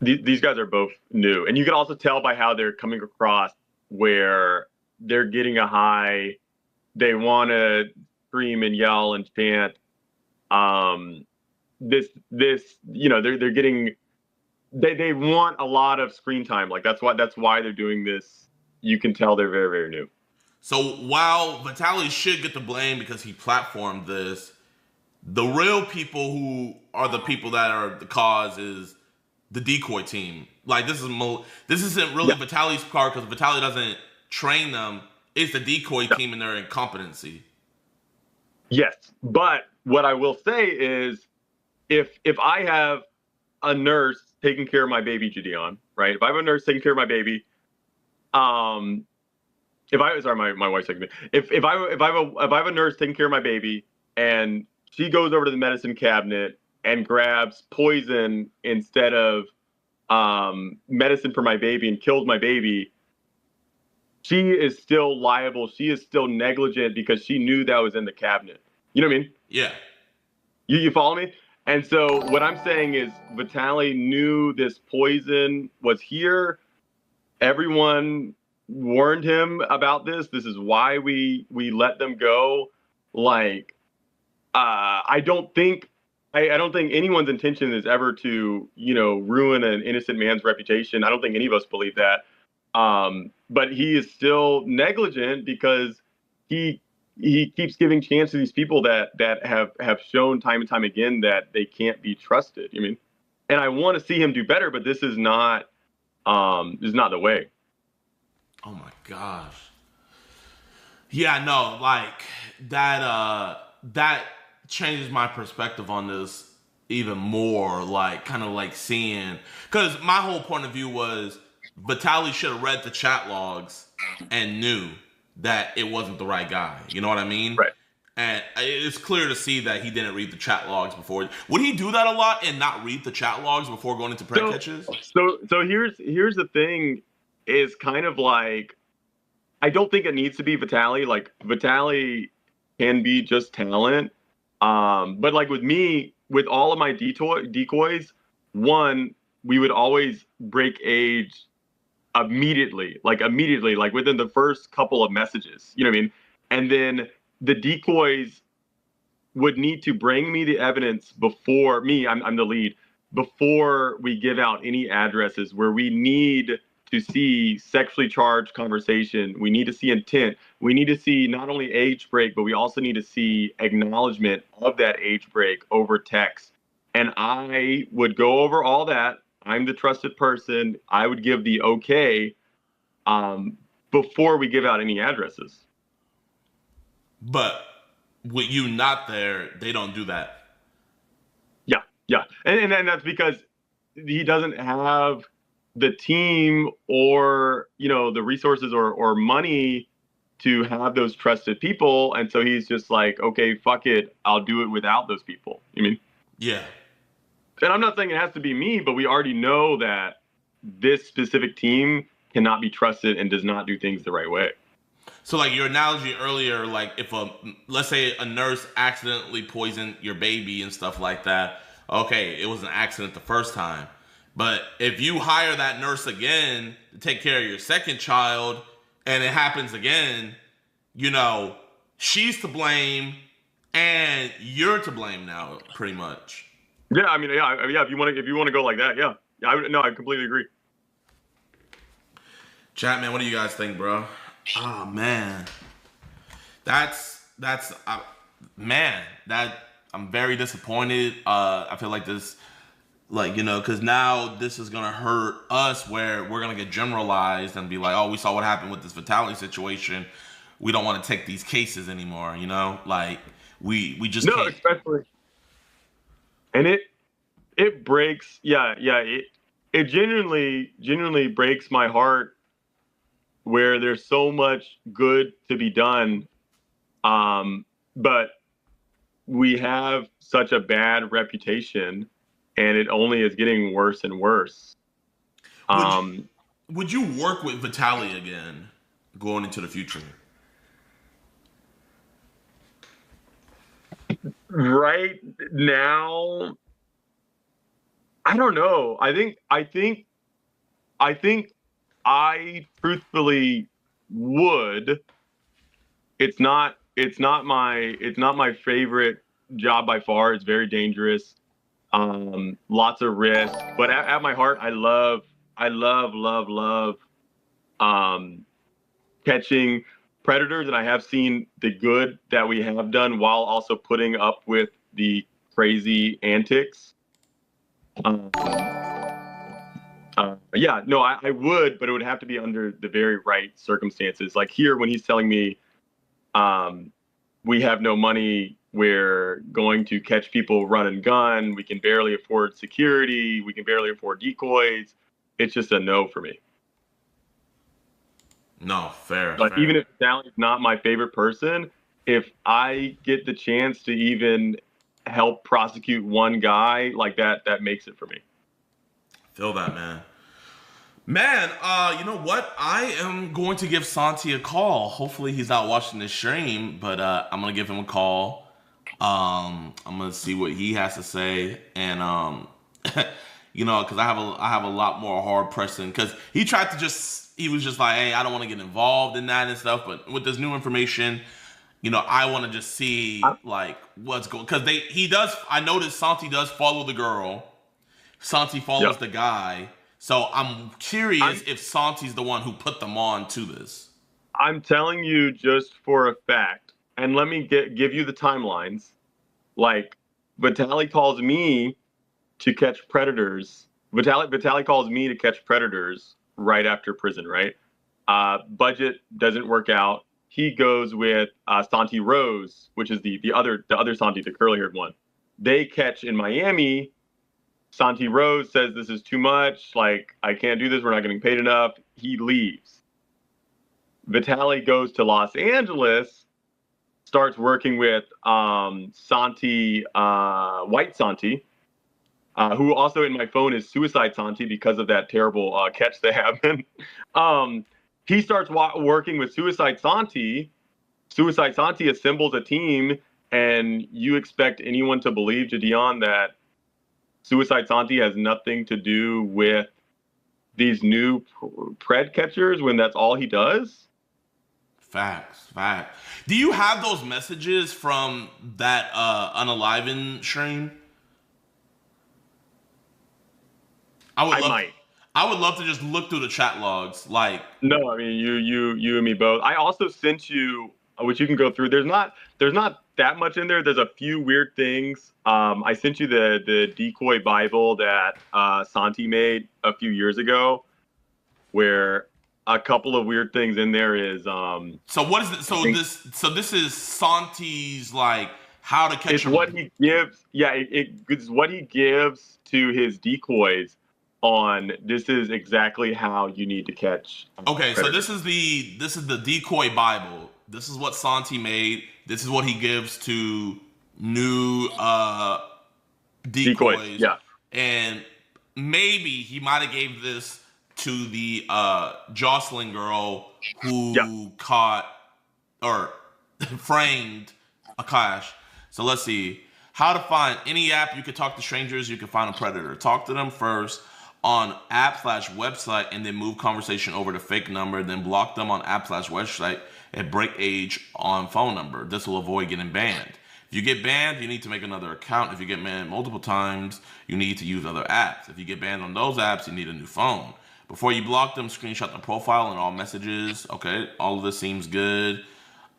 S4: These guys are both new. And you can also tell by how they're coming across where they're getting a high. They want to scream and yell and chant. This, they're getting, they want a lot of screen time. Like that's why they're doing this. You can tell they're very, very new.
S5: So while Vitaly should get the blame because he platformed this, the real people who are the people that are the cause is the decoy team. Like this isn't really Vitaly's part because Vitaly doesn't train them. It's the decoy team and their incompetency.
S4: Yes, but what I will say is, if I have a nurse taking care of my baby JiDion, right? If I have a nurse taking care of my baby, my wife's taking me. If I have a nurse taking care of my baby and she goes over to the medicine cabinet and grabs poison instead of medicine for my baby and kills my baby, she is still liable. She is still negligent because she knew that was in the cabinet. You know what I mean?
S5: Yeah.
S4: You follow me? And so what I'm saying is Vitaly knew this poison was here. Everyone warned him about this. This is why we let them go. Like, I don't think anyone's intention is ever to, ruin an innocent man's reputation. I don't think any of us believe that. But he is still negligent because he keeps giving chance to these people that have shown time and time again that they can't be trusted. I mean, and I want to see him do better, but this is not the way.
S5: Oh my gosh. Yeah, no, like that changes my perspective on this even more. Like, kind of like seeing, because my whole point of view was Vitaly should have read the chat logs and knew that it wasn't the right guy. You know what I mean?
S4: Right.
S5: And it's clear to see that he didn't read the chat logs before. Would he do that a lot and not read the chat logs before going into prep catches?
S4: So here's the thing, is kind of like, I don't think it needs to be Vitaly. Like, Vitaly can be just talent. But like with me, with all of my decoys, one, we would always break age immediately, like within the first couple of messages, you know what I mean? And then the decoys would need to bring me the evidence before me, I'm the lead, before we give out any addresses where we need to see sexually charged conversation. We need to see intent. We need to see not only age break, but we also need to see acknowledgement of that age break over text. And I would go over all that. I'm the trusted person. I would give the okay before we give out any addresses.
S5: But with you not there, they don't do that.
S4: Yeah. And that's because he doesn't have the team or, the resources or money to have those trusted people. And so he's just like, okay, fuck it. I'll do it without those people. You mean?
S5: Yeah.
S4: And I'm not saying it has to be me, but we already know that this specific team cannot be trusted and does not do things the right way.
S5: So like your analogy earlier, like if let's say a nurse accidentally poisoned your baby and stuff like that. Okay, it was an accident the first time. But if you hire that nurse again to take care of your second child and it happens again, she's to blame and you're to blame now, pretty much.
S4: Yeah, I mean, yeah. If you want to go like that, yeah. I completely agree.
S5: Chat, man, what do you guys think, bro? Oh man, I'm very disappointed. I feel like this, because now this is gonna hurt us, where we're gonna get generalized and be like, oh, we saw what happened with this Vitaly situation. We don't want to take these cases anymore. Like we just can't.
S4: Especially. And it breaks, it genuinely breaks my heart where there's so much good to be done, but we have such a bad reputation, and it only is getting worse and worse.
S5: Would you work with Vitaly again going into the future?
S4: Right now, I don't know. I think I truthfully would. It's not my favorite job by far. It's very dangerous. Lots of risk. But at my heart, I love catching predators, and I have seen the good that we have done while also putting up with the crazy antics. Yeah, no, I would, but it would have to be under the very right circumstances. Like here, when he's telling me, we have no money, we're going to catch people run and gun, we can barely afford security, we can barely afford decoys. It's just a no for me.
S5: No, fair.
S4: But
S5: fair.
S4: even if Sally's not my favorite person, if I get the chance to even help prosecute one guy like that, that makes it for me.
S5: Feel that, man. Man, you know what? I am going to give Santi a call. Hopefully he's not watching this stream, but I'm gonna give him a call. I'm gonna see what he has to say, and you know, because I have a lot more hard pressing. Because he was just like, hey, I don't want to get involved in that and stuff. But with this new information, you know, I want to just see like what's going. Because he does. I noticed Santi does follow the girl. Santi follows the guy. So I'm curious if Santi's the one who put them on to this.
S4: I'm telling you just for a fact, and let me give you the timelines. Like, Vitaly calls me to catch predators. Vitaly calls me to catch predators right after prison, right? Budget doesn't work out. He goes with Santi Rose, which is the other Santi, the curly-haired one. They catch in Miami. Santi Rose says this is too much, like, I can't do this, we're not getting paid enough. He leaves. Vitaly goes to Los Angeles, starts working with Santi, White Santi, who also in my phone is Suicide Santi because of that terrible catch they have. He starts working with Suicide Santi. Suicide Santi assembles a team, and you expect anyone to believe, JiDion, that Suicide Santi has nothing to do with these new pred catchers when that's all he does?
S5: Facts. Do you have those messages from that Unaliven stream? I would love to just look through the chat logs. Like,
S4: no, I mean you and me both. I also sent you, which you can go through. There's not that much in there. There's a few weird things. I sent you the decoy Bible that Santi made a few years ago, where a couple of weird things in there is.
S5: So what is it? So this is Santi's like how to catch.
S4: It's what he gives. Yeah, it's what he gives to his decoys. On this is exactly how you need to catch.
S5: Okay,
S4: predators.
S5: so this is the decoy Bible. This is what Santi made. This is what he gives to new decoys.
S4: Yeah.
S5: And maybe he might have gave this to the Jocelyn girl who caught or framed Akash. So let's see. How to find any app you can talk to strangers, you can find a predator. Talk to them first on app/website and then move conversation over to fake number, then block them on app/website and break age on phone number. This will avoid getting banned. If you get banned, you need to make another account. If you get banned multiple times, you need to use other apps. If you get banned on those apps, you need a new phone. Before you block them, screenshot the profile and all messages. Okay, all of this seems good.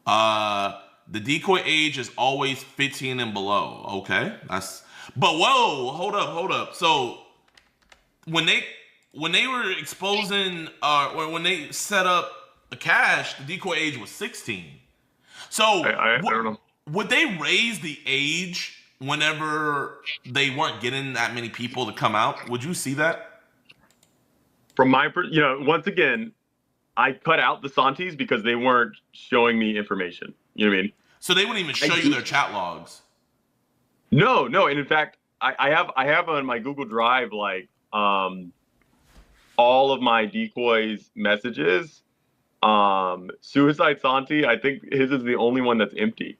S5: The decoy age is always 15 and below. Okay, but whoa, hold up. So when they were exposing, or when they set up a cache, the decoy age was 16. So
S4: I don't know.
S5: Would they raise the age whenever they weren't getting that many people to come out? Would you see that?
S4: From my, once again, I cut out the Santis because they weren't showing me information. You know what I mean?
S5: So they wouldn't even show you their chat logs.
S4: No. And in fact, I have on my Google Drive like all of my decoys messages. Suicide Santi, I think his is the only one that's empty.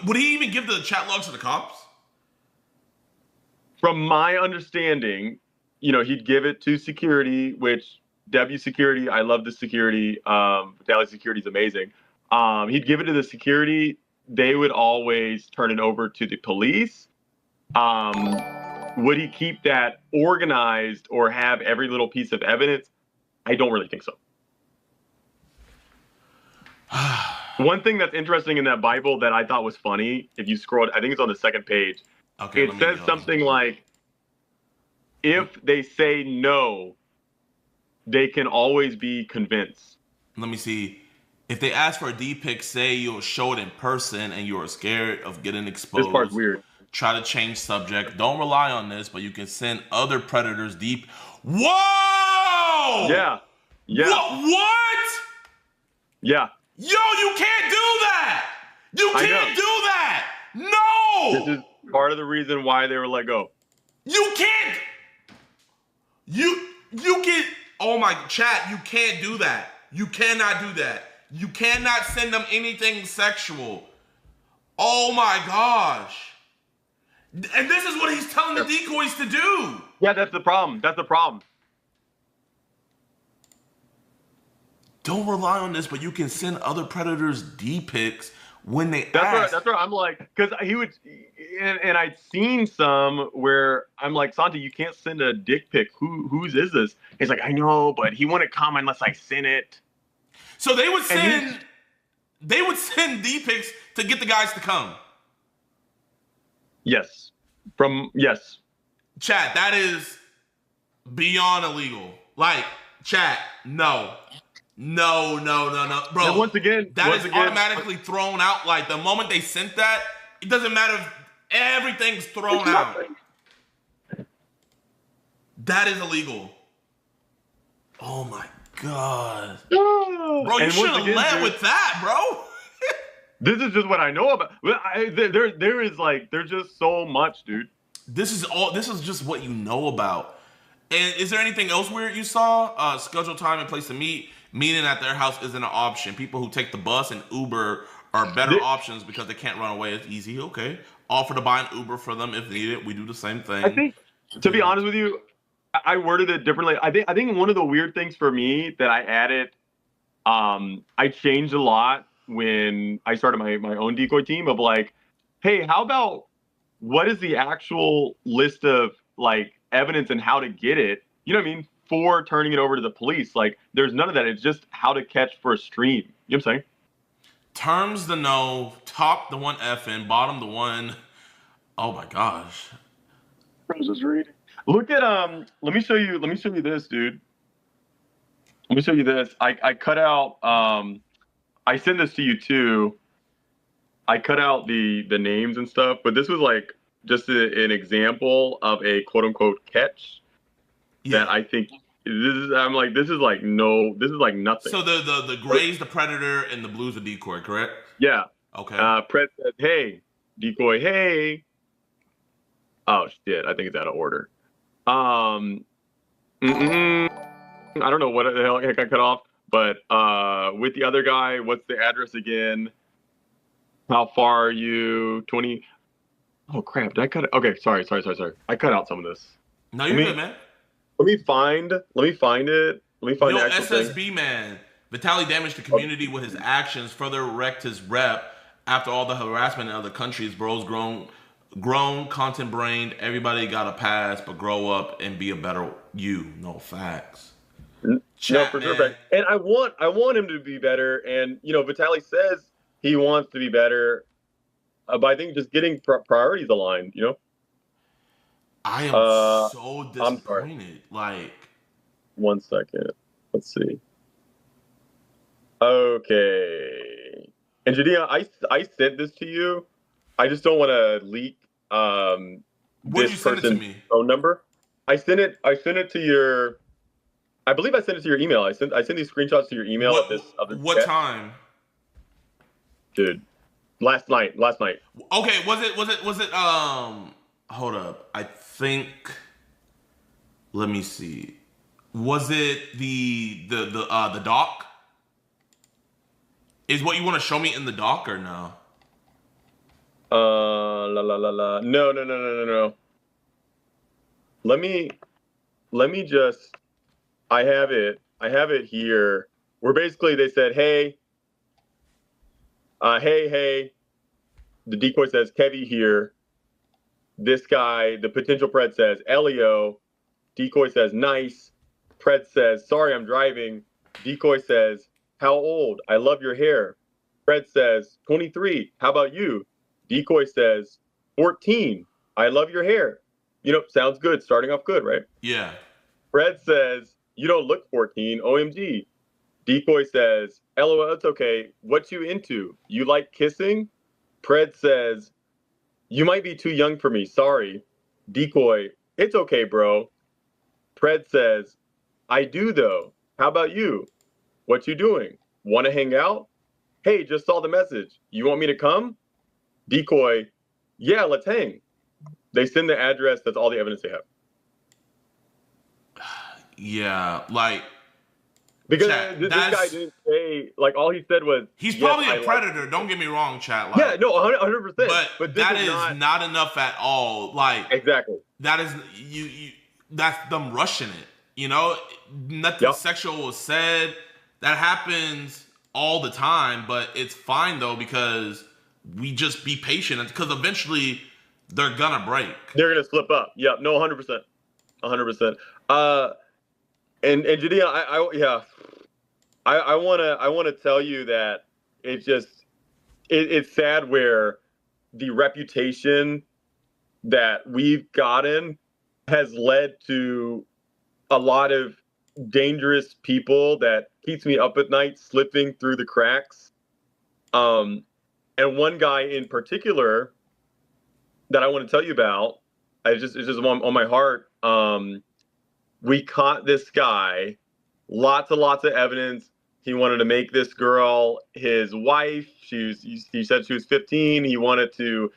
S5: Would he even give the chat logs to the cops?
S4: From my understanding, he'd give it to security, which W security. I love the security. Vitaly security is amazing. He'd give it to the security. They would always turn it over to the police. Would he keep that organized or have every little piece of evidence? I don't really think so. One thing that's interesting in that Bible that I thought was funny, if you scroll, I think it's on the second page.
S5: Okay,
S4: it says something like, if they say no, they can always be convinced.
S5: Let me see. If they ask for a D-pic, say you'll show it in person and you are scared of getting exposed.
S4: This part's weird.
S5: Try to change subject. Don't rely on this, but you can send other predators deep. Whoa!
S4: Yeah. Yeah.
S5: What?
S4: Yeah.
S5: Yo, you can't do that! You can't do that! No!
S4: This is part of the reason why they were let go.
S5: You can't! You can... Oh my... Chat, you can't do that. You cannot do that. You cannot send them anything sexual. Oh my gosh. And this is what he's telling the decoys to do.
S4: Yeah, that's the problem. That's the problem.
S5: Don't rely on this, but you can send other predators D-pics when they
S4: ask. That's where I'm like, because he would, and I'd seen some where I'm like, Santi, you can't send a dick pic. Whose is this? He's like, I know, but he wouldn't come unless I sent it.
S5: So they would send D-pics to get the guys to come.
S4: Yes. Yes.
S5: Chat, that is beyond illegal. Like, chat, no. No. Bro,
S4: and once again,
S5: that is automatically thrown out. Like, the moment they sent that, it doesn't matter if everything's thrown out. That is illegal. Oh my God. Bro, you should have led with that, bro.
S4: This is just what I know about. There's just so much, dude.
S5: This is just what you know about. And is there anything else weird you saw? Schedule time and place to meet. Meeting at their house isn't an option. People who take the bus and Uber are better options because they can't run away. It's easy. Okay. Offer to buy an Uber for them if needed. We do the same thing.
S4: I think, to be honest with you, I worded it differently. I think one of the weird things for me that I added, I changed a lot when I started my own decoy team of like, hey, how about what is the actual list of like evidence and how to get it? You know what I mean? For turning it over to the police. Like, there's none of that. It's just how to catch for a stream. You know what I'm saying?
S5: Terms the no, top the one effing, bottom the one. Oh my gosh.
S4: I was just reading. Look at let me show you this, dude. Let me show you this. I cut out I sent this to you too. I cut out the names and stuff, but this was like just an example of a quote unquote catch. Yeah. That I think this is like nothing.
S5: So the gray's the predator and the blue's the decoy, correct?
S4: Yeah.
S5: Okay.
S4: Pred says, hey, decoy, hey. Oh shit, I think it's out of order. I don't know what the hell I cut off, but with the other guy, what's the address again? How far are you? 20. Oh crap, did I cut it? Okay, sorry. I cut out some of this.
S5: No, you're good, man.
S4: Let me find it. Let me find the actual
S5: SSB
S4: thing.
S5: Man. Vitaly damaged the community with his actions, further wrecked his rep after all the harassment in other countries. Bro's grown, content-brained. Everybody got a pass, but grow up and be a better you. No facts.
S4: Chat, no, for sure. And I want him to be better. And you know, Vitaly says he wants to be better, but I think just getting priorities aligned. You know.
S5: I am so disappointed. Like,
S4: 1 second. Let's see. Okay. And JiDion, I sent this to you. I just don't want to leak this person's phone number. I sent it to your. I believe I sent it to your email. I sent these screenshots to your email
S5: What time?
S4: Dude, last night.
S5: Okay, was it hold up. I think, let me see. Was it the doc? Is what you want to show me in the doc or no?
S4: No. Let me just, I have it. here where basically they said, hey, hey, the decoy says, Kevy here. This guy, the potential Pred says, Elio. Decoy says, nice. Pred says, sorry, I'm driving. Decoy says, how old? I love your hair. Pred says, 23. How about you? Decoy says, 14. I love your hair. You know, sounds good. Starting off good, right?
S5: Yeah.
S4: Pred says, you don't look 14. OMG. Decoy says, LOL, it's okay. What you into? You like kissing? Pred says, you might be too young for me. Sorry. Decoy, it's okay, bro. Pred says, I do though. How about you? What you doing? Want to hang out? Hey, just saw the message. You want me to come? Decoy, yeah, let's hang. They send the address. That's all the evidence they have.
S5: Yeah, like
S4: because
S5: chat,
S4: this guy didn't say, like, all he said was
S5: he's probably a predator. Don't get me wrong, chat. Like,
S4: yeah, no, 100%.
S5: But that is not enough at all. Like
S4: exactly.
S5: That is you. That's them rushing it. You know, nothing sexual was said. That happens all the time, but it's fine though because we just be patient because eventually they're gonna break.
S4: They're gonna slip up. Yeah, no, 100%, 100%. And JiDion, I wanna tell you that it's sad where the reputation that we've gotten has led to a lot of dangerous people that keeps me up at night slipping through the cracks. And one guy in particular that I want to tell you about, it's just on my heart. We caught this guy, lots of evidence. He wanted to make this girl his wife. He said she was 15. He wanted to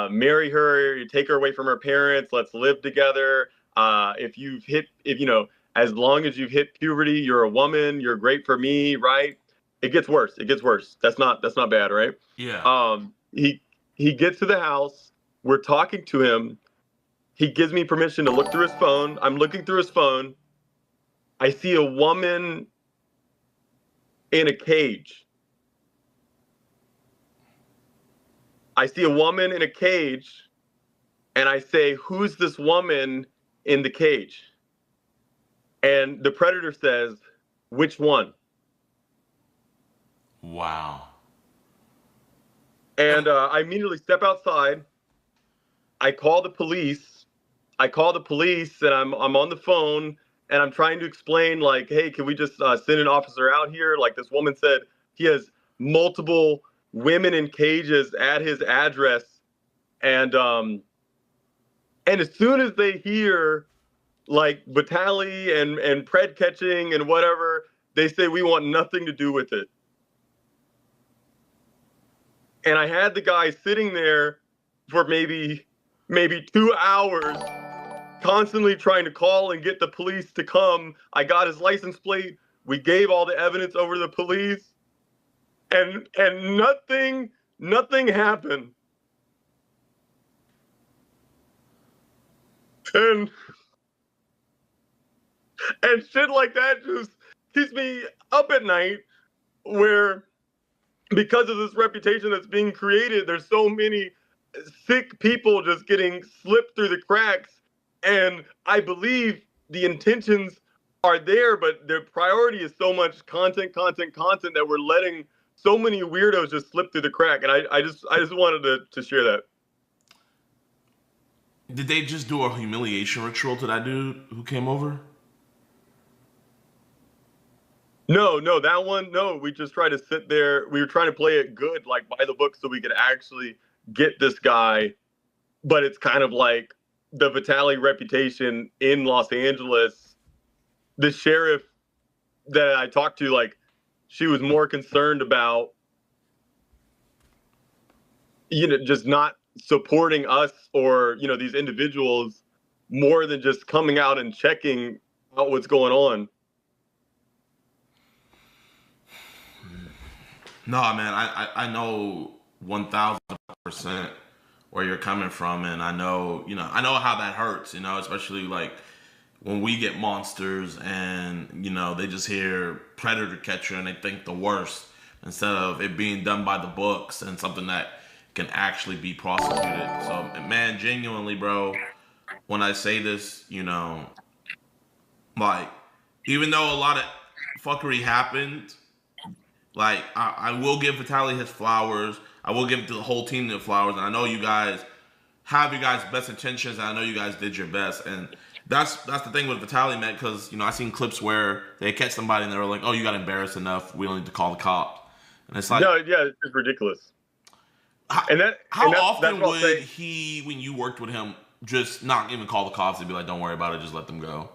S4: marry her, take her away from her parents. Let's live together. As long as you've hit puberty, you're a woman. You're great for me, right? It gets worse. That's not bad, right?
S5: Yeah.
S4: He gets to the house. We're talking to him. He gives me permission to look through his phone. I'm looking through his phone. I see a woman in a cage. And I say, who's this woman in the cage? And the predator says, which one?
S5: Wow.
S4: And I immediately step outside. I call the police, and I'm on the phone, and I'm trying to explain, like, hey, can we just send an officer out here? Like, this woman said he has multiple women in cages at his address. And as soon as they hear, like, Batali and Pred catching and whatever, they say, we want nothing to do with it. And I had the guy sitting there for maybe 2 hours, constantly trying to call and get the police to come. I got his license plate. We gave all the evidence over to the police, and nothing happened. And shit like that just keeps me up at night, where because of this reputation that's being created, there's so many sick people just getting slipped through the cracks. And I believe the intentions are there, but their priority is so much content that we're letting so many weirdos just slip through the crack. And I just wanted to share that.
S5: Did they just do a humiliation ritual to that dude who came over?
S4: No, that one, no. We just tried to sit there. We were trying to play it good, like by the book, so we could actually get this guy. But it's kind of like the Batali reputation in Los Angeles. The sheriff that I talked to, like, she was more concerned about, just not supporting us or, these individuals more than just coming out and checking out what's going on.
S5: No, man, I know 1,000% where you're coming from, and I know how that hurts, especially like when we get monsters and, you know, they just hear predator catcher and they think the worst instead of it being done by the books and something that can actually be prosecuted. So, man, genuinely, bro, when I say this, you know, like, even though a lot of fuckery happened, like, I will give Vitaly his flowers. I will give the whole team their flowers. And I know you guys have your guys' best intentions, and I know you guys did your best. And that's the thing with Vitaly, man, because, you know, I seen clips where they catch somebody and they were like, oh, you got embarrassed enough. We don't need to call the cops. And it's like...
S4: No, yeah, it's ridiculous.
S5: How often would he, when you worked with him, just not even call the cops and be like, don't worry about it, just let them go?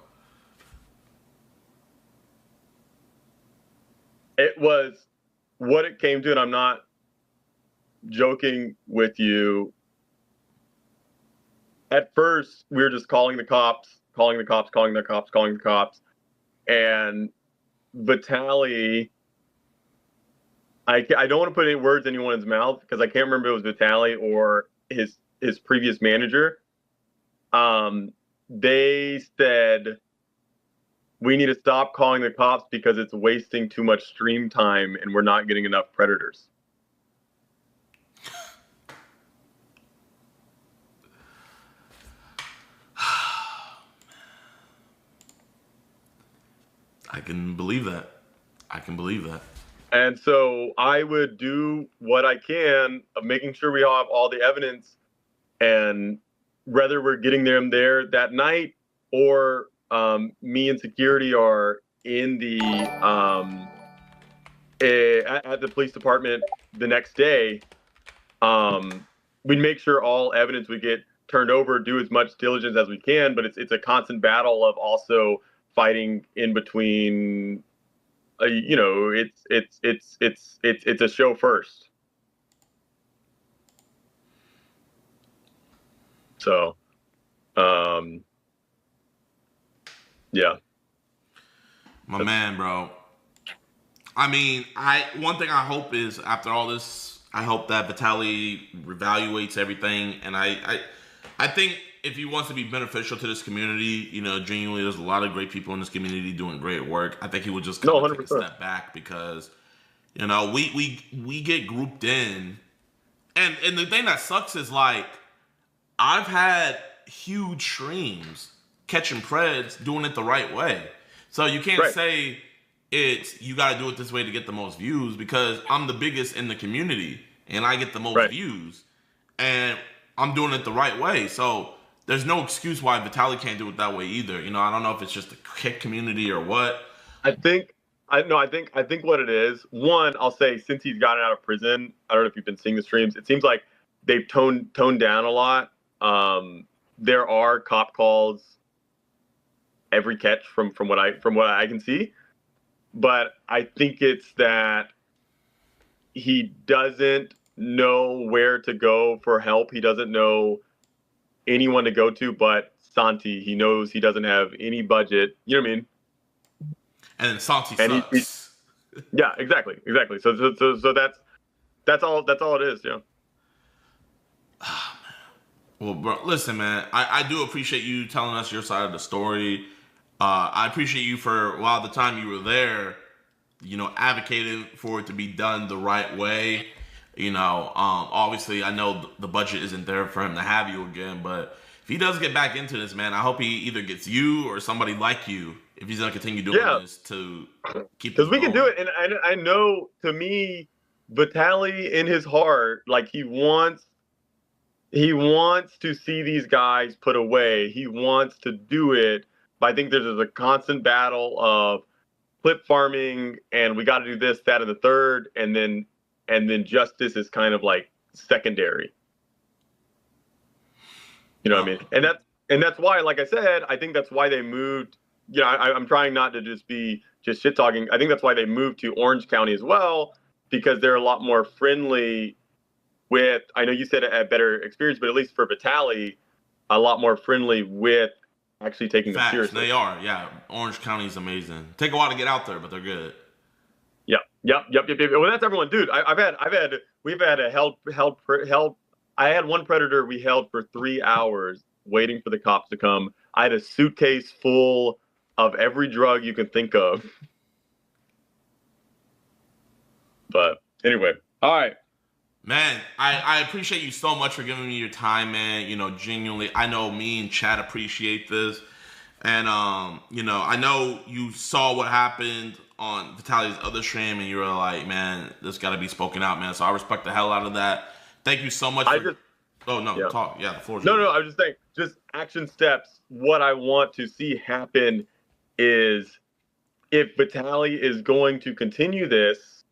S4: It was what it came to, and I'm not joking with you. At first, we were just calling the cops. And Vitaly, I don't want to put any words in anyone's mouth because I can't remember if it was Vitaly or his previous manager. They said, we need to stop calling the cops because it's wasting too much stream time and we're not getting enough predators.
S5: I can believe that.
S4: And so I would do what I can of making sure we have all the evidence, and whether we're getting them there that night or me and security are in the at the police department the next day, we'd make sure all evidence we get turned over, do as much diligence as we can, but it's a constant battle of also fighting in between. You know, it's a show first. So, yeah.
S5: My man, bro. I mean, one thing I hope is after all this, I hope that Vitaly reevaluates everything, and I think if he wants to be beneficial to this community, you know, genuinely, there's a lot of great people in this community doing great work. I think he would just kind of take a step back because, you know, we get grouped in, and the thing that sucks is like I've had huge streams catching preds doing it the right way, so you can't say it's you got to do it this way to get the most views because I'm the biggest in the community and I get the most views, and I'm doing it the right way, so. There's no excuse why Vitaly can't do it that way either. You know, I don't know if it's just the kick community or what.
S4: I think what it is. One, I'll say since he's gotten out of prison, I don't know if you've been seeing the streams. It seems like they've toned down a lot. There are cop calls every catch from what I can see, but I think it's that he doesn't know where to go for help. He doesn't know anyone to go to but Santi. He knows he doesn't have any budget. You know what I mean?
S5: And Santi sucks.
S4: Yeah, exactly. So that's all it is. Yeah.
S5: Well, bro, listen, man. I do appreciate you telling us your side of the story. I appreciate you for while the time you were there, you know, advocating for it to be done the right way. You know, obviously, I know the budget isn't there for him to have you again, but if he does get back into this, man, I hope he either gets you or somebody like you, if he's going to continue doing this, to keep
S4: because we can do it. And I know, to me, Vitaly in his heart, like he wants to see these guys put away. He wants to do it, but I think there's a constant battle of clip farming, and we got to do this, that, and the third, and then justice is kind of like secondary. You know what I mean? And that's why, like I said, I think that's why they moved. You know, I'm trying not to just be shit talking. I think that's why they moved to Orange County as well, because they're a lot more friendly with, I know you said a better experience, but at least for Vitaly, a lot more friendly with actually taking them seriously.
S5: They are, yeah. Orange County is amazing. Take a while to get out there, but they're good.
S4: Yep. Well, that's everyone, dude. We've had a held. I had one predator we held for 3 hours waiting for the cops to come. I had a suitcase full of every drug you can think of. But anyway, all right.
S5: Man, I appreciate you so much for giving me your time, man. You know, genuinely, I know me and Chad appreciate this. And, you know, I know you saw what happened on Vitality's other stream, and you were like, man, this got to be spoken out, man. So I respect the hell out of that. Thank you so much. Oh, no,
S4: yeah.
S5: talk. Yeah, the floor is
S4: No,
S5: yours.
S4: I was just saying, just action steps. What I want to see happen is if Vitaly is going to continue this,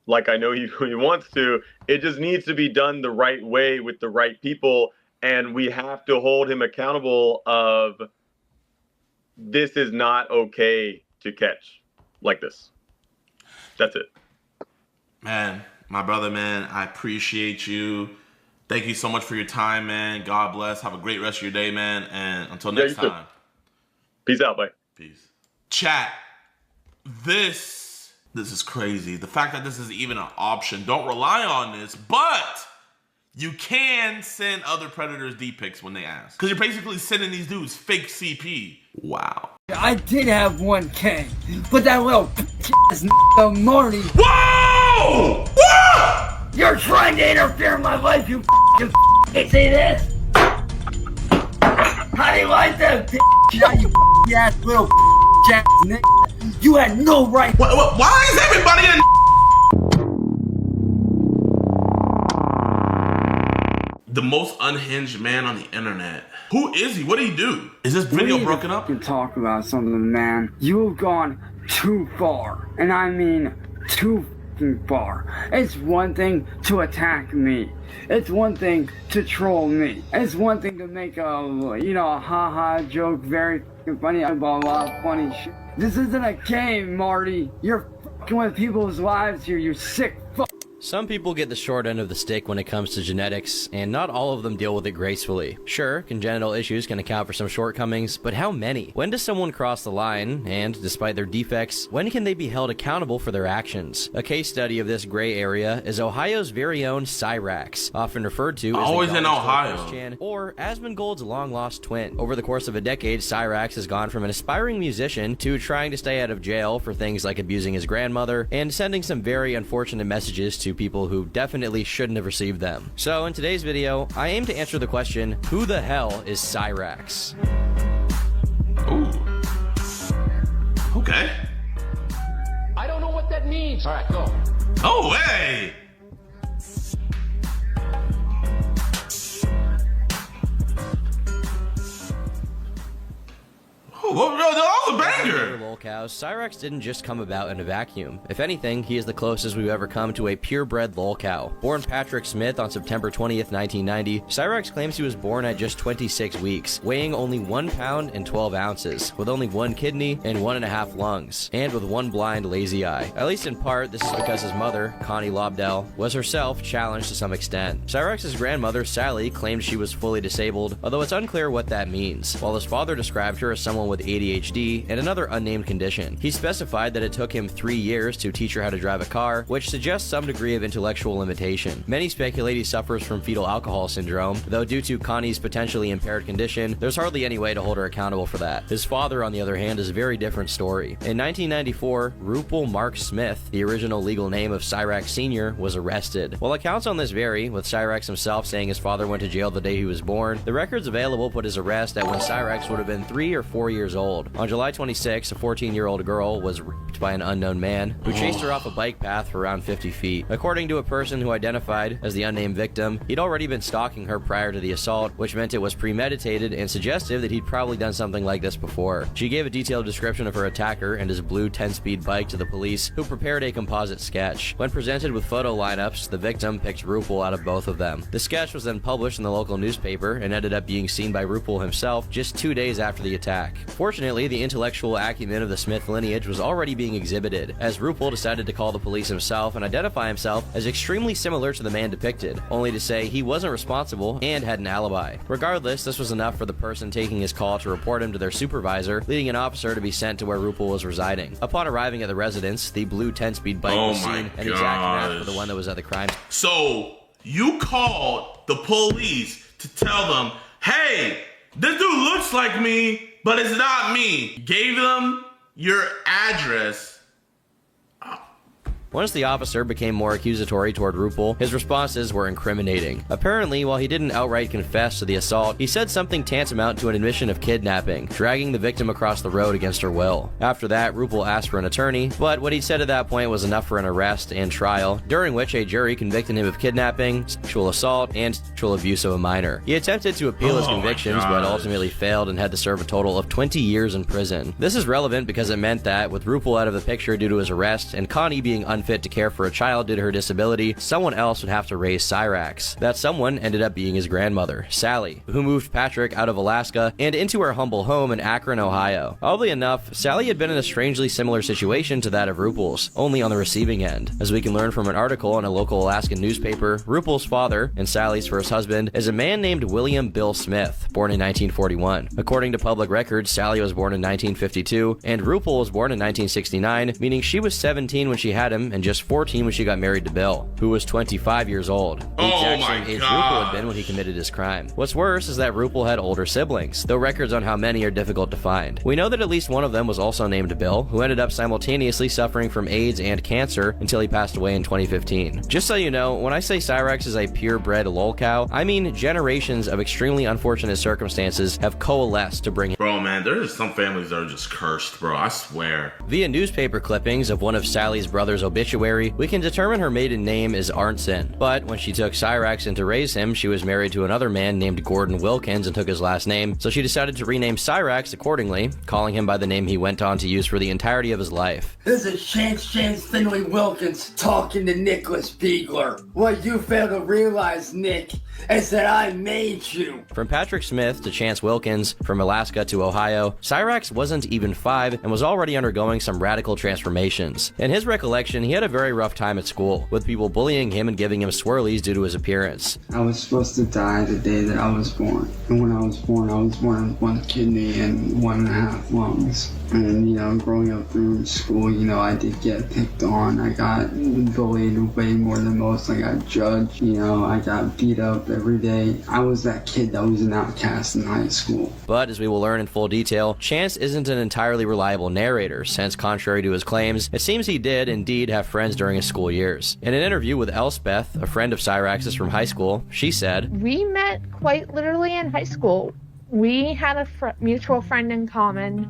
S4: like I know he wants to, it just needs to be done the right way with the right people. And we have to hold him accountable of this is not okay to catch like this. That's it.
S5: Man, my brother, man, I appreciate you. Thank you so much for your time, man. God bless. Have a great rest of your day, man. And until next time.
S4: Peace out, bye.
S5: Peace. Chat. This is crazy. The fact that this is even an option. Don't rely on this, but you can send other predators D-pics when they ask. Because you're basically sending these dudes fake CP. Wow.
S11: I did have 1K, but that little ass Marty.
S5: Whoa! Whoa!
S11: You're trying to interfere in my life, you see this? How do you like that, you ass little ass nigga? You had no right.
S5: Why is everybody in? The most unhinged man on the internet. Who is he? What did he do? Is this video broken up?
S11: You talk about something, man. You have gone too far, and I mean too far. It's one thing to attack me. It's one thing to troll me. It's one thing to make a haha joke very funny about a lot of funny shit. This isn't a game, Marty. You're fucking with people's lives here, you sick fuck.
S13: Some people get the short end of the stick when it comes to genetics, and not all of them deal with it gracefully. Sure, congenital issues can account for some shortcomings, but how many? When does someone cross the line, and despite their defects, when can they be held accountable for their actions? A case study of this gray area is Ohio's very own Cyrax, often referred to as
S5: always in Ohio,
S13: or Asmongold's long-lost twin. Over the course of a decade, Cyrax has gone from an aspiring musician to trying to stay out of jail for things like abusing his grandmother and sending some very unfortunate messages to people who definitely shouldn't have received them. So in today's video, I aim to answer the question, who the hell is Cyrax?
S5: Ooh. Okay.
S16: I don't know what that means. All right, go.
S5: Oh, hey! Oh, a banger!
S13: Lolcows, Cyrax didn't just come about in a vacuum. If anything, he is the closest we've ever come to a purebred lolcow. Born Patrick Smith on September 20th, 1990, Cyrax claims he was born at just 26 weeks, weighing only 1 pound and 12 ounces, with only 1 kidney and 1.5 lungs, and with 1 blind, lazy eye. At least in part, this is because his mother, Connie Lobdell, was herself challenged to some extent. Cyrax's grandmother, Sally, claimed she was fully disabled, although it's unclear what that means, while his father described her as someone with ADHD and another unnamed condition. He specified that it took him 3 years to teach her how to drive a car, which suggests some degree of intellectual limitation. Many speculate he suffers from fetal alcohol syndrome, though due to Connie's potentially impaired condition, there's hardly any way to hold her accountable for that. His father, on the other hand, is a very different story. In 1994, Rupel Mark Smith, the original legal name of Cyrax Sr., was arrested. While accounts on this vary, with Cyrax himself saying his father went to jail the day he was born, the records available put his arrest at when Cyrax would have been 3 or 4 years old. On July 26, a 14-year-old girl was raped by an unknown man who chased her off a bike path for around 50 feet. According to a person who identified as the unnamed victim, he'd already been stalking her prior to the assault, which meant it was premeditated and suggestive that he'd probably done something like this before. She gave a detailed description of her attacker and his blue 10-speed bike to the police, who prepared a composite sketch. When presented with photo lineups, the victim picked Rupel out of both of them. The sketch was then published in the local newspaper and ended up being seen by Rupel himself just 2 days after the attack. Fortunately, the intellectual acumen of the Smith lineage was already being exhibited, as Rupel decided to call the police himself and identify himself as extremely similar to the man depicted, only to say he wasn't responsible and had an alibi. Regardless, this was enough for the person taking his call to report him to their supervisor, leading an officer to be sent to where Rupel was residing. Upon arriving at the residence, the blue 10-speed bike was seen, an exact match for the one that was at the crime.
S5: So, you called the police to tell them, hey, This dude looks like me, but it's not me. Gave them your address.
S13: Once the officer became more accusatory toward Rupel, his responses were incriminating. Apparently, while he didn't outright confess to the assault, he said something tantamount to an admission of kidnapping, dragging the victim across the road against her will. After that, Rupel asked for an attorney, but what he said at that point was enough for an arrest and trial, during which a jury convicted him of kidnapping, sexual assault, and sexual abuse of a minor. He attempted to appeal his convictions, but ultimately failed and had to serve a total of 20 years in prison. This is relevant because it meant that, with Rupel out of the picture due to his arrest, and Connie being unfit to care for a child due to her disability, someone else would have to raise Cyrax. That someone ended up being his grandmother, Sally, who moved Patrick out of Alaska and into her humble home in Akron, Ohio. Oddly enough, Sally had been in a strangely similar situation to that of Rupel's, only on the receiving end. As we can learn from an article in a local Alaskan newspaper, Rupel's father, and Sally's first husband, is a man named William Bill Smith, born in 1941. According to public records, Sally was born in 1952, and Rupel was born in 1969, meaning she was 17 when she had him and just 14 when she got married to Bill, who was 25 years old. The exact same age Rupel had been when he committed his crime. What's worse is that Rupel had older siblings, though records on how many are difficult to find. We know that at least one of them was also named Bill, who ended up simultaneously suffering from AIDS and cancer until he passed away in 2015. Just so you know, when I say Cyrax is a purebred lolcow, I mean generations of extremely unfortunate circumstances have coalesced to bring him.
S5: Bro, man, there's some families that are just cursed, bro, I swear.
S13: Via newspaper clippings of one of Sally's brother's obituary, we can determine her maiden name is Arntzen, but when she took Cyrax in to raise him, she was married to another man named Gordon Wilkins and took his last name, so she decided to rename Cyrax accordingly, calling him by the name he went on to use for the entirety of his life.
S11: This is Chance Finley Wilkins talking to Nicholas Beagler. What you fail to realize, Nick, is that I made you.
S13: From Patrick Smith to Chance Wilkins, from Alaska to Ohio, Cyrax wasn't even 5 and was already undergoing some radical transformations. In his recollection, he had a very rough time at school, with people bullying him and giving him swirlies due to his appearance.
S11: I was supposed to die the day that I was born. And when I was born with 1 kidney and 1.5 lungs. And, growing up through school, I did get picked on. I got bullied way more than most. I got judged. I got beat up every day. I was that kid that was an outcast in high school.
S13: But, as we will learn in full detail, Chance isn't an entirely reliable narrator, since contrary to his claims, it seems he did indeed have friends during his school years. In an interview with Elspeth, a friend of Cyrax's from high school, she said,
S10: "We met quite literally in high school. We had a mutual friend in common,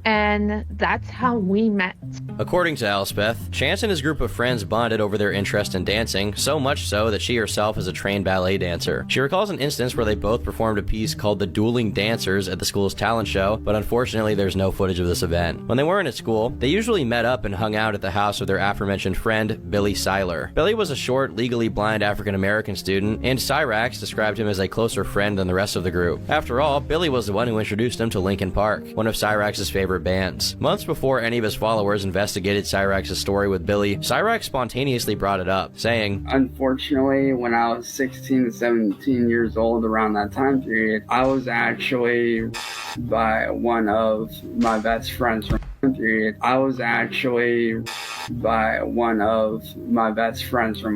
S10: and that's how we met."
S13: According to Elspeth, Chance and his group of friends bonded over their interest in dancing, so much so that she herself is a trained ballet dancer. She recalls an instance where they both performed a piece called The Dueling Dancers at the school's talent show, but unfortunately there's no footage of this event. When they weren't at school, they usually met up and hung out at the house of their aforementioned friend, Billy Seiler. Billy was a short, legally blind African-American student, and Cyrax described him as a closer friend than the rest of the group. After all, Billy was the one who introduced him to Linkin Park, one of Cyrax's favorite bands. Months before any of his followers investigated Cyrax's story with Billy, Cyrax spontaneously brought it up, saying,
S11: "Unfortunately, when I was 16 to 17 years old around that time period, I was actually by one of my best friends from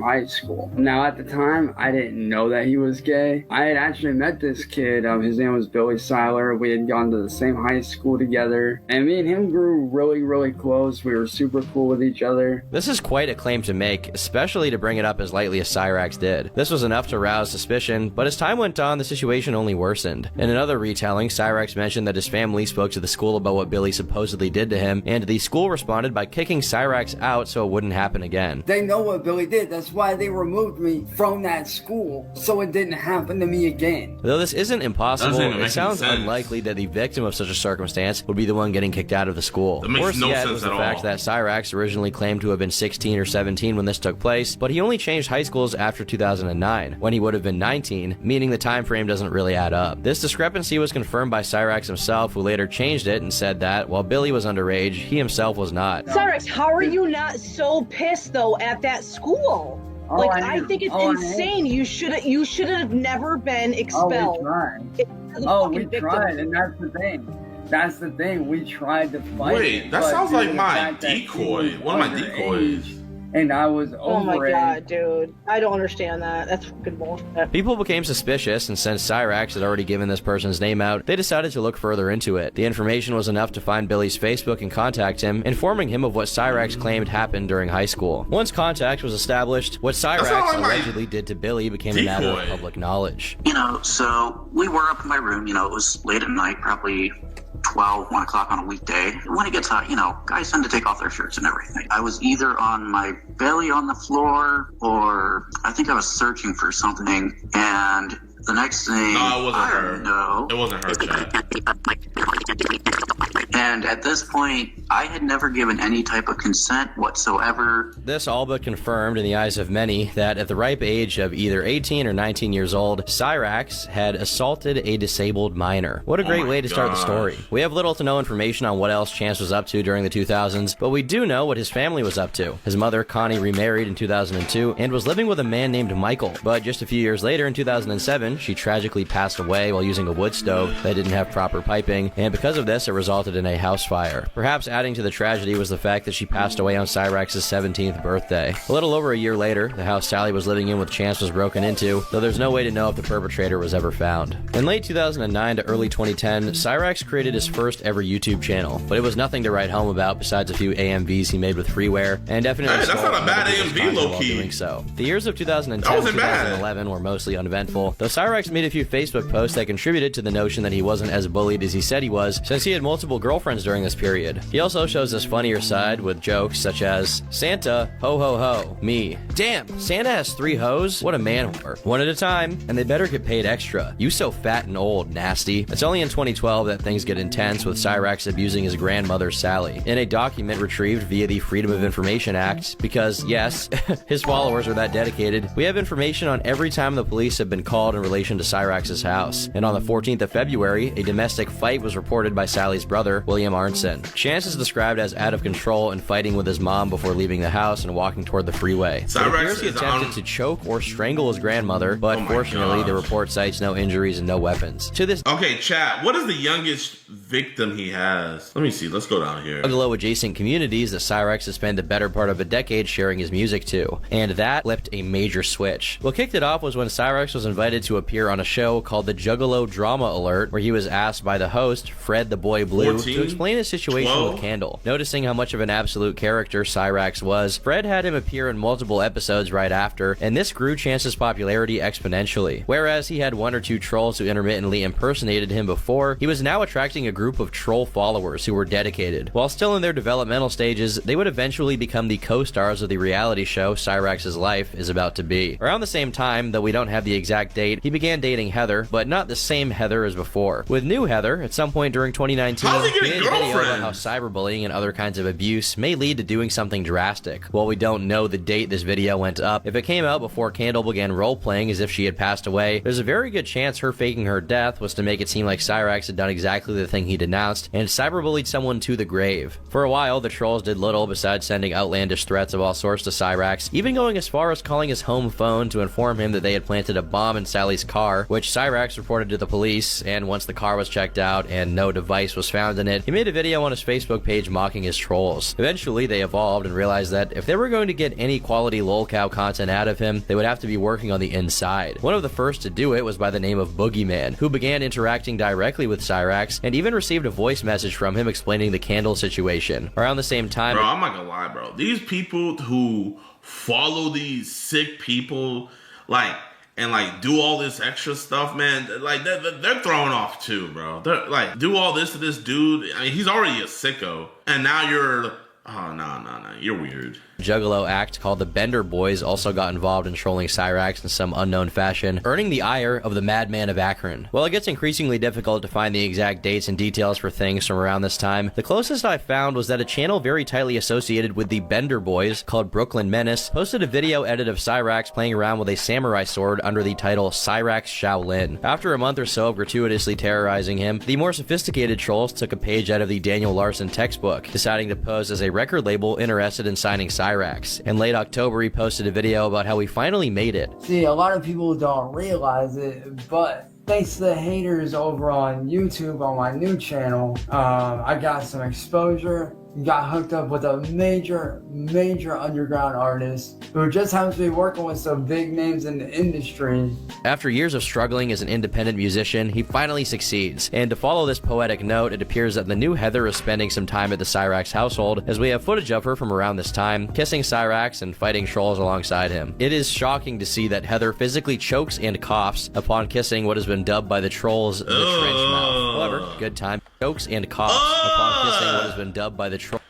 S11: high school. Now, at the time, I didn't know that he was gay. I had actually met this kid. His name was Billy Seiler. We had gone to the same high school together, and me and him grew really, really close. We were super cool with each other."
S13: This is quite a claim to make, especially to bring it up as lightly as Cyrax did. This was enough to rouse suspicion, but as time went on, the situation only worsened. In another retelling, Cyrax mentioned that his family spoke to the school about what Billy supposedly did to him, and the school responded by kicking Cyrax out so it wouldn't happen again.
S11: "They know what Billy did. That's why they removed me from that school, so it didn't happen to me again."
S13: Though this isn't impossible, it sounds unlikely that the victim of such a circumstance would be the one getting kicked out of the school. Worse yet was the fact that Cyrax originally claimed to have been 16 or 17 when this took place, but he only changed high schools after 2009, when he would have been 19, meaning the time frame doesn't really add up. This discrepancy was confirmed by Cyrax himself, who later changed it and said that, while Billy was underage, he himself was not.
S17: Cyrax, how are you not so pissed though at that school? I think it's insane. You should have never been expelled.
S11: We tried, and that's the thing. We tried to fight.
S5: Wait, that sounds like my decoy. One of my decoys.
S11: and I was over
S17: Oh my
S11: it.
S17: god, dude. I don't understand that. That's fucking bullshit.
S13: People became suspicious, and since Cyrax had already given this person's name out, they decided to look further into it. The information was enough to find Billy's Facebook and contact him, informing him of what Cyrax claimed happened during high school. Once contact was established, what Cyrax allegedly did to Billy became a matter of public knowledge.
S6: You know, so we were up in my room, you know, it was late at night, probably 12, 1 o'clock on a weekday. When it gets hot, you know, guys tend to take off their shirts and everything. I was either on my belly on the floor, or I think I was searching for something, and the next thing
S5: It wasn't her, Chad.
S6: And at this point, I had never given any type of consent whatsoever.
S13: This all but confirmed in the eyes of many that at the ripe age of either 18 or 19 years old, Cyrax had assaulted a disabled minor. What a great way to start the story. We have little to no information on what else Chance was up to during the 2000s, but we do know what his family was up to. His mother, Connie, remarried in 2002 and was living with a man named Michael. But just a few years later, in 2007, she tragically passed away while using a wood stove that didn't have proper piping, and because of this, it resulted in a house fire. Perhaps adding to the tragedy was the fact that she passed away on Cyrax's 17th birthday. A little over a year later, the house Sally was living in with Chance was broken into, though there's no way to know if the perpetrator was ever found. In late 2009 to early 2010, Cyrax created his first ever YouTube channel, but it was nothing to write home about besides a few AMVs he made with freeware, and definitely
S5: Hey, that's not a bad AMV, low-key.
S13: doing so. The years of 2010 and 2011 were mostly uneventful, though Cyrax made a few Facebook posts that contributed to the notion that he wasn't as bullied as he said he was, since he had multiple girlfriends during this period. He also shows his funnier side with jokes such as, Santa, ho ho ho, me. Damn, Santa has 3 hoes? What a man whore. One at a time, and they better get paid extra. You so fat and old, nasty. It's only in 2012 that things get intense with Cyrax abusing his grandmother, Sally, in a document retrieved via the Freedom of Information Act, because yes, his followers are that dedicated. We have information on every time the police have been called in relation to Cyrax's house, and on the 14th of February, a domestic fight was reported by Sally's brother, William Arnson. Chance is described as out of control and fighting with his mom before leaving the house and walking toward the freeway. It appears he attempted to choke or strangle his grandmother, but fortunately, the report cites no injuries and no weapons. To this
S5: Okay, chat, what is the youngest victim he has? Let me see, let's go down here.
S13: Below adjacent communities that Cyrax has spent the better part of a decade sharing his music to, and that flipped a major switch. What kicked it off was when Cyrax was invited to appear on a show called The Juggalo Drama Alert, where he was asked by the host, Fred the Boy Blue,
S5: 14,
S13: to explain his situation
S5: 12.
S13: with Candle. Noticing how much of an absolute character Cyrax was, Fred had him appear in multiple episodes right after, and this grew Chance's popularity exponentially. Whereas he had 1 or 2 trolls who intermittently impersonated him before, he was now attracting a group of troll followers who were dedicated. While still in their developmental stages, they would eventually become the co-stars of the reality show Cyrax's life is about to be. Around the same time, though we don't have the exact date, he began dating Heather, but not the same Heather as before. With new Heather, at some point during 2019, he made a video about how cyberbullying and other kinds of abuse may lead to doing something drastic. While we don't know the date this video went up, if it came out before Candle began role-playing as if she had passed away, there's a very good chance her faking her death was to make it seem like Cyrax had done exactly the thing he denounced and cyberbullied someone to the grave. For a while, the trolls did little besides sending outlandish threats of all sorts to Cyrax, even going as far as calling his home phone to inform him that they had planted a bomb in Sally's car, which Cyrax reported to the police, and once the car was checked out and no device was found in it, he made a video on his Facebook page mocking his trolls. Eventually, they evolved and realized that if they were going to get any quality lolcow content out of him, they would have to be working on the inside. One of the first to do it was by the name of Pokimane, who began interacting directly with Cyrax and even received a voice message from him explaining the Candle situation. Around the same time,
S5: bro, I'm not gonna lie, bro. These people who follow these sick people, and do all this extra stuff, man, they're thrown off too, bro. They're like, do all this to this dude. I mean, he's already a sicko, and now you're, oh, no, you're weird.
S13: Juggalo act called the Bender Boys also got involved in trolling Cyrax in some unknown fashion, earning the ire of the Madman of Akron. While it gets increasingly difficult to find the exact dates and details for things from around this time, the closest I found was that a channel very tightly associated with the Bender Boys, called Brooklyn Menace, posted a video edit of Cyrax playing around with a samurai sword under the title Cyrax Shaolin. After a month or so of gratuitously terrorizing him, the more sophisticated trolls took a page out of the Daniel Larson textbook, deciding to pose as a record label interested in signing Cyrax. In late October, he posted a video about how he finally made it.
S11: See, a lot of people don't realize it, but thanks to the haters over on YouTube on my new channel, I got some exposure got hooked up with a major underground artist who just happens to be working with some big names in the industry.
S13: After years of struggling as an independent musician, he finally succeeds. And to follow this poetic note, it appears that the new Heather is spending some time at the Cyrax household, as we have footage of her from around this time, kissing Cyrax and fighting trolls alongside him. It is shocking to see that Heather physically chokes and coughs upon kissing what has been dubbed by the trolls the trench mouth. However, good time. Chokes and coughs upon kissing what has been dubbed by the trolls.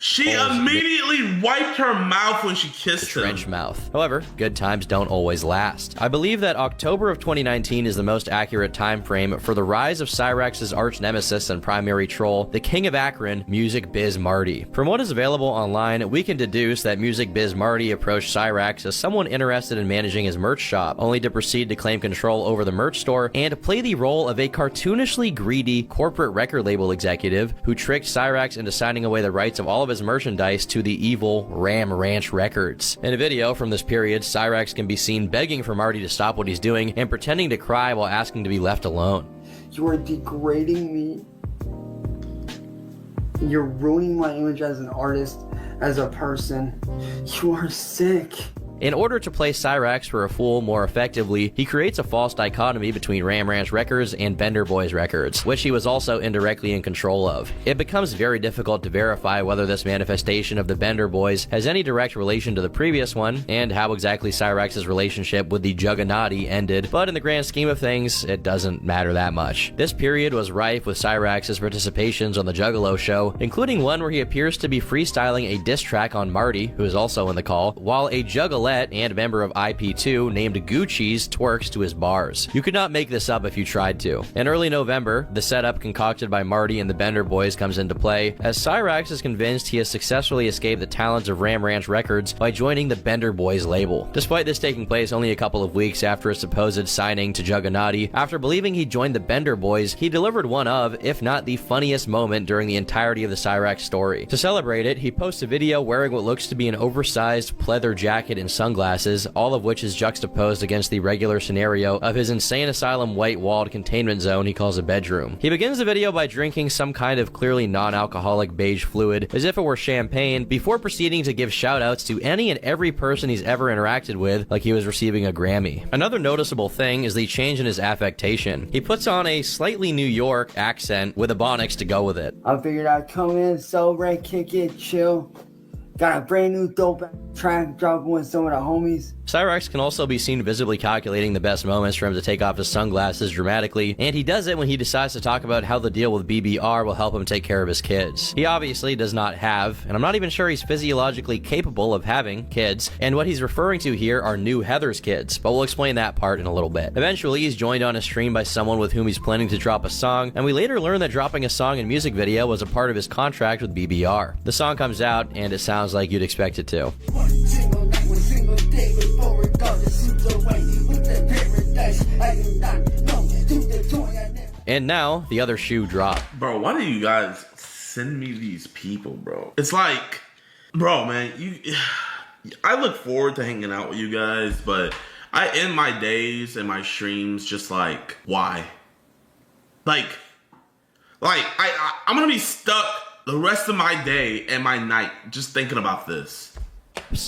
S5: She immediately wiped her mouth when she kissed him.
S13: Trench mouth. However, good times don't always last. I believe that October of 2019 is the most accurate time frame for the rise of Cyrax's arch nemesis and primary troll, the King of Akron, Music Biz Marty. From what is available online, we can deduce that Music Biz Marty approached Cyrax as someone interested in managing his merch shop, only to proceed to claim control over the merch store and play the role of a cartoonishly greedy corporate record label executive who tricked Cyrax into signing away the rights of all of his merchandise to the evil Ram Ranch Records. In a video from this period, Cyrax can be seen begging for Marty to stop what he's doing and pretending to cry while asking to be left alone.
S11: You are degrading me. You're ruining my image as an artist, as a person. You are sick.
S13: In order to play Cyrax for a fool more effectively, he creates a false dichotomy between Ram Ranch Records and Bender Boys Records, which he was also indirectly in control of. It becomes very difficult to verify whether this manifestation of the Bender Boys has any direct relation to the previous one, and how exactly Cyrax's relationship with the Juggernaut ended, but in the grand scheme of things, it doesn't matter that much. This period was rife with Cyrax's participations on the Juggalo show, including one where he appears to be freestyling a diss track on Marty, who is also in the call, while a Juggalette and member of IP2 named Gucci's twerks to his bars. You could not make this up if you tried to. In early November, the setup concocted by Marty and the Bender Boys comes into play, as Cyrax is convinced he has successfully escaped the talons of Ram Ranch Records by joining the Bender Boys label. Despite this taking place only a couple of weeks after his supposed signing to Juggernaut, after believing he joined the Bender Boys, he delivered one of, if not the funniest moment during the entirety of the Cyrax story. To celebrate it, he posts a video wearing what looks to be an oversized pleather jacket and sunglasses, all of which is juxtaposed against the regular scenario of his insane asylum white-walled containment zone he calls a bedroom. He begins the video by drinking some kind of clearly non-alcoholic beige fluid, as if it were champagne, before proceeding to give shout-outs to any and every person he's ever interacted with, like he was receiving a Grammy. Another noticeable thing is the change in his affectation. He puts on a slightly New York accent with Ebonics to go with it.
S11: I figured I'd come in, celebrate, kick it, chill. Got a brand new dope track dropping with some of the homies.
S13: Cyrax can also be seen visibly calculating the best moments for him to take off his sunglasses dramatically, and he does it when he decides to talk about how the deal with BBR will help him take care of his kids. He obviously does not have, and I'm not even sure he's physiologically capable of having, kids, and what he's referring to here are new Heather's kids, but we'll explain that part in a little bit. Eventually, he's joined on a stream by someone with whom he's planning to drop a song, and we later learn that dropping a song and music video was a part of his contract with BBR. The song comes out, and it sounds like you'd expect it to. And now, the other shoe dropped.
S5: Bro, why do you guys send me these people, bro? It's like, bro, man, I look forward to hanging out with you guys, but I end my days and my streams just like, why? Like I'm gonna be stuck the rest of my day and my night just thinking about this.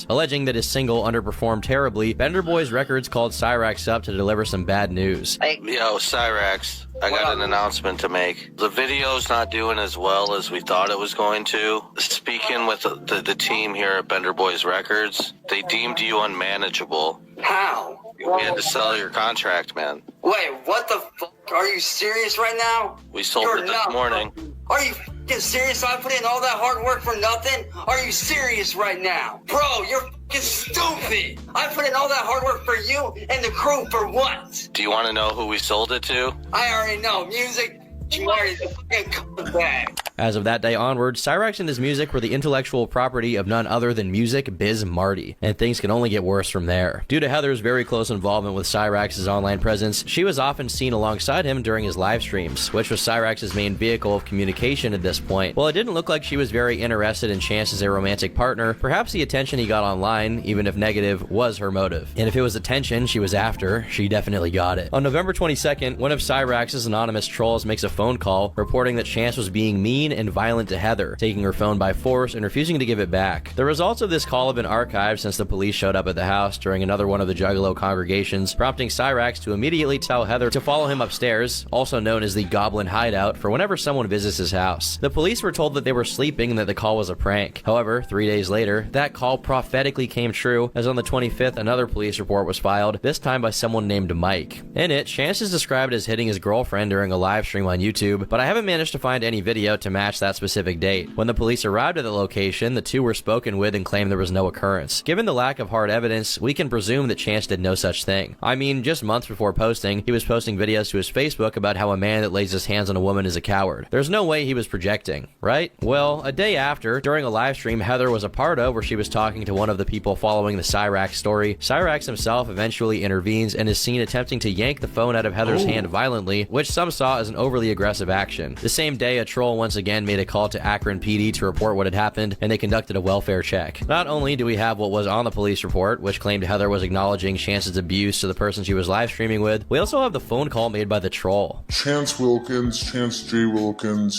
S13: Alleging that his single underperformed terribly, Bender Boys Records called Cyrax up to deliver some bad news.
S14: Hey. Yo, Cyrax, I got an announcement to make. The video's not doing as well as we thought it was going to. Speaking with the team here at Bender Boys Records, they deemed you unmanageable.
S11: How?
S14: We had to sell your contract, man.
S11: Wait, what the fuck? Are you serious right now?
S14: We sold it this morning.
S11: Are you fucking serious? I put in all that hard work for nothing? Are you serious right now? Bro, you're fucking stupid. I put in all that hard work for you and the crew for what?
S14: Do you want to know who we sold it to?
S11: I already know. Music. You already fucking come back.
S13: As of that day onward, Cyrax and his music were the intellectual property of none other than Music Biz Marty, and things can only get worse from there. Due to Heather's very close involvement with Cyrax's online presence, she was often seen alongside him during his live streams, which was Cyrax's main vehicle of communication at this point. While it didn't look like she was very interested in Chance as a romantic partner, perhaps the attention he got online, even if negative, was her motive. And if it was attention she was after, she definitely got it. On November 22nd, one of Cyrax's anonymous trolls makes a phone phone call reporting that Chance was being mean and violent to Heather, taking her phone by force and refusing to give it back. The results of this call have been archived since the police showed up at the house during another one of the Juggalo congregations, prompting Cyrax to immediately tell Heather to follow him upstairs, also known as the Goblin Hideout, for whenever someone visits his house. The police were told that they were sleeping and that the call was a prank. However, 3 days later, that call prophetically came true, as on the 25th another police report was filed, this time by someone named Mike. In it, Chance is described as hitting his girlfriend during a live stream on YouTube, but I haven't managed to find any video to match that specific date. When the police arrived at the location, the two were spoken with and claimed there was no occurrence. Given the lack of hard evidence, we can presume that Chance did no such thing. I mean, just months before posting, he was posting videos to his Facebook about how a man that lays his hands on a woman is a coward. There's no way he was projecting, right? Well, a day after, during a live stream Heather was a part of where she was talking to one of the people following the Cyrax story, Cyrax himself eventually intervenes and is seen attempting to yank the phone out of Heather's hand violently, which some saw as an overly aggressive action. The same day, a troll once again made a call to Akron PD to report what had happened, and they conducted a welfare check. Not only do we have what was on the police report, which claimed Heather was acknowledging Chance's abuse to the person she was live streaming with, we also have the phone call made by the troll.
S15: Chance J. Wilkins,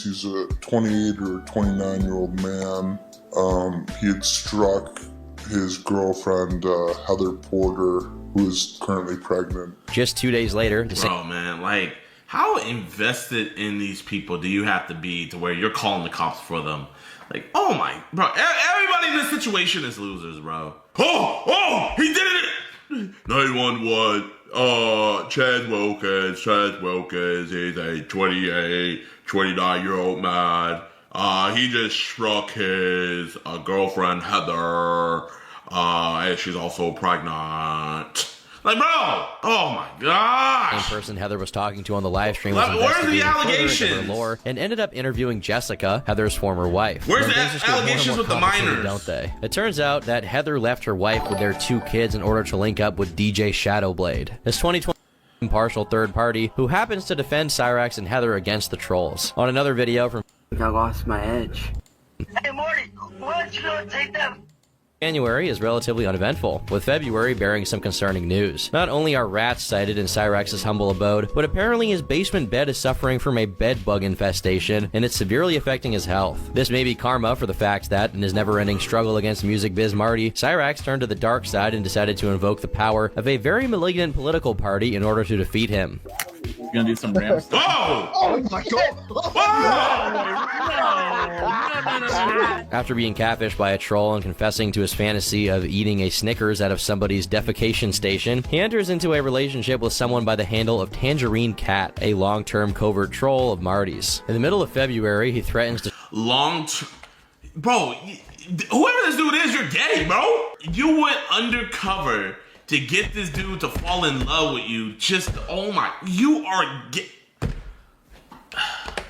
S15: he's a 28 or 29-year-old man. He had struck his girlfriend, Heather Porter, who is currently pregnant.
S13: Just 2 days later,
S5: Bro, man, like, how invested in these people do you have to be to where you're calling the cops for them? Like, oh my, bro, everybody in this situation is losers, bro. Oh, he did it! 911, Chaz Wilkins is a 29-year-old man. He just struck his girlfriend, Heather, and she's also pregnant. Like, bro, oh my god!
S13: The person Heather was talking to on the live stream
S5: Where's
S13: was
S5: the
S13: investigating further
S5: allegations?
S13: into her lore and ended up interviewing Jessica, Heather's former wife.
S5: Where's
S13: And
S5: the
S13: things just get more and
S5: allegations
S13: more
S5: with the
S13: complicated,
S5: minors?
S13: Don't they? It turns out that Heather left her wife with their 2 kids in order to link up with DJ Shadowblade, this 2020 impartial third party who happens to defend Cyrax and Heather against the trolls. On another video from
S11: I lost my edge.
S18: Hey Marty, why don't you go take that?
S13: January is relatively uneventful, with February bearing some concerning news. Not only are rats sighted in Cyrax's humble abode, but apparently his basement bed is suffering from a bed bug infestation, and it's severely affecting his health. This may be karma for the fact that, in his never-ending struggle against music biz Marty, Cyrax turned to the dark side and decided to invoke the power of a very malignant political party in order to defeat him.
S1: You're gonna do some ram stuff.
S18: Oh my god!
S13: After being catfished by a troll and confessing to his fantasy of eating a Snickers out of somebody's defecation station, he enters into a relationship with someone by the handle of Tangerine Cat, a long-term covert troll of Marty's. In the middle of February, he threatens to
S5: Bro, whoever this dude is, you're gay, bro. You went undercover to get this dude to fall in love with you. Just, oh my, you are gay.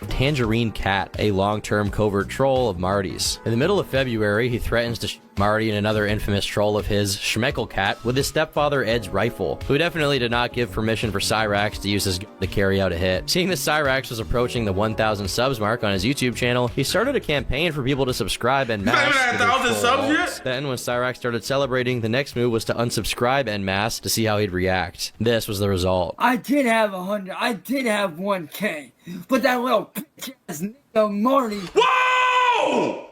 S13: Tangerine Cat, a long-term covert troll of Marty's. In the middle of February, he threatens to shoot Marty and another infamous troll of his, Schmeckel Cat, with his stepfather Ed's rifle, who definitely did not give permission for Cyrax to use his gun to carry out a hit. Seeing that Cyrax was approaching the 1,000 subs mark on his YouTube channel, he started a campaign for people to subscribe en masse. Then, when Cyrax started celebrating, the next move was to unsubscribe en masse to see how he'd react. This was the result.
S11: I did have 100. I did have 1K, but that little bitch ass nigga Marty.
S5: Whoa! What?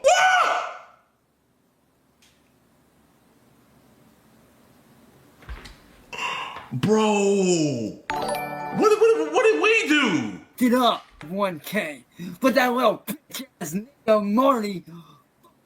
S5: Bro, what did we do?
S11: Get up 1K, but that little bitch ass nigga Marty.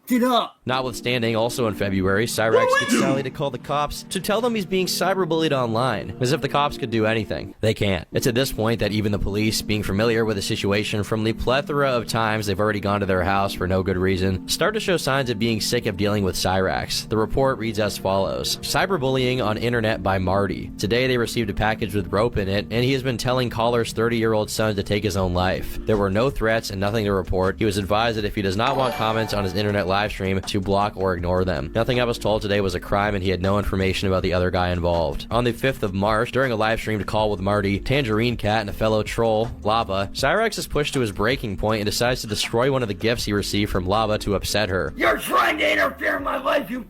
S11: Get up.
S13: Notwithstanding, also in February, Cyrax gets Sally to call the cops to tell them he's being cyberbullied online, as if the cops could do anything. They can't. It's at this point that even the police, being familiar with the situation from the plethora of times they've already gone to their house for no good reason, start to show signs of being sick of dealing with Cyrax. The report reads as follows. Cyberbullying on internet by Marty. Today they received a package with rope in it, and he has been telling caller's 30-year-old son to take his own life. There were no threats and nothing to report. He was advised that if he does not want comments on his internet live stream, to block or ignore them. Nothing I was told today was a crime, and he had no information about the other guy involved. On the 5th of March, during a live streamed call with Marty, Tangerine Cat, and a fellow troll, Lava, Cyrax is pushed to his breaking point and decides to destroy one of the gifts he received from Lava to upset her.
S11: You're trying to interfere in my life, you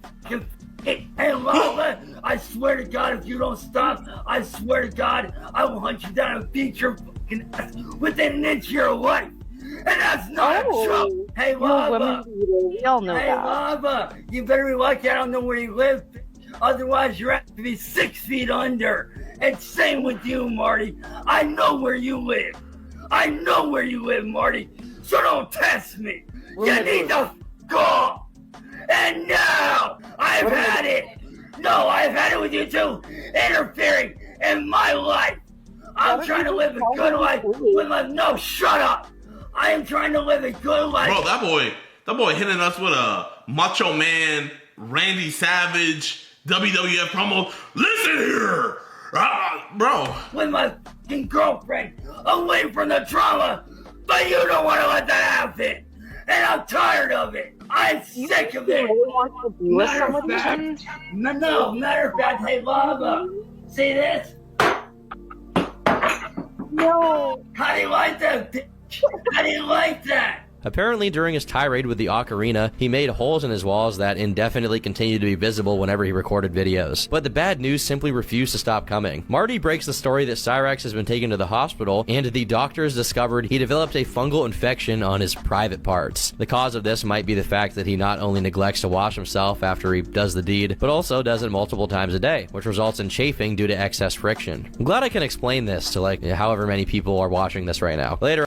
S11: Hey, Lava, I swear to God, if you don't stop, I swear to God, I will hunt you down and beat your fucking ass within an inch of your life. And that's not a joke. Hey, Lava.
S7: We all know
S11: Hey,
S7: that.
S11: Lava. You better be lucky I don't know where you live. Otherwise, you're have to be 6 feet under. And same with you, Marty. I know where you live. I know where you live, Marty. So don't test me. You need to go. And now I've had it. No, I've had it with you two interfering in my life. I'm trying to live a good life with a no. Shut up. I am trying to live a good life.
S5: Bro, that boy hitting us with a Macho Man, Randy Savage, WWF promo. Listen here, bro.
S11: With my fucking girlfriend, away from the trauma, but you don't want to let that happen. And I'm tired of it. I'm sick of it. Matter of fact, matter of fact, hey, Lava, see this?
S7: No.
S11: How do you like that, bitch? How do you like that?
S13: Apparently, during his tirade with the ocarina, he made holes in his walls that indefinitely continued to be visible whenever he recorded videos. But the bad news simply refused to stop coming. Marty breaks the story that Cyrax has been taken to the hospital, and the doctors discovered he developed a fungal infection on his private parts. The cause of this might be the fact that he not only neglects to wash himself after he does the deed, but also does it multiple times a day, which results in chafing due to excess friction. I'm glad I can explain this to however many people are watching this right now. Later.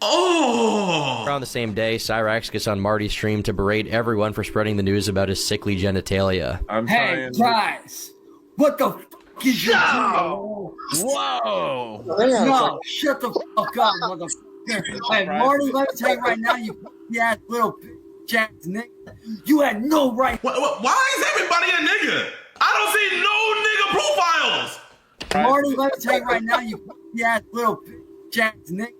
S5: Oh!
S13: Around the same day, Cyrax gets on Marty's stream to berate everyone for spreading the news about his sickly genitalia.
S11: Hey, guys! What the fuck is your deal?
S12: Whoa!
S11: No, shut the fuck up, motherfucker. Hey, Marty, let me tell you right now, you ass little bitch ass nigga. You had no right.
S5: Why is everybody a nigga? I don't see no nigga profiles!
S11: Marty, let me tell you right now, you ass little bitch ass nigga.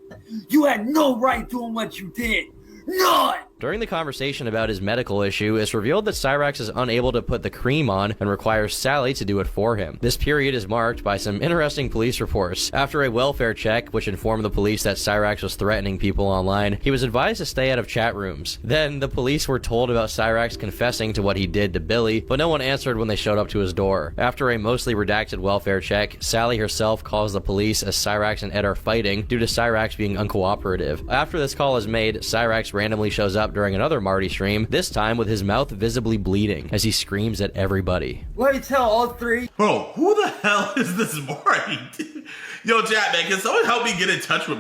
S11: You had no right doing what you did. None!
S13: During the conversation about his medical issue, it's revealed that Cyrax is unable to put the cream on and requires Sally to do it for him. This period is marked by some interesting police reports. After a welfare check, which informed the police that Cyrax was threatening people online, he was advised to stay out of chat rooms. Then, the police were told about Cyrax confessing to what he did to Billy, but no one answered when they showed up to his door. After a mostly redacted welfare check, Sally herself calls the police as Cyrax and Ed are fighting due to Cyrax being uncooperative. After this call is made, Cyrax randomly shows up during another Marty stream, this time with his mouth visibly bleeding as he screams at everybody.
S11: Let me tell all three.
S5: Bro, who the hell is this Marty? Yo, chat, man, can someone help me get in touch with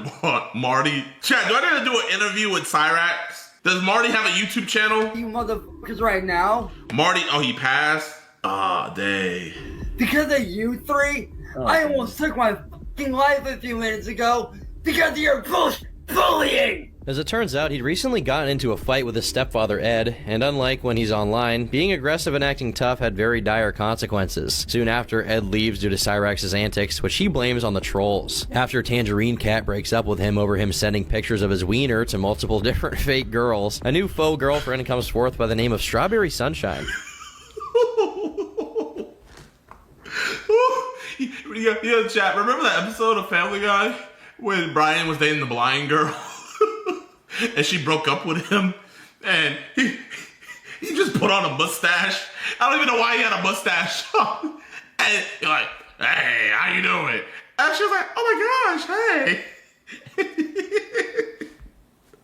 S5: Marty? Chat, do I need to do an interview with Cyrax? Does Marty have a YouTube channel?
S11: You motherfuckers right now.
S5: Marty, oh, he passed? Ah, dang.
S11: Because of you three, I almost took my fucking life a few minutes ago because of your bullshit bullying.
S13: As it turns out, he'd recently gotten into a fight with his stepfather Ed, and unlike when he's online, being aggressive and acting tough had very dire consequences. Soon after, Ed leaves due to Cyrax's antics, which he blames on the trolls. After Tangerine Cat breaks up with him over him sending pictures of his wiener to multiple different fake girls, a new faux girlfriend comes forth by the name of Strawberry Sunshine.
S5: Yo, chat, remember that episode of Family Guy when Brian was dating the blind girl? And she broke up with him, and he just put on a mustache. I don't even know why he had a mustache. And you're like, hey, how you doing? And she was like, oh my gosh, hey.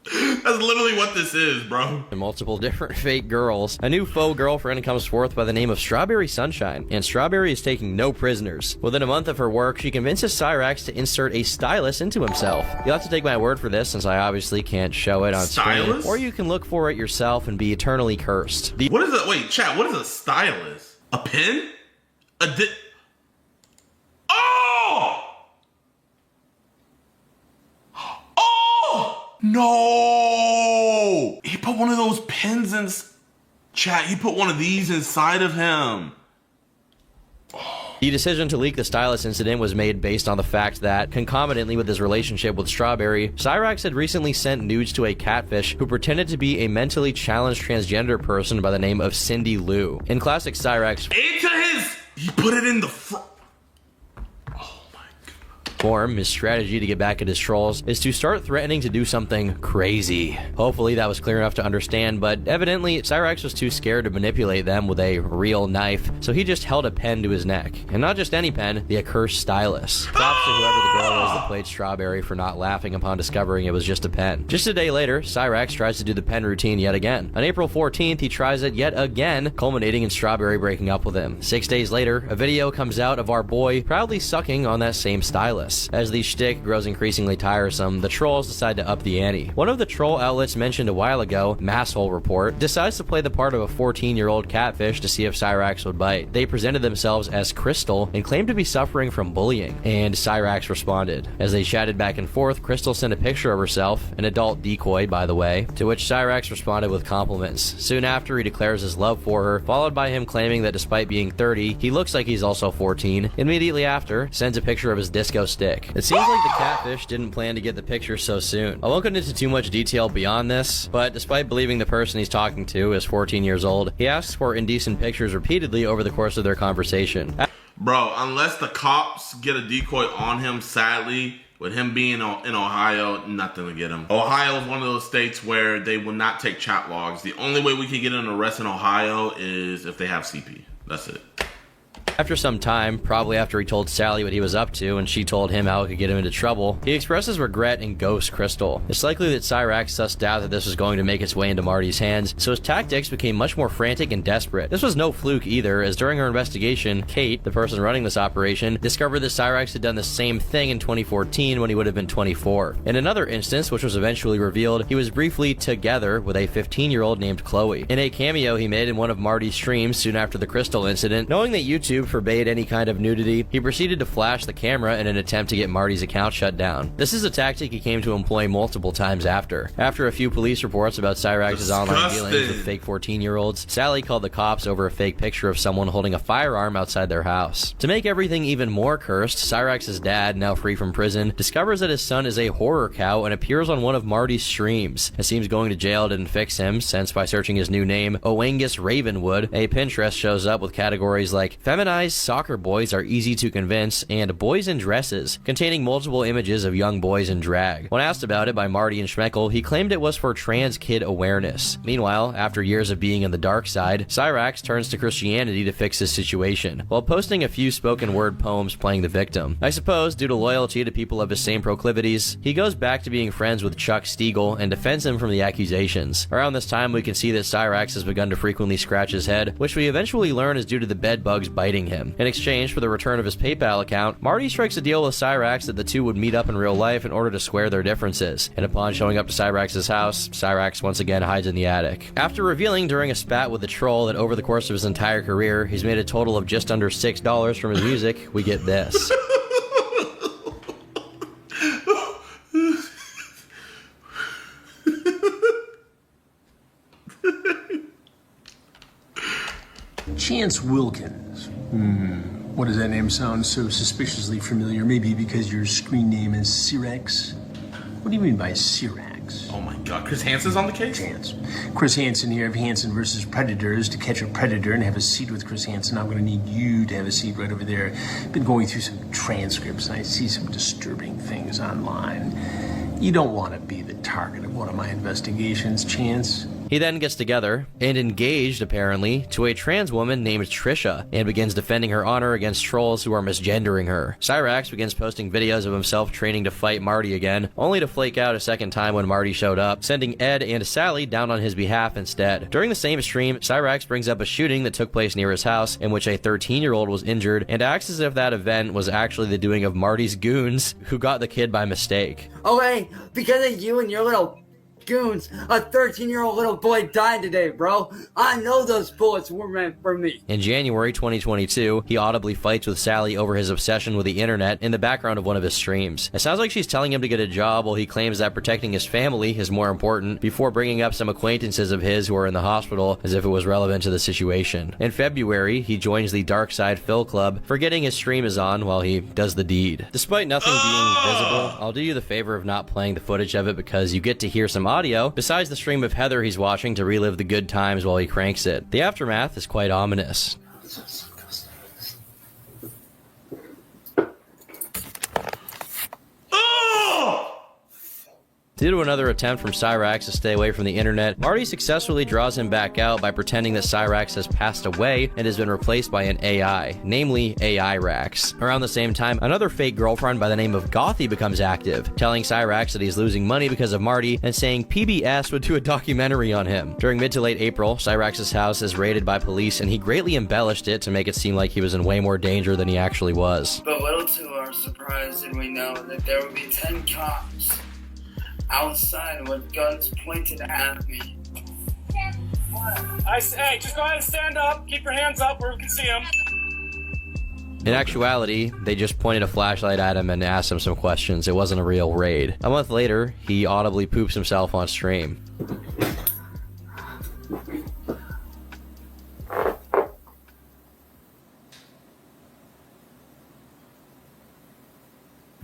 S5: That's literally what this is, bro.
S13: Multiple different fake girls. A new faux girlfriend comes forth by the name of Strawberry Sunshine, and Strawberry is taking no prisoners. Within a month of her work, she convinces Cyrax to insert a stylus into himself. You'll have to take my word for this, since I obviously can't show it on
S5: Stylus?
S13: screen. Or you can look for it yourself and be eternally cursed.
S5: What is it? Wait, chat, what is a stylus? A pin? Oh! Oh! No! He put one of those pins in... Chat, he put one of these inside of him.
S13: The decision to leak the stylus incident was made based on the fact that, concomitantly with his relationship with Strawberry, Cyrax had recently sent nudes to a catfish who pretended to be a mentally challenged transgender person by the name of Cindy Lou. In classic Cyrax...
S5: Into his... He put it in the front... Oh my God.
S13: Form, his strategy to get back at his trolls is to start threatening to do something crazy. Hopefully that was clear enough to understand, but evidently Cyrax was too scared to manipulate them with a real knife, so he just held a pen to his neck. And not just any pen, the accursed stylus. Props to whoever the girl was that played Strawberry for not laughing upon discovering it was just a pen. Just a day later, Cyrax tries to do the pen routine yet again. On April 14th, he tries it yet again, culminating in Strawberry breaking up with him. 6 days later, a video comes out of our boy proudly sucking on that same stylus. As the shtick grows increasingly tiresome, the trolls decide to up the ante. One of the troll outlets mentioned a while ago, Masshole Report, decides to play the part of a 14-year-old catfish to see if Cyrax would bite. They presented themselves as Crystal and claimed to be suffering from bullying, and Cyrax responded. As they chatted back and forth, Crystal sent a picture of herself, an adult decoy by the way, to which Cyrax responded with compliments. Soon after, he declares his love for her, followed by him claiming that despite being 30, he looks like he's also 14. Immediately after, sends a picture of his disco stick. It seems like the catfish didn't plan to get the picture so soon. I won't get into too much detail beyond this, but despite believing the person he's talking to is 14 years old, he asks for indecent pictures repeatedly over the course of their conversation.
S5: Bro, unless the cops get a decoy on him, sadly, with him being in Ohio, nothing to get him. Ohio is one of those states where they will not take chat logs. The only way we can get an arrest in Ohio is if they have CP. That's it.
S13: After some time, probably after he told Sally what he was up to and she told him how it could get him into trouble, he expresses regret and ghosts Crystal. It's likely that Cyrax sussed out that this was going to make its way into Marty's hands, so his tactics became much more frantic and desperate. This was no fluke either, as during her investigation, Kate, the person running this operation, discovered that Cyrax had done the same thing in 2014 when he would have been 24. In another instance, which was eventually revealed, he was briefly together with a 15-year-old named Chloe. In a cameo he made in one of Marty's streams soon after the Crystal incident, knowing that YouTube forbade any kind of nudity, he proceeded to flash the camera in an attempt to get Marty's account shut down. This is a tactic he came to employ multiple times after. After a few police reports about Cyrax's online dealings with fake 14-year-olds, Sally called the cops over a fake picture of someone holding a firearm outside their house. To make everything even more cursed, Cyrax's dad, now free from prison, discovers that his son is a horror cow and appears on one of Marty's streams. It seems going to jail didn't fix him, since by searching his new name, Oangus Ravenwood, a Pinterest shows up with categories like feminized soccer boys are easy to convince and boys in dresses, containing multiple images of young boys in drag. When asked about it by Marty and Schmeckel, he claimed it was for trans kid awareness. Meanwhile, after years of being in the dark side, Cyrax turns to Christianity to fix his situation, while posting a few spoken word poems playing the victim. I suppose, due to loyalty to people of his same proclivities, he goes back to being friends with Chuck Stiegel and defends him from the accusations. Around this time, we can see that Cyrax has begun to frequently scratch his head, which we eventually learn is due to the bed bugs biting him. In exchange for the return of his PayPal account, Marty strikes a deal with Cyrax that the two would meet up in real life in order to square their differences, and upon showing up to Cyrax's house, Cyrax once again hides in the attic. After revealing during a spat with the troll that over the course of his entire career, he's made a total of just under $6 from his music, we get this.
S7: Chance Wilkins. What does that name sound so suspiciously familiar? Maybe because your screen name is Cyrax? What do you mean by Cyrax?
S5: Oh my god, Chris Hansen's on the case?
S7: Chance. Chris Hansen here of Hansen versus Predators. To catch a predator and have a seat with Chris Hansen, I'm going to need you to have a seat right over there. Been going through some transcripts and I see some disturbing things online. You don't want to be the target of one of my investigations, Chance.
S13: He then gets together, and engaged apparently, to a trans woman named Trisha, and begins defending her honor against trolls who are misgendering her. Cyrax begins posting videos of himself training to fight Marty again, only to flake out a second time when Marty showed up, sending Ed and Sally down on his behalf instead. During the same stream, Cyrax brings up a shooting that took place near his house, in which a 13-year-old was injured, and acts as if that event was actually the doing of Marty's goons, who got the kid by mistake.
S11: Oh hey, because of you and your little goons, a 13-year-old little boy died today, bro. I know those bullets were meant for me.
S13: In January 2022, he audibly fights with Sally over his obsession with the internet in the background of one of his streams. It sounds like she's telling him to get a job while he claims that protecting his family is more important, before bringing up some acquaintances of his who are in the hospital as if it was relevant to the situation. In February, he joins the Dark Side Phil Club, forgetting his stream is on while he does the deed. Despite nothing being visible, I'll do you the favor of not playing the footage of it because you get to hear some audio, besides the stream of Heather he's watching to relive the good times while he cranks it. The aftermath is quite ominous. Due to another attempt from Cyrax to stay away from the internet, Marty successfully draws him back out by pretending that Cyrax has passed away and has been replaced by an AI, namely AI Rax. Around the same time, another fake girlfriend by the name of Gothy becomes active, telling Cyrax that he's losing money because of Marty and saying PBS would do a documentary on him. During mid to late April, Cyrax's house is raided by police and he greatly embellished it to make it seem like he was in way more danger than he actually was.
S11: But little to our surprise did we know that there would be 10 cops outside with guns pointed at me.
S19: Hey, just go ahead and stand up. Keep your hands up where we can see them.
S13: In actuality, they just pointed a flashlight at him and asked him some questions. It wasn't a real raid. A month later, he audibly poops himself on stream.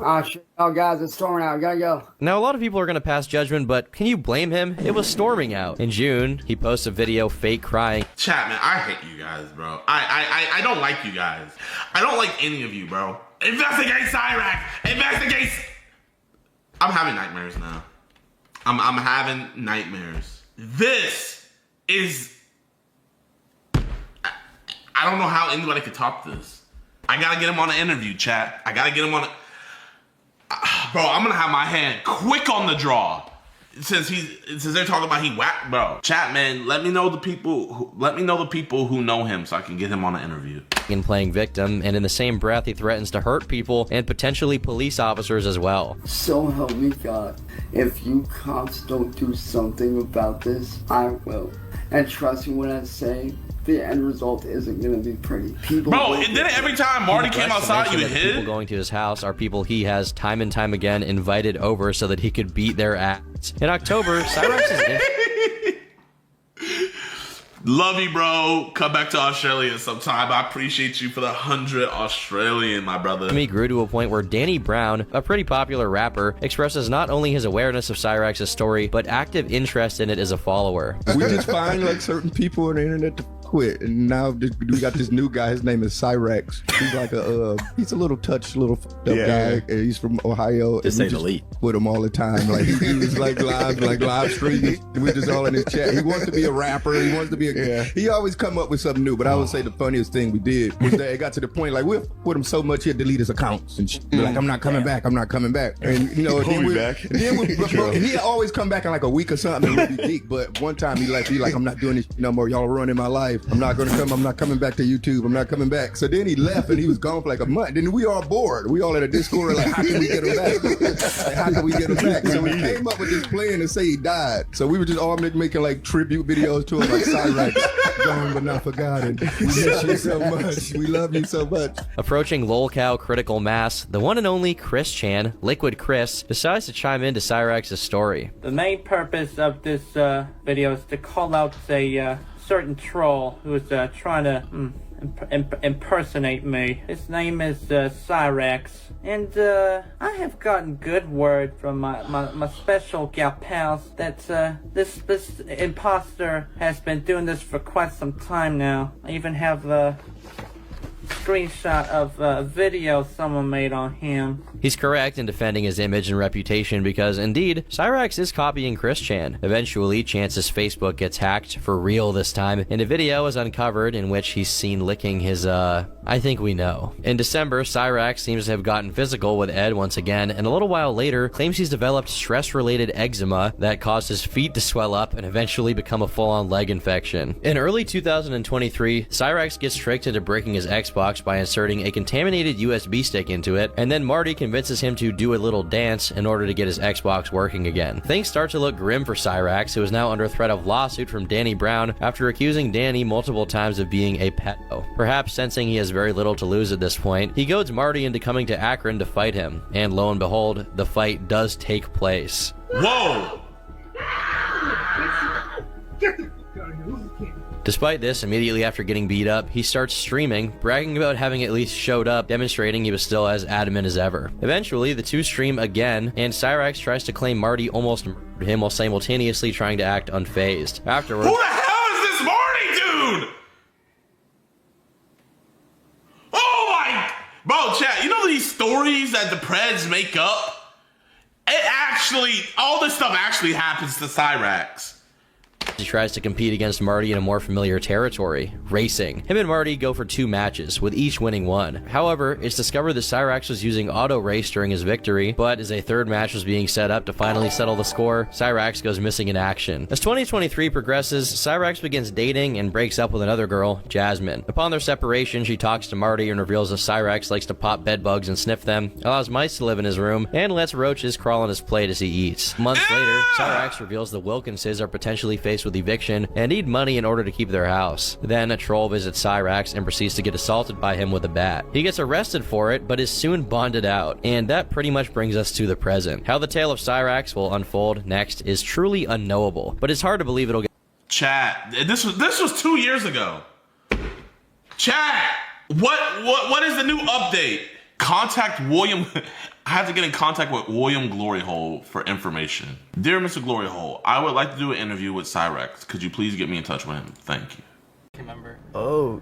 S11: Oh shit, oh guys, it's storming out, gotta go.
S13: Now, a lot of people are going to pass judgment, but can you blame him? It was storming out. In June, he posts a video fake crying.
S5: Chat, man, I hate you guys, bro. I don't like you guys. I don't like any of you, bro. Investigate Cyrax! Investigate! I'm having nightmares now. I'm having nightmares. This is... I don't know how anybody could top this. I gotta get him on an interview, chat. I gotta get him on a... Bro, I'm gonna have my hand quick on the draw. Since they're talking about he whack, bro. Chat, man, let me know the people who know him so I can get him on an interview.
S13: In playing victim, and in the same breath, he threatens to hurt people and potentially police officers as well.
S11: So help me God, if you cops don't do something about this, I will. And trust me when I say, the end result isn't gonna be pretty. People,
S5: bro, and then every time Marty came outside, you hit.
S13: People going to his house are people he has time and time again invited over so that he could beat their ass. In October, Cyrax is
S5: love you, bro. Come back to Australia sometime. I appreciate you for the 100 Australian, my brother.
S13: Me grew to a point where Danny Brown, a pretty popular rapper, expresses not only his awareness of Cyrax's story, but active interest in it as a follower.
S2: We just find like certain people on the internet to quit, and now we got this new guy. His name is Cyrax. He's like he's a little touched, little fucked up guy. He's from Ohio.
S12: To say the least.
S2: With him all the time. Like he was like live streaming. We just all in his chat. He wants to be a rapper. He wants to be he always come up with something new. But I would say the funniest thing we did was that it got to the point like we'll put him so much he'll delete his accounts and shit. Like I'm not coming back. I'm not coming back. And you know, he always come back in like a week or something and we'd be geek. But one time he like I'm not doing this no more. Y'all are ruining my life. I'm not coming back to YouTube. I'm not coming back. So then he left and he was gone for like a month. Then we all bored. We all in a Discord like, how can we get him back? Like, how can we get him back? So we came up with this plan to say he died. So we were just all making like tribute videos to him like Cyrax, gone but not forgotten. We miss you so much. We love you so much.
S13: Approaching LolCow critical mass, the one and only Chris Chan, Liquid Chris, decides to chime into Cyrax's story.
S20: The main purpose of this video is to call out a certain troll who is trying to impersonate me. His name is Cyrax, and I have gotten good word from my special gal pals that this imposter has been doing this for quite some time now. I even have a screenshot of a video someone made on him.
S13: He's correct in defending his image and reputation because, indeed, Cyrax is copying Chris Chan. Eventually, Chance's Facebook gets hacked, for real this time, and a video is uncovered in which he's seen licking his, I think we know. In December, Cyrax seems to have gotten physical with Ed once again, and a little while later, claims he's developed stress-related eczema that caused his feet to swell up and eventually become a full-on leg infection. In early 2023, Cyrax gets tricked into breaking his Xbox by inserting a contaminated USB stick into it, and then Marty convinces him to do a little dance in order to get his Xbox working again. Things start to look grim for Cyrax, who is now under threat of lawsuit from Danny Brown after accusing Danny multiple times of being a pedo. Perhaps sensing he has very little to lose at this point, he goads Marty into coming to Akron to fight him, and lo and behold, the fight does take place.
S5: Whoa!
S13: Despite this, immediately after getting beat up, he starts streaming, bragging about having at least showed up, demonstrating he was still as adamant as ever. Eventually, the two stream again, and Cyrax tries to claim Marty almost murdered him while simultaneously trying to act unfazed. Afterwards,
S5: who the hell is this Marty dude? Oh my... Bro, chat, you know these stories that the Preds make up? It all this stuff actually happens to Cyrax.
S13: He tries to compete against Marty in a more familiar territory, racing. Him and Marty go for 2 matches, with each winning one. However, it's discovered that Cyrax was using auto race during his victory, but as a 3rd match was being set up to finally settle the score, Cyrax goes missing in action. As 2023 progresses, Cyrax begins dating and breaks up with another girl, Jasmine. Upon their separation, she talks to Marty and reveals that Cyrax likes to pop bed bugs and sniff them, allows mice to live in his room, and lets roaches crawl on his plate as he eats. Months later, Cyrax reveals the Wilkinses are potentially faced with eviction and need money in order to keep their house. Then a troll visits Cyrax and proceeds to get assaulted by him with a bat. He gets arrested for it, but is soon bonded out, and that pretty much brings us to the present. How the tale of Cyrax will unfold next is truly unknowable, but it's hard to believe it'll get—
S5: Chat, this was 2 years ago. Chat, what is the new update? Contact William. I have to get in contact with William Gloryhole for information. Dear Mr. Gloryhole, I would like to do an interview with Cyrax. Could you please get me in touch with him? Thank you.
S3: Oh,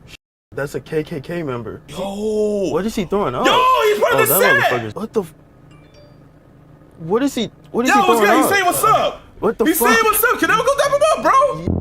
S3: that's a KKK member.
S5: Yo,
S3: what is he throwing? Oh,
S5: yo, he's part of the
S3: set. What the? What is he? What is he throwing?
S5: Yo, what's good? He's saying what's up.
S3: What the
S5: He's
S3: fuck?
S5: saying what's up. Can I go dap him up, bro?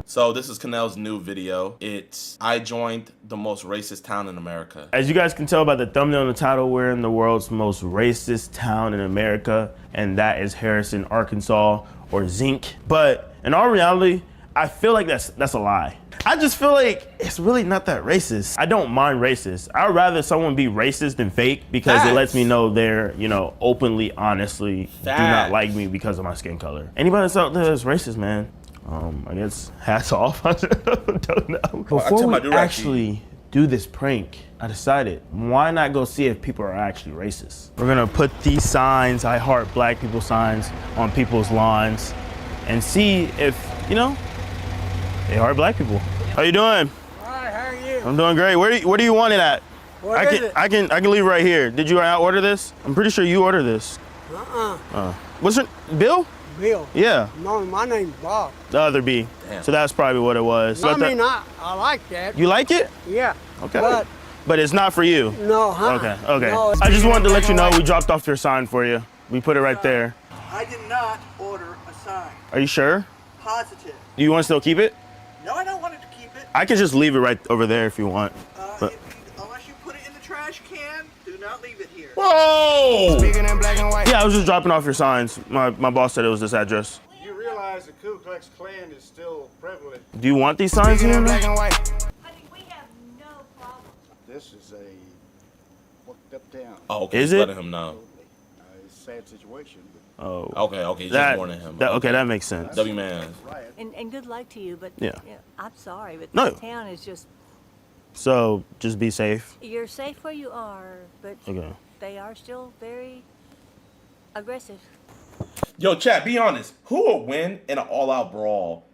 S5: So this is Kanel's new video. It's I joined the most racist town in America.
S3: As you guys can tell by the thumbnail and the title, we're in the world's most racist town in America, and that is Harrison, Arkansas, or Zinc. But in all reality, I feel like that's a lie. I just feel like it's really not that racist. I don't mind racist. I'd rather someone be racist than fake because it lets me know they're, you know, openly, honestly do not like me because of my skin color. Anybody that's out there that's racist, man, I guess hats off. I don't know. Before we actually do this prank, I decided, why not go see if people are actually racist? We're gonna put these signs, I heart black people signs, on people's lawns and see if, you know, they heart black people. How you doing?
S21: All right, how are you?
S3: I'm doing great. Where do you want it at? I can leave right here. Did you order this? I'm pretty sure you ordered this. What's your Bill?
S21: Bill.
S3: Yeah.
S21: No, my name's Bob.
S3: The other B. Damn. So that's probably what it was.
S21: No, I mean, I like that.
S3: You like it?
S21: Yeah.
S3: Okay. But it's not for you.
S21: No, huh?
S3: Okay.
S21: No,
S3: I just wanted to let you know we dropped off your sign for you. We put it right there.
S21: I did not order a sign.
S3: Are you sure?
S21: Positive.
S3: Do you want to still keep it?
S21: No, I don't want it to keep it.
S3: I can just leave it right over there if you want.
S21: Unless you put it in the trash can, do not leave it here.
S5: Whoa!
S21: Speaking in black and white.
S3: Yeah, I was just dropping off your signs. My boss said it was this address.
S21: You realize the Ku Klux Klan is still prevalent.
S3: Do you want these signs
S21: Speaking
S3: here?
S21: in black and white.
S22: This is a fucked up town.
S5: Oh, okay.
S3: Is
S5: just
S3: it?
S5: letting him know.
S22: It's a sad situation.
S3: Oh.
S5: Okay. Just warning him.
S3: Okay, that makes sense.
S5: W man.
S23: And good luck to you, but
S3: Yeah.
S23: I'm sorry, but
S3: No.
S23: this town is just,
S3: So just be safe.
S23: you're safe where you are, but
S3: Okay.
S23: they are still very aggressive.
S5: Yo, chat, be honest. Who will win in an all-out brawl?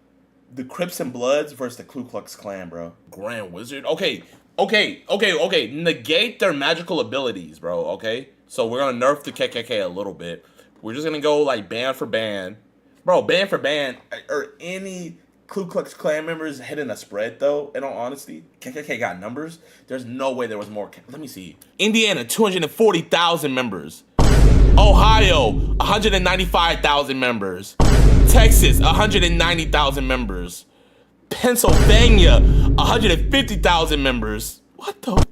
S5: The Crips and Bloods versus the Ku Klux Klan, bro. Grand Wizard? Okay. Negate their magical abilities, bro, okay? So we're gonna nerf the KKK a little bit. We're just gonna go, like, band for band. Bro, band for band. Are any Ku Klux Klan members hitting a spread, though, in all honesty? KKK got numbers? There's no way there was more. Let me see. Indiana, 240,000 members. Ohio, 195,000 members. Texas, 190,000 members. Pennsylvania, 150,000 members. What the?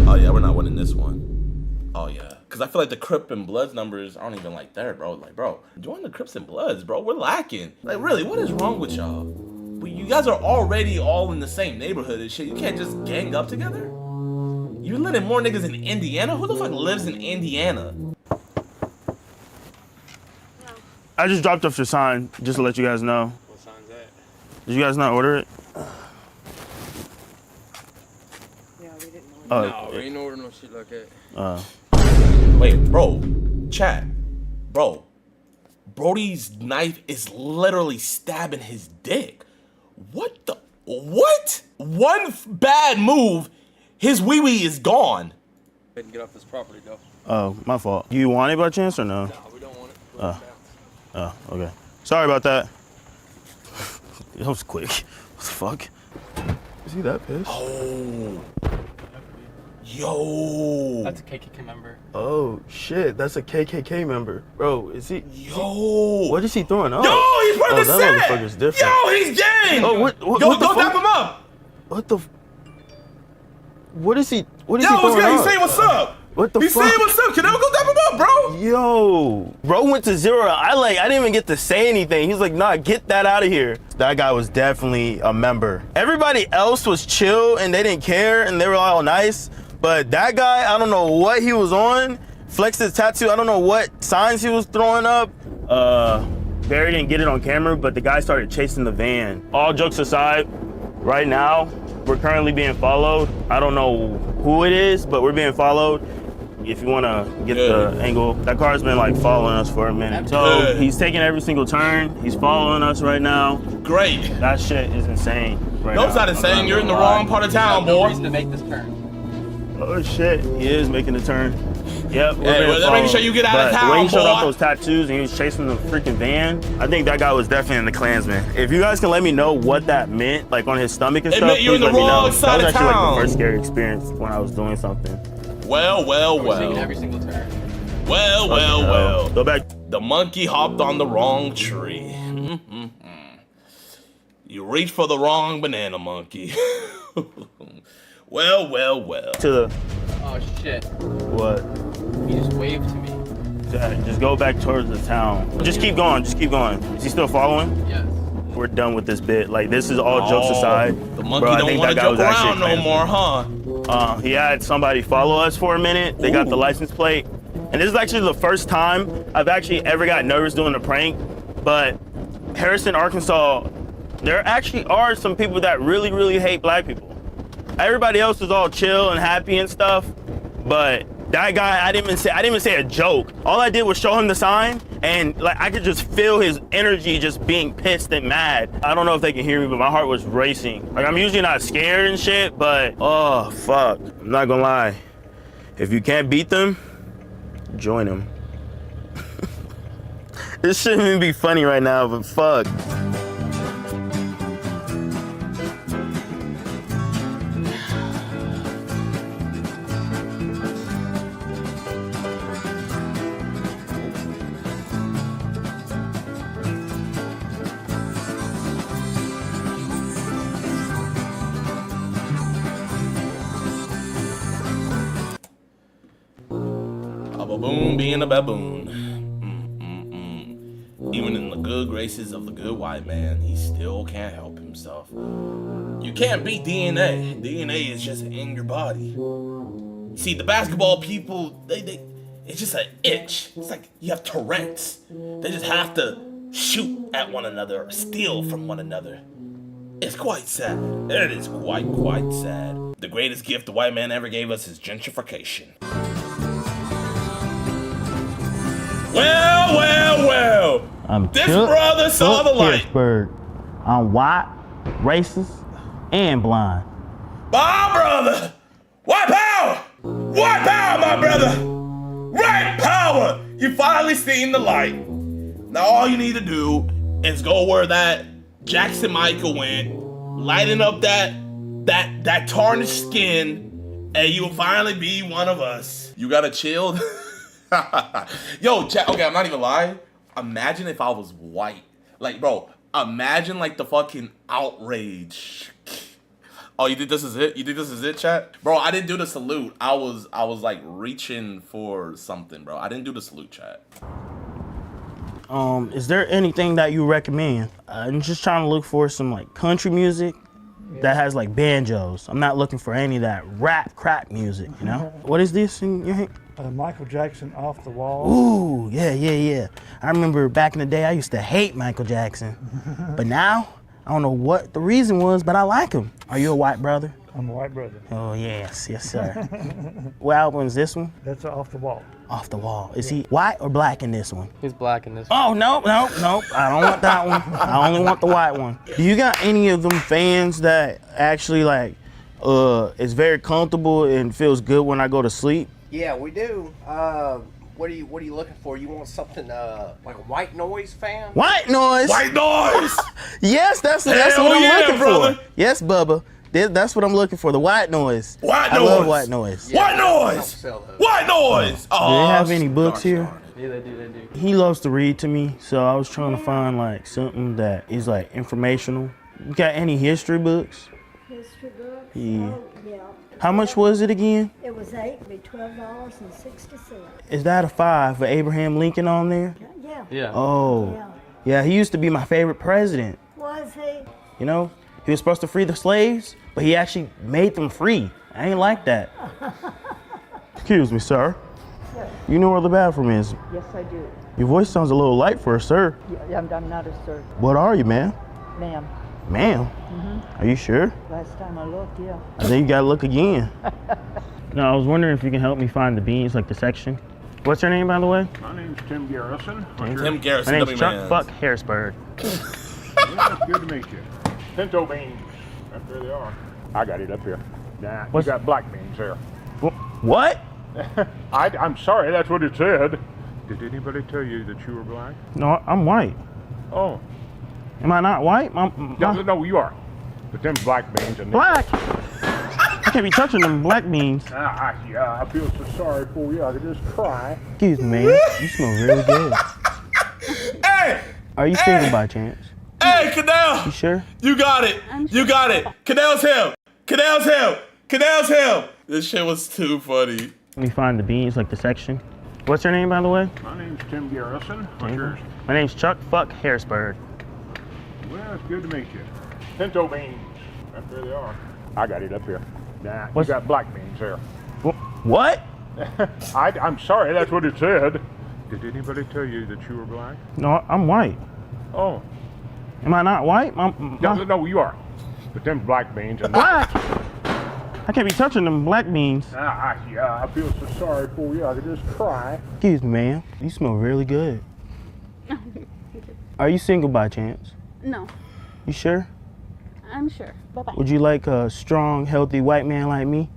S5: Oh yeah, we're not winning this one. Oh yeah, because I feel like the Crip and Bloods numbers aren't even like there, bro. Like, bro, join the Crips and Bloods, bro. We're lacking. Like, really, what is wrong with y'all? But you guys are already all in the same neighborhood and shit. You can't just gang up together. You're letting more niggas in Indiana? Who the fuck lives in Indiana?
S3: I just dropped off your sign just to let you guys know.
S21: What sign's that?
S3: Did you guys not order it?
S21: Yeah, we didn't
S3: order
S21: No, we ain't ordering no shit like that.
S5: Wait, bro, chat, bro. Brody's knife is literally stabbing his dick. What the? What? One bad move, his wee-wee is gone.
S21: Go ahead and get off this property, though.
S3: Oh, my fault. Do you want it by chance or no?
S21: No, we don't want it.
S3: Oh, okay. Sorry about that. That was quick. What the fuck? Is he that pissed?
S5: Oh. Yo.
S4: That's a KKK member.
S3: Oh shit, that's a KKK member, bro. Is he?
S5: Yo.
S3: What is he throwing up?
S5: Yo, he's part of the
S3: that
S5: set.
S3: motherfucker's different.
S5: Yo, he's gang.
S3: Oh, what
S5: Go
S3: the
S5: dap
S3: fuck?
S5: him up.
S3: What the? What is he? What is
S5: Yo,
S3: he throwing
S5: good?
S3: up?
S5: He's saying what's up.
S3: What the
S5: He's
S3: fuck?
S5: saying what's up. Can I go dap him up, bro?
S3: Yo, bro went to 0. I didn't even get to say anything. He's like, nah, get that out of here. That guy was definitely a member. Everybody else was chill and they didn't care and they were all nice. But that guy, I don't know what he was on. Flexed his tattoo. I don't know what signs he was throwing up. Barry didn't get it on camera, but the guy started chasing the van. All jokes aside, right now, we're currently being followed. I don't know who it is, but we're being followed. If you want to get the angle, that car's been like following us for a minute. So he's taking every single turn. He's following us right now.
S5: Great.
S3: That shit is insane right
S5: No,
S3: now.
S5: it's not insane. You're in the wrong part of town,
S4: No
S5: boy.
S4: reason to make this turn.
S3: Oh shit, he is making a turn. Yep, we're
S5: Hey,
S3: being
S5: well, they're making sure you get out of
S3: But
S5: town,
S3: the way he showed
S5: boy.
S3: off those tattoos and he was chasing the freaking van, I think that guy was definitely in the Klansman. If you guys can let me know what that meant, like on his stomach and
S5: It
S3: stuff,
S5: meant you're
S3: please
S5: in the
S3: let me know.
S5: wrong side
S3: That was
S5: of
S3: actually like
S5: town.
S3: the first scary experience when I was doing something.
S5: Well.
S4: We're taking every single turn.
S5: Well.
S3: Go back.
S5: The monkey hopped on the wrong tree. You reached for the wrong banana, monkey. Well.
S3: To the
S4: Oh shit.
S3: what?
S4: He just waved to me.
S3: Just go back towards the town. Just keep going. Just keep going. Is he still following?
S4: Yes.
S3: We're done with this bit. Like this is all jokes aside.
S5: The monkey
S3: Bro, I
S5: don't
S3: think
S5: want to
S3: that guy
S5: joke
S3: was actually
S5: around no
S3: a Klansman.
S5: more, huh?
S3: He had somebody follow us for a minute. They got the license plate. And this is actually the first time I've actually ever got nervous doing a prank. But Harrison, Arkansas, there actually are some people that really, really hate black people. Everybody else is all chill and happy and stuff. But that guy, I didn't even say a joke. All I did was show him the sign, and like I could just feel his energy just being pissed and mad. I don't know if they can hear me, but my heart was racing. Like I'm usually not scared and shit, but oh fuck. I'm not gonna lie. If you can't beat them, join them. This shouldn't even be funny right now, but fuck.
S5: A baboon being a baboon. Even in the good graces of the good white man, he still can't help himself. You can't beat DNA. DNA is just in your body. See, the basketball people, it's just an itch. It's like you have Tourette's. They just have to shoot at one another or steal from one another. It's quite sad. It is quite sad. The greatest gift the white man ever gave us is gentrification. Well. This brother saw the light.
S3: Pittsburgh. I'm white, racist, and blind.
S5: My brother! White power! White power, my brother! Right power! You finally seen the light. Now all you need to do is go where that Jackson Michael went, lighten up that tarnished skin, and you'll finally be one of us. You gotta chill. Yo, chat, okay, I'm not even lying. Imagine if I was white. Like, bro, imagine like the fucking outrage. Oh, you think this is it? You think this is it, chat? Bro, I didn't do the salute. I was like reaching for something, bro. I didn't do the salute, chat.
S3: Is there anything that you recommend? I'm just trying to look for some like country music that has like banjos. I'm not looking for any of that rap crap music, you know? What is this in your hand?
S8: Michael Jackson, Off the Wall.
S3: Ooh, yeah. I remember back in the day, I used to hate Michael Jackson. But now, I don't know what the reason was, but I like him. Are you a white brother?
S8: I'm a white brother.
S3: Oh, yes, sir. What album is this one?
S8: That's Off the Wall.
S3: Off the Wall. Is he white or black in this one?
S4: He's black in this one.
S3: Oh, no. I don't want that one. I only want the white one. Do you got any of them fans that actually like, is very comfortable and feels good when I go to sleep?
S9: Yeah, we do. What are you looking for? You want something like a white noise fan?
S3: White noise.
S5: White noise.
S3: Yes, that's what I'm looking for. Yes, Bubba. That's what I'm looking for. The white noise.
S5: White
S3: I
S5: noise.
S3: love white noise.
S5: White noise. White noise.
S3: Do they have any books here?
S4: Yeah, they do.
S3: He loves to read to me, so I was trying to find like something that is like informational. You got any history books?
S10: History books?
S3: Yeah.
S10: Oh, yeah.
S3: How much was it again?
S10: It was $12.60.
S3: Is that a 5 for Abraham Lincoln on there?
S10: Yeah.
S3: Oh. Yeah, he used to be my favorite president.
S10: Was he?
S3: You know, he was supposed to free the slaves, but he actually made them free. I ain't like that. Excuse me, sir.
S16: Yes.
S3: You know where the bathroom is?
S16: Yes, I do.
S3: Your voice sounds a little light for a sir.
S16: Yeah, I'm not a sir.
S3: What are you, ma'am?
S16: Ma'am.
S3: Ma'am? Are you sure?
S16: Last time I looked, yeah.
S3: I think you gotta look again. No, I was wondering if you can help me find the beans, like the section. What's your name, by the way?
S17: My name's Tim Garrison.
S5: Tim Garrison,
S3: My name's Chuck
S5: W-Man.
S3: Fuck Harrisburg.
S17: Yeah, good to meet you. Pinto beans. Up there they are. I got it up here. Nah,
S3: What's-
S17: you got black beans there.
S3: What?
S17: I'm sorry, that's what it said. Did anybody tell you that you were black?
S3: No, I'm white.
S17: Oh.
S3: Am I not white?
S17: No, you are. But them black beans and
S3: Black? I can't be touching them black beans.
S17: Yeah, I feel so sorry for you. I could just cry.
S3: Excuse me, man. You smell really good.
S5: Hey!
S3: Are you single by chance?
S5: Hey, Cadell!
S3: You sure?
S5: You got it. You got it. Cadell's him. Cadell's him. Cadell's him. This shit was too funny.
S3: Let me find the beans, like the section. What's your name, by the way?
S17: My name's Tim Garrison. What's yours?
S3: My name's Chuck Fuck Harrisburg.
S17: Well, it's good to meet you. Pinto beans. Up there they are. I got it up here. Nah,
S3: What's-
S17: you got black beans there.
S3: What?
S17: I'm sorry, that's what it said. Did anybody tell you that you were black?
S3: No, I'm white.
S17: Oh.
S3: Am I not white?
S17: No, you are. But them black beans and
S3: Black? I can't be touching them black beans.
S17: Yeah, I feel so sorry for you. I could just cry.
S3: Excuse me, ma'am. You smell really good. Are you single by chance?
S24: No,
S3: You sure?
S24: I'm sure. Bye-bye.
S3: Would you like a strong, healthy white man like me?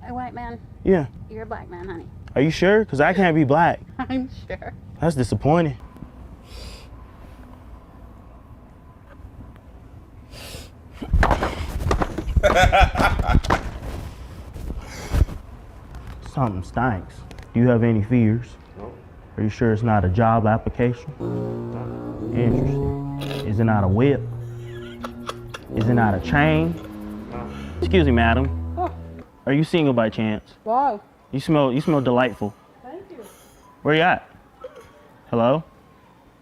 S24: A white man?
S3: Yeah.
S24: You're a black man, honey.
S3: Are you sure? Because I can't be black.
S24: I'm sure.
S3: That's disappointing. Something stinks. Do you have any fears?
S17: No.
S3: Are you sure it's not a job application? Interesting. Is it not a whip? Is it not a chain? Excuse me, madam. Are you single by chance?
S24: Why?
S3: You smell delightful.
S24: Thank you.
S3: Where you at? Hello?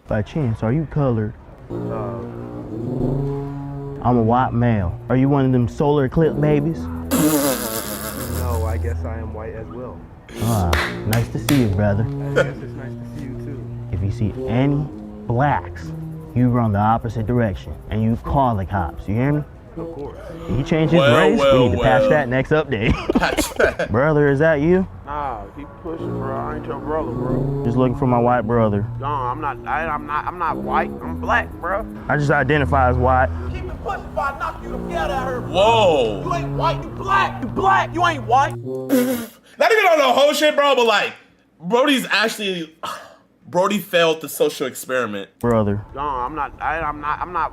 S3: By chance, are you colored? I'm a white male. Are you one of them solar eclipse babies?
S25: No, I guess I am white as well.
S3: Ah, nice to see you, brother.
S25: I guess it's nice to see you too.
S3: If you see any blacks, you run the opposite direction and you call the cops. You hear me?
S25: Of course.
S3: He changed his race. We need to patch that next update. Brother, is that you?
S25: Nah, keep pushing, bro. I ain't your brother, bro.
S3: Just looking for my white brother.
S25: No, I'm not white. I'm black, bro.
S3: I just identify as white.
S25: Keep it pushing before I knock you the hell out of her.
S5: Whoa.
S25: You ain't white. You black. You black. You ain't white.
S5: Not even on the whole shit, bro, but like, Brody failed the social experiment.
S3: Brother.
S25: No, I'm not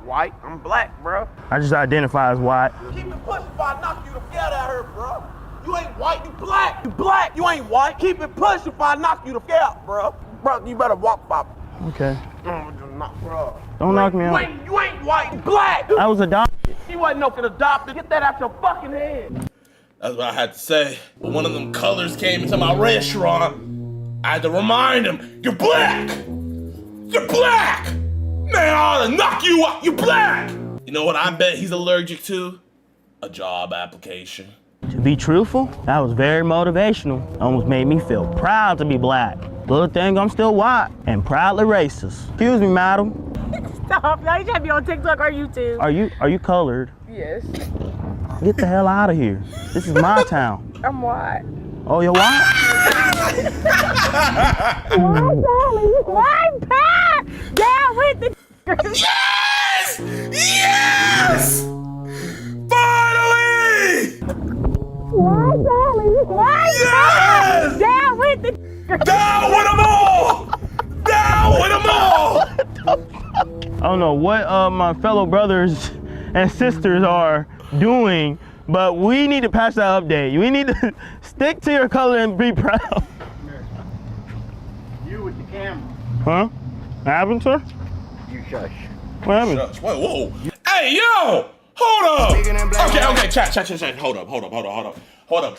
S25: white. I'm black, bro.
S3: I just identify as white.
S25: Keep it pushing before I knock you the hell out of her, bro. You ain't white. You black. You black. You ain't white. Keep it pushing before I knock you the hell out, bro. Bro, you better walk by.
S3: Okay.
S25: Bro.
S3: Don't knock me out.
S25: You ain't white. You black.
S3: I was adopted.
S25: He wasn't no kid adopted. Get that out your fucking head.
S5: That's what I had to say. When one of them colors came into my restaurant, I had to remind him, you're black! You're black! Man, I ought to knock you up, you're black! You know what I bet he's allergic to? A job application.
S3: To be truthful, that was very motivational. Almost made me feel proud to be black. Good thing I'm still white and proudly racist. Excuse me, madam.
S24: Stop. Now you trying to be on TikTok or YouTube.
S3: Are you colored?
S24: Yes.
S3: Get the hell out of here. This is my town.
S24: I'm white.
S3: Oh, you're white?
S24: White pie! Down with the
S5: Yes! Yes! Finally!
S24: White
S5: Yes!
S24: Down with the
S5: Down with them all! Down with them all!
S3: I don't know what my fellow brothers and sisters are doing, but we need to pass that update. We need to stick to your color and be proud.
S22: You with the camera.
S3: Huh? What happened, sir?
S22: You shush.
S3: What happened?
S5: Shush. Whoa. Hey, yo! Hold up! Okay, chat. Hold up.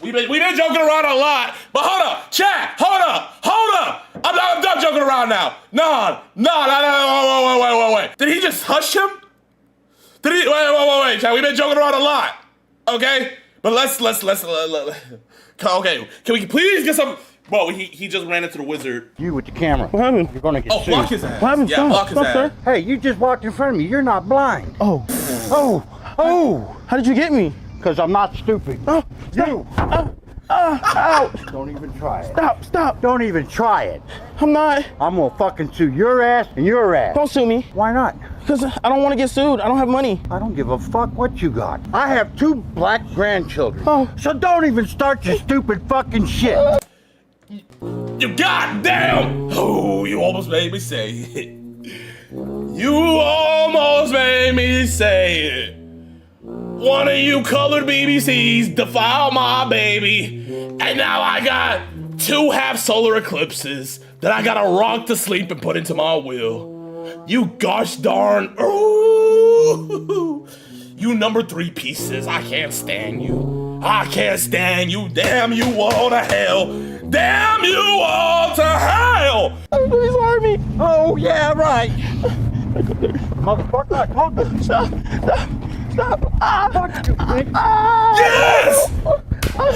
S5: We've been joking around a lot, but hold up, chat, hold up. I'm done joking around now. No, wait. Did he just hush him? Did he? Wait, chat. We've been joking around a lot, okay? But let's okay. Can we please get some? Whoa, he just ran into the wizard.
S22: You with the camera.
S3: What happened?
S22: You're gonna get sued.
S5: Block his ass.
S3: What happened?
S5: Yeah, block his ass.
S3: Sir.
S22: Hey, you just walked in front of me. You're not blind.
S3: Oh. How did you get me?
S22: Because I'm not stupid.
S3: Oh,
S22: you.
S3: Ouch.
S22: Don't even try it.
S3: Stop.
S22: Don't even try it.
S3: I'm not.
S22: I'm gonna fucking sue your ass and your ass.
S3: Don't sue me.
S22: Why not?
S3: Because I don't want to get sued. I don't have money.
S22: I don't give a fuck what you got. I have 2 black grandchildren.
S3: Oh.
S22: So don't even start your stupid fucking shit.
S5: You goddamn! Oh, you almost made me say it. You almost made me say it. One of you colored BBCs defiled my baby, and now I got 2 half solar eclipses that I gotta rock to sleep and put into my will. You gosh darn, ooh, you number 3 pieces. I can't stand you. Damn you all to hell. Damn you all to hell.
S3: Please hurt me.
S22: Oh yeah, right. Motherfucker, I told you.
S3: Stop.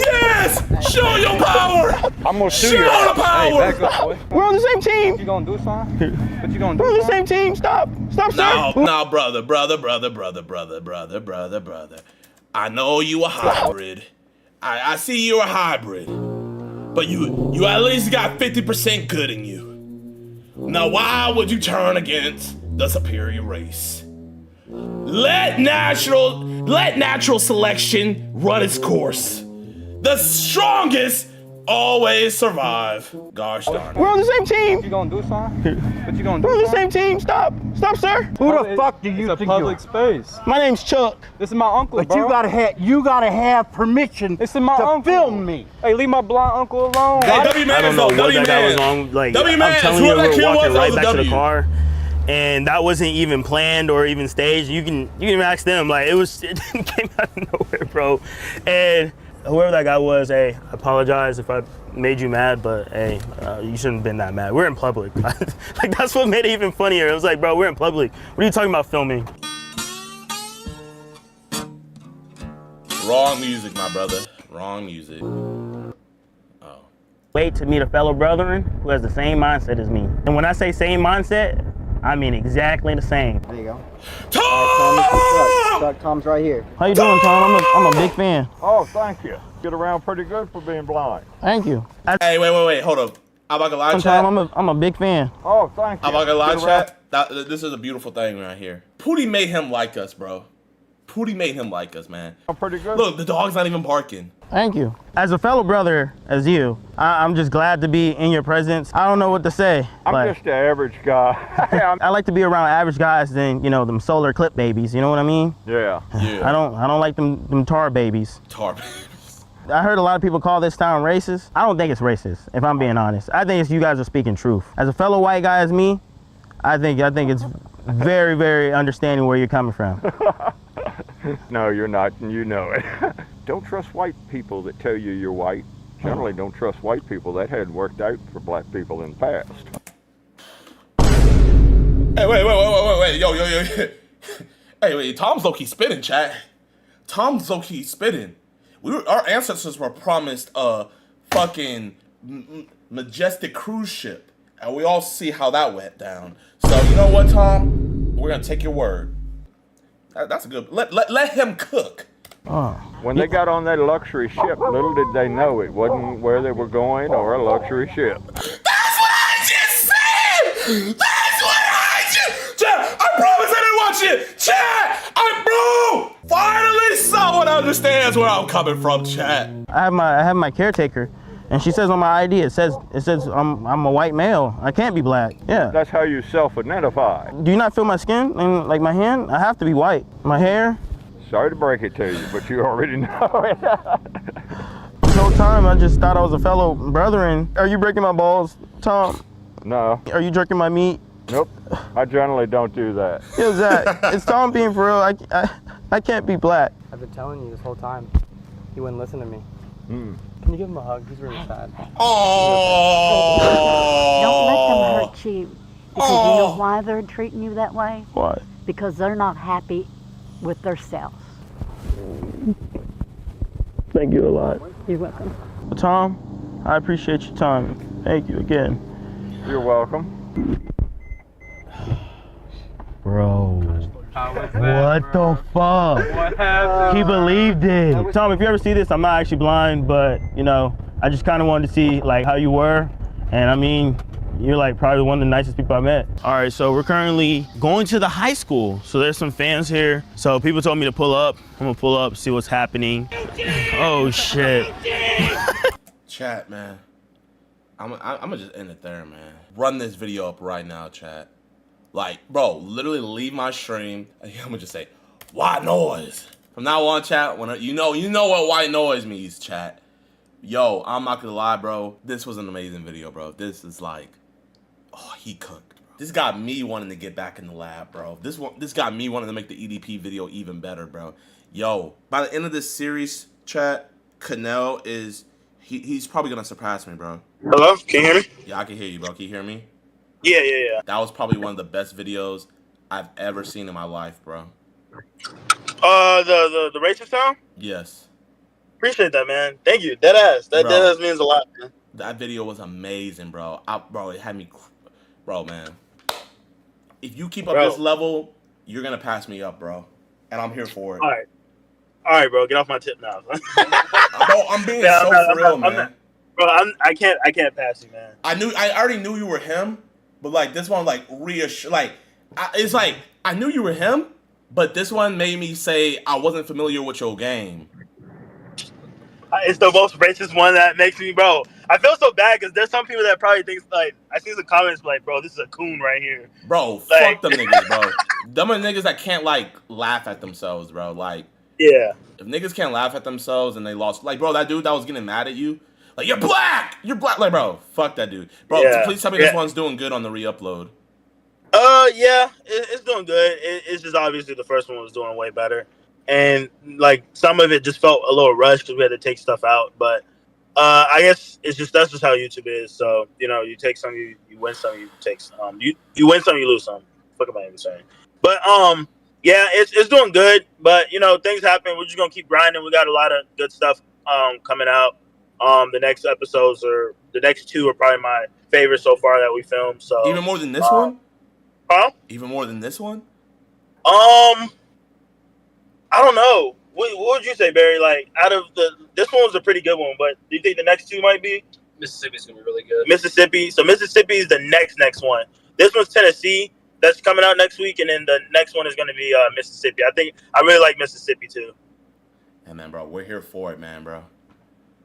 S5: Yes! Show your power!
S22: I'm gonna sue you.
S5: Show the power!
S22: Hey, back up, boy.
S3: We're on the same team.
S22: You gonna do something? What you gonna do?
S3: We're on the same team. Stop, sir.
S5: No, brother. I know you a hybrid. I see you're a hybrid. But you at least got 50% good in you. Now why would you turn against the superior race? Let natural selection run its course. The strongest always survive. Gosh darn it.
S3: We're on the same team.
S22: What you gonna do something? What you gonna do?
S3: We're on the same team. Stop, sir.
S22: Who the fuck do you think you are?
S19: space.
S3: My name's Chuck.
S19: This is my uncle,
S22: But you gotta have permission
S19: This is my
S22: to
S19: uncle.
S22: film me.
S19: Hey, leave my blind uncle alone.
S5: Hey, W
S3: I
S5: man
S3: don't
S5: is
S3: know
S5: though.
S3: what
S5: W
S3: that guy was
S5: man.
S3: on. Like,
S5: W
S3: I'm
S5: man.
S3: telling you,
S5: Whoever that
S3: we're
S5: kid
S3: walking
S5: was,
S3: right
S5: that
S3: back
S5: was
S3: to the
S5: W.
S3: car, and that wasn't even planned or even staged. You can even ask them. Like it came out of nowhere, bro. And whoever that guy was, hey, I apologize if I made you mad, but hey, you shouldn't have been that mad. We're in public. Like that's what made it even funnier. It was like, bro, we're in public. What are you talking about filming?
S5: Wrong music, my brother. Wrong music.
S3: Wait to meet a fellow brethren who has the same mindset as me. And when I say same mindset, I mean exactly the same.
S22: There you go.
S5: Tom!
S22: Tom's right here.
S3: How you doing, Tom? I'm a big fan.
S17: Oh, thank you. Get around pretty good for being blind.
S3: Thank you.
S5: Hey, wait, hold up. I'm about to lie chat.
S3: Tom, I'm a big fan.
S17: Oh, thank you.
S5: I'm about to lie
S17: Get around-
S5: chat. This is a beautiful thing right here. Pootie made him like us, bro. Pootie made him like us, man.
S17: I'm pretty good.
S5: Look, the dog's not even barking.
S3: Thank you. As a fellow brother, as you, I'm just glad to be in your presence. I don't know what to say.
S17: I'm just an average guy.
S3: I like to be around average guys than, you know, them solar clip babies. You know what I mean?
S17: Yeah.
S5: Yeah.
S3: I don't like them tar babies.
S5: Tar.
S3: I heard a lot of people call this town racist. I don't think it's racist, if I'm being honest. I think it's you guys are speaking truth. As a fellow white guy as me, I think it's very, very understanding where you're coming from.
S17: No, you're not, and you know it. Don't trust white people that tell you you're white. Generally, don't trust white people. That hadn't worked out for black people in the past.
S5: Hey, wait. Yo. Hey, wait, Tom's low-key spitting, chat. Tom's low-key spitting. Our ancestors were promised a fucking majestic cruise ship. And we all see how that went down. So, you know what, Tom? We're gonna take your word. That's a good, let him cook.
S17: When they got on that luxury ship, little did they know it wasn't where they were going or a luxury ship.
S5: That's what I just said! That's what I just... Chat, I promise I didn't watch it! Chat! Bro! Finally someone understands where I'm coming from, chat.
S3: I have my caretaker, and she says on my ID, it says I'm a white male. I can't be black. Yeah.
S17: That's how you self-identify.
S3: Do you not feel my skin and like my hand? I have to be white. My hair,
S17: Sorry to break it to you, but you already know it.
S3: This whole time, I just thought I was a fellow brethren. Are you breaking my balls, Tom?
S17: No.
S3: Are you jerking my meat?
S17: Nope. I generally don't do that.
S3: Yo, Zach, it's Tom being for real. I can't be black.
S1: I've been telling you this whole time. He wouldn't listen to me.
S17: Mm.
S1: Can you give him a hug? He's really sad.
S5: Oh.
S10: Don't let them hurt you. Because you know why they're treating you that way?
S3: Why?
S10: Because they're not happy with themselves.
S3: Thank you a lot.
S10: You're welcome.
S3: Tom, I appreciate your time. Thank you again.
S17: You're welcome.
S3: Bro. What the fuck?
S4: What happened?
S3: He believed it. Tom, if you ever see this, I'm not actually blind, but you know, I just kind of wanted to see like how you were. And I mean, you're like probably one of the nicest people I met. All right, so we're currently going to the high school. So there's some fans here. So people told me to pull up. I'm gonna pull up, see what's happening. Oh shit.
S5: Chat, man. I'm gonna just end it there, man. Run this video up right now, chat. Like, bro, literally leave my stream. I'm gonna just say, white noise. From now on, chat, when you know what white noise means, chat. Yo, I'm not gonna lie, bro. This was an amazing video, bro. This is like, oh, he cooked, bro. This got me wanting to get back in the lab, bro. This got me wanting to make the EDP video even better, bro. Yo, by the end of this series, chat, Canel is, he's probably gonna surpass me, bro.
S6: Hello? Can you hear me?
S5: Yeah, I can hear you, bro. Can you hear me?
S6: Yeah.
S5: That was probably one of the best videos I've ever seen in my life, bro.
S6: The racist sound?
S5: Yes.
S6: Appreciate that, man. Thank you. Deadass. That deadass means a lot, man.
S5: That video was amazing, bro. Bro, it had me, bro, man. If you keep up this level, you're gonna pass me up, bro. And I'm here for it.
S6: All right, bro. Get off my tip now.
S5: Bro, I'm being for real, man.
S6: Bro, I can't pass you, man.
S5: I already knew you were him, but like this one, like reassure, like it's like I knew you were him, but this one made me say I wasn't familiar with your game.
S6: It's the most racist one that makes me, bro. I feel so bad because there's some people that probably think like I see some comments like, bro, this is a coon right here.
S5: Bro, fuck them niggas, bro. Them are niggas that can't like laugh at themselves, bro. Like,
S6: yeah,
S5: if niggas can't laugh at themselves and they lost, like, bro, that dude that was getting mad at you. Like, you're black! You're black! Like, bro, fuck that dude. Bro, please tell me this one's doing good on the re-upload.
S6: Yeah, it's doing good. It's just obviously the first one was doing way better. And, like, some of it just felt a little rushed because we had to take stuff out. But I guess that's just how YouTube is. So, you know, you take some, you win some, you take some. You win some, you lose some. Fuck am I even saying? But, yeah, it's doing good. But, you know, things happen. We're just going to keep grinding. We got a lot of good stuff coming out. The next episodes or the next two are probably my favorite so far that we filmed. So
S5: even more than this one?
S6: Huh?
S5: Even more than this one?
S6: I don't know. What would you say, Barry? Like out of this one was a pretty good one, but do you think the next two might be?
S4: Mississippi's gonna be really good.
S6: Mississippi. So Mississippi is the next one. This one's Tennessee. That's coming out next week, and then the next one is going to be Mississippi. I really like Mississippi too.
S5: Yeah, man, bro, we're here for it, man, bro.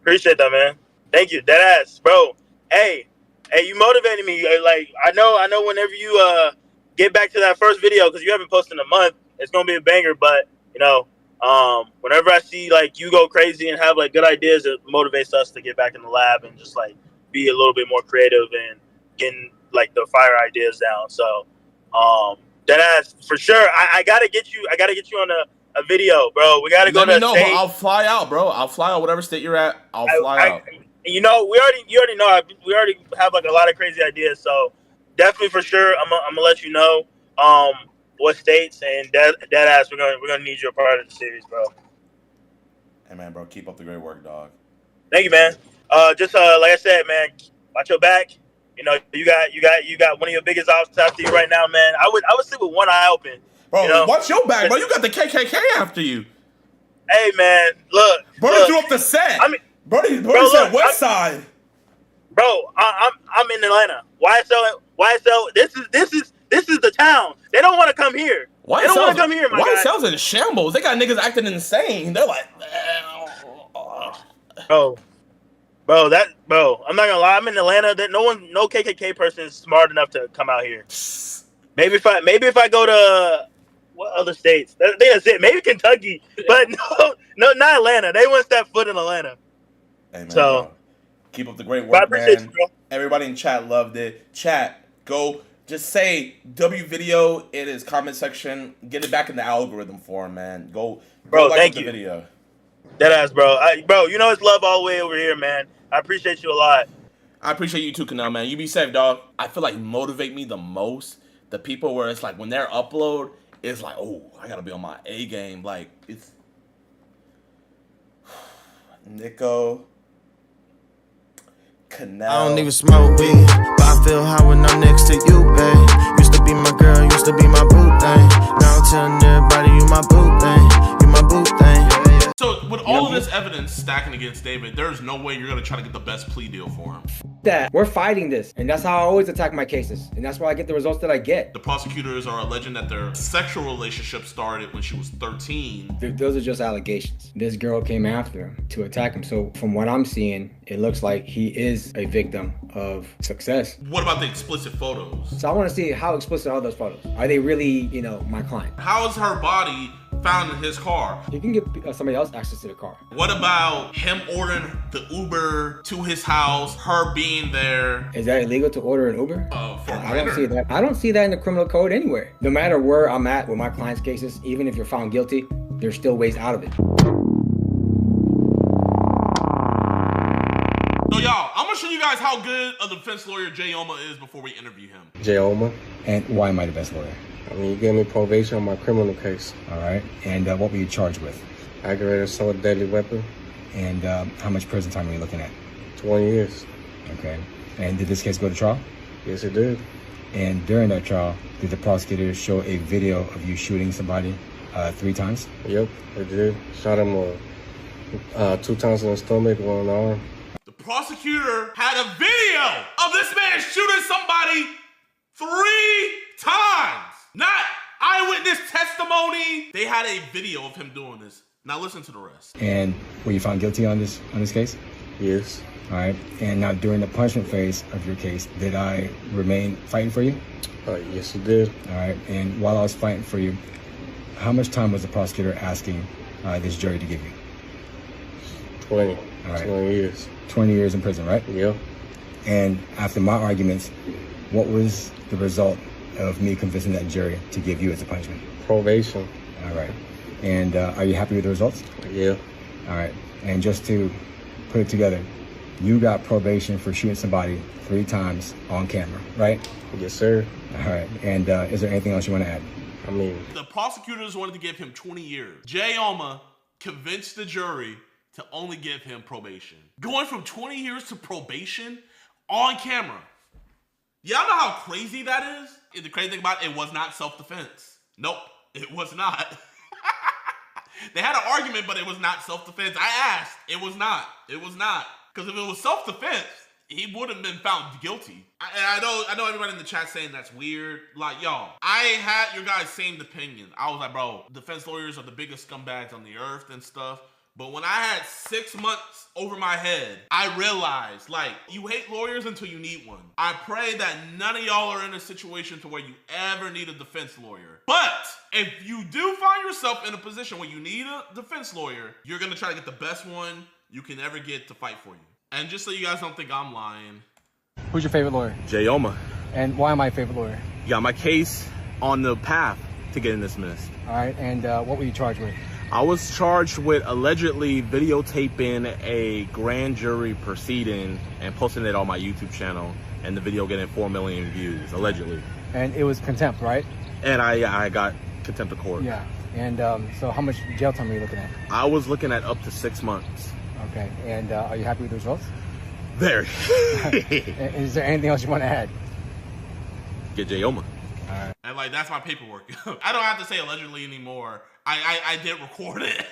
S6: Appreciate that, man. Thank you. Deadass, bro. Hey, you motivated me. Like, I know whenever you get back to that first video, because you haven't posted in a month, it's going to be a banger, but, you know, whenever I see, like, you go crazy and have, like, good ideas, it motivates us to get back in the lab and just, like, be a little bit more creative and getting, like, the fire ideas down. So, deadass, for sure. I got to get you on a video, bro. We gotta go to
S5: know,
S6: state.
S5: I'll fly out, bro. I'll fly out whatever state you're at. I'll fly out.
S6: You know, you already know. We already have like a lot of crazy ideas. So definitely for sure, I'm gonna let you know what states and deadass we're gonna need you a part of the series, bro.
S5: Hey man, bro, keep up the great work, dog.
S6: Thank you, man. Just like I said, man, watch your back. You know, you got one of your biggest odds after you right now, man. I would sleep with one eye open.
S5: Bro,
S6: you know?
S5: watch your back, bro. You got the KKK after you.
S6: Hey, man, look.
S5: Brody threw up the set. Brody said West Side.
S6: Bro, I'm in Atlanta. YSL. This is the town. They don't want to come here. They don't want to come here, my guy.
S5: YSL's in shambles. They got niggas acting insane. They're like,
S6: bro. I'm not gonna lie. I'm in Atlanta. That no KKK person is smart enough to come out here. Maybe if I go to what other states? I think that's it. Maybe Kentucky, but no, not Atlanta. They wouldn't step foot in Atlanta.
S5: Hey, man,
S6: So,
S5: bro. Keep up the great
S6: but I
S5: work,
S6: appreciate
S5: man.
S6: you, bro.
S5: Everybody in chat loved it. Chat, go. Just say W video in his comment section. Get it back in the algorithm for him, man. Go
S6: Bro,
S5: like
S6: thank
S5: the
S6: you.
S5: video.
S6: Deadass, bro. Bro, you know it's love all the way over here, man. I appreciate you a lot.
S5: I appreciate you too, Canal, man. You be safe, dog. I feel like motivate me the most. The people where it's like when they're upload, it's like, oh, I gotta be on my A game. Like it's Nico. Canal.
S7: I don't even smoke weed, but I feel high when I'm next to you, babe. Used to be my girl, used to be my boo thing. Now I'm telling everybody you my boo thing, you my boo thing.
S5: So with all of this evidence stacking against David, there's no way you're gonna try to get the best plea deal for him.
S11: That we're fighting this, and that's how I always attack my cases, and that's why I get the results that I get.
S5: The prosecutors are alleging that their sexual relationship started when she was 13.
S11: Those are just allegations. This girl came after him to attack him, so from what I'm seeing, it looks like he is a victim of success.
S5: What about the explicit photos?
S11: So I want to see how explicit are those photos. Are they really, my client?
S5: How is her body found in his car?
S11: You can give somebody else access to the car.
S5: What about him ordering the Uber to his house, her being there?
S11: Is that illegal to order an Uber?
S5: For
S11: I don't see that. I don't see that in the criminal code anywhere. No matter where I'm at with my clients' cases, even if you're found guilty, there's still ways out of it.
S5: So y'all, I'm gonna show you guys how good a defense lawyer Jayoma is before we interview him.
S14: Jayoma.
S11: And why am I the best lawyer?
S14: I mean, you gave me probation on my criminal case.
S11: All right. And what were you charged with?
S14: Aggravated assault with deadly weapon.
S11: And how much prison time are you looking at?
S14: 20 years.
S11: Okay. And did this case go to trial?
S14: Yes, it did.
S11: And during that trial, did the prosecutor show a video of you shooting somebody 3 times?
S14: Yep, it did. Shot him 2 times in the stomach, 1 in the arm.
S5: The prosecutor had a video of this man shooting somebody 3 times. Not eyewitness testimony. They had a video of him doing this. Now listen to the rest.
S11: And were you found guilty on this case?
S14: Yes.
S11: All right. And now during the punishment phase of your case, did I remain fighting for you?
S14: Yes, you did.
S11: All right. And while I was fighting for you, how much time was the prosecutor asking this jury to give you?
S14: 20.
S11: All right.
S14: 20 years.
S11: 20 years in prison, right?
S14: Yep.
S11: And after my arguments, what was the result of me convincing that jury to give you as a punishment?
S14: Probation.
S11: All right. And are you happy with the results?
S14: Yeah.
S11: All right. And just to put it together, you got probation for shooting somebody 3 times on camera, right?
S14: Yes, sir.
S11: All right. And is there anything else you want to add?
S14: I mean,
S5: the prosecutors wanted to give him 20 years. Jayoma convinced the jury to only give him probation. Going from 20 years to probation on camera. Y'all know how crazy that is? And the crazy thing about it was not self-defense. Nope, it was not. They had an argument, but it was not self-defense. I asked. It was not. It was not. Because if it was self-defense, he would have been found guilty. I know everybody in the chat saying that's weird. Like, y'all, I had your guys' same opinion. I was like, bro, defense lawyers are the biggest scumbags on the earth and stuff. But when I had 6 months over my head, I realized, like, you hate lawyers until you need one. I pray that none of y'all are in a situation to where you ever need a defense lawyer. But if you do find yourself in a position where you need a defense lawyer, you're going to try to get the best one you can ever get to fight for you. And just so you guys don't think I'm lying.
S15: Who's your favorite lawyer?
S5: Jayoma.
S15: And why am I a favorite lawyer?
S5: You got my case on the path to getting dismissed.
S15: All right, and what were you charged with?
S5: I was charged with allegedly videotaping a grand jury proceeding and posting it on my YouTube channel, and the video getting 4 million views, allegedly.
S15: And it was contempt, right?
S5: And I got contempt of court.
S15: Yeah. And so how much jail time are you looking at?
S5: I was looking at up to 6 months.
S15: Okay. And are you happy with the results?
S5: Very.
S15: Is there anything else you want to add?
S5: Get Jayoma.
S15: All right.
S5: And like, that's my paperwork. I don't have to say allegedly anymore. I did record it.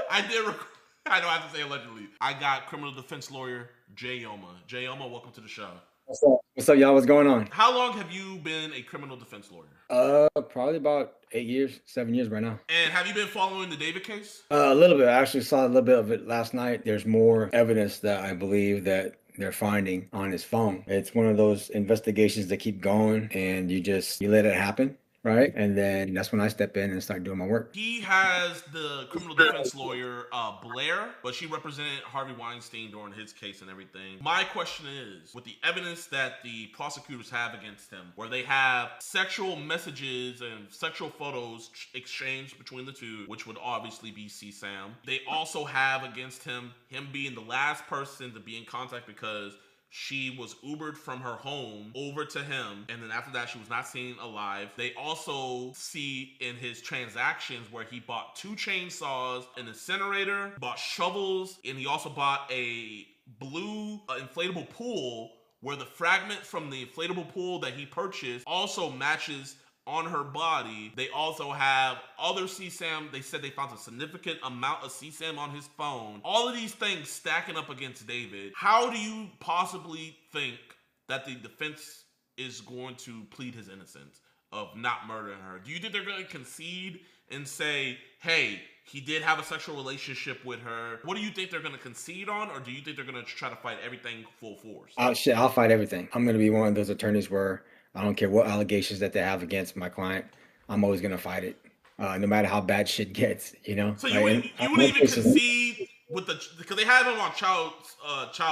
S5: I don't have to say allegedly. I got criminal defense lawyer Jayoma. Jayoma, welcome to the show.
S11: What's up? What's up, y'all? What's going on?
S5: How long have you been a criminal defense lawyer?
S11: Probably about 8 years, 7 years right now.
S5: And have you been following the David case?
S11: A little bit. I actually saw a little bit of it last night. There's more evidence that I believe that they're finding on his phone. It's one of those investigations that keep going and you let it happen. right? And then that's when I step in and start doing my work.
S5: He has the criminal defense lawyer, Blair, but she represented Harvey Weinstein during his case and everything. My question is, with the evidence that the prosecutors have against him, where they have sexual messages and sexual photos exchanged between the two, which would obviously be CSAM. They also have against him being the last person to be in contact because she was Ubered from her home over to him, and then after that she was not seen alive. They also see in his transactions where he bought 2 chainsaws, an incinerator, bought shovels, and he also bought a blue inflatable pool where the fragment from the inflatable pool that he purchased also matches on her body. They also have other CSAM. They said they found a significant amount of CSAM on his phone. All of these things stacking up against David. How do you possibly think that the defense is going to plead his innocence of not murdering her? Do you think they're going to concede and say, hey, he did have a sexual relationship with her? What do you think they're going to concede on, or do you think they're going to try to fight everything full force?
S11: I'll fight everything. I'm going to be one of those attorneys where I don't care what allegations that they have against my client. I'm always going to fight it, no matter how bad shit gets, you know?
S5: So you wouldn't even concede with because they have him on child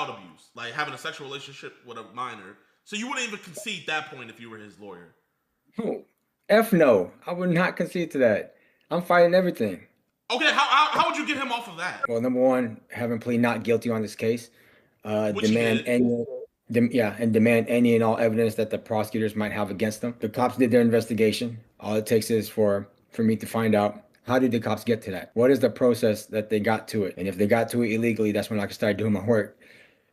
S5: abuse, like having a sexual relationship with a minor. So you wouldn't even concede that point if you were his lawyer.
S11: Oh, F no. I would not concede to that. I'm fighting everything.
S5: Okay, how would you get him off of that?
S11: Well, number one, having plead not guilty on this case. Demand any and all evidence that the prosecutors might have against them. The cops did their investigation. All it takes is for me to find out, how did the cops get to that? What is the process that they got to it? And if they got to it illegally, that's when I can start doing my work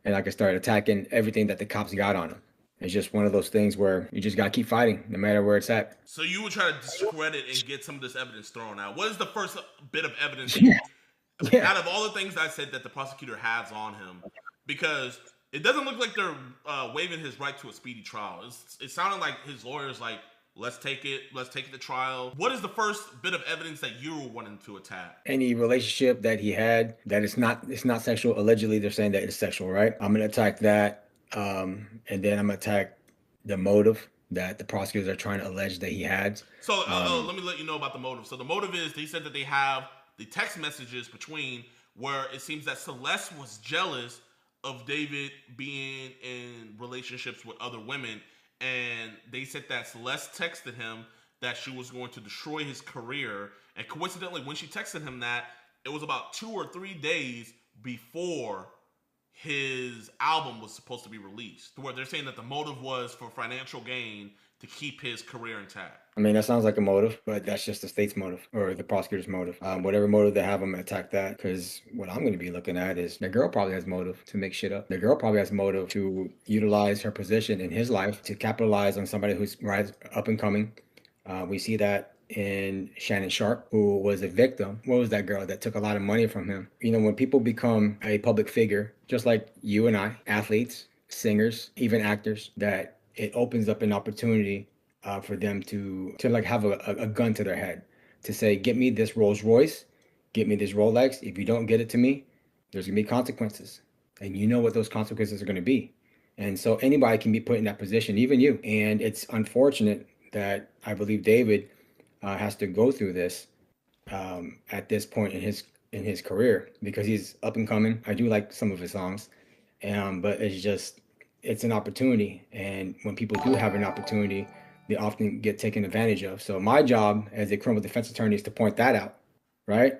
S11: and I can start attacking everything that the cops got on them. It's just one of those things where you just got to keep fighting no matter where it's at.
S5: So you would try to discredit and get some of this evidence thrown out. What is the first bit of evidence out of all the things I said that the prosecutor has on him? Because it doesn't look like they're waiving his right to a speedy trial. It sounded like his lawyer's like, let's take it to trial. What is the first bit of evidence that you were wanting to attack?
S11: Any relationship that he had that it's not sexual. Allegedly, they're saying that it's sexual, right? I'm gonna attack that, and then I'm gonna attack the motive that the prosecutors are trying to allege that he had.
S5: So let me let you know about the motive. So the motive is they said that they have the text messages between where it seems that Celeste was jealous of David being in relationships with other women, and they said that Celeste texted him that she was going to destroy his career, and coincidentally when she texted him that, it was about 2 or 3 days before his album was supposed to be released, where they're saying that the motive was for financial gain to keep his career intact.
S11: I mean, that sounds like a motive, but that's just the state's motive or the prosecutor's motive. Whatever motive they have, I'm gonna attack that, because what I'm gonna be looking at is the girl probably has motive to make shit up. The girl probably has motive to utilize her position in his life to capitalize on somebody who's up and coming. We see that in Shannon Sharp, who was a victim. What was that girl that took a lot of money from him? You know, when people become a public figure, just like you and I, athletes, singers, even actors, that it opens up an opportunity for them to like have a gun to their head to say, get me this Rolls Royce, get me this Rolex. If you don't get it to me, there's gonna be consequences. And you know what those consequences are gonna be. And so anybody can be put in that position, even you. And it's unfortunate that I believe David has to go through this at this point in his career, because he's up and coming. I do like some of his songs, but it's an opportunity. And when people do have an opportunity, they often get taken advantage of. So my job as a criminal defense attorney is to point that out, right?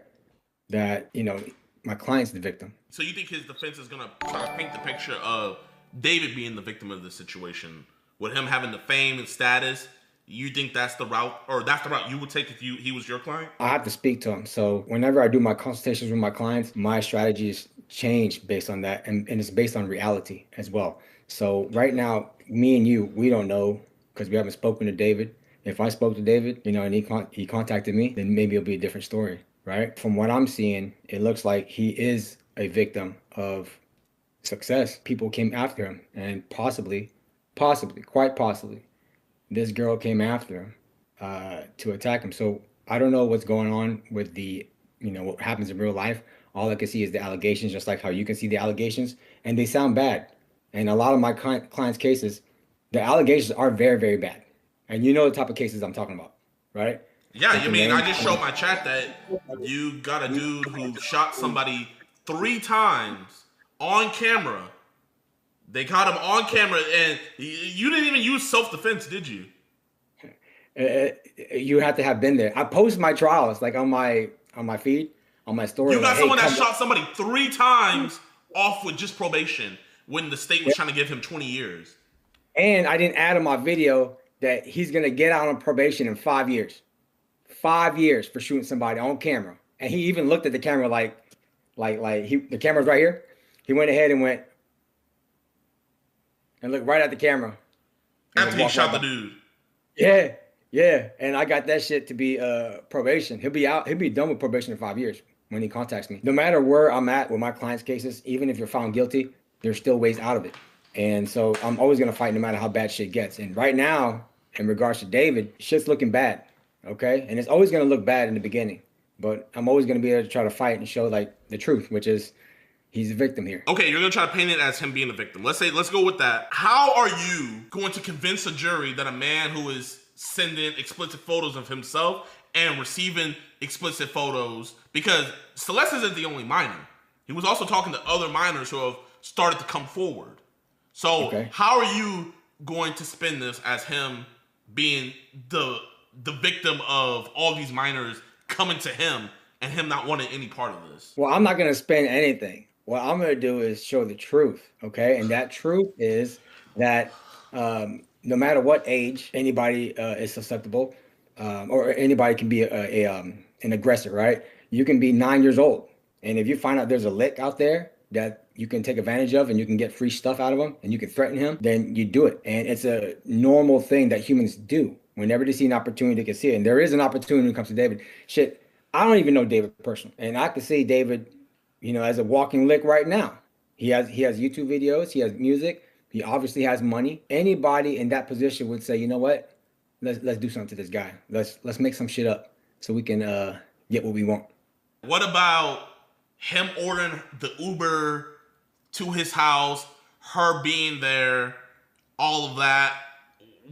S11: That, you know, my client's the victim.
S5: So you think his defense is gonna try to paint the picture of David being the victim of this situation, with him having the fame and status? You think that's the route, or that's the route you would take if he was your client?
S11: I have to speak to him. So whenever I do my consultations with my clients, my strategies change based on that, and it's based on reality as well. So right now, me and you, we don't know, because we haven't spoken to David. If I spoke to David, you know, and he contacted me, then maybe it'll be a different story, right? From what I'm seeing, it looks like he is a victim of success. People came after him, and possibly, quite possibly, this girl came after him to attack him. So I don't know what's going on with what happens in real life. All I can see is the allegations, just like how you can see the allegations, and they sound bad. And a lot of my clients' cases, the allegations are very, very bad. And you know the type of cases I'm talking about. right?
S5: Yeah,
S11: Like
S5: I
S11: the
S5: mean,
S11: name-
S5: I just showed my chat that you got a dude who shot somebody 3 times on camera. They caught him on camera, and you didn't even use self-defense, did you?
S11: You have to have been there. I post my trials like on my feed, on my story.
S5: You got
S11: like,
S5: someone
S11: hey,
S5: that shot somebody 3 times off with just probation when the state was trying to give him 20 years.
S11: And I didn't add on my video that he's gonna get out on probation in 5 years. 5 years for shooting somebody on camera. And he even looked at the camera like the camera's right here. He went ahead and went and looked right at the camera.
S5: After he shot the dude.
S11: Yeah. And I got that shit to be probation. He'll be out, he'll be done with probation in 5 years when he contacts me. No matter where I'm at with my clients' cases, even if you're found guilty, there's still ways out of it. And so I'm always gonna fight no matter how bad shit gets. And right now, in regards to David, shit's looking bad. Okay. And it's always gonna look bad in the beginning. But I'm always gonna be able to try to fight and show like the truth, which is he's a victim here.
S5: Okay, you're gonna try to paint it as him being a victim. Let's go with that. How are you going to convince a jury that a man who is sending explicit photos of himself and receiving explicit photos, because Celeste isn't the only minor. He was also talking to other minors who have started to come forward. So how are you going to spin this as him being the victim of all these minors coming to him and him not wanting any part of this?
S11: Well, I'm not gonna spin anything. What I'm gonna do is show the truth, okay? And that truth is that no matter what age anybody is susceptible, or anybody can be an aggressor, right? You can be 9 years old, and if you find out there's a lick out there that you can take advantage of and you can get free stuff out of him and you can threaten him, then you do it. And it's a normal thing that humans do. Whenever they see an opportunity, they can see it. And there is an opportunity when it comes to David. Shit, I don't even know David personally. And I can see David, as a walking lick right now. He has YouTube videos, he has music, he obviously has money. Anybody in that position would say, you know what? Let's do something to this guy. Let's make some shit up so we can get what we want.
S5: What about him ordering the Uber to his house, her being there, all of that?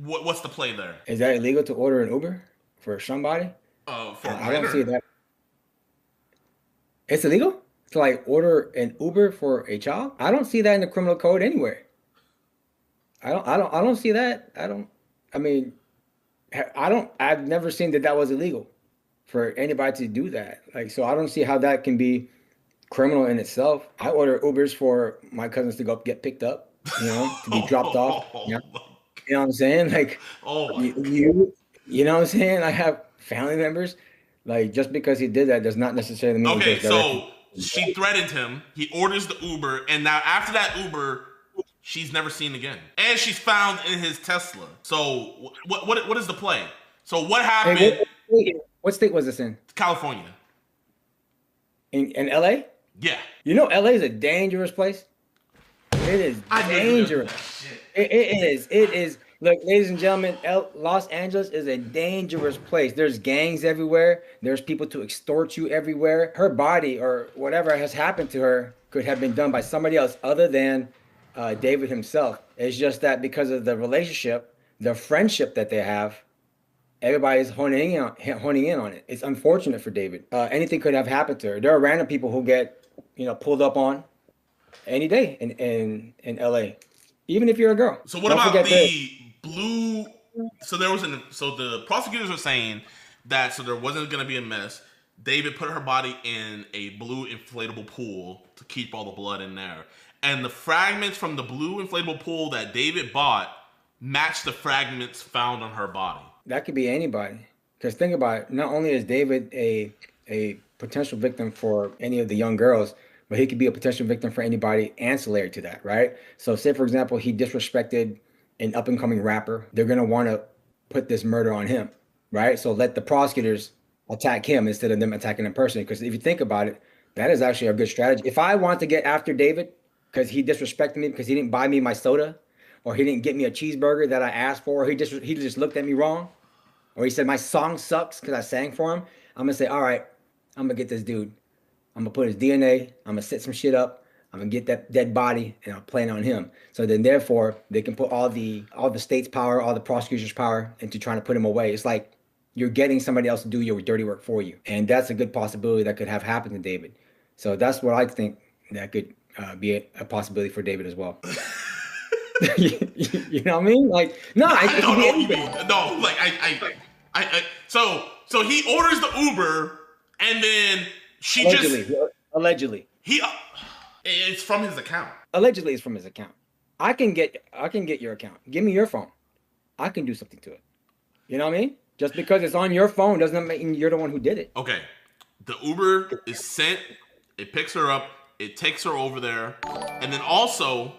S5: What's the play there?
S11: Is that illegal to order an Uber for somebody? I don't see that. It's illegal to like order an Uber for a child? I don't see that in the criminal code anywhere. I don't see that. I've never seen that was illegal for anybody to do that. Like, so I don't see how that can be criminal in itself. I order Ubers for my cousins to go get picked up, to be dropped off. You know what I'm saying? Like, you know what I'm saying? I have family members. Like, just because he did that does not necessarily mean.
S5: Okay, so she threatened him. He orders the Uber, and now after that Uber, she's never seen again, and she's found in his Tesla. So what is the play? So what happened?
S11: Hey, what state was this in?
S5: California.
S11: In LA?
S5: Yeah.
S11: LA is a dangerous place. It is dangerous. It is. Look, ladies and gentlemen, Los Angeles is a dangerous place. There's gangs everywhere. There's people to extort you everywhere. Her body or whatever has happened to her could have been done by somebody else other than David himself. It's just that because of the relationship, the friendship that they have, everybody's honing in on it. It's unfortunate for David. Anything could have happened to her. There are random people who get, pulled up on any day in LA, even if you're a girl.
S5: So what about the blue? So the prosecutors are saying that there wasn't going to be a mess. David put her body in a blue inflatable pool to keep all the blood in there. And the fragments from the blue inflatable pool that David bought match the fragments found on her body.
S11: That could be anybody. Because think about it, not only is David a potential victim for any of the young girls, but he could be a potential victim for anybody ancillary to that, right? So say, for example, he disrespected an up-and-coming rapper. They're going to want to put this murder on him, right? So let the prosecutors attack him instead of them attacking him personally. Because if you think about it, that is actually a good strategy. If I want to get after David because he disrespected me, because he didn't buy me my soda, or he didn't get me a cheeseburger that I asked for, or he just looked at me wrong, or he said my song sucks because I sang for him, I'm going to say, all right, I'm going to get this dude. I'm going to put his DNA, I'm going to set some shit up, I'm going to get that dead body, and I'll plan on him. So then therefore, they can put all the state's power, all the prosecution's power into trying to put him away. It's like you're getting somebody else to do your dirty work for you. And that's a good possibility that could have happened to David. So that's what I think that could be a possibility for David as well. You know what I mean? Like, no,
S5: I
S11: it
S5: don't
S11: could be
S5: know what you
S11: anything.
S5: mean. No, like so he orders the Uber and then she
S11: Allegedly.
S5: It's from his account.
S11: Allegedly, it's from his account. I can get your account. Give me your phone. I can do something to it. You know what I mean? Just because it's on your phone doesn't mean you're the one who did it.
S5: Okay. The Uber is sent, it picks her up, it takes her over there, and then also,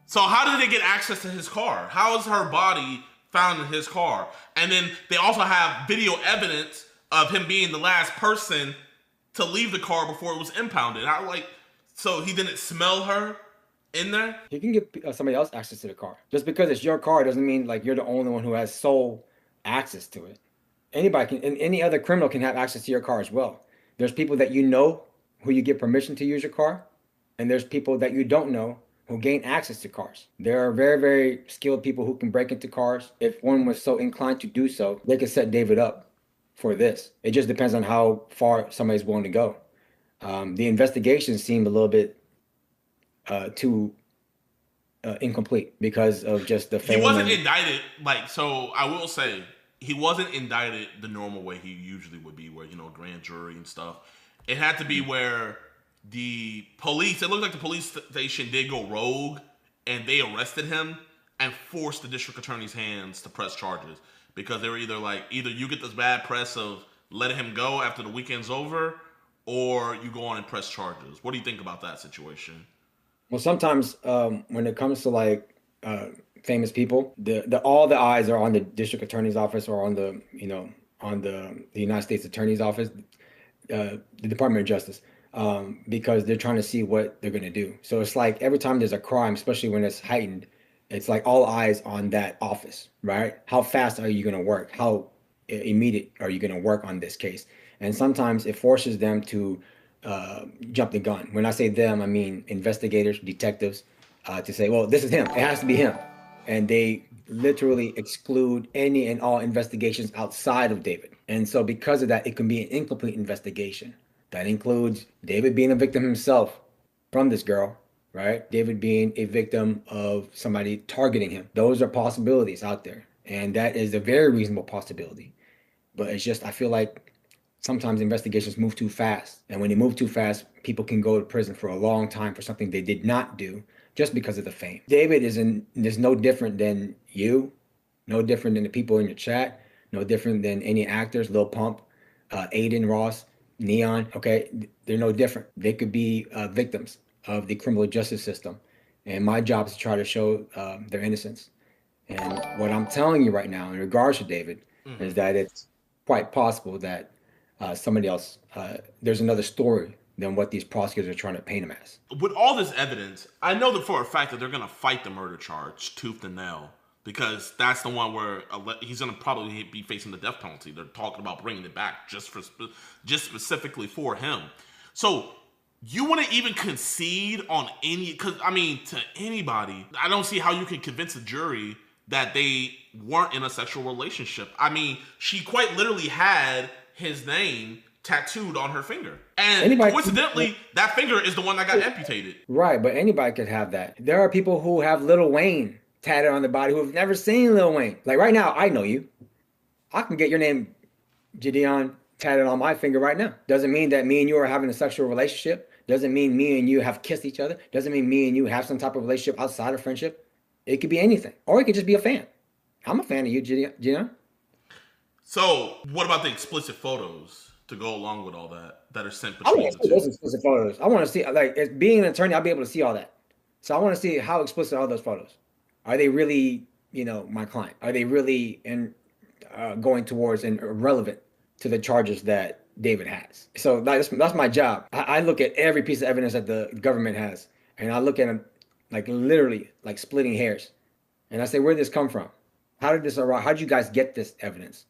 S5: so how did they get access to his car? How is her body found in his car? And then they also have video evidence of him being the last person to leave the car before it was impounded. So he didn't smell her in there?
S11: You can give somebody else access to the car. Just because it's your car doesn't mean like you're the only one who has sole access to it. Anybody can, and any other criminal can have access to your car as well. There's people that you know who you get permission to use your car, and there's people that you don't know who gain access to cars. There are very, very skilled people who can break into cars. If one was so inclined to do so, they could set David up for this. It just depends on how far somebody's willing to go. The investigation seemed a little bit too incomplete because of just the fame.
S5: He wasn't indicted, so I will say, he wasn't indicted the normal way he usually would be, where, grand jury and stuff. It had to be where the police, it looked like the police station did go rogue, and they arrested him and forced the district attorney's hands to press charges. Because they were either you get this bad press of letting him go after the weekend's over, or you go on and press charges. What do you think about that situation?
S11: Well, sometimes when it comes to famous people, all the eyes are on the district attorney's office or on the United States Attorney's Office, the Department of Justice, because they're trying to see what they're going to do. So it's like every time there's a crime, especially when it's heightened, it's like all eyes on that office, right? How fast are you going to work? How immediate are you going to work on this case? And sometimes it forces them to jump the gun. When I say them, I mean investigators, detectives, to say, well, this is him. It has to be him. And they literally exclude any and all investigations outside of David. And so because of that, it can be an incomplete investigation. That includes David being a victim himself from this girl, right? David being a victim of somebody targeting him. Those are possibilities out there. And that is a very reasonable possibility. But it's just, I feel like sometimes investigations move too fast. And when they move too fast, people can go to prison for a long time for something they did not do just because of the fame. David is no different than you, no different than the people in your chat, no different than any actors, Lil Pump, Adin, Ross, Neon, okay? They're no different. They could be victims of the criminal justice system. And my job is to try to show their innocence. And what I'm telling you right now in regards to David is that it's quite possible that somebody else, there's another story than what these prosecutors are trying to paint him as.
S5: With all this evidence, I know that for a fact that they're going to fight the murder charge tooth and nail, because that's the one where he's going to probably be facing the death penalty. They're talking about bringing it back just specifically for him. So you wouldn't even concede on to anybody, I don't see how you can convince a jury that they weren't in a sexual relationship. She quite literally had his name tattooed on her finger. And coincidentally, that finger is the one that got amputated.
S11: Right, but anybody could have that. There are people who have Lil Wayne tatted on their body who have never seen Lil Wayne. Like right now, I know you. I can get your name, JiDion, tatted on my finger right now. Doesn't mean that me and you are having a sexual relationship. Doesn't mean me and you have kissed each other. Doesn't mean me and you have some type of relationship outside of friendship. It could be anything. Or it could just be a fan. I'm a fan of you, JiDion.
S5: So, what about the explicit photos to go along with all that are sent
S11: I
S5: between
S11: want to
S5: the
S11: see
S5: two?
S11: those explicit photos. I want to see, as being an attorney, I'll be able to see all that. So I want to see how explicit are those photos. Are they really, my client? Are they really going towards and relevant to the charges that David has? So that's my job. I look at every piece of evidence that the government has, and I look at them literally like splitting hairs. And I say, where did this come from? How did this arrive? How did you guys get this evidence?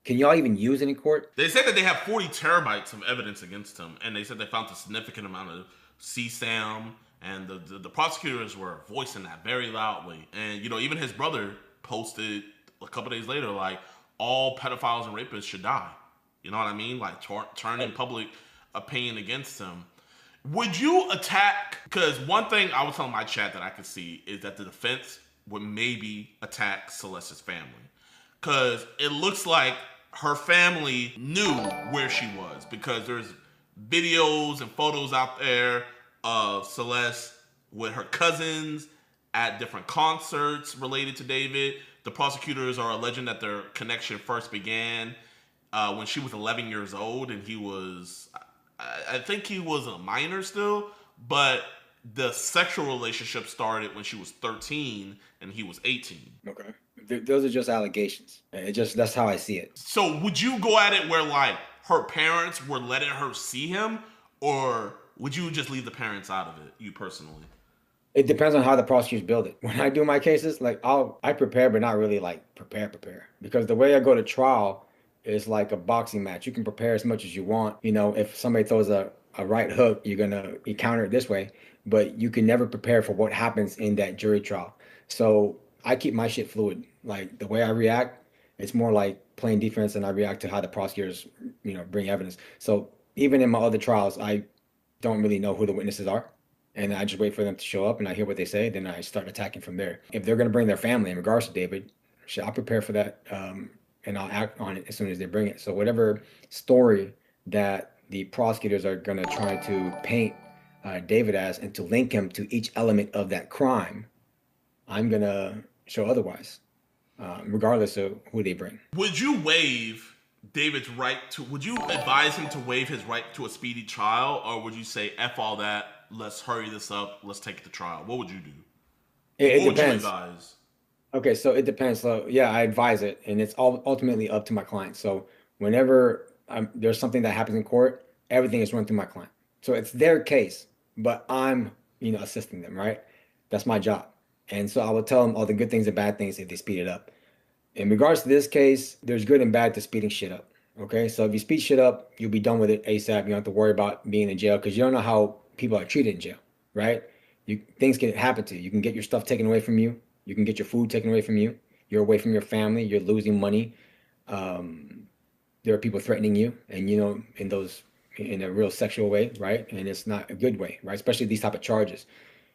S11: Can y'all even use it in court?
S5: They said that they have 40 terabytes of evidence against him, and they said they found a significant amount of CSAM, and the prosecutors were voicing that very loudly. And, even his brother posted a couple days later, all pedophiles and rapists should die. You know what I mean? Like turning public opinion against him. Would you attack? Because one thing I was telling my chat that I could see is that the defense would maybe attack Celeste's family. Because it looks like her family knew where she was, because there's videos and photos out there of Celeste with her cousins at different concerts related to David. The prosecutors are alleging that their connection first began when she was 11 years old, and he was, I think he was a minor still, but the sexual relationship started when she was 13 and he was 18.
S11: Okay. Those are just allegations. That's how I see it.
S5: So would you go at it where like her parents were letting her see him, or would you just leave the parents out of it, you personally?
S11: It depends on how the prosecutors build it. When I do my cases, like I prepare, but not really like prepare. Because the way I go to trial is like a boxing match. You can prepare as much as you want. You know, if somebody throws a right hook, you counter it this way, but you can never prepare for what happens in that jury trial. So I keep my shit fluid. Like the way I react, it's more like playing defense, and I react to how the prosecutors, bring evidence. So even in my other trials, I don't really know who the witnesses are. And I just wait for them to show up, and I hear what they say. Then I start attacking from there. If they're going to bring their family in regards to David, I'll prepare for that, and I'll act on it as soon as they bring it. So whatever story that the prosecutors are going to try to paint David as, and to link him to each element of that crime, I'm going to show otherwise, regardless of who they bring.
S5: Would you waive David's right to, would you advise him to waive his right to a speedy trial, or would you say, F all that, let's hurry this up, let's take it to trial? What would you do?
S11: It
S5: what
S11: depends.
S5: Would you advise?
S11: Okay, so it depends. So yeah, I advise it, and it's ultimately up to my client. So whenever there's something that happens in court, everything is run through my client. So it's their case, but I'm, assisting them, right? That's my job. And so I will tell them all the good things and bad things if they speed it up. In regards to this case, there's good and bad to speeding shit up. Okay, so if you speed shit up, you'll be done with it ASAP. You don't have to worry about being in jail, because you don't know how people are treated in jail, right? Things can happen to you. You can get your stuff taken away from you. You can get your food taken away from you. You're away from your family. You're losing money. There are people threatening you, and in a real sexual way, right? And it's not a good way, right? Especially these type of charges.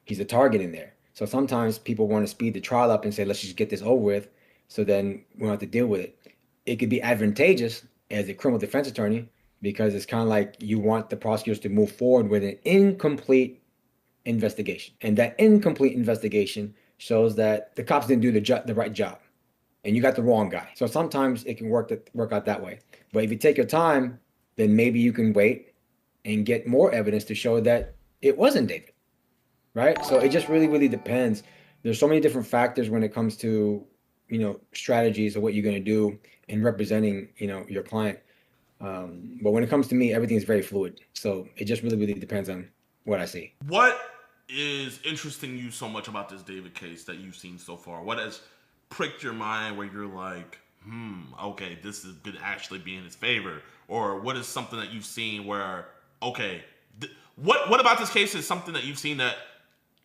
S11: He's a target in there. So sometimes people want to speed the trial up and say, let's just get this over with, so then we don't have to deal with it. It could be advantageous as a criminal defense attorney, because it's kind of like you want the prosecutors to move forward with an incomplete investigation. And that incomplete investigation shows that the cops didn't do the right job, and you got the wrong guy. So sometimes it can work out that way. But if you take your time, then maybe you can wait and get more evidence to show that it wasn't David, right? So it just really, really depends. There's so many different factors when it comes to, strategies of what you're going to do in representing, your client. But when it comes to me, everything is very fluid. So it just really, really depends on what I see.
S5: What is interesting you so much about this David case that you've seen so far? What has pricked your mind where you're like, okay, this could actually be in his favor? Or what is something that you've seen where, okay, what about this case is something that you've seen that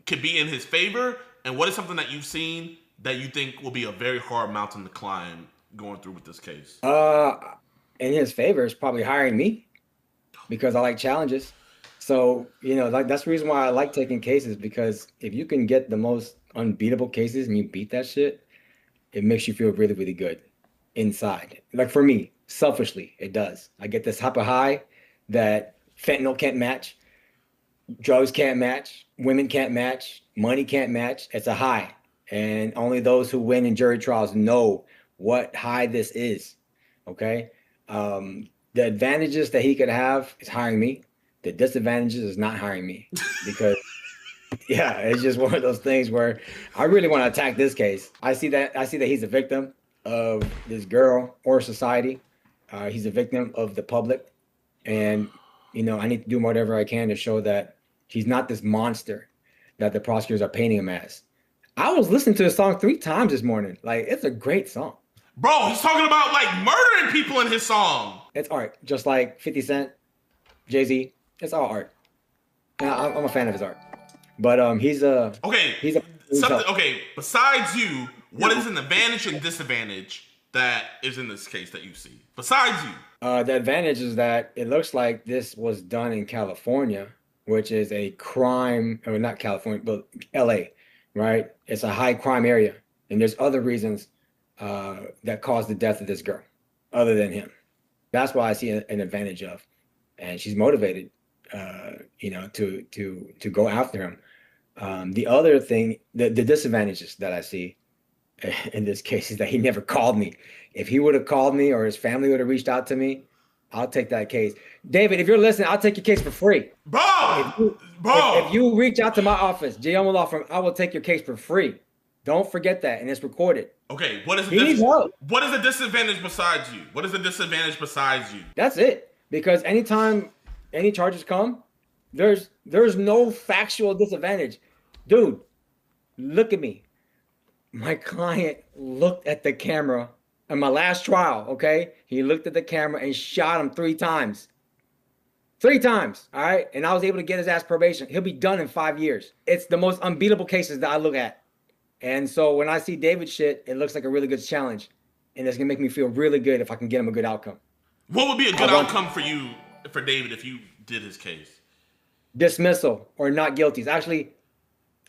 S5: could be in his favor? And what is something that you've seen that you think will be a very hard mountain to climb going through with this case?
S11: In his favor is probably hiring me, because I like challenges. So, that's the reason why I like taking cases, because if you can get the most unbeatable cases and you beat that shit, it makes you feel really, really good inside. Like for me, selfishly, it does. I get this type of high that fentanyl can't match, drugs can't match, women can't match, money can't match. It's a high. And only those who win in jury trials know what high this is. Okay. The advantages that he could have is hiring me. The disadvantages is not hiring me, because yeah, it's just one of those things where I really want to attack this case. I see that he's a victim of this girl or society. He's a victim of the public. And, I need to do whatever I can to show that he's not this monster that the prosecutors are painting him as. I was listening to the song 3 times this morning. Like, it's a great song.
S5: Bro, he's talking about like murdering people in his song.
S11: It's art, just like 50 Cent, Jay-Z. It's all art. And I'm a fan of his art. But okay.
S5: Besides you, what is an advantage and disadvantage that is in this case that you see besides you?
S11: The advantage is that it looks like this was done in California, which is a crime, or not California, but LA, right? It's a high crime area. And there's other reasons that caused the death of this girl other than him. That's why I see an advantage of. And she's motivated, to go after him. The other thing, the disadvantages that I see in this case is that he never called me. If he would have called me or his family would have reached out to me, I'll take that case. David, if you're listening, I'll take your case for free. If you reach out to my office, Jayoma Law Firm, I will take your case for free. Don't forget that, and it's recorded.
S5: Okay, what is
S11: What
S5: is the disadvantage besides you? What is the disadvantage besides you?
S11: That's it. Because anytime any charges come, there's no factual disadvantage. Dude, look at me. My client looked at the camera in my last trial, okay? He looked at the camera and shot him 3 times. 3 times, all right? And I was able to get his ass probation. He'll be done in 5 years. It's the most unbeatable cases that I look at. And so when I see David shit, it looks like a really good challenge. And it's gonna make me feel really good if I can get him a good outcome.
S5: What would be a good outcome for you, for David, if you did his case?
S11: Dismissal or not guilties. Actually,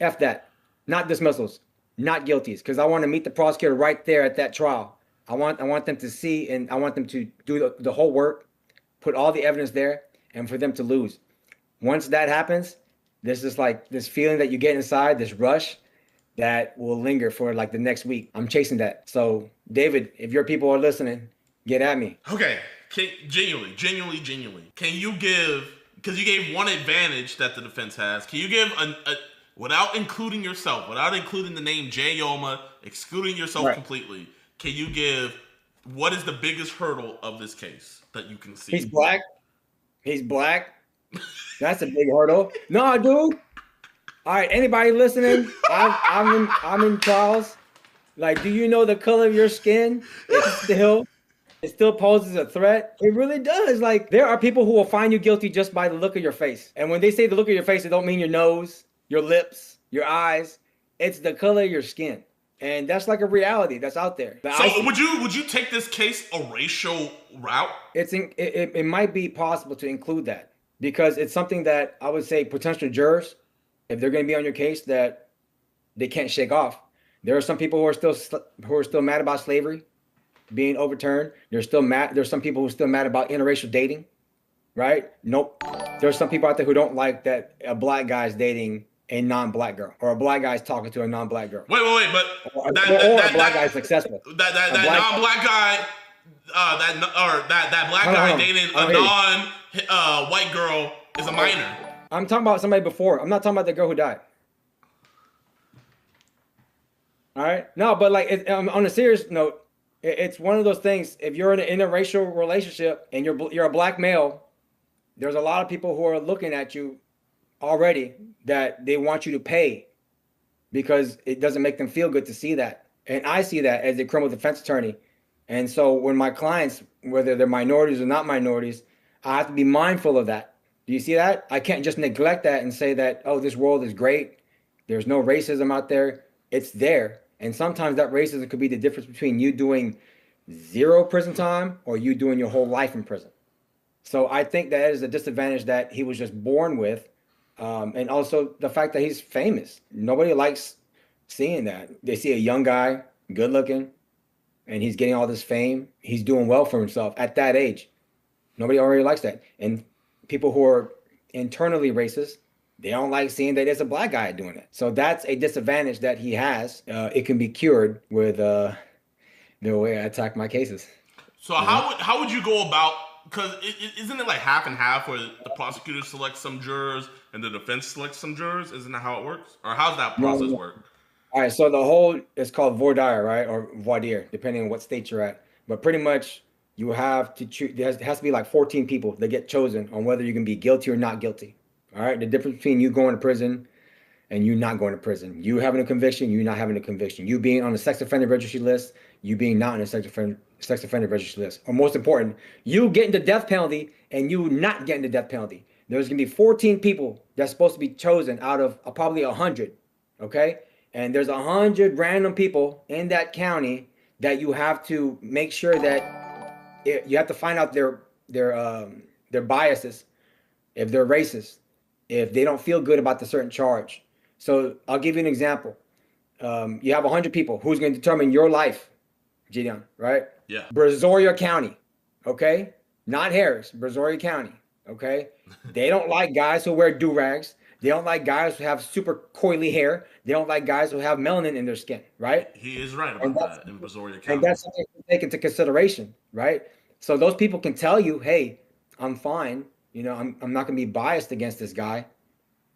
S11: F that. Not dismissals, not guilties. Because I want to meet the prosecutor right there at that trial. I want them to see, and I want them to do the whole work, put all the evidence there, and for them to lose. Once that happens, this is like this feeling that you get inside, this rush that will linger for like the next week. I'm chasing that. So, David, if your people are listening, get at me.
S5: Okay, genuinely, can you give, because you gave one advantage that the defense has, can you give a without including yourself, without including the name Jayoma, excluding yourself completely, can you give what is the biggest hurdle of this case that you can see?
S11: He's black. That's a big hurdle. No, dude. All right, anybody listening? I'm in trials. Like, do you know the color of your skin? It still poses a threat. It really does. Like, there are people who will find you guilty just by the look of your face. And when they say the look of your face, it don't mean your nose, your lips, your eyes. It's the color of your skin. And that's like a reality that's out there.
S5: So would you take this case a racial route?
S11: It might be possible to include that, because it's something that I would say potential jurors, if they're going to be on your case, that they can't shake off. There are some people who are still mad about slavery being overturned. There's some people who are still mad about interracial dating, right? Nope. There's some people out there who don't like that a black guy is dating a non-black girl, or a black guy is talking to a non-black girl.
S5: Wait, but
S11: or a black guy is successsucable.
S5: That non-black guy, that black guy dating a non-white girl is a minor.
S11: I'm talking about somebody before. I'm not talking about the girl who died. All right. No, but like on a serious note, it's one of those things. If you're in an interracial relationship and you're a black male, there's a lot of people who are looking at you already that they want you to pay, because it doesn't make them feel good to see that. And I see that as a criminal defense attorney. And so when my clients, whether they're minorities or not minorities, I have to be mindful of that. Do you see that? I can't just neglect that and say that, oh, this world is great. There's no racism out there. It's there. And sometimes that racism could be the difference between you doing 0 prison time or you doing your whole life in prison. So I think that is a disadvantage that he was just born with. And also the fact that he's famous. Nobody likes seeing that. They see a young guy, good looking, and he's getting all this fame. He's doing well for himself at that age. Nobody already likes that. And people who are internally racist, they don't like seeing that there's a black guy doing it. So that's a disadvantage that he has. It can be cured with the way I attack my cases.
S5: So how would you go about, because isn't it like half and half, where the prosecutor selects some jurors and the defense selects some jurors? Isn't that how it works? Or how's that process work?
S11: All right, so the whole is called voir dire, right? Or voir dire, depending on what state you're at. But pretty much you have to choose, there has to be like 14 people that get chosen on whether you can be guilty or not guilty. All right, the difference between you going to prison and you not going to prison. You having a conviction, you not having a conviction. You being on the sex offender registry list, you being not on the sex offender registry list. Or most important, you getting the death penalty and you not getting the death penalty. There's going to be 14 people that's supposed to be chosen out of probably 100, okay? And there's 100 random people in that county that you have to make sure that you have to find out their biases, if they're racist, if they don't feel good about the certain charge. So I'll give you an example. You have 100 people. Who's going to determine your life, JiDion, right?
S5: Yeah.
S11: Brazoria County, okay? Not Harris, Brazoria County, okay? They don't like guys who wear do-rags. They don't like guys who have super coily hair. They don't like guys who have melanin in their skin, right?
S5: He is right about that in Brazoria County.
S11: And that's something to take into consideration, right? So those people can tell you, hey, I'm fine. You know, I'm not going to be biased against this guy.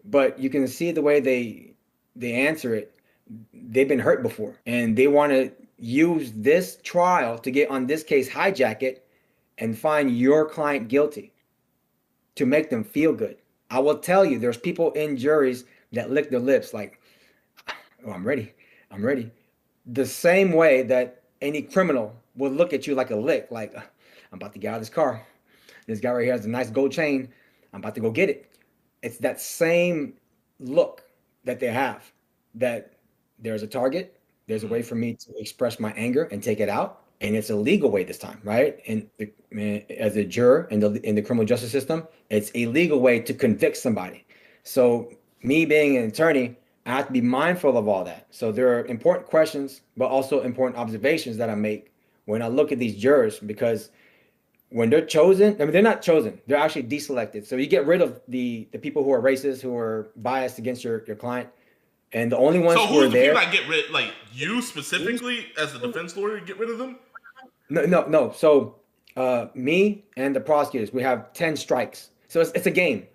S11: But you can see the way they answer it. They've been hurt before. And they want to use this trial to get on this case, hijack it, and find your client guilty to make them feel good. I will tell you, there's people in juries that lick their lips like, oh, I'm ready. I'm ready. The same way that any criminal will look at you like a lick, like, I'm about to get out of this car. This guy right here has a nice gold chain. I'm about to go get it. It's that same look that they have, that there's a target. There's a way for me to express my anger and take it out. And it's a legal way this time, right? And as a juror in the criminal justice system, it's a legal way to convict somebody. So me being an attorney, I have to be mindful of all that. So there are important questions, but also important observations that I make when I look at these jurors, because when they're chosen, I mean, they're not chosen, they're actually deselected. So you get rid of the people who are racist, who are biased against your client. And the only ones who are there.
S5: So who's the people that get rid, like you specifically as a defense lawyer, get rid of them?
S11: No. So me and the prosecutors, we have 10 strikes. So it's a game.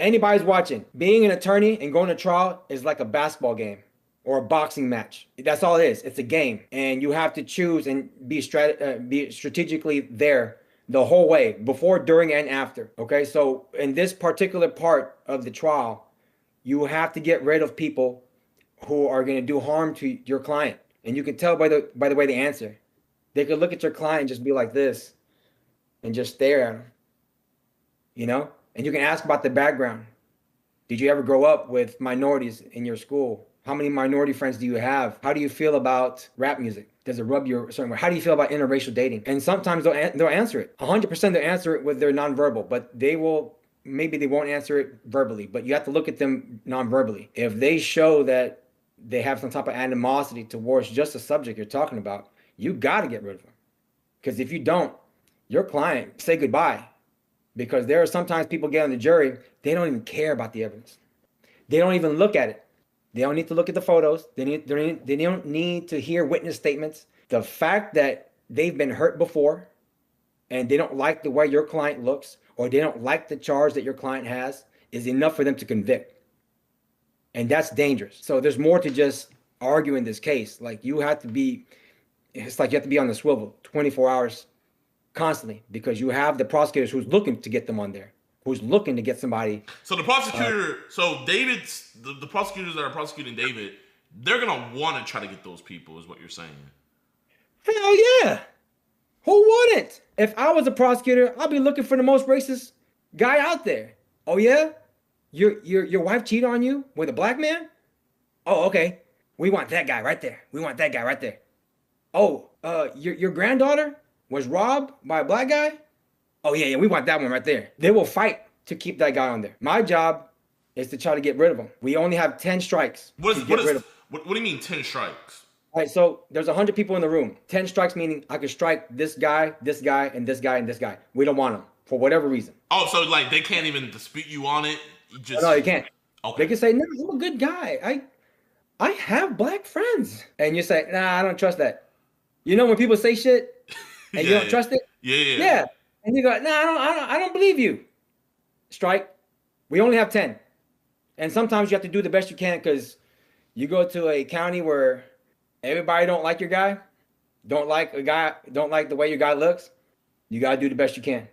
S11: Anybody's watching. Being an attorney and going to trial is like a basketball game or a boxing match. That's all it is. It's a game. And you have to choose and be strategically there the whole way, before, during, and after. Okay, so in this particular part of the trial, you have to get rid of people who are going to do harm to your client. And you can tell by the way they answer. They could look at your client and just be like this and just stare at them, you know? And you can ask about the background. Did you ever grow up with minorities in your school? How many minority friends do you have? How do you feel about rap music? Does it rub you a certain way? How do you feel about interracial dating? And sometimes they'll answer it. 100% they'll answer it with their nonverbal, but maybe they won't answer it verbally, but you have to look at them nonverbally. If they show that they have some type of animosity towards just the subject you're talking about, you got to get rid of them. Because if you don't, your client, say goodbye. Because there are sometimes people get on the jury, they don't even care about the evidence. They don't even look at it. They don't need to look at the photos. They don't need to hear witness statements. The fact that they've been hurt before and they don't like the way your client looks, or they don't like the charge that your client has, is enough for them to convict. And that's dangerous. So there's more to just arguing this case. Like it's like you have to be on the swivel 24 hours constantly, because you have the prosecutors who's looking to get them on there, who's looking to get somebody.
S5: So the prosecutor, the prosecutors that are prosecuting David, they're going to want to try to get those people, is what you're saying.
S11: Hell yeah. Who wouldn't? If I was a prosecutor, I'd be looking for the most racist guy out there. Oh yeah? Your wife cheated on you with a black man? Oh, okay. We want that guy right there. We want that guy right there. Oh, your granddaughter was robbed by a black guy? Oh yeah, we want that one right there. They will fight to keep that guy on there. My job is to try to get rid of him. We only have 10 strikes.
S5: What do you mean 10 strikes?
S11: All right, so there's 100 people in the room. 10 strikes meaning I could strike this guy, and this guy, and this guy. We don't want them for whatever reason.
S5: Oh, so like they can't even dispute you on it?
S11: No, you can't.
S5: Okay.
S11: They can say, no, I'm a good guy. I have black friends. And you say, nah, I don't trust that. You know when people say shit and you don't trust it? Yeah. And you go, nah, I don't believe you. Strike. We only have 10. And sometimes you have to do the best you can, because you go to a county where everybody don't like your guy, don't like the way your guy looks. You got to do the best you can.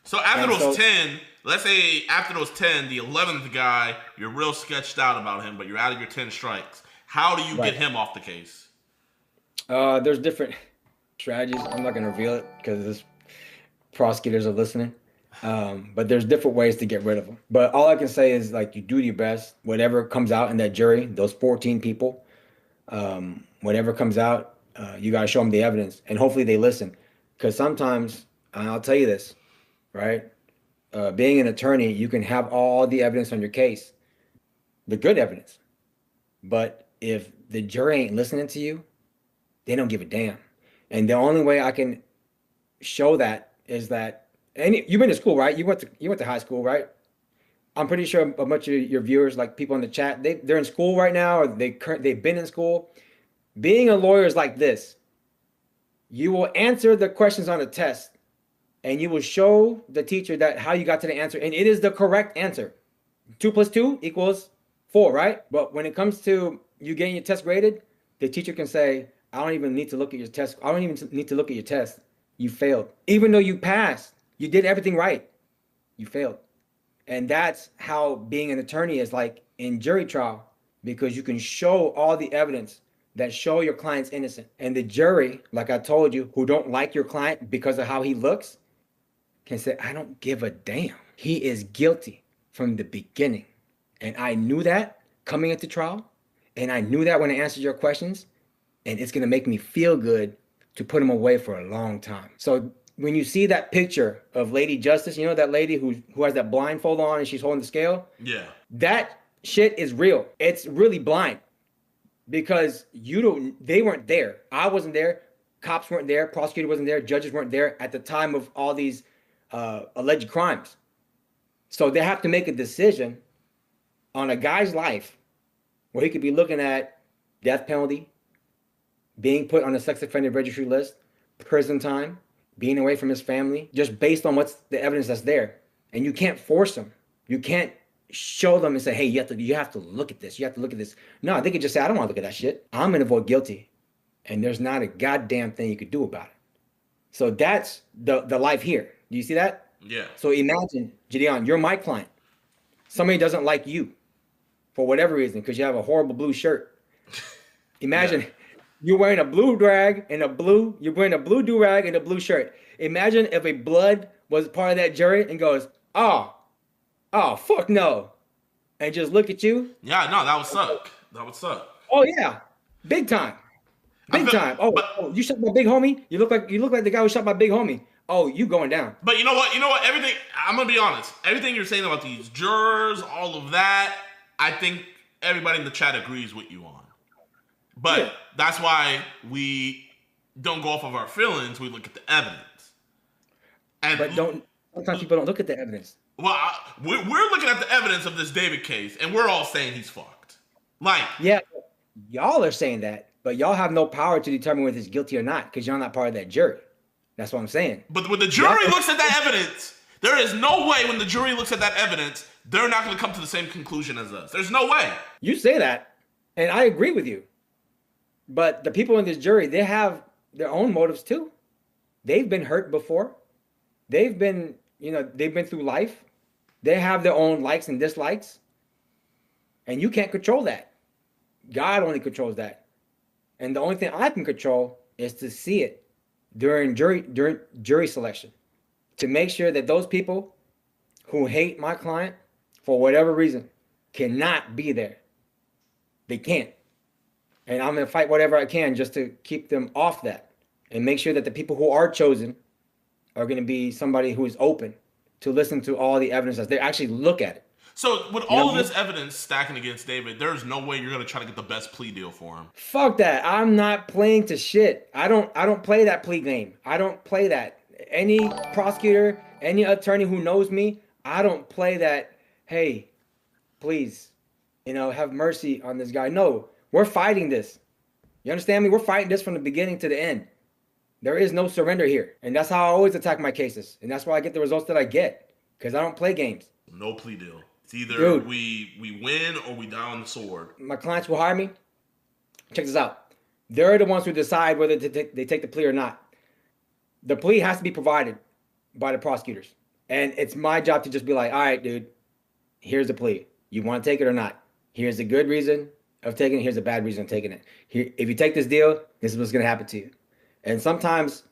S5: So after those 10, let's say after those 10, the 11th guy, you're real sketched out about him, but you're out of your 10 strikes. How do you get him off the case?
S11: There's different strategies. I'm not going to reveal it because prosecutors are listening. But there's different ways to get rid of them. But all I can say is, like, you do your best. Whatever comes out in that jury, those 14 people, whatever comes out, you got to show them the evidence, and hopefully they listen. Because sometimes, and I'll tell you this, right? Being an attorney, you can have all the evidence on your case, the good evidence. But if the jury ain't listening to you, they don't give a damn. And the only way I can show that is that, and you've been to school, right? You went to high school, right? I'm pretty sure a bunch of your viewers, like people in the chat, they're in school right now, or they've been in school. Being a lawyer is like this. You will answer the questions on the test, and you will show the teacher that how you got to the answer, and it is the correct answer. 2 + 2 = 4, right? But when it comes to you getting your test graded, the teacher can say, I don't even need to look at your test. I don't even need to look at your test. You failed. Even though you passed, you did everything right. You failed. And that's how being an attorney is like in jury trial, because you can show all the evidence that show your client's innocent. And the jury, like I told you, who don't like your client because of how he looks, can say, I don't give a damn. He is guilty from the beginning. And I knew that coming into trial. And I knew that when I answered your questions. And it's gonna make me feel good to put him away for a long time. So when you see that picture of Lady Justice, you know that lady who has that blindfold on and she's holding the scale?
S5: Yeah.
S11: That shit is real. It's really blind. Because they weren't there. I wasn't there. Cops weren't there. Prosecutor wasn't there. Judges weren't there at the time of all these alleged crimes. So they have to make a decision on a guy's life where he could be looking at death penalty, being put on the sex offender registry list, prison time, being away from his family, just based on what's the evidence that's there. And you can't force him. You can't show them and say, hey, you have to look at this. You have to look at this. No, they could just say, I don't want to look at that shit. I'm going to vote guilty. And there's not a goddamn thing you could do about it. So that's the life here. Do you see that?
S5: Yeah.
S11: So imagine, JiDion, you're my client. Somebody doesn't like you for whatever reason because you have a horrible blue shirt. Imagine you're wearing a blue drag and you're wearing a blue do-rag and a blue shirt. Imagine if a blood was part of that jury and goes, oh, fuck no. And just look at you.
S5: Yeah, no, that would suck. That would suck.
S11: Oh yeah. Big time. Big time. Oh, you shot my big homie? You look like the guy who shot my big homie. Oh, you going down.
S5: But you know what? Everything, I'm going to be honest. Everything you're saying about these jurors, all of that, I think everybody in the chat agrees with you on. But that's why we don't go off of our feelings. We look at the evidence.
S11: But sometimes people don't look at the evidence.
S5: Well, we're looking at the evidence of this David case, and we're all saying he's fucked. Like,
S11: yeah, y'all are saying that, but y'all have no power to determine whether he's guilty or not because y'all not part of that jury. That's what I'm saying.
S5: But when the jury looks at that evidence, there is no way when the jury looks at that evidence, they're not going to come to the same conclusion as us. There's no way.
S11: You say that, and I agree with you. But the people in this jury, they have their own motives too. They've been hurt before. They've been through life. They have their own likes and dislikes. And you can't control that. God only controls that. And the only thing I can control is to see it during jury selection, to make sure that those people who hate my client for whatever reason cannot be there. They can't. And I'm going to fight whatever I can just to keep them off that and make sure that the people who are chosen are going to be somebody who is open to listen to all the evidence as they actually look at it.
S5: So with all of this evidence stacking against David, there's no way you're going to try to get the best plea deal for him.
S11: Fuck that. I'm not playing to shit. I don't play that plea game. I don't play that. Any prosecutor, any attorney who knows me, I don't play that, hey, please, have mercy on this guy. No, we're fighting this. You understand me? We're fighting this from the beginning to the end. There is no surrender here. And that's how I always attack my cases. And that's why I get the results that I get. Because I don't play games.
S5: No plea deal. It's either we win or we die on the sword.
S11: My clients will hire me. Check this out. They're the ones who decide whether they take the plea or not. The plea has to be provided by the prosecutors. And it's my job to just be like, all right, dude, here's the plea. You want to take it or not? Here's a good reason of taking it. Here's a bad reason of taking it. If you take this deal, this is what's going to happen to you. And sometimes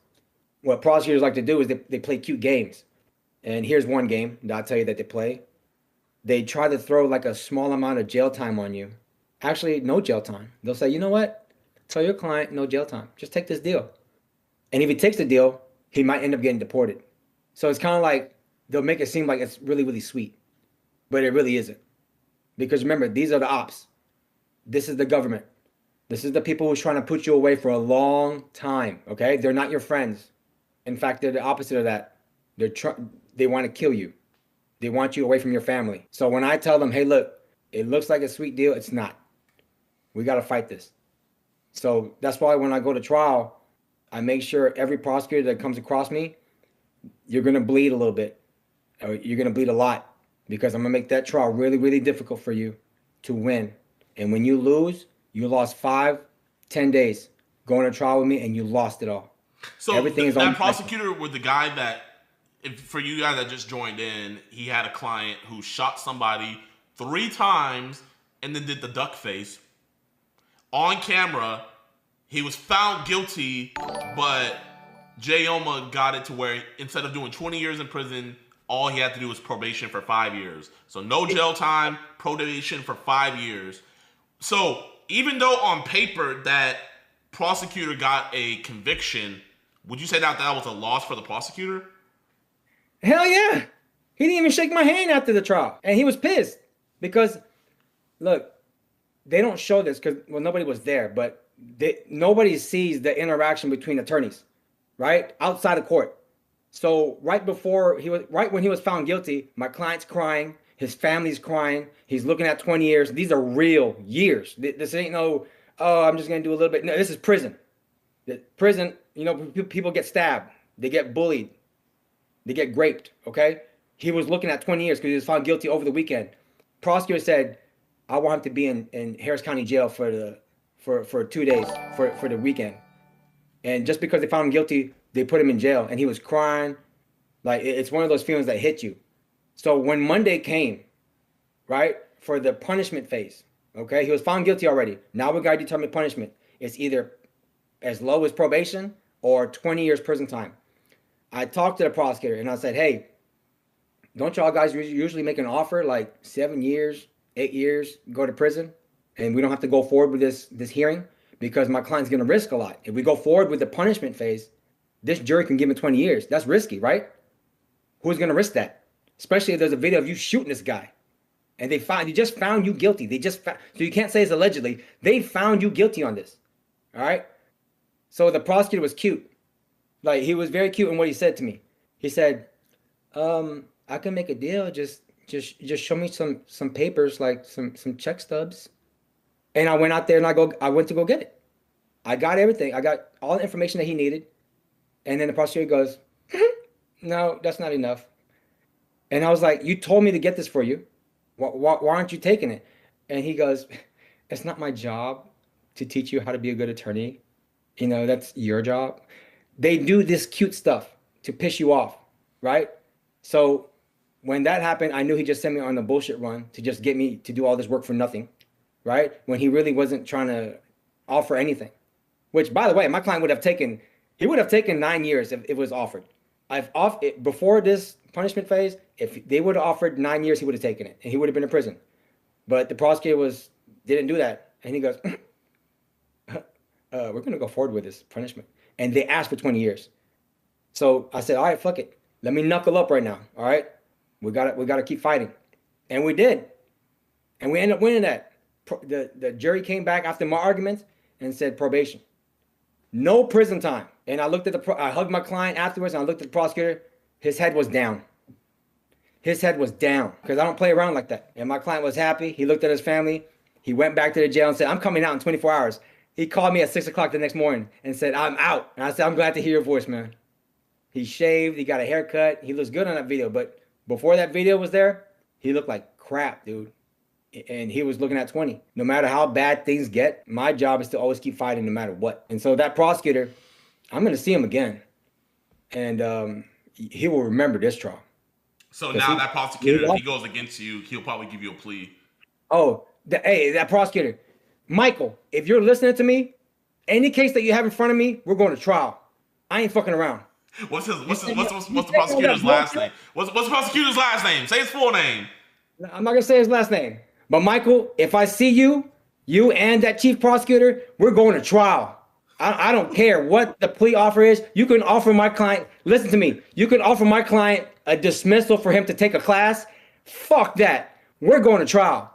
S11: what prosecutors like to do is they play cute games. And here's one game that I'll tell you that they play. They try to throw like a small amount of jail time on you. Actually, no jail time. They'll say, you know what? tell your client no jail time. Just take this deal. And if he takes the deal, he might end up getting deported. So it's kind of like they'll make it seem like it's really, really sweet, but it really isn't. Because remember, these are the ops. This is the government. This is the people who's trying to put you away for a long time, okay? They're not your friends. In fact, they're the opposite of that. They want to kill you. They want you away from your family. So when I tell them, hey, look, it looks like a sweet deal, it's not. We got to fight this. So that's why when I go to trial, I make sure every prosecutor that comes across me, you're going to bleed a little bit. Or you're going to bleed a lot because I'm going to make that trial really, really difficult for you to win. And when you lose, you lost 5-10 days going to trial with me and you lost it all.
S5: So
S11: everything is on
S5: that prosecutor with the guy that, for you guys that just joined in, he had a client who shot somebody 3 times and then did the duck face. On camera, he was found guilty, but Jayoma got it to where instead of doing 20 years in prison, all he had to do was probation for 5 years. So no jail time, probation for 5 years. So even though on paper that prosecutor got a conviction, would you say that that was a loss for the prosecutor?
S11: Hell yeah. He didn't even shake my hand after the trial. And he was pissed because, look, they don't show this because, well, nobody was there, but nobody sees the interaction between attorneys, right? Outside of court. So right when he was found guilty, my client's crying, his family's crying, he's looking at 20 years. These are real years. This ain't no, oh, I'm just going to do a little bit. No, this is prison. Prison, you know, people get stabbed. They get bullied. They get raped, okay? He was looking at 20 years because he was found guilty over the weekend. Prosecutor said, I want him to be in Harris County Jail for 2 days, for the weekend. And just because they found him guilty, they put him in jail. And he was crying. Like, it's one of those feelings that hit you. So when Monday came, right, for the punishment phase, okay, he was found guilty already. Now we got to determine punishment. It's either as low as probation or 20 years prison time. I talked to the prosecutor and I said, hey, don't y'all guys usually make an offer like 7 years, 8 years, go to prison, and we don't have to go forward with this hearing because my client's going to risk a lot. If we go forward with the punishment phase, this jury can give him 20 years. That's risky, right? Who's going to risk that? Especially if there's a video of you shooting this guy and they just found you guilty. So you can't say it's allegedly. They found you guilty on this. All right. So the prosecutor was cute. Like, he was very cute in what he said to me. He said, I can make a deal. Just show me some papers, like some check stubs. And I went out there and I went to go get it. I got everything. I got all the information that he needed. And then the prosecutor goes, no, that's not enough. And I was like, you told me to get this for you. Why aren't you taking it? And he goes, it's not my job to teach you how to be a good attorney. You know, that's your job. They do this cute stuff to piss you off, right? So when that happened, I knew he just sent me on the bullshit run to just get me to do all this work for nothing, right? When he really wasn't trying to offer anything. Which, by the way, my client would have taken 9 years if it was offered. Before this punishment phase, if they would have offered 9 years, he would have taken it and he would have been in prison. But the prosecutor didn't do that. And he goes, we're going to go forward with this punishment. And they asked for 20 years. So I said, all right, fuck it. Let me knuckle up right now. All right. We got to keep fighting. And we did. And we ended up winning that. The jury came back after my arguments and said probation. No prison time. And I hugged my client afterwards and I looked at the prosecutor. His head was down. His head was down because I don't play around like that. And my client was happy. He looked at his family. He went back to the jail and said, I'm coming out in 24 hours. He called me at 6 o'clock the next morning and said, I'm out. And I said, I'm glad to hear your voice, man. He shaved. He got a haircut. He looks good on that video. But before that video was there, he looked like crap, dude. And he was looking at 20. No matter how bad things get, my job is to always keep fighting no matter what. And so that prosecutor, I'm going to see him again. And he will remember this trial.
S5: So now that prosecutor, if he goes against you, he'll probably give you a plea.
S11: Oh, that prosecutor. Michael, if you're listening to me, any case that you have in front of me, we're going to trial. I ain't fucking around.
S5: What's the prosecutor's last name? What's the prosecutor's last name? Say his full name.
S11: I'm not gonna say his last name. But Michael, if I see you
S15: You and that chief prosecutor, we're going to trial. I don't care what the plea offer is. You can offer my client, listen to me, you can offer my client a dismissal for him to take a class. Fuck that. We're going to trial.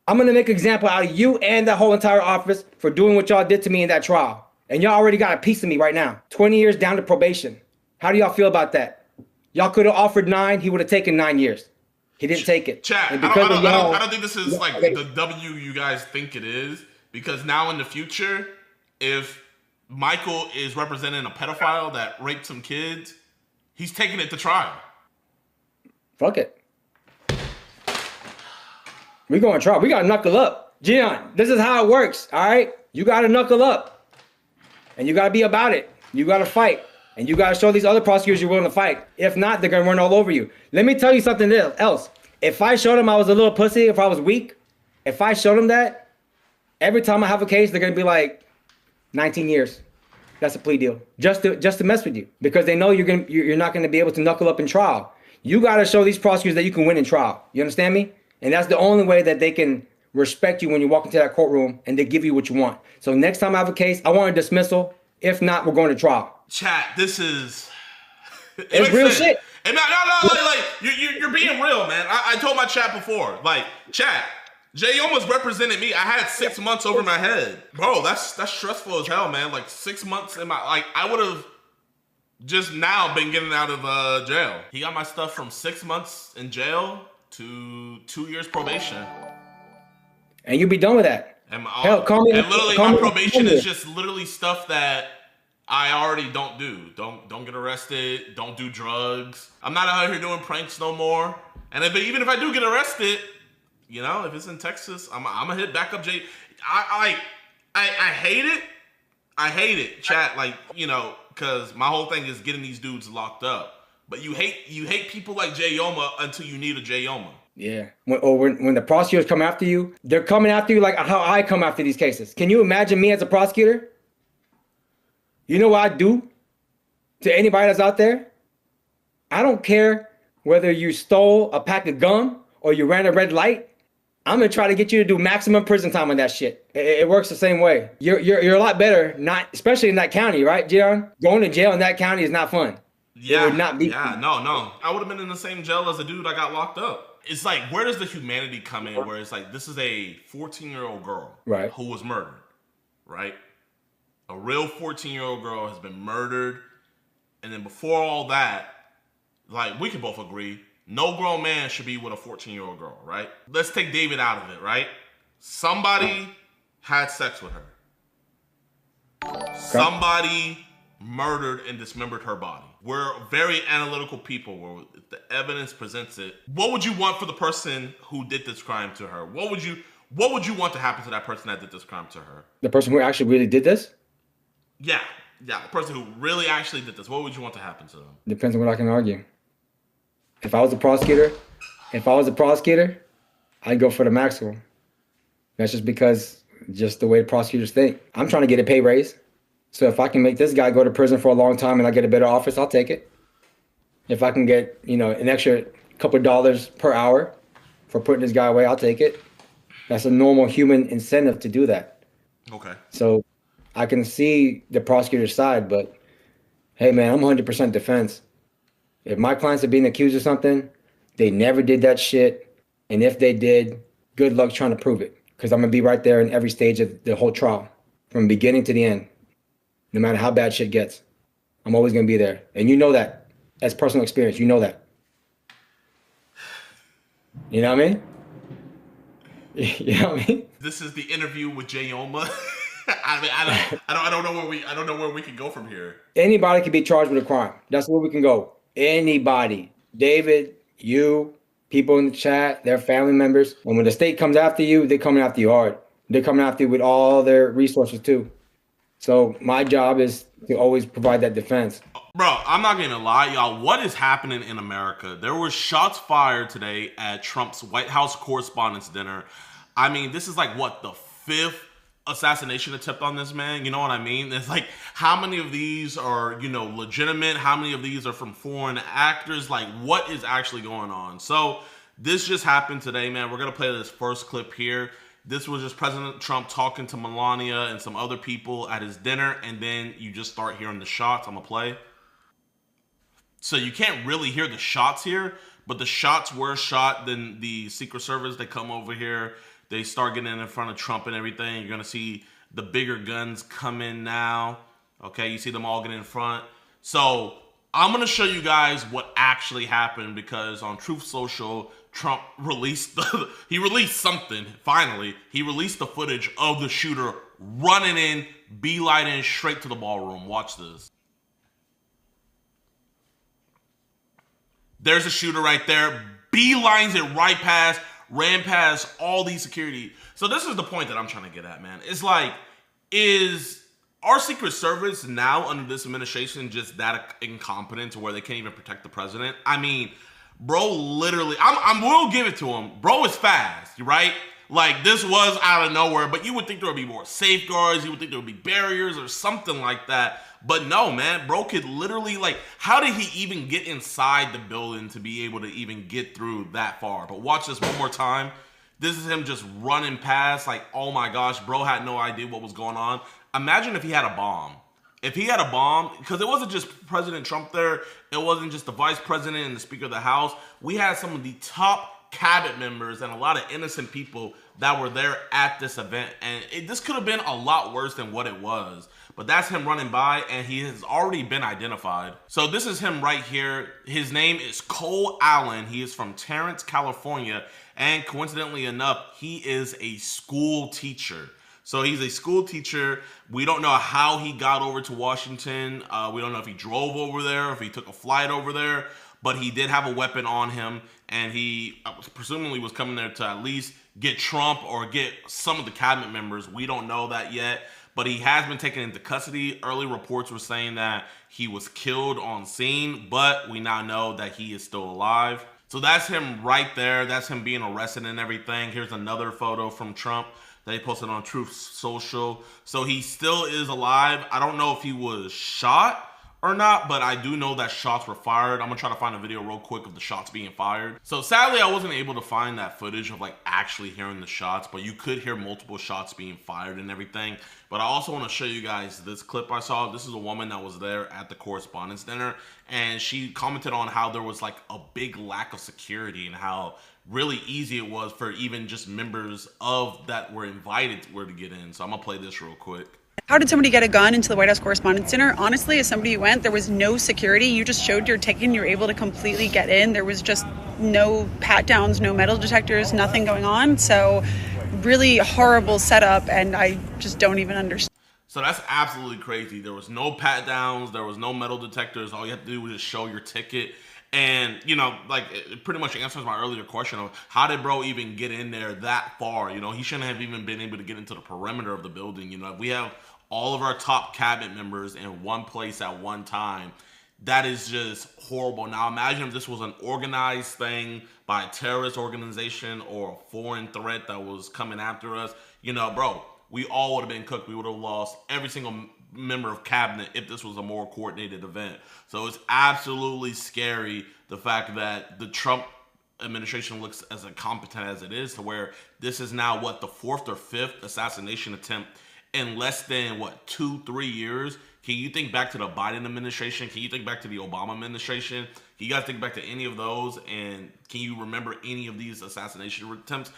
S15: I'm going to make an example out of you and the whole entire office for doing what y'all did to me in that trial. And y'all already got a piece of me right now. 20 years down to probation. How do y'all feel about that? Y'all could have offered 9. He would have taken 9 years. He didn't take it.
S5: Chat,
S15: And
S5: I
S15: because
S5: don't,
S15: of y'all-
S5: I don't think this is like the W you guys think it is. Because now in the future, if Michael is representing a pedophile that raped some kids, he's taking it to trial.
S15: Fuck it. We going to trial. We got to knuckle up. JiDon, this is how it works, all right? You got to knuckle up. And you got to be about it. You got to fight. And you got to show these other prosecutors you're willing to fight. If not, they're going to run all over you. Let me tell you something else. If I showed them I was a little pussy, if I was weak, if I showed them that, every time I have a case, they're going to be like, 19 years. That's a plea deal. Just to mess with you. Because they know you're not going to be able to knuckle up in trial. You got to show these prosecutors that you can win in trial. You understand me? And that's the only way that they can respect you when you walk into that courtroom and they give you what you want. So next time I have a case, I want a dismissal. If not, we're going to trial.
S5: Chat, this is...
S15: It's real shit.
S5: And no, like you're being real, man. I told my chat before, like, chat, Jayoma's represented me. I had 6 months over my head. Bro, that's stressful as hell, man. Like 6 months in my, like, I would have just now been getting out of jail. He got my stuff from 6 months in jail to 2 years probation.
S15: And you'll be done with that.
S5: And,
S15: Hell,
S5: and literally my probation is just literally stuff that I already don't do. Don't get arrested. Don't do drugs. I'm not out here doing pranks no more. And even if I do get arrested, you know, if it's in Texas, I'm gonna hit back up Jay. I hate it. I hate it, chat. Like, you know, because my whole thing is getting these dudes locked up. But you hate people like Jayoma until you need a Jayoma.
S15: Yeah. When the prosecutors come after you, they're coming after you like how I come after these cases. Can you imagine me as a prosecutor? You know what I do to anybody that's out there? I don't care whether you stole a pack of gum or you ran a red light. I'm gonna try to get you to do maximum prison time on that shit. It works the same way. You're a lot better, not especially in that county, right, JiDon? Going to jail in that county is not fun.
S5: Yeah,
S15: it would not be.
S5: Yeah, no. I would have been in the same jail as the dude I got locked up. It's like, where does the humanity come in? Where it's like, this is a 14-year-old girl,
S15: right,
S5: who was murdered, right? A real 14-year-old girl has been murdered, and then before all that, like, we can both agree, no grown man should be with a 14-year-old girl, right? Let's take David out of it, right? Somebody had sex with her. Somebody murdered and dismembered her body. We're very analytical people where the evidence presents it. What would you want for the person who did this crime to her? What would you want to happen to that person that did this crime to her?
S15: The person who actually really did this?
S5: Yeah, the person who really actually did this. What would you want to happen to them?
S15: Depends on what I can argue. If I was a prosecutor, I'd go for the maximum. That's just because, just the way prosecutors think. I'm trying to get a pay raise. So if I can make this guy go to prison for a long time and I get a better office, I'll take it. If I can get, you know, an extra couple of dollars per hour for putting this guy away, I'll take it. That's a normal human incentive to do that.
S5: Okay.
S15: So I can see the prosecutor's side, but hey, man, I'm 100% defense. If my clients are being accused of something, they never did that shit. And if they did, good luck trying to prove it. Because I'm going to be right there in every stage of the whole trial, from beginning to the end. No matter how bad shit gets, I'm always going to be there. And you know that. As personal experience, you know that. You know what I mean? You know what I mean?
S5: This is the interview with Jayoma. I don't know where we can go from here.
S15: Anybody can be charged with a crime. That's where we can go. Anybody. David, you, people in the chat, their family members. And when the state comes after you, they're coming after you hard. They're coming after you with all their resources too. So my job is to always provide that defense.
S5: Bro, I'm not gonna lie, y'all. What is happening in America? There were shots fired today at Trump's White House Correspondents' Dinner. I mean, this is like, what, the 5th assassination attempt on this man? You know what I mean? It's like, how many of these are, you know, legitimate? How many of these are from foreign actors? Like, what is actually going on? So this just happened today, man. We're gonna play this first clip here. This was just President Trump talking to Melania and some other people at his dinner, and then you just start hearing the shots. I'm gonna play. So you can't really hear the shots here, but the shots were shot. Then the Secret Service, they come over here, they start getting in front of Trump and everything. You're gonna see the bigger guns come in now. Okay, you see them all get in front. So I'm gonna show you guys what actually happened, because on Truth Social, Trump released he released something. Finally, he released the footage of the shooter running in, beelining straight to the ballroom. Watch this. There's a shooter right there. Beelines it right past, ran past all these security. So this is the point that I'm trying to get at, man. It's like, is our Secret Service now under this administration just that incompetent to where they can't even protect the president? I mean, bro, literally, I will give it to him. Bro is fast, right? Like, this was out of nowhere, but you would think there would be more safeguards. You would think there would be barriers or something like that. But no, man, bro could literally, like, how did he even get inside the building to be able to even get through that far? But watch this one more time. This is him just running past, like, oh my gosh, bro had no idea what was going on. Imagine if he had a bomb. If he had a bomb, because it wasn't just President Trump there, it wasn't just the vice president and the Speaker of the House. We had some of the top cabinet members and a lot of innocent people that were there at this event. And this could have been a lot worse than what it was. But that's him running by, and he has already been identified. So this is him right here. His name is Cole Allen. He is from Torrance, California. And coincidentally enough, he is a school teacher. So he's a school teacher. We don't know how he got over to Washington. We don't know if he drove over there, if he took a flight over there, but he did have a weapon on him, and he presumably was coming there to at least get Trump or get some of the cabinet members. We don't know that yet, but he has been taken into custody. Early reports were saying that he was killed on scene, but we now know that he is still alive. So that's him right there. That's him being arrested and everything. Here's another photo from Trump that he posted on Truth Social. So he still is alive. I don't know if he was shot or not, but I do know that shots were fired. I'm gonna try to find a video real quick of the shots being fired. So sadly, I wasn't able to find that footage of like actually hearing the shots, but you could hear multiple shots being fired and everything. But I also want to show you guys this clip I saw. This is a woman that was there at the Correspondents' Dinner, and she commented on how there was like a big lack of security and how really easy it was for even just members of that were invited to get in. So I'm gonna play this real quick.
S2: How did somebody get a gun into the White House Correspondents' Dinner? Honestly, as somebody who went, there was no security. You just showed your ticket and you were able to completely get in. There was just no pat downs, no metal detectors, nothing going on. So really horrible setup, and I just don't even understand.
S5: So that's absolutely crazy. There was no pat downs, there was no metal detectors. All you have to do was just show your ticket. And, you know, like, it pretty much answers my earlier question of how did bro even get in there that far? You know, he shouldn't have even been able to get into the perimeter of the building. You know, if we have all of our top cabinet members in one place at one time, that is just horrible. Now imagine if this was an organized thing by a terrorist organization or a foreign threat that was coming after us. You know, bro, we all would have been cooked. We would have lost every single member of cabinet if this was a more coordinated event. So it's absolutely scary, the fact that the Trump administration looks as incompetent as it is, to where this is now what, the 4th or 5th assassination attempt in less than what, 2-3 years. Can you think back to the Biden administration? Can you think back to the Obama administration? Can you guys think back to any of those? And can you remember any of these assassination attempts?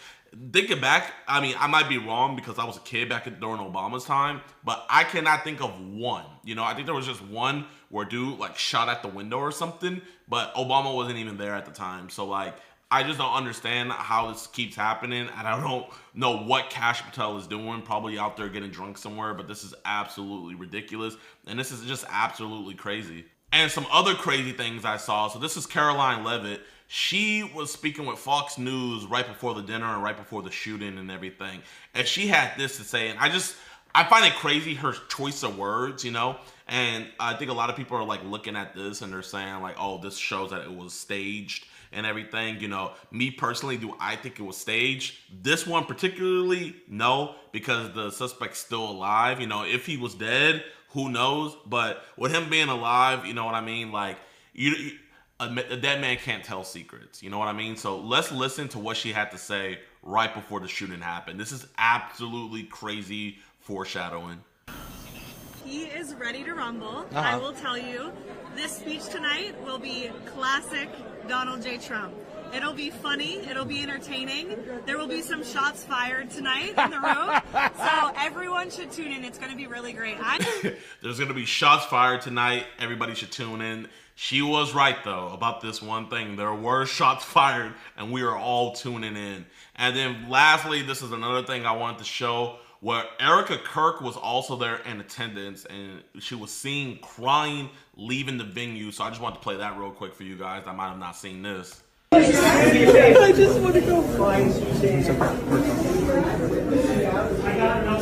S5: Thinking back, I mean, I might be wrong because I was a kid back during Obama's time, but I cannot think of one. You know, I think there was just one where dude like shot at the window or something, but Obama wasn't even there at the time. So like, I just don't understand how this keeps happening, and I don't know what Kash Patel is doing, probably out there getting drunk somewhere, but this is absolutely ridiculous, and this is just absolutely crazy. And some other crazy things I saw. So this is Caroline Levitt. She was speaking with Fox News right before the dinner and right before the shooting and everything. And she had this to say, and I find it crazy, her choice of words, you know? And I think a lot of people are like looking at this and they're saying like, oh, this shows that it was staged and everything. You know, me personally, do I think it was staged? This one particularly, no, because the suspect's still alive. You know, if he was dead, who knows? But with him being alive, you know what I mean? Like, a dead man can't tell secrets. You know what I mean? So let's listen to what she had to say right before the shooting happened. This is absolutely crazy foreshadowing.
S12: He is ready to rumble. I will tell you, this speech tonight will be classic Donald J. Trump. It'll be funny. It'll be entertaining. There will be some shots fired tonight in the room. So everyone should tune in. It's going to be really great.
S5: There's going to be shots fired tonight. Everybody should tune in. She was right, though, about this one thing. There were shots fired, and we are all tuning in. And then lastly, this is another thing I wanted to show, where Erica Kirk was also there in attendance, and she was seen crying leaving the venue. So I just wanted to play that real quick for you guys that might have not seen this.
S25: I just want to go find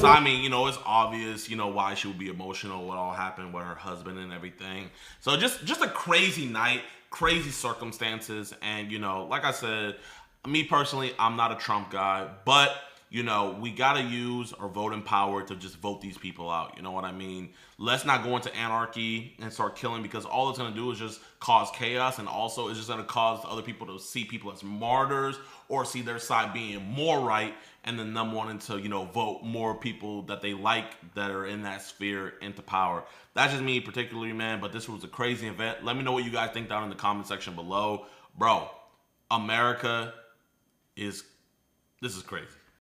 S5: So I mean, you know, it's obvious, you know, why she would be emotional, what all happened with her husband and everything. So just a crazy night, crazy circumstances, and you know, like I said, me personally, I'm not a Trump guy, but you know, we gotta use our voting power to just vote these people out. You know what I mean? Let's not go into anarchy and start killing, because all it's gonna do is just cause chaos, and also it's just gonna cause other people to see people as martyrs or see their side being more right, and then them wanting to, you know, vote more people that they like that are in that sphere into power. That's just me particularly, man, but this was a crazy event. Let me know what you guys think down in the comment section below. Bro, America is, this is crazy.